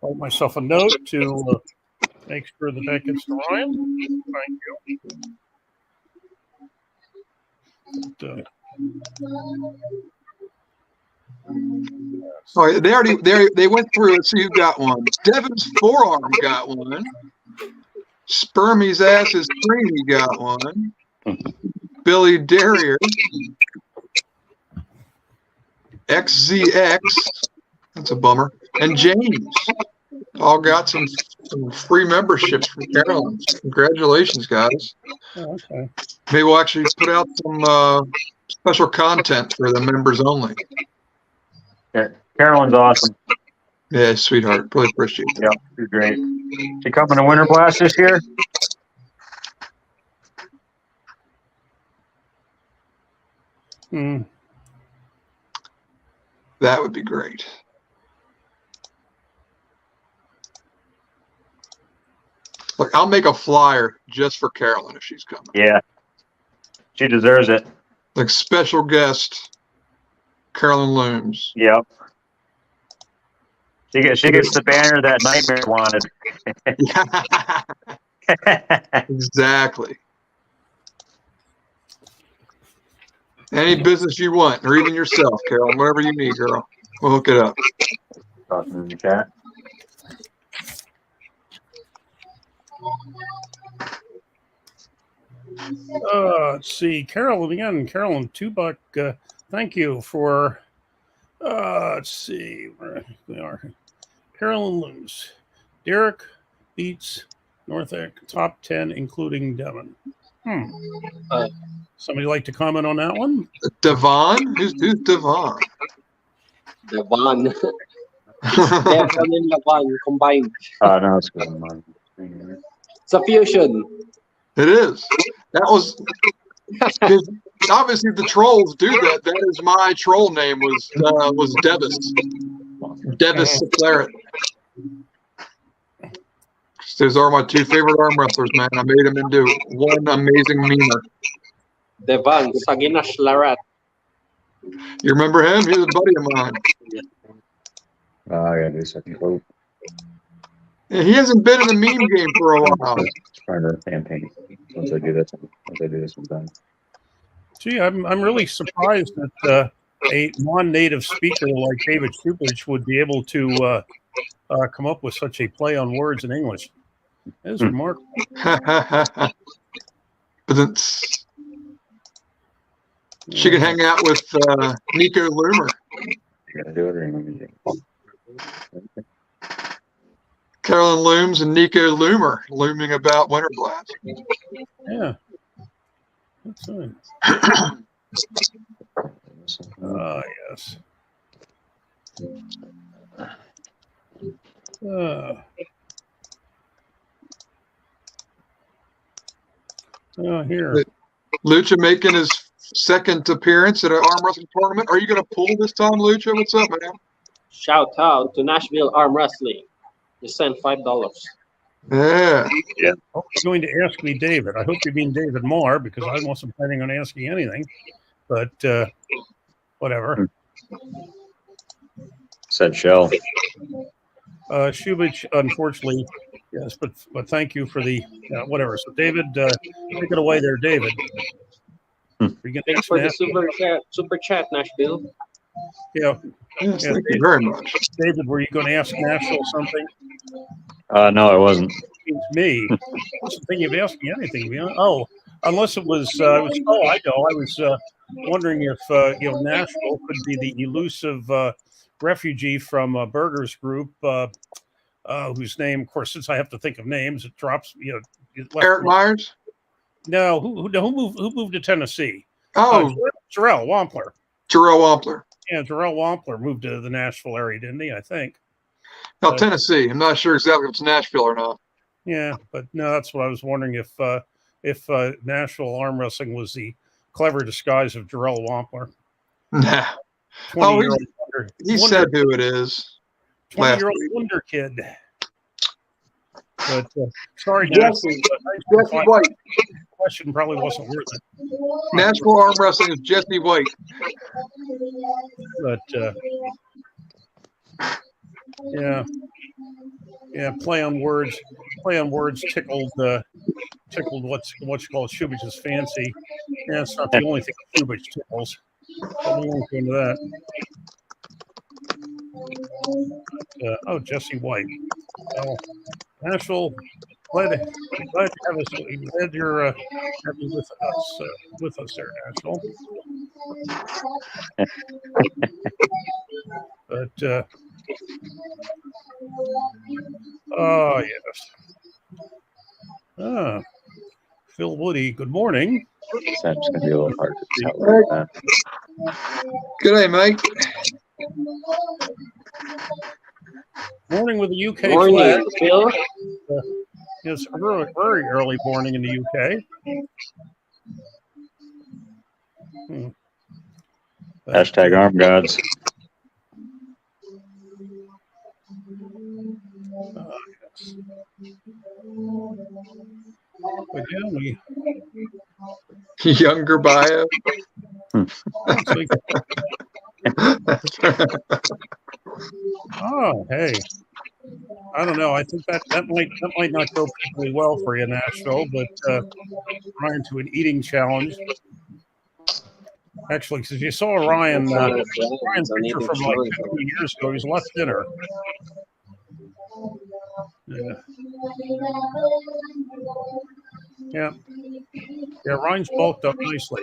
C: write myself a note to make sure that gets to Ryan. Thank you. But,
F: Oh, they went through it. So you got one. Devin's forearm got one. Spermy's ass is creamy got one. Billy Derrier. XZX. That's a bummer. And James all got some free memberships from Carolyn. Congratulations, guys.
C: okay.
F: Maybe we'll actually put out some special content for the members only.
I: Yeah, Carolyn's awesome.
F: Yeah, sweetheart. Really appreciate it.
I: Yeah, she's great. She coming to Winter Blast this year?
F: That would be great. Look, I'll make a flyer just for Carolyn if she's coming.
I: Yeah. She deserves it.
F: Like special guest, Carolyn Looms.
I: Yep. She gets the banner that Nightmare wanted.
F: Exactly. Any business you want, or even yourself, Carolyn, whatever you need, girl. We'll hook it up.
I: Talking in the chat.
C: Let's see. Carolyn again. Carolyn, $2. Thank you for. Let's see where they are. Carolyn Looms. Derek beats Northwick top 10, including Devon. Somebody like to comment on that one?
F: Devon? Who's Devon?
G: Devon. Devon and Devon combined.
I: No, it's good.
G: It's a fusion.
F: It is. That was obviously the trolls do that. That is my troll name was Devis Claret. Those are my two favorite arm wrestlers, man. I made them into one amazing memer.
G: Devon Saginash Larat.
F: You remember him? He was a buddy of mine.
I: I gotta do second quote.
F: Yeah, he hasn't been in the meme game for a while.
I: Trying to campaign once I do this one done.
C: Gee, I'm really surprised that a non-native speaker like David Shupich would be able to come up with such a play on words in English. It is remarkable.
F: But then she could hang out with Nico Loomer.
I: You gotta do it or you
F: Carolyn Looms and Nico Loomer looming about Winter Blast.
C: Yeah. That's right. Yes. Here.
F: Lucha making his second appearance at an arm wrestling tournament. Are you going to pull this time, Lucha? What's up, man?
G: Shout out to Nashville Arm Wrestling. You sent $5.
F: Yeah.
C: Oh, you're going to ask me, David. I hope you mean David Moore, because I wasn't planning on asking anything. But whatever.
I: Said Shell.
C: Shubich, unfortunately, yes, but thank you for the whatever. So, David, take it away there, David. Are you going to
G: Thanks
C: ask
G: for the
C: Nashville?
G: super chat, Nashville.
C: Yeah.
F: Yes,
C: Yeah,
F: thank you very much.
C: David, were you going to ask Nashville something?
I: No, I wasn't.
C: It's me. I wasn't thinking of asking anything. Oh, unless it was, I know. I was wondering if Nashville could be the elusive refugee from Berger's group, whose name, of course, since I have to think of names, it drops.
F: Eric Myers.
C: No, who moved to Tennessee?
F: Oh,
C: Jarrell Wampler.
F: Jarrell Wampler.
C: Yeah, Jarrell Wampler moved to the Nashville area, didn't he? I think.
F: No, Tennessee. I'm not sure exactly if it's Nashville or not.
C: Yeah, but no, that's what I was wondering if Nashville Arm Wrestling was the clever disguise of Jarrell Wampler.
F: Nah.
C: 20-year-old
F: he said who it is.
C: 20-year-old wonder kid. But sorry,
F: Jesse White.
C: Question probably wasn't worth it.
F: Nashville Arm Wrestling is Jesse White.
C: But yeah, play on words tickled what's you call Shubich's fancy. Yeah, it's not the only thing Shubich tickles. But we won't go into that. Jesse White. Well, Nashville, glad to have us. Glad you're happy with us there, Nashville. But oh yes. Phil Woody, good morning.
I: That's going to be a little hard to tell right now.
F: Good day, mate.
C: Morning with the UK
G: Morning,
C: flag.
G: Phil.
C: It's very, very early morning in the UK.
I: Hashtag arm gods.
C: Yes. But yeah,
F: Younger bio.
C: Oh, hey. I don't know. I think that might not go particularly well for you, Nashville, but Ryan to an eating challenge. Actually, because you saw Ryan's picture from like 15 years ago, he's a lot thinner. Yeah, Ryan's bulked up nicely.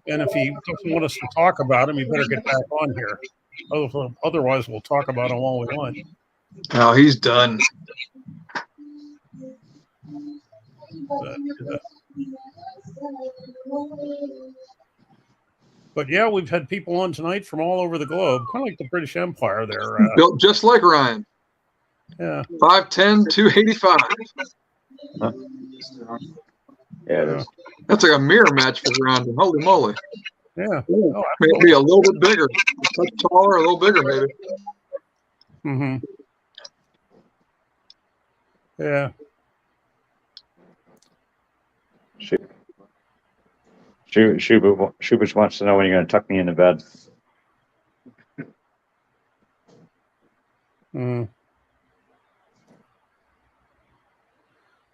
C: And if he doesn't want us to talk about him, he better get back on here. Otherwise, we'll talk about him all we want.
F: Oh, he's done.
C: But yeah, we've had people on tonight from all over the globe, kind of like the British Empire there.
F: Built just like Ryan.
C: Yeah.
F: 5'10", 285.
I: Yeah, it is.
F: That's like a mirror match for Ryan. Holy moly.
C: Yeah.
F: Maybe a little bit bigger. A touch taller, a little bigger, maybe.
C: Mm-hmm. Yeah.
I: Shubich wants to know when you're going to tuck me into bed.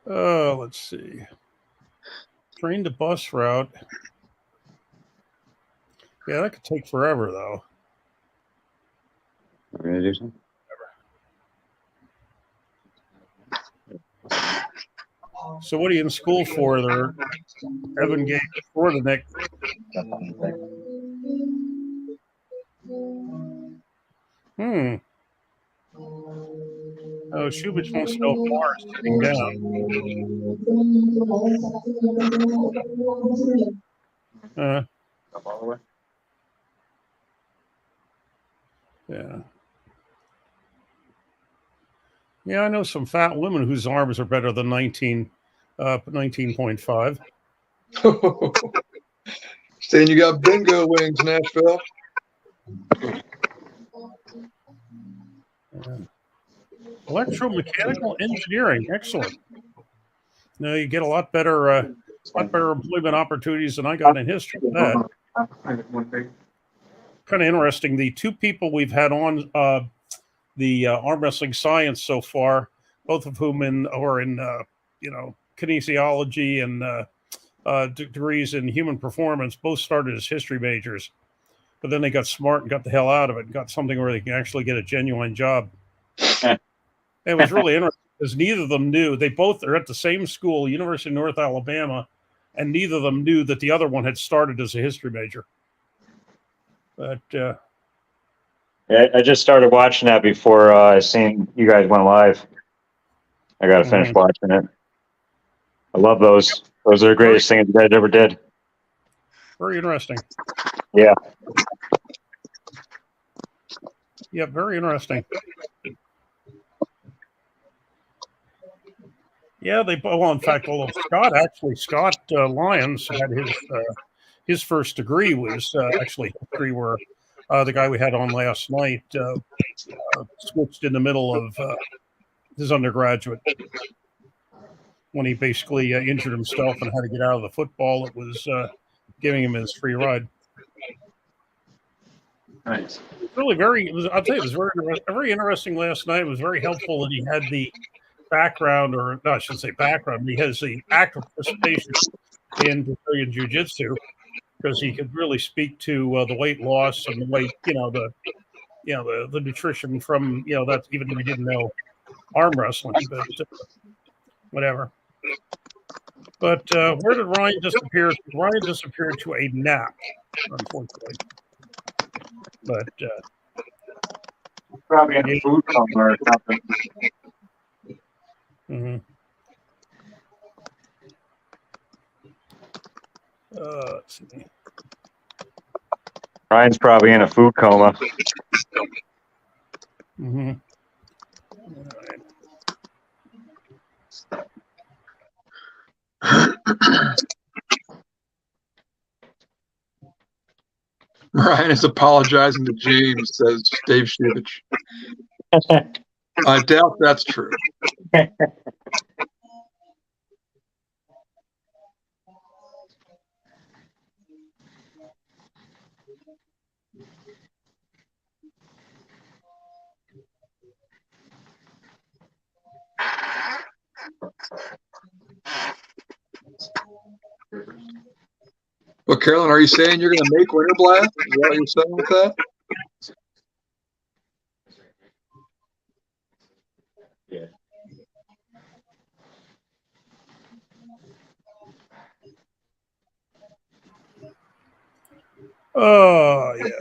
C: Let's see. Train to bus route. Yeah, that could take forever, though.
I: We're going to do something?
C: So what are you in school for there, Evan Gate, for the next? Oh, Shubich wants to know if Mars is sitting down. Yeah. Yeah, I know some fat women whose arms are better than 19.5.
F: Saying you got bingo wings, Nashville.
C: Electromechanical engineering. Excellent. Now you get a lot better employment opportunities than I got in history for that. Kind of interesting. The two people we've had on the arm wrestling science so far, both of whom are in kinesiology and degrees in human performance, both started as history majors, but then they got smart and got the hell out of it and got something where they can actually get a genuine job. It was really interesting because neither of them knew. They both are at the same school, University of North Alabama, and neither of them knew that the other one had started as a history major. But
I: yeah, I just started watching that before I seen you guys went live. I got to finish watching it. I love those. Those are the greatest things you guys ever did.
C: Very interesting.
I: Yeah.
C: Yeah, very interesting. Yeah, in fact, although Scott Lyons had his first degree was actually history, where the guy we had on last night switched in the middle of his undergraduate when he basically injured himself and had to get out of the football. It was giving him his free ride.
I: Nice.
C: Really I'll tell you, it was very interesting last night. It was very helpful that he had the background, or no, I shouldn't say background. He has the active participation in Brazilian Jiu-Jitsu, because he could really speak to the weight loss and the weight, the nutrition from, that, even though we didn't know arm wrestling, but whatever. But where did Ryan disappear? Ryan disappeared to a nap, unfortunately. But
I: probably in a food somewhere or something.
C: Mm-hmm. Let's see.
I: Ryan's probably in a food coma.
C: Mm-hmm.
F: Ryan is apologizing to James, says Dave Shivich. I doubt that's true. Well, Carolyn, are you saying you're going to make Winter Blast? Is that what you're saying with that?
I: Yeah.
C: Oh, yes.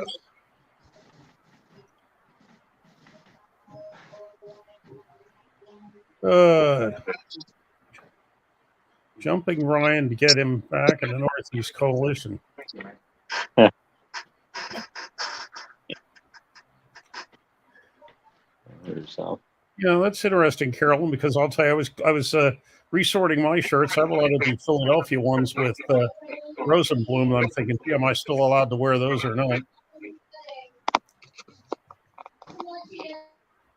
C: Jumping Ryan to get him back in the Northeast Coalition. That's interesting, Carolyn, because I'll tell you, I was resorting my shirts. I have a lot of the Philadelphia ones with Rosenblum, and I'm thinking, am I still allowed to wear those or not?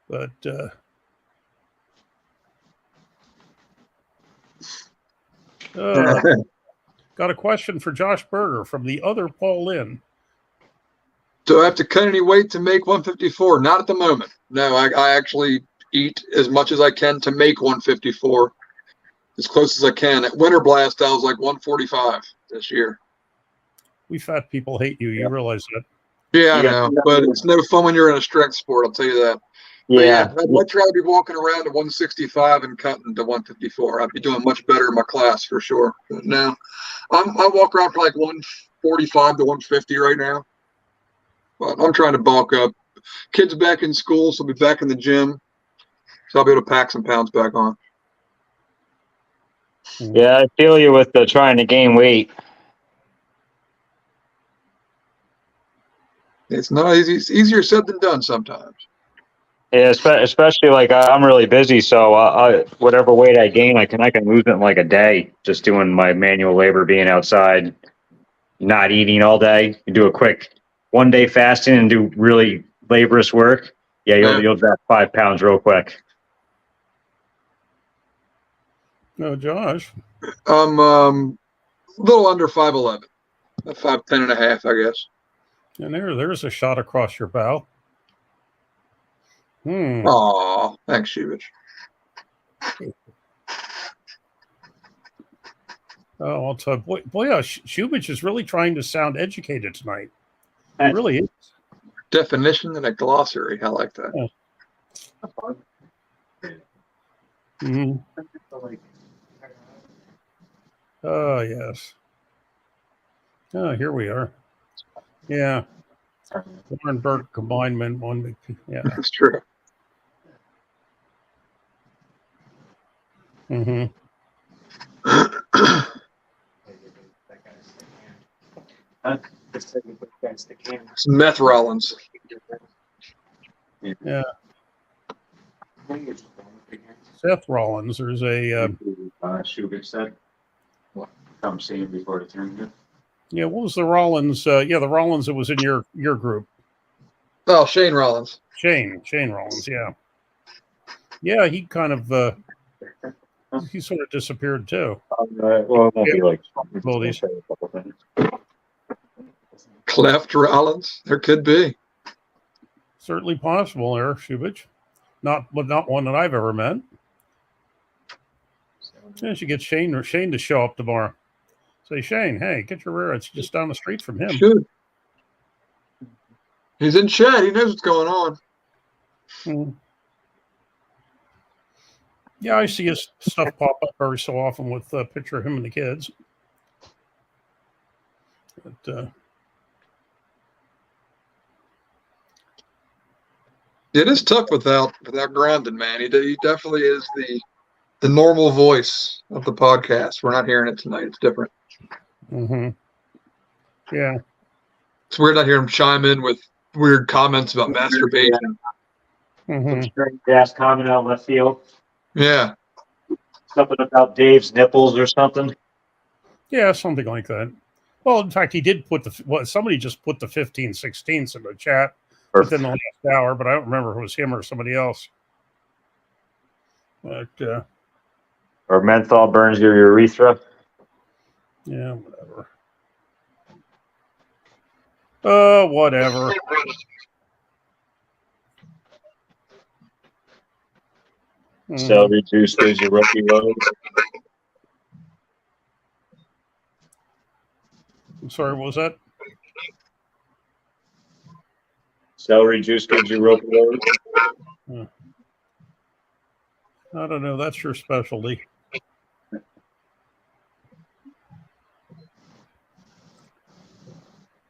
C: But got a question for Josh Berger from the other Paul Lynn.
F: Do I have to cut any weight to make 154? Not at the moment. No, I actually eat as much as I can to make 154, as close as I can. At Winter Blast, I was like 145 this year.
C: We fat people hate you. You realize that?
F: Yeah, I know. But it's no fun when you're in a strength sport, I'll tell you that.
I: Yeah.
F: I'd much rather be walking around to 165 and cutting to 154. I'd be doing much better in my class for sure. But no, I walk around for like 145 to 150 right now. But I'm trying to bulk up. Kids are back in school, so I'll be back in the gym. So I'll be able to pack some pounds back on.
I: Yeah, I feel you with trying to gain weight.
F: It's not easy. It's easier said than done sometimes.
I: Yeah, especially like I'm really busy, so whatever weight I gain, I can lose it in like a day, just doing my manual labor, being outside, not eating all day. You do a quick 1 day fasting and do really laborious work. Yeah, you'll drop 5 pounds real quick.
C: No, Josh.
F: I'm a little under 5'11", 5'10" and a half, I guess.
C: And there's a shot across your bow.
F: Aw, thanks, Shubich.
C: Oh, I'll tell you, boy, Shubich is really trying to sound educated tonight. He really is.
F: Definition and a glossary. I like that.
C: Yeah. Mm-hmm. Oh, yes. Oh, here we are. Yeah. Warrenburg combined one. Yeah.
F: That's true.
C: Mm-hmm.
F: It's Meth Rollins.
C: Yeah. Seth Rollins. There's a
I: Shubich said, "Come see him before the tournament."
C: yeah. What was the Rollins? Yeah, the Rollins that was in your group.
F: Oh, Shane Rollins.
C: Shane Rollins. Yeah. Yeah, he kind of he sort of disappeared too.
I: Well, it won't be like
C: Abilities.
F: Cleft Rollins. There could be.
C: Certainly possible there, Shubich. Not one that I've ever met. Yeah, should get Shane to show up tomorrow. Say, Shane, hey, get your rear. It's just down the street from him.
F: Should. He's in chat. He knows what's going on.
C: Hmm. Yeah, I see his stuff pop up every so often with a picture of him and the kids. But,
F: it is tough without Grandin, man. He definitely is the normal voice of the podcast. We're not hearing it tonight. It's different.
C: mm-hmm. Yeah.
F: It's weird not hearing him chime in with weird comments about masturbation.
C: Mm-hmm.
I: Strange ass comment out left field.
F: Yeah.
I: Something about Dave's nipples or something.
C: Yeah, something like that. Well, in fact, he did put somebody just put the 15/16 in the chat within the last hour, but I don't remember if it was him or somebody else. But
I: or menthol burns your urethra.
C: yeah, whatever. Whatever.
I: Celery juice gives you rookie load.
C: I'm sorry, what was that?
I: Celery juice gives you rookie load.
C: I don't know. That's your specialty.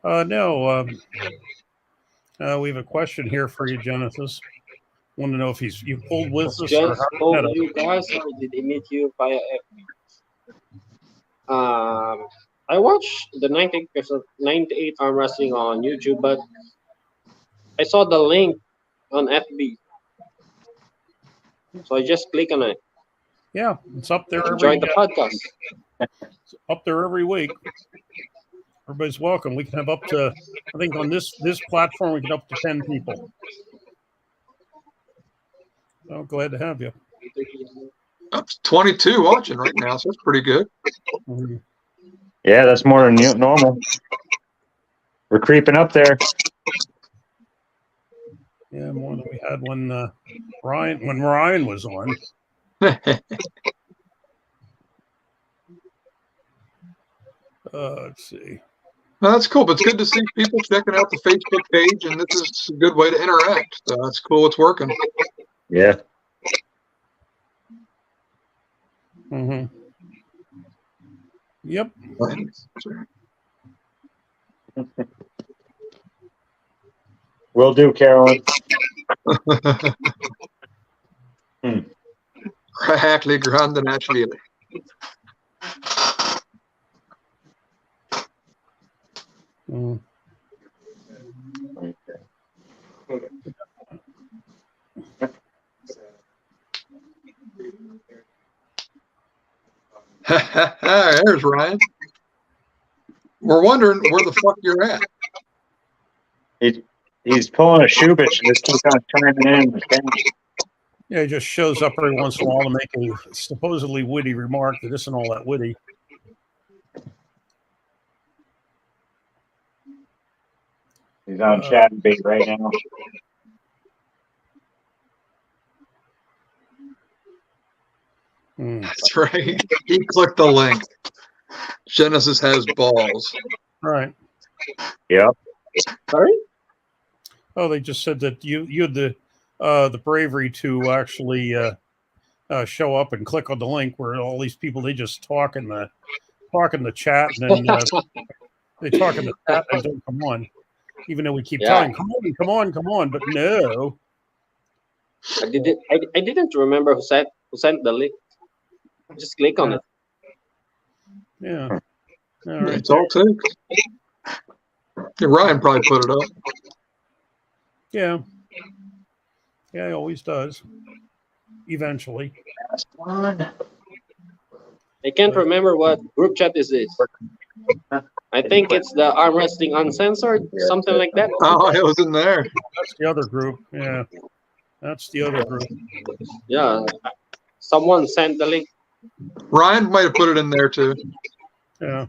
C: No. We have a question here for you, Genesis. Want to know if you pulled with us?
G: Just told you guys, or did he meet you via FB? I watched the 98 arm wrestling on YouTube, but I saw the link on FB, so I just click on it.
C: Yeah, it's up there.
G: Join the podcast.
C: It's up there every week. Everybody's welcome. We can have up to, I think on this platform, we can up to 10 people. Oh, glad to have you.
F: Up to 22 watching right now, so that's pretty good.
C: Mm-hmm.
I: Yeah, that's more than normal. We're creeping up there.
C: Yeah, more than we had when Ryan was on. Let's see.
F: No, that's cool, but it's good to see people checking out the Facebook page, and this is a good way to interact. So that's cool. It's working.
I: Yeah.
C: Mm-hmm. Yep.
I: Will do, Carolyn.
F: Hackney Grande Nashville.
C: Mm.
F: There's Ryan. We're wondering where the fuck you're at.
I: He's pulling a Shubich and just keeps on chiming in.
C: Yeah, he just shows up every once in a while to make a supposedly witty remark that isn't all that witty.
I: He's on chat and bait right now.
F: That's right. He clicked the link. Genesis has balls.
C: Right.
I: Yep.
G: Sorry?
C: Oh, they just said that you had the bravery to actually show up and click on the link where all these people, they just talk in the chat, and then they talk in the chat and don't come on, even though we keep telling, come on, but no.
G: I didn't remember who sent the link. Just click on it.
C: Yeah. All right.
F: It's all takes. Yeah, Ryan probably put it up.
C: Yeah. Yeah, he always does. Eventually.
G: I can't remember what group chat is this. I think it's the Arm Wrestling Uncensored, something like that.
F: Oh, it was in there.
C: That's the other group. Yeah. That's the other group.
G: Yeah. Someone sent the link.
F: Ryan might have put it in there too.
C: Yeah.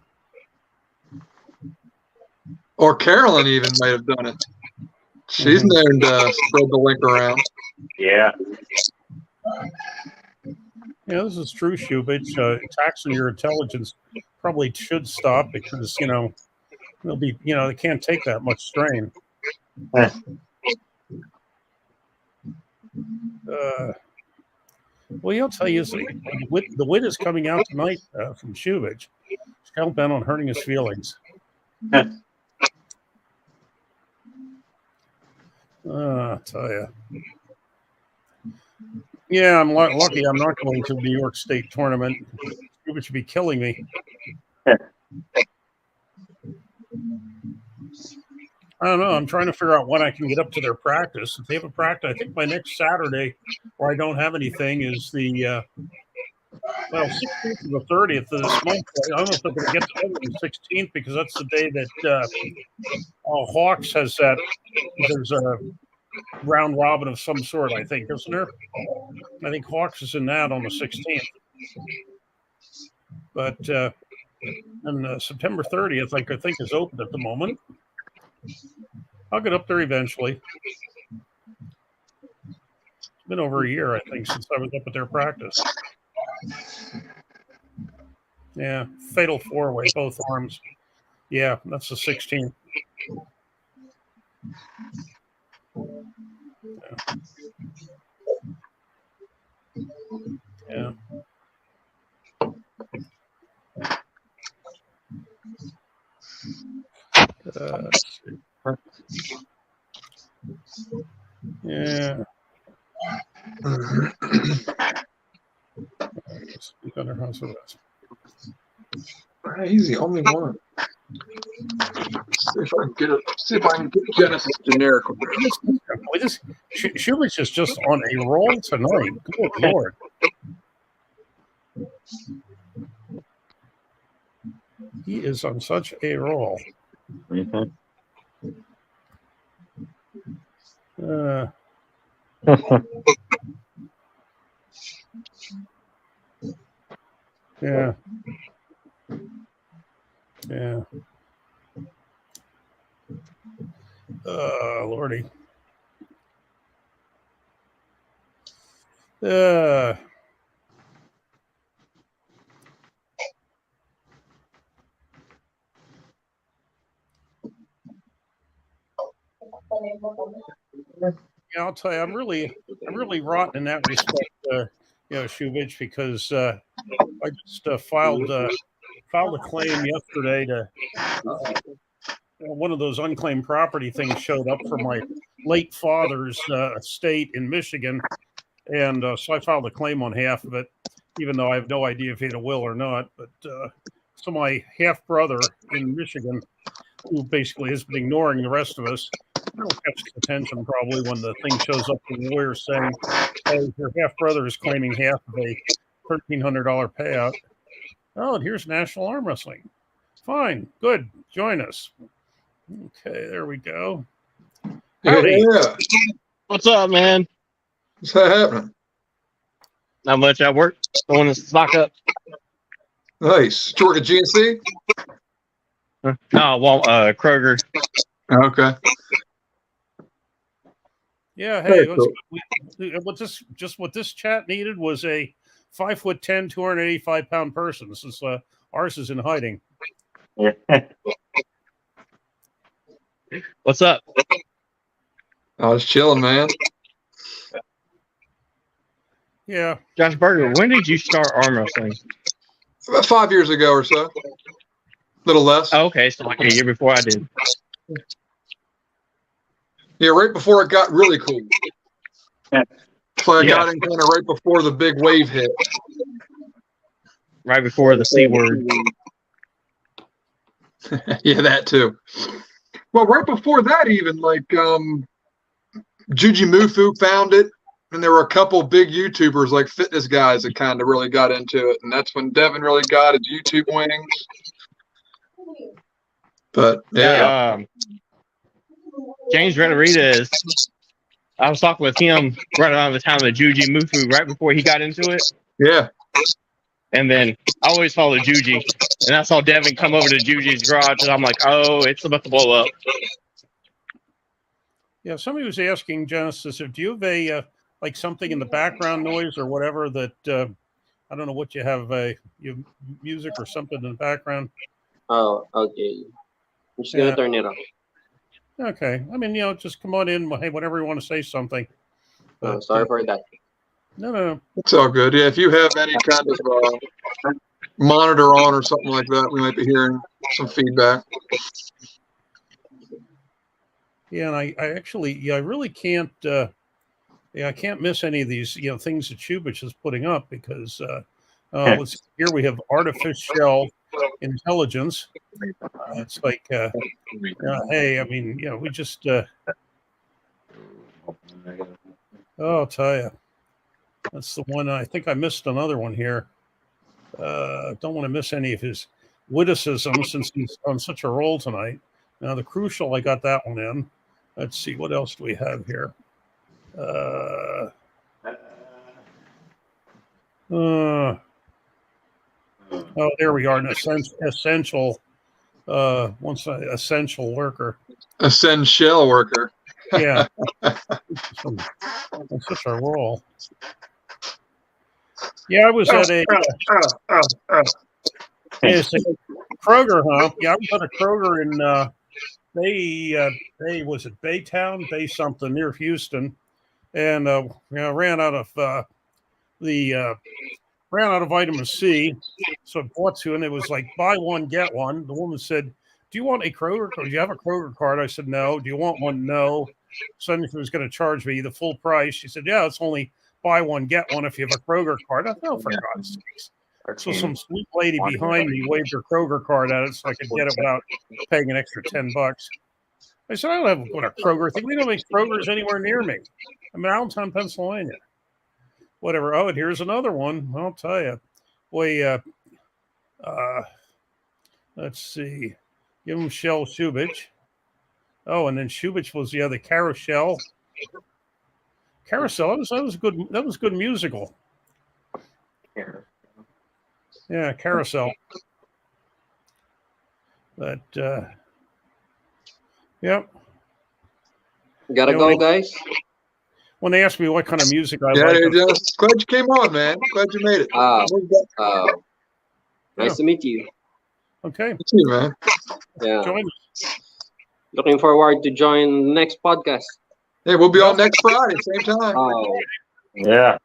F: Or Carolyn even might have done it. She's known to spread the link around.
I: Yeah.
C: Yeah, this is true, Shubich. Taxing your intelligence probably should stop because, they'll be, they can't take that much strain. Well, I'll tell you, the wit is coming out tonight from Shubich. He's hell bent on hurting his feelings. I'll tell you. Yeah, I'm lucky I'm not going to the New York State tournament. Shubich should be killing me. I don't know. I'm trying to figure out when I can get up to their practice. If they have a practice, I think my next Saturday, where I don't have anything, is the 16th to the 30th of this month. I don't know if they're going to get together on the 16th because that's the day that Hawks has that. There's a round robin of some sort, I think, isn't there? I think Hawks is in that on the 16th. But and September 30th, I think, is open at the moment. I'll get up there eventually. It's been over a year, I think, since I was up at their practice. Yeah, fatal four-way, both arms. Yeah, that's the 16th. Yeah. Yeah. Under house arrest.
F: He's the only one. See if I can get it. See if I can get Genesis generic.
C: Schubitz is just on a roll tonight. Good Lord. He is on such a roll.
I: Mm-hmm.
C: Yeah. Yeah. Lordy. Yeah, I'll tell you, I'm really rotten in that respect, Shubich, because I just filed a claim yesterday to one of those unclaimed property things showed up for my late father's estate in Michigan, and so I filed a claim on half of it, even though I have no idea if he had a will or not. But so my half brother in Michigan, who basically has been ignoring the rest of us, will catch his attention probably when the thing shows up. The lawyer saying, "Oh, your half brother is claiming half of a $1,300 payout." Oh, and here's National Arm Wrestling. Fine, good, join us. Okay, there we go. Howdy.
F: Yeah.
H: What's up, man?
F: What's happening?
H: Not much at work. Throwing the stock up.
F: Nice. Did you work at GNC?
H: No, well, Kroger.
F: Okay.
C: Yeah,
F: Very
C: hey,
F: cool.
C: what this chat needed was a 5'10", 285-pound person. Since ours is in hiding.
H: What's up?
F: I was chilling, man.
C: Yeah.
H: Josh Berger, when did you start arm wrestling?
F: About 5 years ago or so. A little less.
H: Oh, okay, so like a year before I did.
F: Yeah, right before it got really cool. So I got in kind of right before the big wave hit.
H: Right before the C word.
F: Yeah, that too. Well, right before that, even like Juji Mufu found it, and there were a couple big YouTubers, like fitness guys, that kind of really got into it, and that's when Devin really got his YouTube wings. But yeah,
H: James Renarita I was talking with him right around the time of Juji Mufu, right before he got into it.
F: Yeah.
H: And then I always followed Juji, and I saw Devin come over to Juji's garage, and I'm like, oh, it's about to blow up.
C: Yeah, somebody was asking Genesis, if do you have a like something in the background noise or whatever that I don't know what you have, you have music or something in the background?
G: Oh, okay. I'm just gonna turn it off.
C: Okay, I mean, just come on in. Hey, whenever you want to say something.
G: But, sorry for that.
C: No.
F: It's all good. Yeah, if you have any kind of monitor on or something like that, we might be hearing some feedback.
C: Yeah, and I actually, I really can't. I can't miss any of these, things that Shubich is putting up because here we have artificial intelligence. It's like, hey, I mean, we just. I'll tell you. That's the one. I think I missed another one here. Don't want to miss any of his witticisms since he's on such a roll tonight. Now, the Crucial, I got that one in. Let's see. What else do we have here? Oh, there we are. An essential essential worker.
F: Essential worker.
C: Yeah. That's such a roll. Yeah, I was at a Kroger, huh? Yeah, I was at a Kroger in Bay was it Baytown, Bay something near Houston, and ran out of vitamin C, so I bought two, and it was like buy one get one. The woman said, "Do you want a Kroger card? Do you have a Kroger card?" I said, "No." "Do you want one?" "No." So she was going to charge me the full price. She said, "Yeah, it's only buy one get one if you have a Kroger card." I thought, "Oh, for God's sakes!" So some sweet lady behind me waved her Kroger card at it so I could get it without paying an extra $10. I said, "I don't have a Kroger thing. We don't make Krogers anywhere near me. I'm in Allentown, Pennsylvania." Whatever. Oh, and here's another one. I'll tell you. Boy, let's see. Give him Shell Shubich. Oh, and then Shubich was the Carousel. Carousel. That was good. That was good musical. Yeah, Carousel. But yep.
G: Gotta go, guys.
C: When they ask me what kind of music I like,
F: glad you came on, man. Glad you made it.
G: Nice to meet you.
C: Okay.
F: Meet you, man.
G: Yeah.
C: Join us.
G: Looking forward to join the next podcast.
F: Hey, we'll be on next Friday, same time.
G: Oh.
I: Yeah.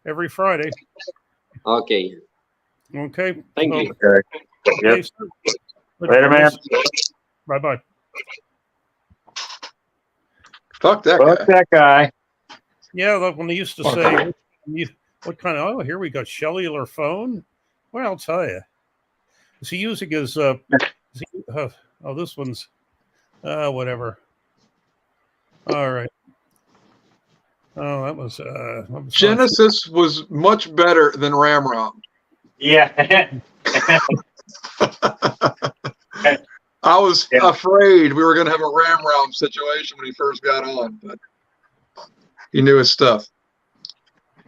C: Every Friday.
G: Okay.
C: Okay.
G: Thank you.
I: Okay. Yep. Later, man.
C: Bye-bye.
F: Fuck that
I: Fuck
F: guy.
I: that guy.
C: Yeah, like when they used to say, what kind of, here we got cellular phone? Well, I'll tell you. Is he using his, this one's, whatever. All right. Oh, that was
F: Genesis was much better than Ramrom.
I: Yeah.
F: I was afraid we were going to have a Ramrom situation when he first got on, but he knew his stuff.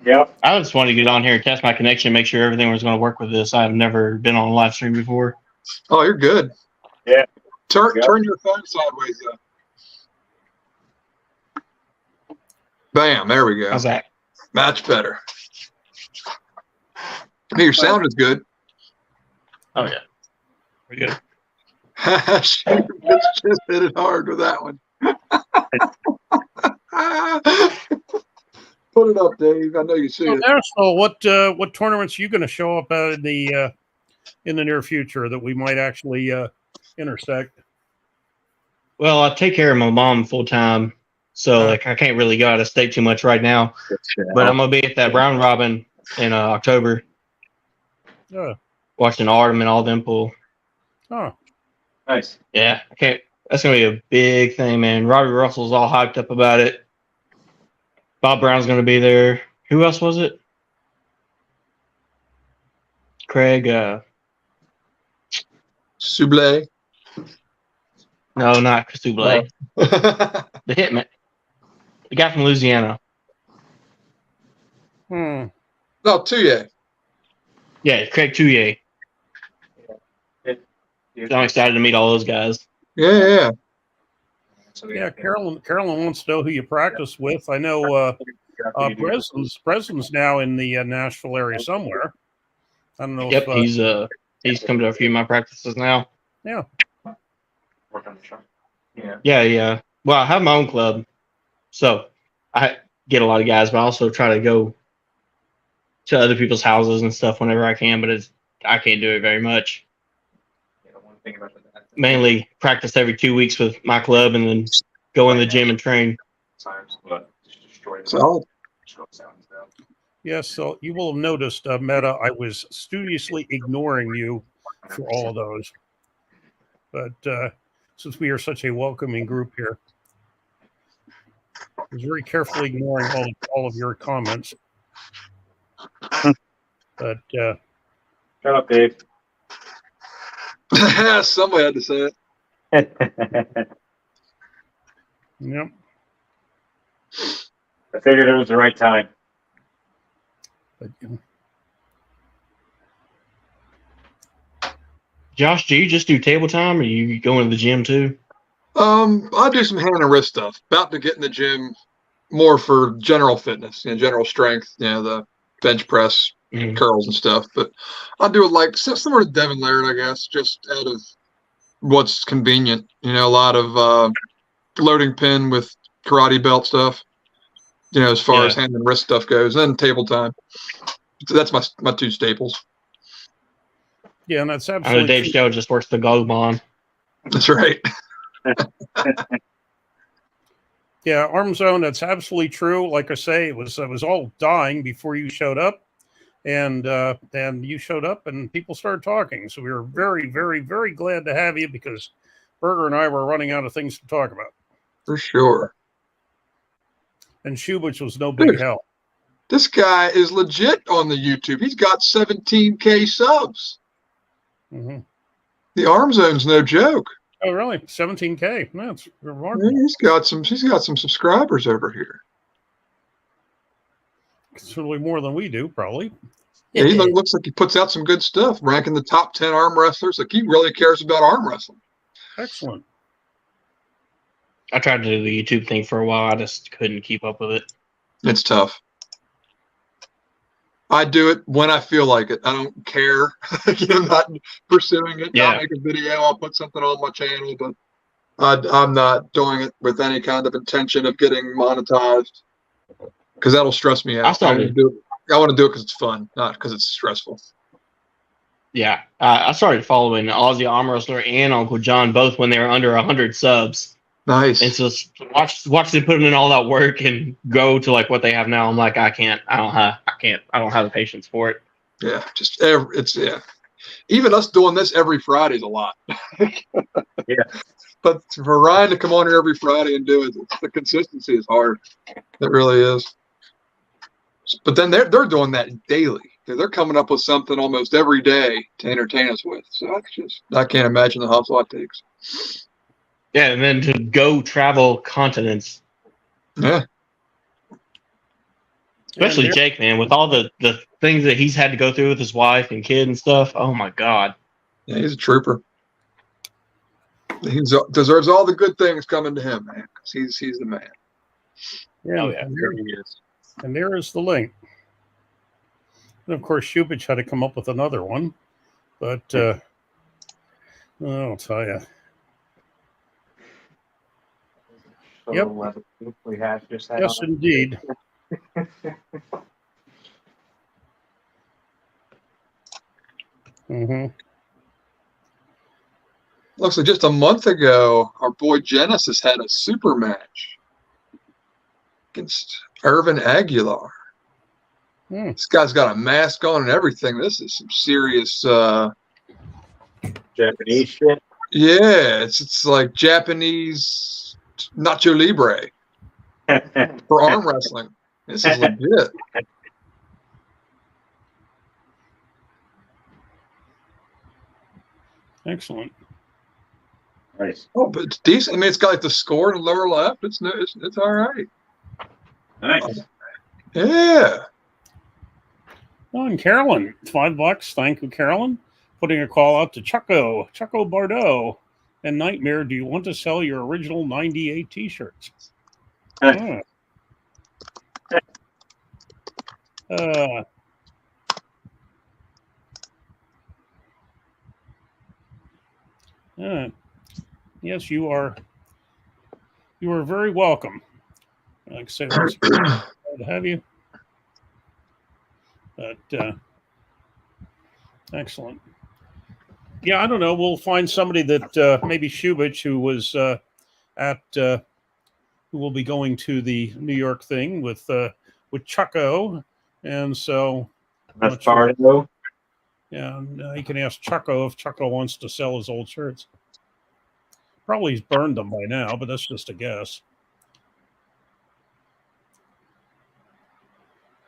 I: Yep.
H: I just wanted to get on here and test my connection, make sure everything was going to work with this. I've never been on a live stream before.
F: Oh, you're good.
I: Yeah.
F: Turn
I: Yep.
F: turn your phone sideways though. Bam, there we go.
H: How's that?
F: Much better. Hey, your sound is good.
H: Oh, yeah. Pretty good.
F: Just hit it hard with that one. Put it up, Dave. I know you see it.
C: So what tournaments are you going to show up in the near future that we might actually intersect?
H: Well, I take care of my mom full time, so like I can't really go out of state too much right now. But I'm gonna be at that round robin in October, watching Artem and all them pull.
C: Oh,
I: Nice.
H: Yeah, I can't. That's gonna be a big thing, man. Robbie Russell's all hyped up about it. Bob Brown's gonna be there. Who else was it? Craig.
F: Souble.
H: No, not Souble. The Hitman. The guy from Louisiana.
C: hmm.
F: No, Touye.
H: Yeah, Craig Touye. I'm excited to meet all those guys.
F: Yeah.
C: Yeah, Carolyn wants to know who you practice with. I know Breslin's now in the Nashville area somewhere. I don't know.
H: Yep,
C: if,
H: he's come to a few of my practices now.
C: Yeah.
H: Yeah. Well, I have my own club, so I get a lot of guys, but I also try to go to other people's houses and stuff whenever I can. But I can't do it very much. Mainly practice every 2 weeks with my club, and then go in the gym and train.
F: Solid.
C: Yes, so you will have noticed, Meta, I was studiously ignoring you for all of those. But since we are such a welcoming group here, I was very carefully ignoring all of your comments. But
I: shut up, Dave.
F: Somebody had to say it.
C: Yep.
I: I figured it was the right time.
C: But,
H: Josh, do you just do table time, or you go into the gym too?
F: I do some hand and wrist stuff. About to get in the gym more for general fitness, general strength, the bench press, curls and stuff. But I do it like similar to Devin Laird, I guess, just out of what's convenient. A lot of loading pin with karate belt stuff. As far as hand and wrist stuff goes, and table time. So that's my two staples.
C: yeah, and that's
H: I know
C: absolutely
H: Dave Stowe just works the Gobon.
F: That's right.
C: Yeah, Arm Zone, that's absolutely true. Like I say, it was all dying before you showed up, and you showed up, and people started talking. So we were very, very, very glad to have you, because Berger and I were running out of things to talk about.
F: For sure.
C: And Shubich was no big help.
F: This guy is legit on the YouTube. He's got 17K subs.
C: Mm-hmm.
F: The Arm Zone's no joke.
C: Oh, really? 17K? That's remarkable.
F: Yeah, he's got some subscribers over here.
C: Considerably more than we do, probably.
F: Yeah, he looks like he puts out some good stuff, ranking the top 10 arm wrestlers. Like, he really cares about arm wrestling.
C: Excellent.
H: I tried to do the YouTube thing for a while. I just couldn't keep up with it.
F: It's tough. I do it when I feel like it. I don't care. I'm not pursuing it.
H: Yeah.
F: I'll make a video. I'll put something on my channel, but I'm not doing it with any kind of intention of getting monetized, because that'll stress me out. I want to do it because it's fun, not because it's stressful.
H: Yeah, I started following Aussie Arm Wrestler and Uncle John both when they were under 100 subs.
F: Nice.
H: And so watch them put in all that work and go to like what they have now. I'm like, I don't have the patience for it.
F: Yeah, even us doing this every Friday is a lot.
I: Yeah.
F: But for Ryan to come on here every Friday and do it, the consistency is hard. It really is. But then they're doing that daily. They're coming up with something almost every day to entertain us with. So I can't imagine the hustle it takes.
H: Yeah, and then to go travel continents.
F: Yeah.
H: Especially Jake, man, with all the things that he's had to go through with his wife and kid and stuff. Oh my God.
F: Yeah, he's a trooper. He deserves all the good things coming to him, man. 'Cause he's the man.
C: Yeah,
H: Oh, yeah.
C: and there is the link. And of course, Shubich had to come up with another one, but I'll tell you. Yep.
I: We have just had
C: Yes, indeed. Mm-hmm.
F: Looks like just a month ago, our boy Genesis had a super match against Irvin Aguilar. This guy's got a mask on and everything. This is some serious
I: Japanese shit.
F: Yeah, it's like Japanese Nacho Libre for arm wrestling. This is legit.
C: Excellent.
I: Nice.
F: Oh, but it's decent. I mean, it's got like the score in the lower left. It's all right.
I: Nice.
F: Yeah.
C: Oh, and Carolyn, $5. Thank you, Carolyn. Putting a call out to Chucko Bardo, and Nightmare. Do you want to sell your original 98 T-shirts? Oh. Yes, you are. You are very welcome. Like I say, it's glad to have you. But excellent. Yeah, I don't know. We'll find somebody that maybe Shubich, who was who will be going to the New York thing with Chucko, and so
I: That's Bardo.
C: Yeah, and you can ask Chucko if Chucko wants to sell his old shirts. Probably he's burned them by now, but that's just a guess.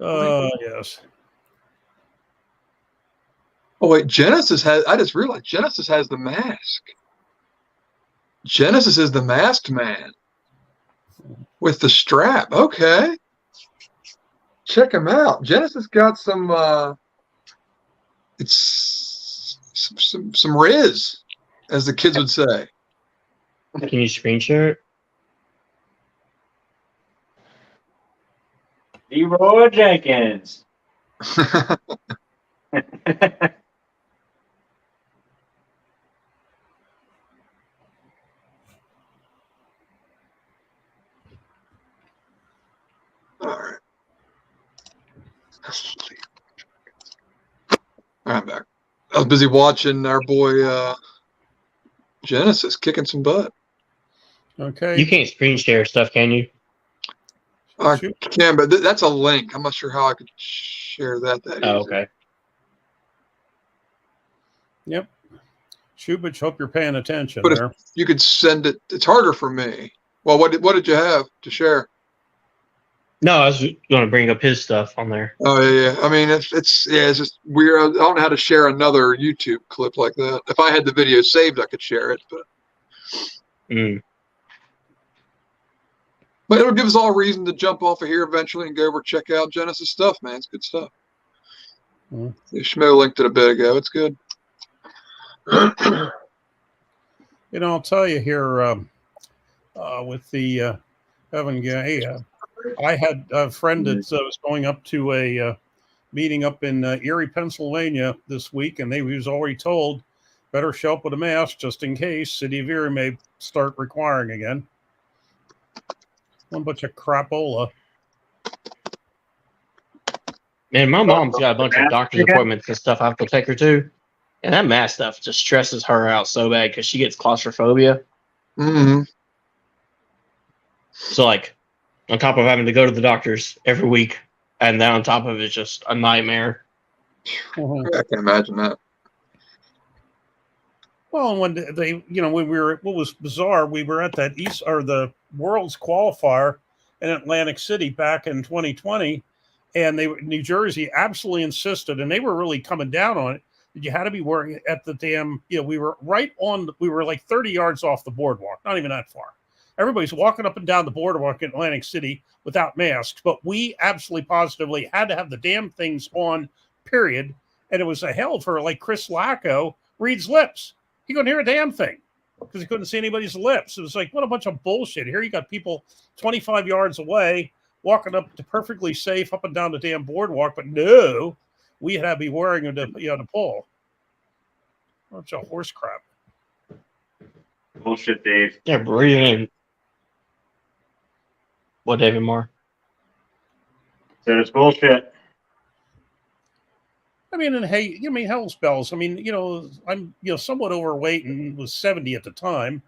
C: Yes.
F: Oh wait, Genesis has. I just realized Genesis has the mask. Genesis is the masked man with the strap. Okay, check him out. Genesis got some. It's some riz, as the kids would say.
H: Can you screen share it?
I: Leroy Jenkins.
F: All right. I'm back. I was busy watching our boy Genesis kicking some butt.
C: Okay.
H: You can't screen share stuff, can you?
F: I can, but that's a link. I'm not sure how I could share that.
H: Oh, okay.
C: Yep. Shubich, hope you're paying attention
F: But
C: there.
F: if you could send it, it's harder for me. Well, what did you have to share?
H: No, I was going to bring up his stuff on there.
F: Oh yeah. I mean, it's just weird. I don't know how to share another YouTube clip like that. If I had the video saved, I could share it, but it'll give us all a reason to jump off of here eventually and go over check out Genesis stuff, man. It's good stuff. Schmo linked it a bit ago. It's good.
C: You know, I'll tell you here with the Evan Gay, I had a friend that was going up to a meeting up in Erie, Pennsylvania this week, and he was already told better show up with a mask just in case City of Erie may start requiring again. One bunch of crapola.
H: Man, my mom's got a bunch of doctor's appointments and stuff I have to take her to. And that mask stuff just stresses her out so bad because she gets claustrophobia.
F: Mm-hmm.
H: So, like, on top of having to go to the doctors every week, and then on top of it, it's just a nightmare.
F: I can imagine that.
C: Well, and when they, when we were, what was bizarre, we were at that the World's qualifier in Atlantic City back in 2020, and New Jersey absolutely insisted, and they were really coming down on it, that you had to be wearing at the damn, we were like 30 yards off the boardwalk, not even that far. everybody's walking up and down the boardwalk in Atlantic City without masks, but we absolutely positively had to have the damn things on, period. And it was a hell for like Chris Lacko, Reed's lips. He couldn't hear a damn thing because he couldn't see anybody's lips. It was like, what a bunch of bullshit. Here you got people 25 yards away walking up to perfectly safe up and down the damn boardwalk, but no, we had to be wearing them to pull. Bunch of horse crap.
I: Bullshit, Dave.
H: Yeah, breathing. What, David Moore?
I: Said it's bullshit.
C: I mean, and hey, hell spells. I mean, I'm, somewhat overweight and was 70 at the time,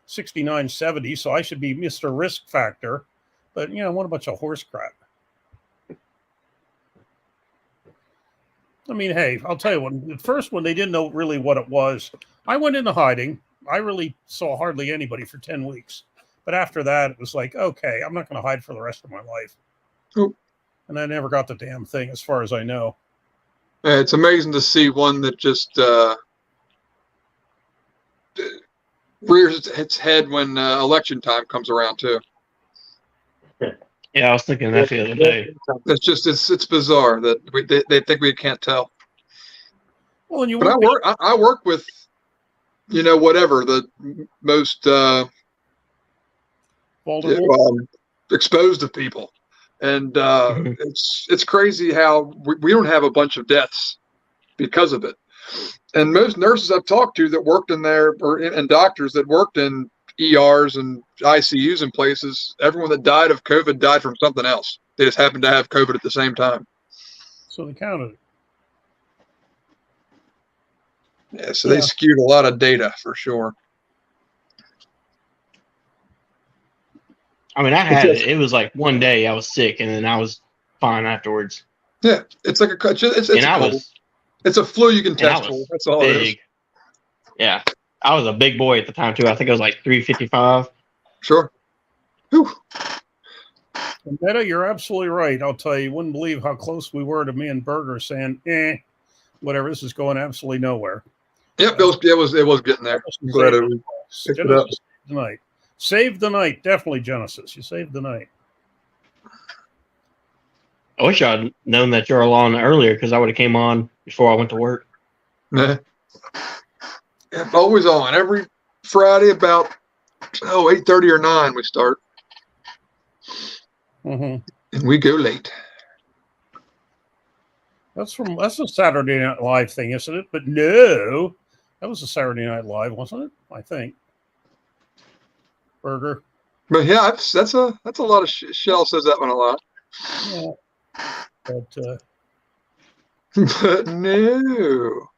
C: 69, 70. So I should be Mr. Risk Factor. But, what a bunch of horse crap. I mean, hey, I'll tell you what, the first one, they didn't know really what it was. I went into hiding. I really saw hardly anybody for 10 weeks. But after that, it was like, okay, I'm not going to hide for the rest of my life.
F: Oop.
C: And I never got the damn thing, as far as I know.
F: It's amazing to see one that just rears its head when election time comes around too.
H: Yeah, I was thinking that the other day.
F: It's bizarre that they think we can't tell.
C: Well, and
F: But I work with, whatever the most exposed of people, and it's crazy how we don't have a bunch of deaths because of it. And most nurses I've talked to that worked in there, and doctors that worked in ERs and ICUs and places, everyone that died of COVID died from something else. They just happened to have COVID at the same time.
C: So they counted it.
F: Yeah, so they skewed a lot of data for sure.
H: I mean, I had it. It was like one day I was sick, and then I was fine afterwards.
F: Yeah, it's like it's a flu you can test for. That's all it is.
H: Yeah, I was a big boy at the time too. I think I was like 355.
F: Sure. Whew.
C: Meta, you're absolutely right. I'll tell you, you wouldn't believe how close we were to me and Berger saying, whatever, this is going absolutely nowhere.
F: Yep, it was getting there. I'm glad it picked it up.
C: Tonight. Saved the night. Definitely, Genesis. You saved the night.
H: I wish I'd known that you're on earlier because I would have came on before I went to work.
F: Yeah. Always on. Every Friday about 8:30 or 9 we start.
C: Mm-hmm.
F: And we go late.
C: That's a Saturday Night Live thing, isn't it? But no, that was a Saturday Night Live, wasn't it? I think. Berger.
F: But yeah, that's a lot of Shell says that one a lot.
C: Yeah. But
F: but no.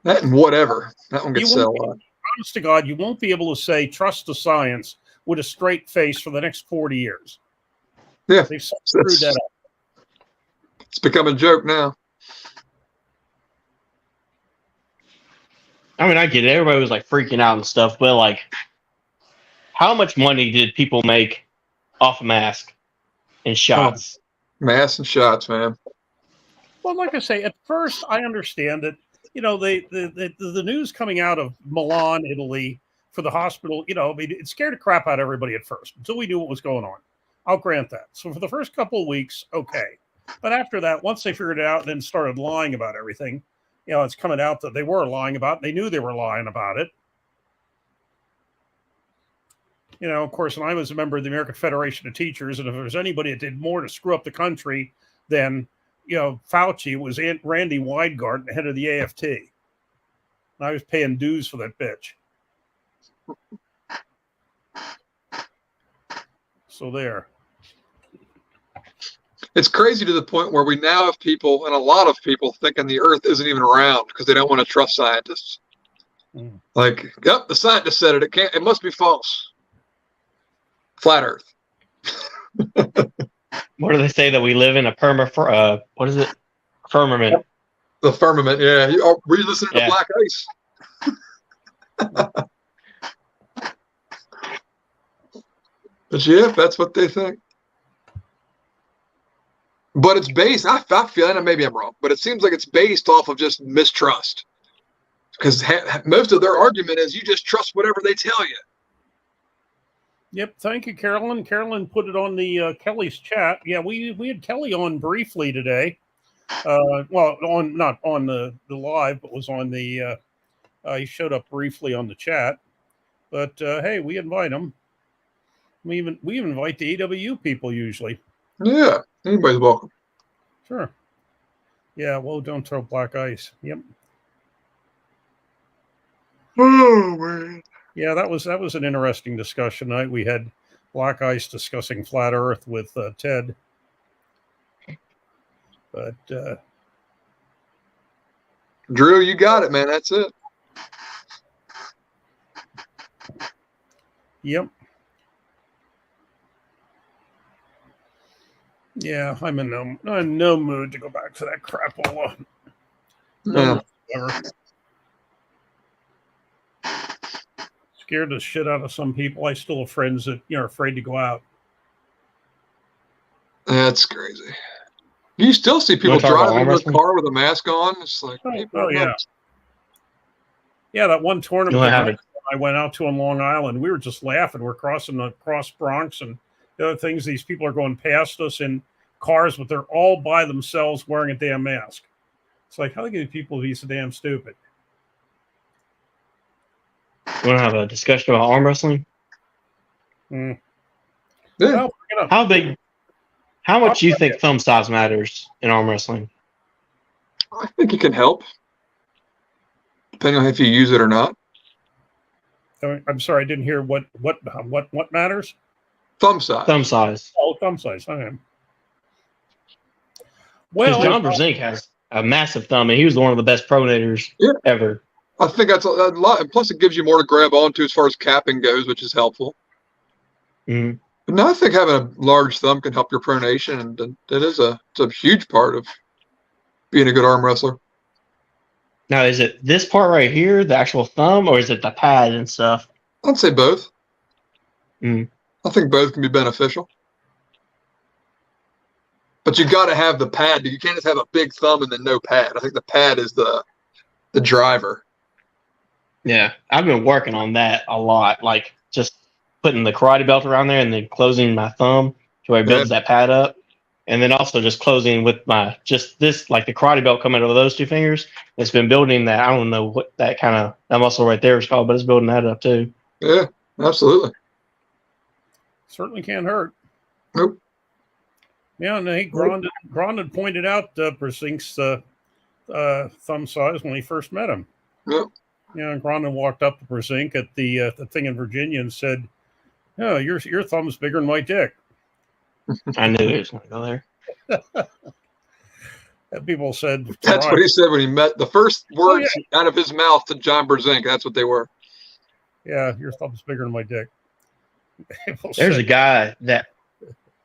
F: That and whatever. That one gets said a lot.
C: Honest to God, you won't be able to say trust the science with a straight face for the next 40 years.
F: Yeah.
C: They've screwed that up.
F: It's become a joke now.
H: I mean, I get it. Everybody was like freaking out and stuff, but like, how much money did people make off masks and shots?
F: Masks and shots, man.
C: Well, like I say, at first I understand it. The news coming out of Milan, Italy, for the hospital, it scared the crap out of everybody at first until we knew what was going on. I'll grant that. So for the first couple of weeks, okay. But after that, once they figured it out and then started lying about everything, it's coming out that they were lying about it. They knew they were lying about it. Of course, and I was a member of the American Federation of Teachers, and if there was anybody that did more to screw up the country than, Fauci, was Randy Weidgart, the head of the AFT. And I was paying dues for that bitch. So there.
F: It's crazy to the point where we now have people, and a lot of people, thinking the Earth isn't even around because they don't want to trust scientists. Like, yep, the scientist said it. It must be false. Flat Earth.
H: What do they say that we live in a what is it? Firmament.
F: The firmament, yeah. Were you listening to Black Ice? But yeah, that's what they think. But it's based, I feel, and maybe I'm wrong, but it seems like it's based off of just mistrust. because most of their argument is you just trust whatever they tell you.
C: Yep. Thank you, Carolyn. Carolyn put it on the Kelly's chat. Yeah, we had Kelly on briefly today. Well, not on the live, but was on the. He showed up briefly on the chat. But hey, we invite him. We even invite the AWU people usually.
F: Yeah, anybody's welcome.
C: Sure. Yeah. Well, don't throw black ice. Yep.
F: Oh man.
C: Yeah, that was an interesting discussion night. We had Black Ice discussing Flat Earth with Ted. But
F: Drew, you got it, man. That's it.
C: Yep. Yeah, I'm in no mood to go back to that crapola.
F: Yeah.
C: Ever. Scared the shit out of some people. I still have friends that are afraid to go out.
F: That's crazy. You still see people driving in the car with a mask on. It's like,
C: oh yeah. Yeah, that one tournament I went out to on Long Island, we were just laughing. We're crossing across Bronx and the other things. These people are going past us in cars, but they're all by themselves wearing a damn mask. It's like, how do people be so damn stupid?
H: You want to have a discussion about arm wrestling?
C: Yeah.
H: Well, how much do you think thumb size matters in arm wrestling?
F: I think it can help, depending on if you use it or not.
C: I'm sorry, I didn't hear what matters.
F: Thumb size.
H: Thumb size.
C: Oh, thumb size. Okay.
H: Well, John Brzezinski has a massive thumb, and he was one of the best pronators ever.
F: I think that's a lot. And plus, it gives you more to grab onto as far as capping goes, which is helpful.
H: Mm-hmm.
F: But no, I think having a large thumb can help your pronation, and it's a huge part of being a good arm wrestler.
H: Now, is it this part right here, the actual thumb, or is it the pad and stuff?
F: I'd say both.
H: Mm.
F: I think both can be beneficial. But you got to have the pad. You can't just have a big thumb and then no pad. I think the pad is the driver.
H: Yeah, I've been working on that a lot, like just putting the karate belt around there and then closing my thumb to where it builds that pad up. And then also just closing with like the karate belt coming out of those two fingers. It's been building that. I don't know what that muscle right there is called, but it's building that up too.
F: Yeah, absolutely.
C: Certainly can't hurt.
F: Nope.
C: Yeah, and Grondon pointed out Brzezinski's thumb size when he first met him.
F: Yep.
C: Yeah, and Grondon walked up to Brzezinski at the thing in Virginia and said, "Oh, your thumb's bigger than my dick."
H: I knew he was going to go there.
C: And people said
F: that's what he said when he met. The first words out of his mouth to John Brzezinski. That's what they were.
C: Yeah, your thumb's bigger than my dick.
H: There's a guy that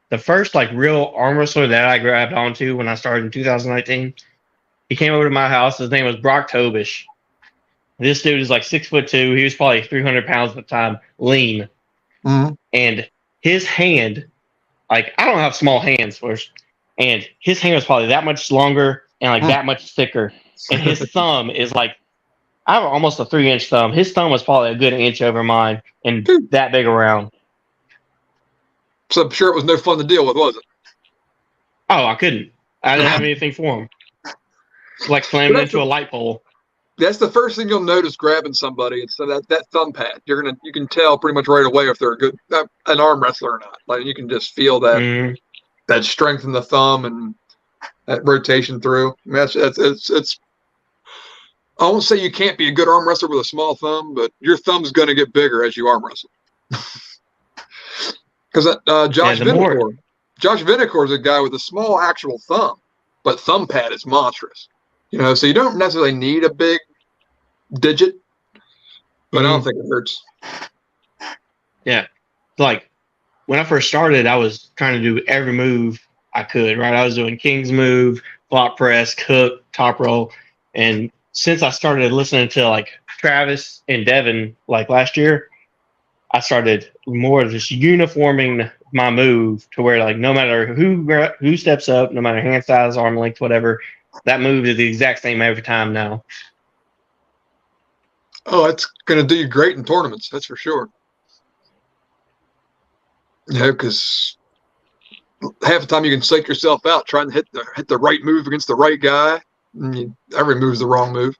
H: the first real arm wrestler that I grabbed onto when I started in 2019. He came over to my house. His name was Brock Tobish. This dude is 6'2". He was probably 300 pounds at the time, lean.
F: Mm-hmm.
H: And his hand, I don't have small hands, and his hand was probably that much longer and that much thicker. And his thumb is I have almost a 3-inch thumb. His thumb was probably a good inch over mine and that big around.
F: So I'm sure it was no fun to deal with, was it?
H: Oh, I couldn't. I didn't have anything for him. It's like slamming into a light pole.
F: That's the first thing you'll notice grabbing somebody. It's that thumb pad. You can tell pretty much right away if they're an arm wrestler or not. You can just feel that that strength in the thumb and that rotation through. I mean, it's. I won't say you can't be a good arm wrestler with a small thumb, but your thumb's going to get bigger as you arm wrestle. Because Josh Vinicor is a guy with a small actual thumb, but thumb pad is monstrous. So you don't necessarily need a big digit, but I don't think it hurts.
H: Yeah. When I first started, I was trying to do every move I could, right? I was doing King's move, block press, hook, top roll. And since I started listening to Travis and Devin last year, I started more just uniforming my move to where no matter who steps up, no matter hand size, arm length, whatever, that move is the exact same every time now.
F: Oh, it's going to do you great in tournaments. That's for sure. Yeah, because half the time you can psych yourself out trying to hit the right move against the right guy. Every move's the wrong move.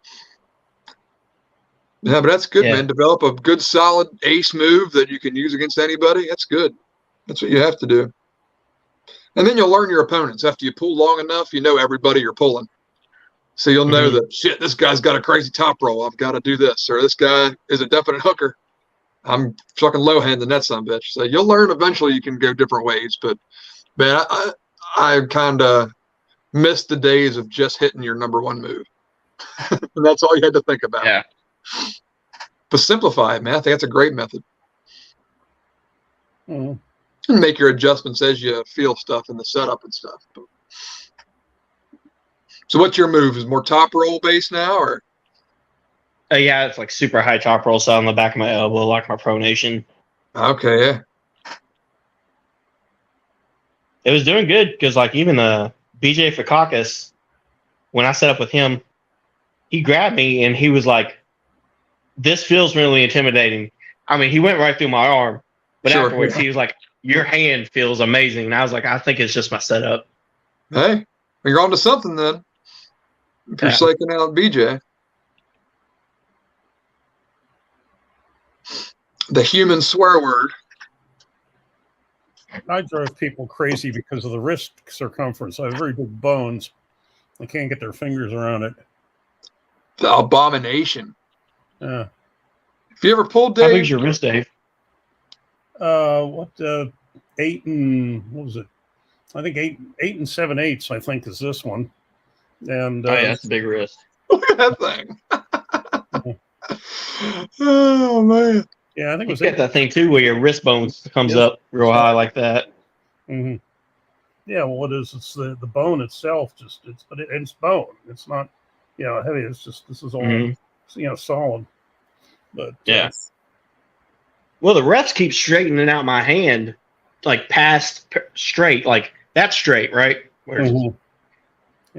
F: Yeah, but that's good, man. Develop a good, solid ace move that you can use against anybody. That's good. That's what you have to do. And then you'll learn your opponents. After you pull long enough, you know everybody you're pulling. So you'll know that, shit, this guy's got a crazy top roll. I've got to do this. Or this guy is a definite hooker. I'm fucking low-handing that son of a bitch. So you'll learn eventually you can go different ways. But, man, I kind of missed the days of just hitting your number one move. And that's all you had to think about.
H: Yeah.
F: But simplify it, man. I think that's a great method.
C: Mm-hmm.
F: And make your adjustments as you feel stuff in the setup and stuff. So what's your move? Is more top roll based now, or?
H: Yeah, it's like super high top roll, so on the back of my elbow, like my pronation.
F: Okay, yeah.
H: It was doing good because, like, even BJ Fakakis, when I set up with him, he grabbed me and he was like, "This feels really intimidating." I mean, he went right through my arm, but afterwards he was like, "Your hand feels amazing." And I was like, "I think it's just my setup."
F: Hey, you're on to something then. If you're psyching out BJ. The human swear word.
C: I drove people crazy because of the wrist circumference. I have very big bones. They can't get their fingers around it.
F: The abomination.
C: Yeah.
F: If you ever pulled Dave?
H: How big's your wrist, Dave?
C: 8 and what was it? I think 8 and 7/8. I think is this one. And
H: yeah, that's a big wrist.
F: Look at that thing. Oh man.
C: Yeah, I think it was.
H: You get that thing too, where your wrist bones comes up real high like that.
C: Mm-hmm. Yeah, well, what is it's the bone itself? It's bone. It's not heavy. It's just this is all solid. But
H: yeah. Well, the refs keep straightening out my hand, like past straight, like that's straight, right?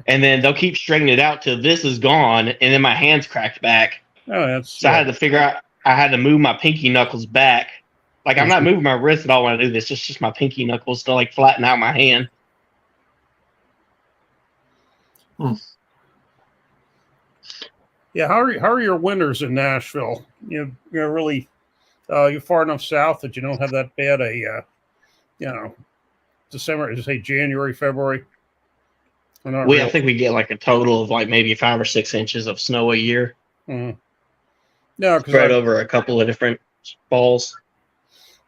H: And then they'll keep straightening it out till this is gone, and then my hand's cracked back.
C: Oh,
H: so I had to figure out. I had to move my pinky knuckles back. Like I'm not moving my wrist at all when I do this. It's just my pinky knuckles to like flatten out my hand.
C: Yeah, how are your winters in Nashville? You're really you're far enough south that you don't have that bad December, say January, February.
H: I think we get like a total of like maybe 5 or 6 inches of snow a year.
C: Mm-hmm. No,
H: spread over a couple of different balls.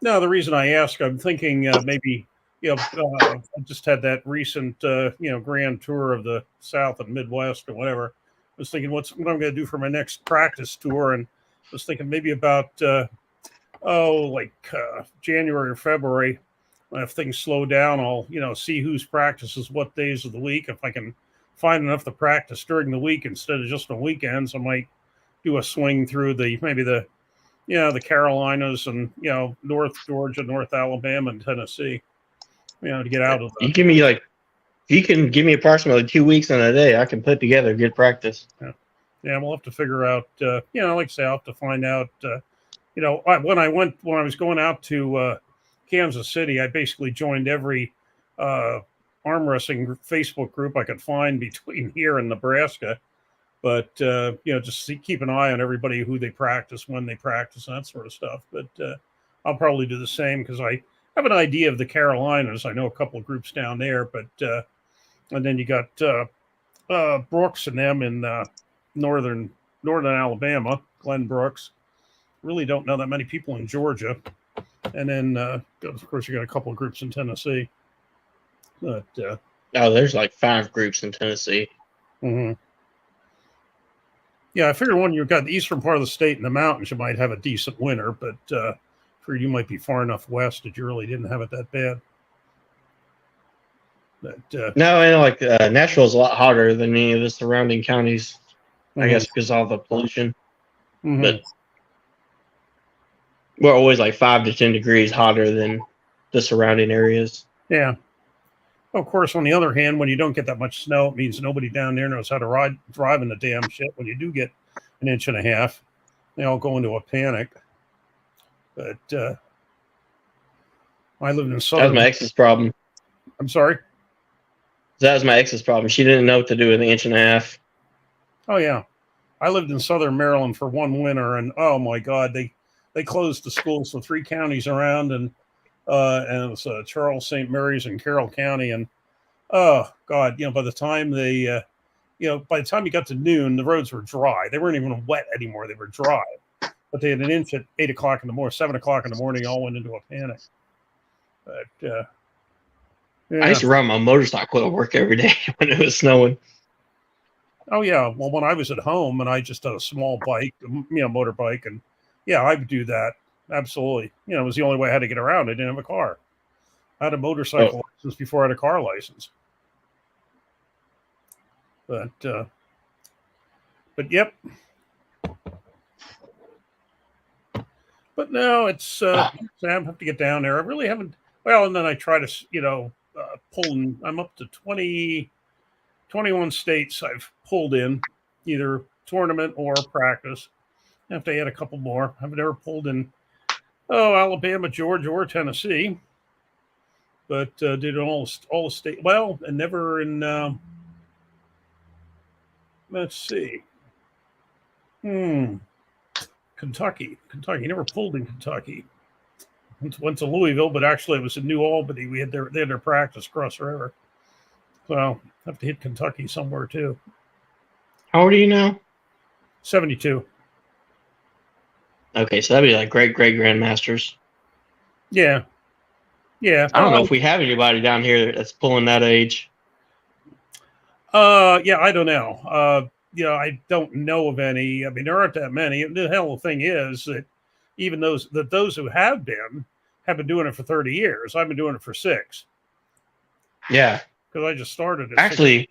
C: No, the reason I ask, I'm thinking maybe I just had that recent grand tour of the South and Midwest or whatever. I was thinking what I'm going to do for my next practice tour, and I was thinking maybe about January or February. If things slow down, I'll see whose practices what days of the week. If I can find enough to practice during the week instead of just on weekends, I might do a swing through the Carolinas and North Georgia, North Alabama, and Tennessee. To get out of.
H: You can give me approximately 2 weeks and a day. I can put together good practice.
C: Yeah, we'll have to figure out. Like I say, I'll have to find out. When I was going out to Kansas City, I basically joined every arm wrestling Facebook group I could find between here and Nebraska. But just keep an eye on everybody, who they practice, when they practice, and that sort of stuff. But I'll probably do the same because I have an idea of the Carolinas. I know a couple of groups down there, but and then you got Brooks and them in northern Alabama, Glenn Brooks. Really don't know that many people in Georgia, and then of course you got a couple of groups in Tennessee. But
H: there's like 5 groups in Tennessee.
C: Mm-hmm. Yeah, I figured when you've got the eastern part of the state and the mountains, you might have a decent winter, but figured you might be far enough west that you really didn't have it that bad. But,
H: no, Nashville's a lot hotter than any of the surrounding counties, I guess, because of all the pollution.
C: Mm-hmm.
H: But we're always like 5 to 10 degrees hotter than the surrounding areas.
C: Yeah. Of course, on the other hand, when you don't get that much snow, it means nobody down there knows how to drive in the damn shit when you do get an inch and a half. they all go into a panic. But I lived in
H: That was
C: southern.
H: my ex's problem.
C: I'm sorry.
H: That was my ex's problem. She didn't know what to do with an inch and a half.
C: Oh yeah, I lived in southern Maryland for one winter, and oh my God, they closed the schools for 3 counties around, and it was Charles, St. Mary's, and Carroll County, and oh God, by the time by the time you got to noon, the roads were dry. They weren't even wet anymore; they were dry. But they had an inch at 8 o'clock in the morning, 7 o'clock in the morning. All went into a panic. But yeah.
H: I used to ride my motorcycle to work every day when it was snowing.
C: Oh yeah. Well, when I was at home and I just had a small bike, motorbike, and yeah, I would do that. Absolutely. It was the only way I had to get around. I didn't have a car. I had a motorcycle license before I had a car license. But yep. But no, it's Sam, I have to get down there. I really haven't. Well, and then I try to, pull. I'm up to 21 states I've pulled in, either tournament or practice. I have to add a couple more. I've never pulled in, Alabama, Georgia, or Tennessee, but did all the state. Well, and never in. Let's see. Kentucky. Never pulled in Kentucky. Went to Louisville, but actually it was in New Albany. They had their practice across the river. So I have to hit Kentucky somewhere too.
H: How old are you now?
C: 72.
H: Okay, so that'd be like great grandmasters.
C: Yeah. Yeah.
H: I don't know if we have anybody down here that's pulling that age.
C: Yeah, I don't know. I don't know of any. I mean, there aren't that many. The hell of the thing is that even those who have been doing it for 30 years. I've been doing it for 6.
H: Yeah.
C: Because I just started it.
H: Actually,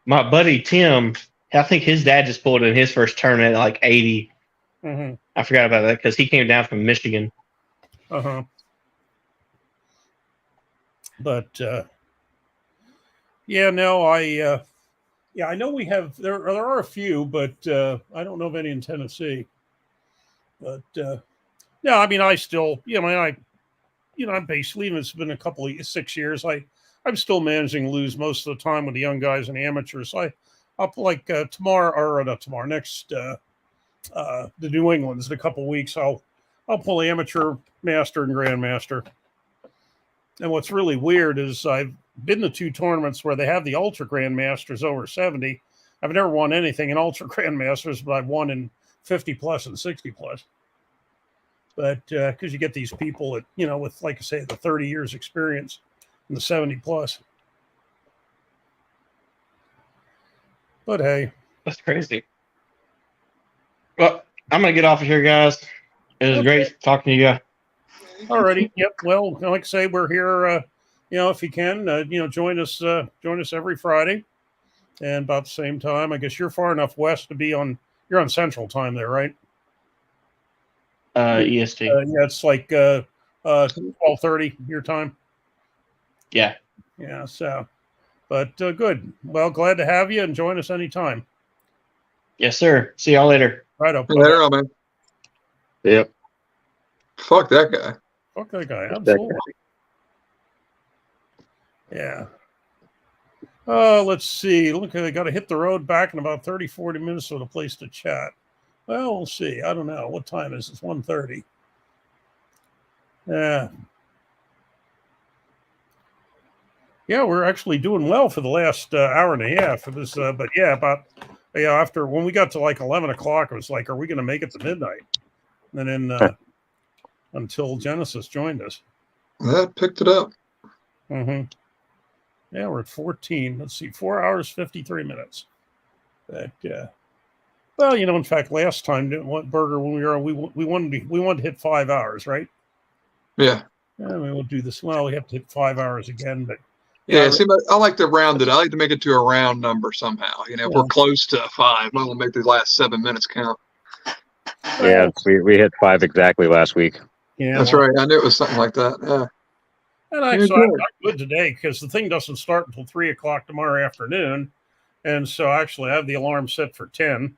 H: my buddy Tim, I think his dad just pulled in his first tournament at like 80.
C: Mm-hmm.
H: I forgot about that because he came down from Michigan.
C: Uh-huh. But yeah, no, I know we have there are a few, but I don't know of any in Tennessee. But no, I mean I still, I'm basically, even it's been a couple of 6 years, I'm still managing to lose most of the time with the young guys and amateurs. I'll like tomorrow, or not tomorrow, next the New England's in a couple of weeks. I'll pull amateur, master, and grandmaster. And what's really weird is I've been to 2 tournaments where they have the ultra grandmasters over 70. I've never won anything in ultra grandmasters, but I've won in 50 plus and 60 plus. But because you get these people that, with, like I say, the 30 years experience and the 70 plus. But hey,
H: that's crazy. Well, I'm going to get off of here, guys. It was great talking to you.
C: Alrighty. Yep. Well, like I say, we're here, if you can, join us every Friday. And about the same time, I guess you're far enough west to be you're on Central Time there, right?
H: EST.
C: Yeah, it's like 12:30 your time.
H: Yeah.
C: Yeah. So, but good. Well, glad to have you and join us anytime.
H: Yes, sir. See y'all later.
C: Right up.
F: Later on, man.
I: Yep.
F: Fuck that guy.
C: Fuck that guy. Absolutely. Yeah. Let's see. Look, I got to hit the road back in about 30, 40 minutes with a place to chat. Well, we'll see. I don't know. What time is it? It's 1:30. Yeah. Yeah, we're actually doing well for the last hour and a half for this. But yeah, after when we got to like 11 o'clock, it was like, are we going to make it to midnight? And then until Genesis joined us.
F: That picked it up.
C: Mm-hmm. Yeah, we're at 14. Let's see, 4 hours, 53 minutes. But well, in fact, last time Burger when we wanted to hit 5 hours, right?
F: Yeah.
C: I mean, we'll do this. Well, we have to hit 5 hours again, but
F: yeah. See, I like to round it. I like to make it to a round number somehow. If we're close to 5, I'll make the last 7 minutes count.
I: Yeah, we hit 5 exactly last week.
C: Yeah,
F: that's right. I knew it was something like that. Yeah.
C: And actually, I'm good today because the thing doesn't start until 3 o'clock tomorrow afternoon. And so actually I have the alarm set for 10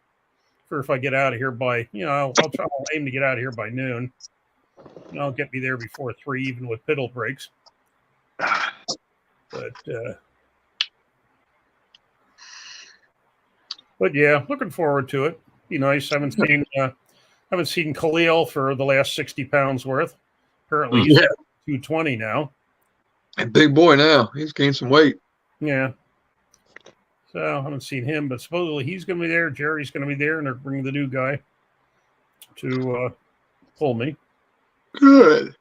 C: for if I get out of here by, I'll aim to get out of here by noon. And I'll get me there before 3, even with piddle breaks. But yeah, looking forward to it. Be nice. Haven't seen Khalil for the last 60 pounds worth. Apparently he's 220 now.
F: And big boy now. He's gained some weight.
C: Yeah. So I haven't seen him, but supposedly he's going to be there. Jerry's going to be there, and they're bringing the new guy to pull me.
F: Good.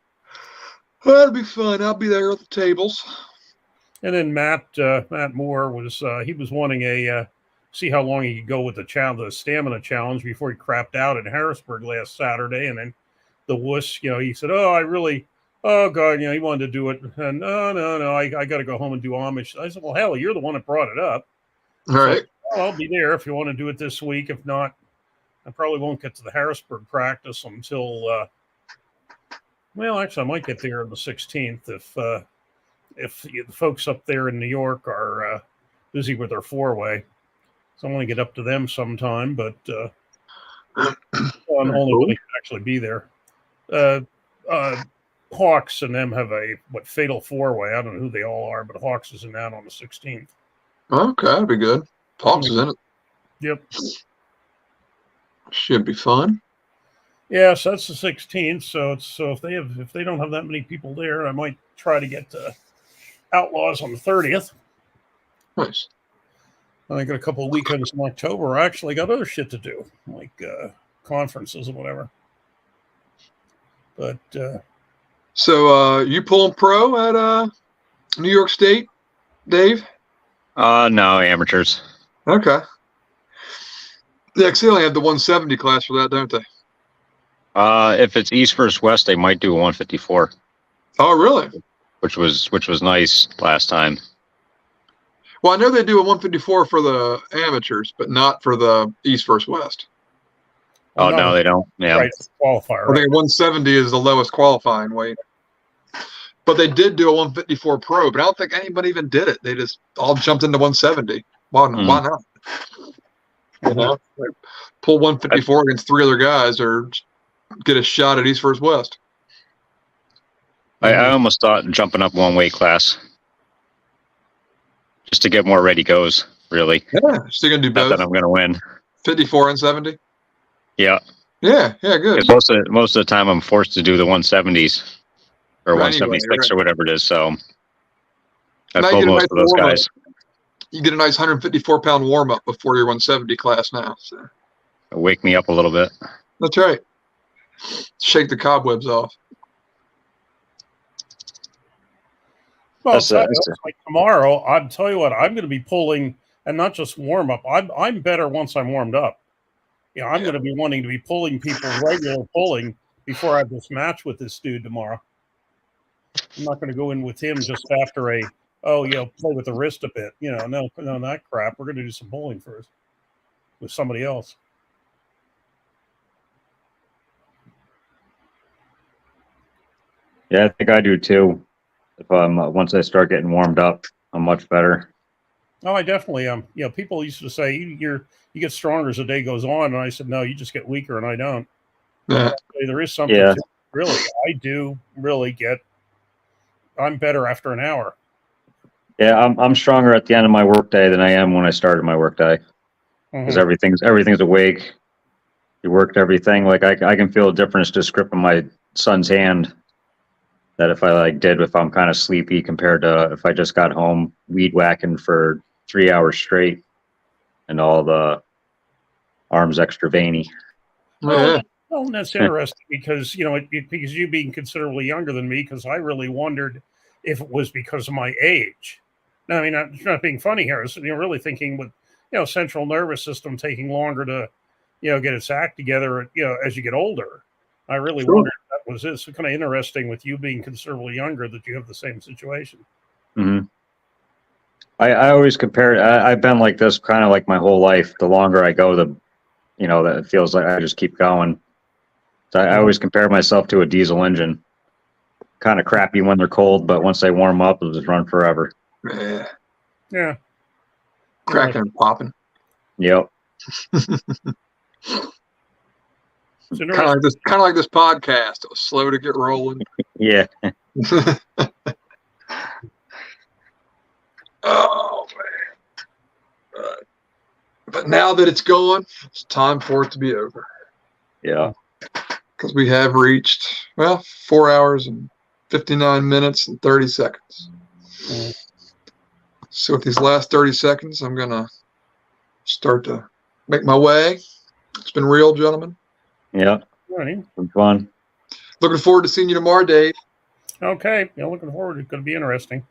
F: That'll be fun. I'll be there at the tables.
C: And then Matt Moore was he was wanting a see how long he could go with the stamina challenge before he crapped out in Harrisburg last Saturday, and then the wuss, he said, oh God, he wanted to do it, and no, I got to go home and do Amish. I said, well, hell, you're the one that brought it up.
F: All right.
C: So, I'll be there if you want to do it this week. If not, I probably won't get to the Harrisburg practice until. Well, actually, I might get there on the 16th if the folks up there in New York are busy with their 4-way. So I want to get up to them sometime, but I'm only going to actually be there. Hawks and them have a fatal 4-way. I don't know who they all are, but Hawks is in that on the 16th.
F: Okay, that'd be good. Hawks is in it.
C: Yep.
F: Should be fun.
C: Yes, that's the 16th. So if they don't have that many people there, I might try to get to Outlaws on the 30th.
F: Nice.
C: I got a couple of weekends in October. I actually got other shit to do, like conferences and whatever. But
F: so you pulling pro at New York State, Dave?
I: No, amateurs.
F: Okay. Yeah, because they only have the 170 class for that, don't they?
I: If it's East versus West, they might do a 154.
F: Oh, really?
I: Which was nice last time.
F: Well, I know they do a 154 for the amateurs, but not for the East versus West.
I: Oh, no, they don't. Yeah.
C: Right, qualifier.
F: I think 170 is the lowest qualifying weight. But they did do a 154 pro, but I don't think anybody even did it. They just all jumped into 170. Why not? You know, pull 154 against 3 other guys or get a shot at East versus West.
I: I almost thought jumping up one weight class just to get more ready goes, really.
F: Yeah, so you're going to do both.
I: Not that I'm going to win.
F: 54 and 70?
I: Yeah.
F: Yeah, good.
I: Most of the time I'm forced to do the 170s or 176
F: right.
I: or whatever it is, so I
F: Now
I: pull most of those guys.
F: You get a nice 154-pound warm-up before your 170 class now. So.
I: Wake me up a little bit.
F: That's right. Shake the cobwebs off.
C: Well, like tomorrow, I'll tell you what, I'm going to be pulling, and not just warm up. I'm better once I'm warmed up. I'm going to be wanting to be pulling people regular pulling before I have this match with this dude tomorrow. I'm not going to go in with him just after play with the wrist a bit. No, that crap. We're going to do some pulling first with somebody else.
I: Yeah, I think I do too. If once I start getting warmed up, I'm much better.
C: Oh, I definitely am. People used to say you get stronger as the day goes on, and I said no, you just get weaker, and I don't.
F: Yeah.
C: There is something to it. Really. I do really I'm better after an hour.
I: Yeah, I'm stronger at the end of my workday than I am when I started my workday. Because everything's awake. You worked everything. Like I can feel a difference just gripping my son's hand. That if I'm kind of sleepy compared to if I just got home weed whacking for 3 hours straight and all the arms extra veiny.
C: Well, that's interesting because, because you being considerably younger than me, because I really wondered if it was because of my age. Now, I mean, I'm not being funny here. You're really thinking with, central nervous system taking longer to, get its act together, as you get older. I really wondered if that was it. So kind of interesting with you being considerably younger that you have the same situation.
I: Mm-hmm. I always compare it. I've been like this kind of like my whole life. The longer I go, that it feels like I just keep going. So I always compare myself to a diesel engine. Kind of crappy when they're cold, but once they warm up, it'll just run forever.
C: Yeah.
F: Cracking and popping.
I: Yep.
C: It's
F: Kind of like this podcast. It was slow to get rolling.
I: Yeah.
F: Oh man! But now that it's going, it's time for it to be over.
I: Yeah.
F: Because we have reached 4 hours and 59 minutes and 30 seconds.
C: Mm.
F: So with these last 30 seconds, I'm gonna start to make my way. It's been real, gentlemen.
I: Yeah.
C: Alrighty.
I: Been fun.
F: Looking forward to seeing you tomorrow, Dave.
C: Okay. Yeah, looking forward. It's going to be interesting.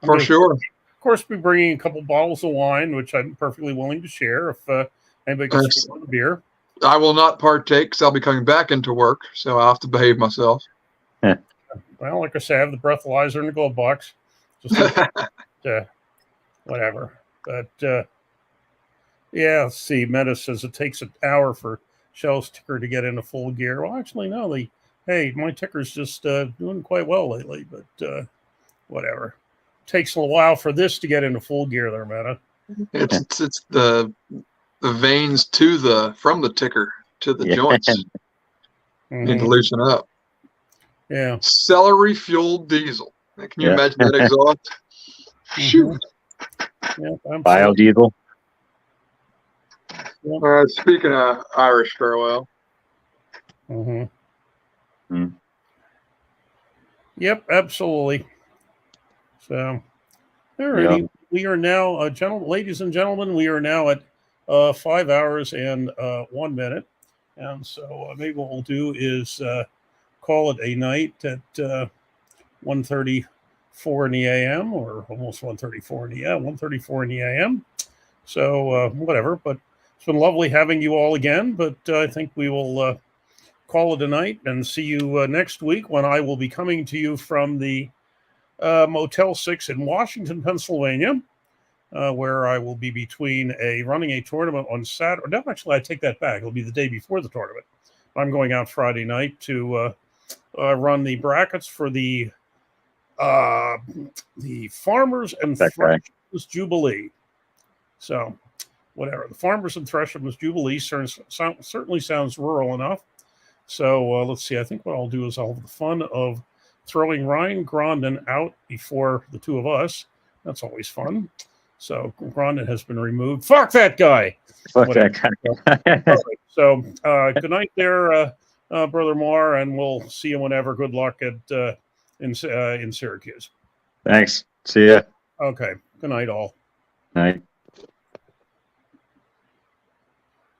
F: For sure.
C: Of course, be bringing a couple bottles of wine, which I'm perfectly willing to share if anybody can share the beer.
F: I will not partake because I'll be coming back into work, so I'll have to behave myself.
C: Well, like I said, I have the breathalyzer in the glove box. Just whatever. But yeah, let's see. Meta says it takes an hour for Shell's ticker to get into full gear. Well, actually, no. My ticker's just doing quite well lately, but whatever. Takes a while for this to get into full gear there, Meta.
F: It's the veins from the ticker to the joints. Need to loosen up.
C: Yeah.
F: Celery fueled diesel. Can you imagine that exhaust? Shoot.
C: Yeah,
I: biodiesel.
F: Speaking of Irish farewell.
C: Yep, absolutely. So, alrighty.
I: Yeah.
C: We are now, ladies and gentlemen, we are now at 5 hours and 1 minute. And so maybe what we'll do is call it a night at 1:34 in the a.m. or almost 1:34 in the a.m. So whatever, but it's been lovely having you all again. But I think we will call it a night and see you next week when I will be coming to you from the Motel 6 in Washington, Pennsylvania, where I will be running a tournament on Saturday. No, actually, I take that back. It'll be the day before the tournament. I'm going out Friday night to run the brackets for the Farmers and Threshers Jubilee. So, whatever. The Farmers and Threshers Jubilee certainly sounds rural enough. So, let's see. I think what I'll do is I'll have the fun of throwing Ryan Grondin out before the two of us. That's always fun. So, Grondin has been removed. Fuck that guy!
I: Fuck that guy.
C: Right. So, good night there, Brother Moore, and we'll see you whenever. Good luck in Syracuse.
I: Thanks. See ya.
C: Okay. Good night, all.
I: Night.